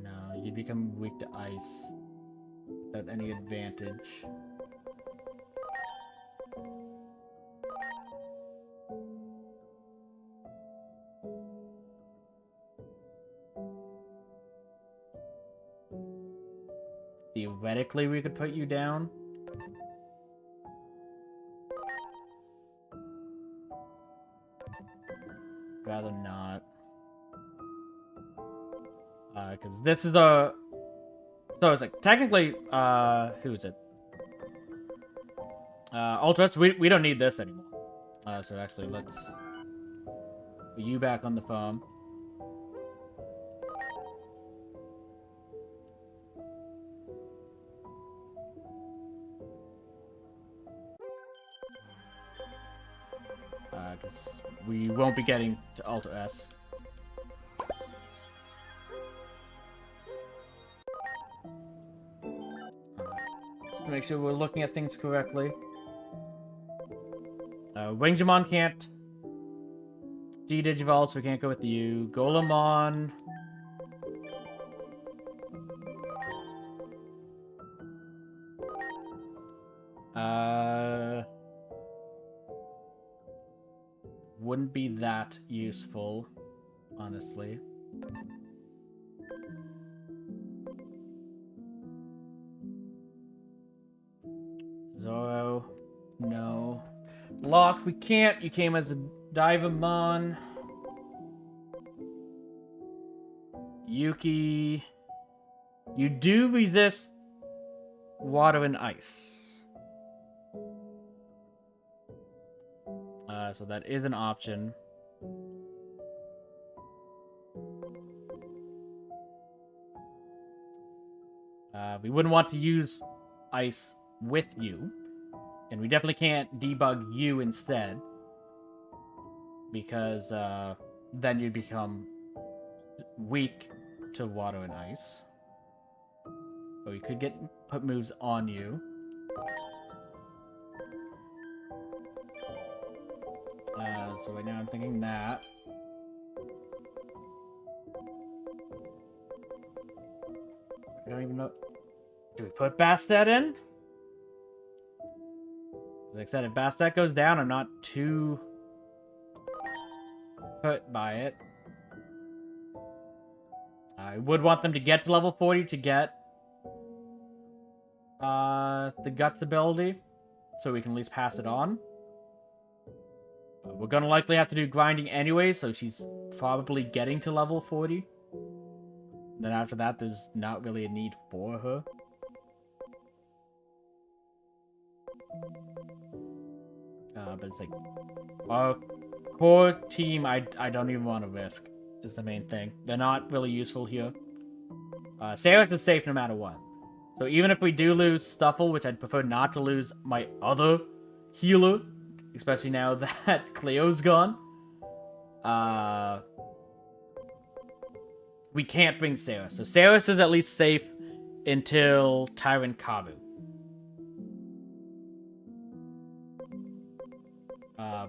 No, you'd become weak to ice without any advantage. Theoretically, we could put you down. Rather not. Because this is a... So it's like, technically, who is it? Ultras, we don't need this anymore. So actually, let's... put you back on the farm. Because we won't be getting to Alter S. Just to make sure we're looking at things correctly. Wingdramon can't de-digivolve, so we can't go with you. Golemon... wouldn't be that useful, honestly. Zoro, no. Locke, we can't. You came as a Divamon. Yuki, you do resist water and ice. So that is an option. We wouldn't want to use ice with you. And we definitely can't debug you instead. Because then you'd become weak to water and ice. But we could put moves on you. So right now I'm thinking that. I don't even know. Do we put Bastet in? Like I said, if Bastet goes down, I'm not too put by it. I would want them to get to level 40 to get the Guts ability, so we can at least pass it on. We're gonna likely have to do grinding anyway, so she's probably getting to level 40. Then after that, there's not really a need for her. But it's like, our core team, I don't even want to risk, is the main thing. They're not really useful here. Saris is safe no matter what. So even if we do lose Stuffle, which I'd prefer not to lose my other healer, especially now that Cleo's gone. We can't bring Saris. So Saris is at least safe until Tyrant Kabu.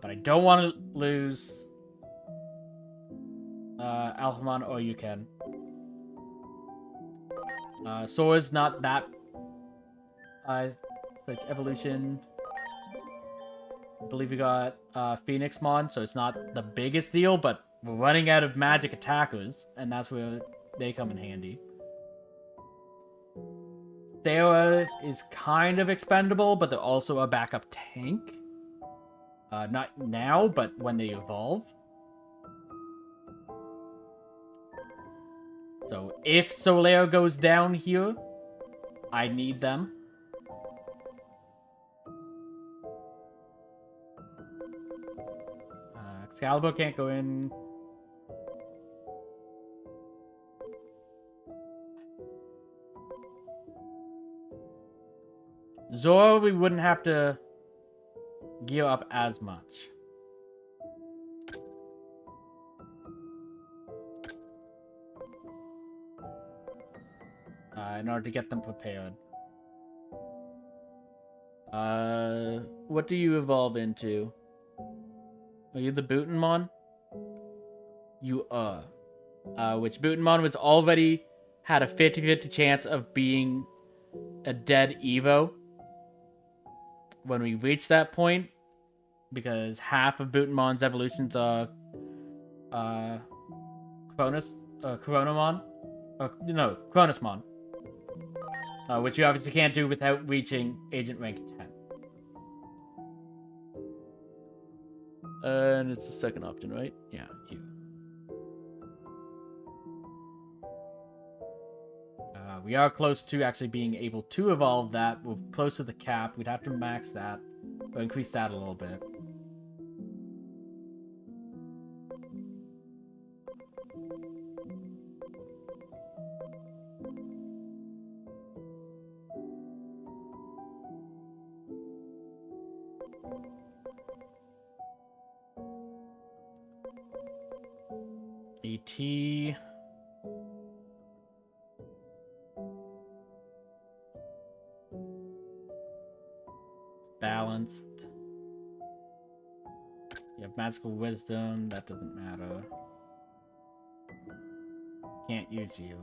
But I don't want to lose Alphamon or Yuken. Sora's not that like evolution. I believe we got Phoenixmon, so it's not the biggest deal, but we're running out of magic attackers, and that's where they come in handy. Sarah is kind of expendable, but they're also a backup tank. Not now, but when they evolve. So if Solero goes down here, I need them. Excalibur can't go in. Zoro, we wouldn't have to gear up as much. In order to get them prepared. What do you evolve into? Are you the Butenmon? You are. Which Butenmon was already had a 50-50 chance of being a dead Evo when we reach that point, because half of Butenmon's evolutions are Coronamon. No, Cronusmon. Which you obviously can't do without reaching Agent Rank 10. And it's the second option, right? Yeah, here. We are close to actually being able to evolve that. We're close to the cap. We'd have to max that, or increase that a little bit. ET. Balanced. You have magical wisdom, that doesn't matter. Can't use you.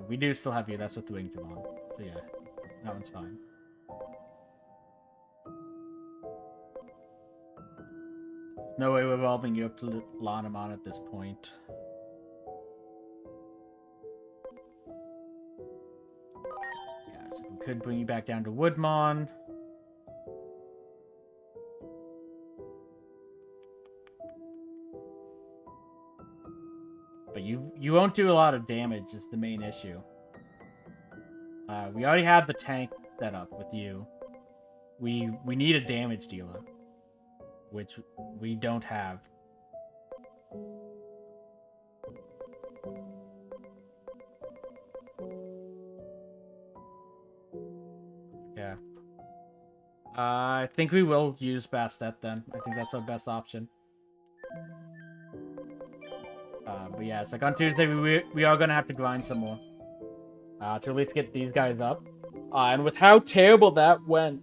We do still have you, that's with the wing Digimon. So yeah, that one's fine. No way we're evolving you up to Lanamon at this point. Yeah, so we could bring you back down to Woodmon. But you won't do a lot of damage is the main issue. We already have the tank set up with you. We need a damage dealer, which we don't have. Yeah. I think we will use Bastet then. I think that's our best option. But yeah, it's like on Tuesday we are gonna have to grind some more. To at least get these guys up. And with how terrible that went,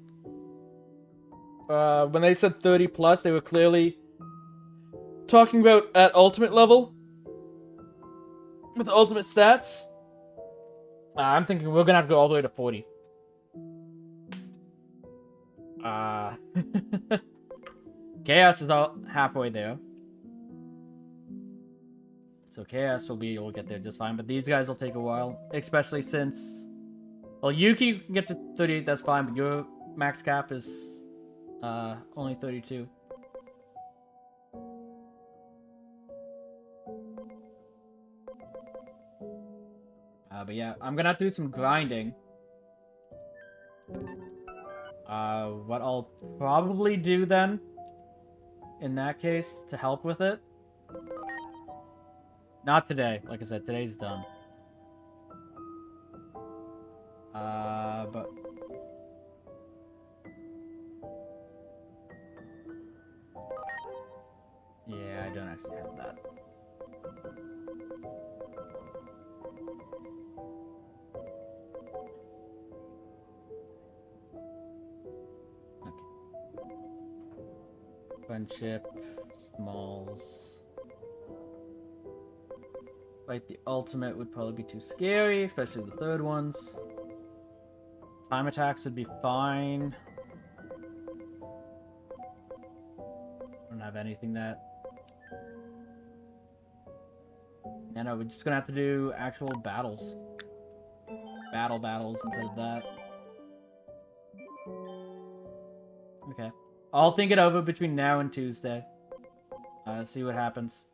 when they said 30 plus, they were clearly talking about at ultimate level with ultimate stats. I'm thinking we're gonna have to go all the way to 40. Chaos is all halfway there. So Chaos will be able to get there just fine, but these guys will take a while, especially since... Well, Yuki can get to 38, that's fine, but your max cap is only 32. But yeah, I'm gonna have to do some grinding. What I'll probably do then, in that case, to help with it... Not today. Like I said, today's done. But... Yeah, I don't actually have that. Okay. Friendship, Smalls... Like, the ultimate would probably be too scary, especially the third ones. Time attacks would be fine. Don't have anything that... Yeah, no, we're just gonna have to do actual battles. Battles instead of that. Okay. I'll think it over between now and Tuesday. See what happens.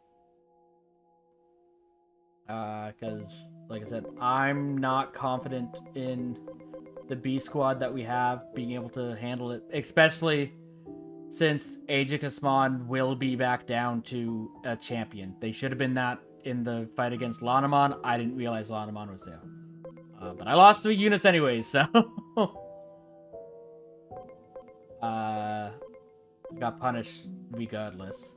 Because, like I said, I'm not confident in the B squad that we have being able to handle it, especially since Aegis will be back down to a champion. They should have been that in the fight against Lanamon. I didn't realize Lanamon was there. But I lost 3 units anyways, so... got punished regardless.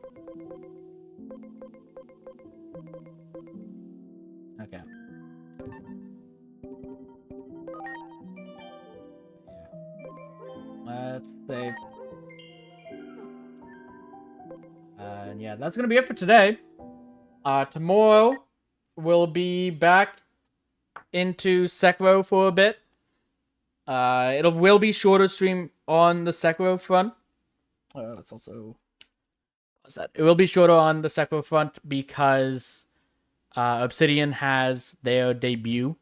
Okay. Yeah. Let's save. And yeah, that's gonna be it for today. Tomorrow we'll be back into Sekiro for a bit. It will be shorter stream on the Sekiro front. Let's also... What's that? It will be shorter on the Sekiro front because Obsidian has their debut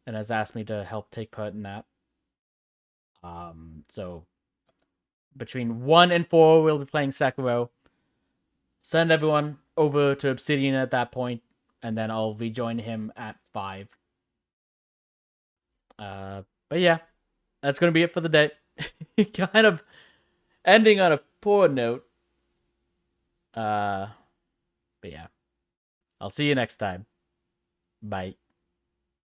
and has asked me to help take part in that. So between 1 and 4, we'll be playing Sekiro. Send everyone over to Obsidian at that point, and then I'll rejoin him at 5. But yeah, that's gonna be it for the day. Kind of ending on a poor note. But yeah, I'll see you next time. Bye.